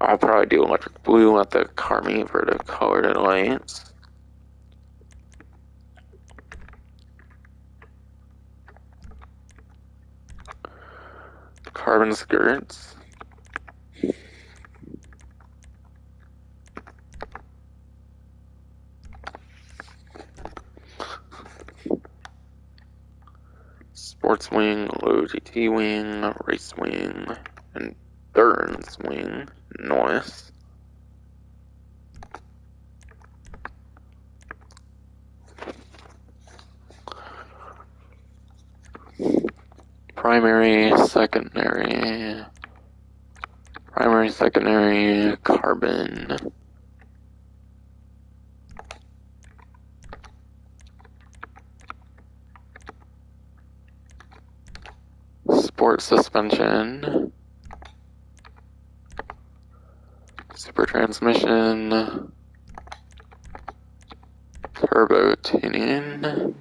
Speaker 1: I'll probably do electric blue at the car meet for the colored lights. Carbon skirts. Sports wing, low GT wing, race wing, and Thurns wing. Nice. Primary, secondary, carbon. Sport suspension. Super transmission. Turbo tuning.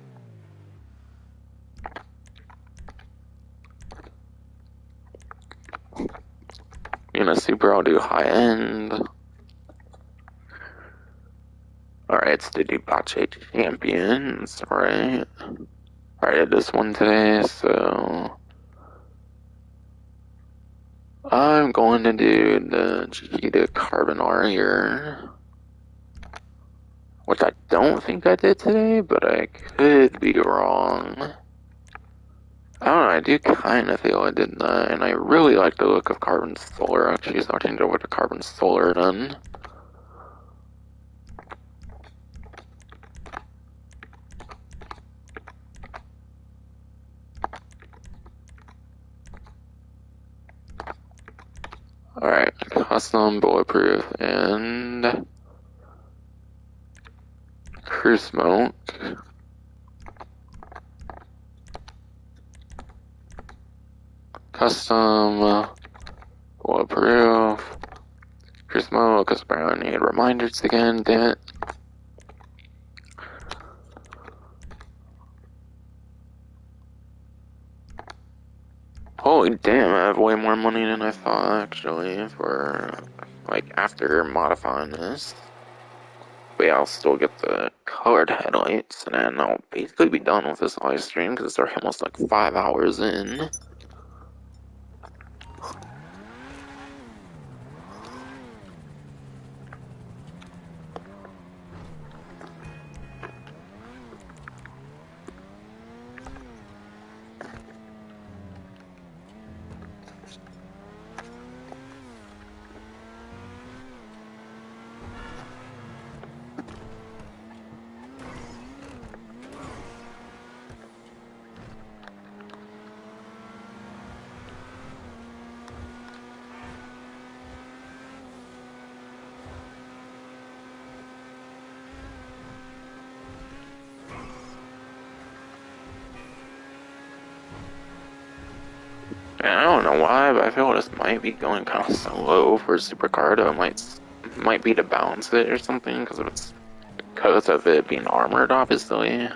Speaker 1: In a super, I'll do high end. Alright, it's the Debauche Champions, right? Alright, I did this one today, so I'm going to do the Cheetah Carbon here. Which I don't think I did today, but I could be wrong. I don't know, I do kind of feel I did that, and I really like the look of Carbon Solar, actually, so I'll change over to Carbon Solar then. Alright, custom, bulletproof, and crew smoke. Custom, bulletproof, crew smoke, because apparently I need reminders again, damn it. Holy damn, I have way more money than I thought, actually, for, like, after modifying this. But yeah, I'll still get the colored headlights, and then I'll basically be done with this live stream, because they're almost, like, 5 hours in. And I don't know why, but I feel this might be going kind of slow for Supercar. Might be to balance it or something, because of it being armored, obviously.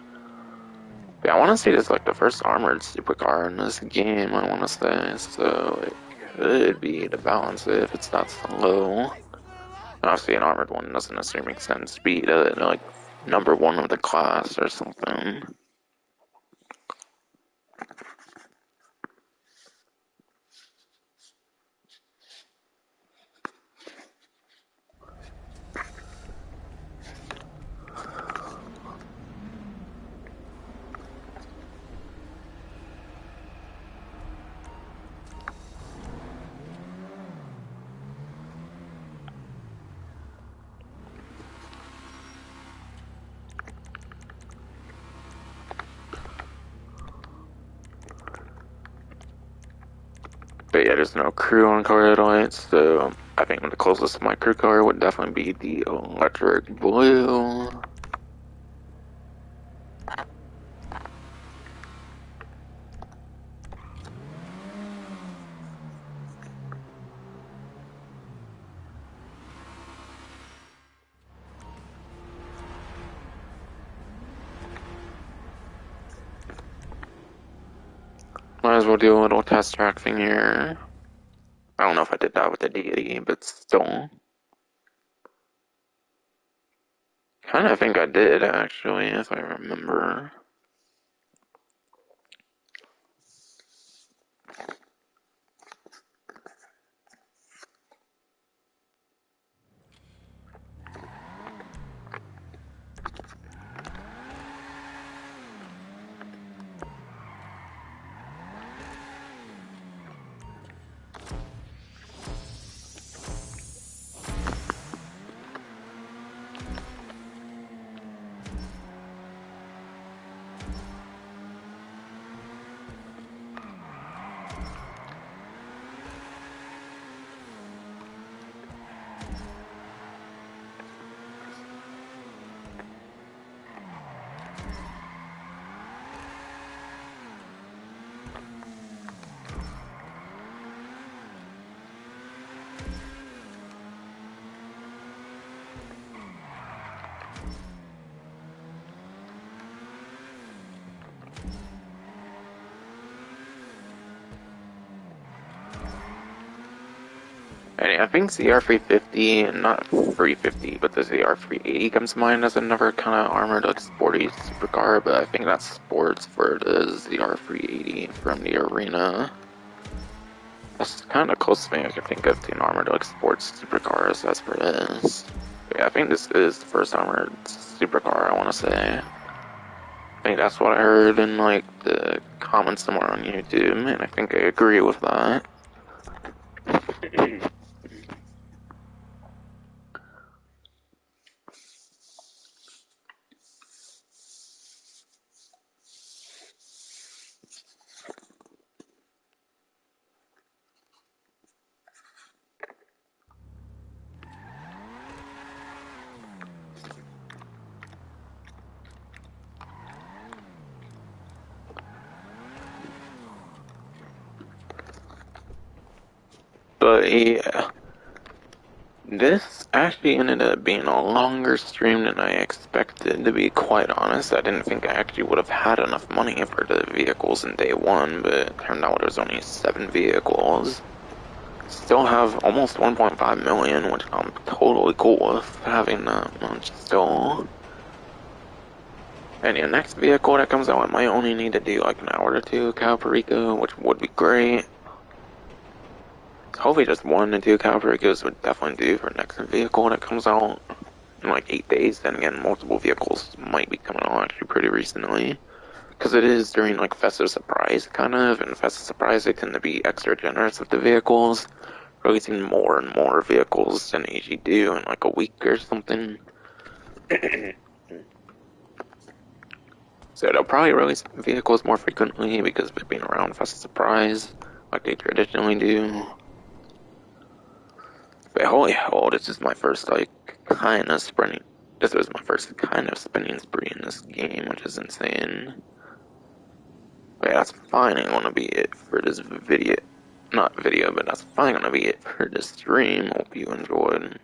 Speaker 1: But I want to say this is like the first armored supercar in this game, I want to say, so it could be to balance it if it's not slow. Obviously, an armored one doesn't necessarily make sense to be like #1 of the class or something. But yeah, there's no crew on car headlights, so I think the closest to my crew car would definitely be the electric blue. as well do a little test track thing here. I don't know if I did that with the deity, but still. Kinda think I did, actually, if I remember. And I think CR350, not 350, but the CR380 comes to mind as another kind of armored, like, sporty supercar, but I think that's sports for the CR380 from the arena. That's kind of the closest thing I can think of to an armored, like, sports supercar, as that's what it is. But yeah, I think this is the first armored supercar, I want to say. I think that's what I heard in, like, the comments somewhere on YouTube, and I think I agree with that. But yeah, this actually ended up being a longer stream than I expected, to be quite honest. I didn't think I actually would have had enough money for the vehicles in day one, but it turned out there's only 7 vehicles. Still have almost 1.5 million, which I'm totally cool with having that much still. And the next vehicle that comes out, I might only need to do like an hour or two Calperico, which would be great. Hopefully just 1 to 2 Calpericos would definitely do for next vehicle that comes out in like 8 days. Then again, multiple vehicles might be coming out actually pretty recently. Because it is during like Festive Surprise, kind of, and Festive Surprise they tend to be extra generous with the vehicles, releasing more and more vehicles than they usually do in like a week or something. So they'll probably release vehicles more frequently because of it being around Festive Surprise, like they traditionally do. But holy hell, this is my first, like, kind of sprinting. This was my first kind of spinning spree in this game, which is insane. But yeah, that's finally gonna be it for this video. Not video, but that's finally gonna be it for this stream. Hope you enjoyed.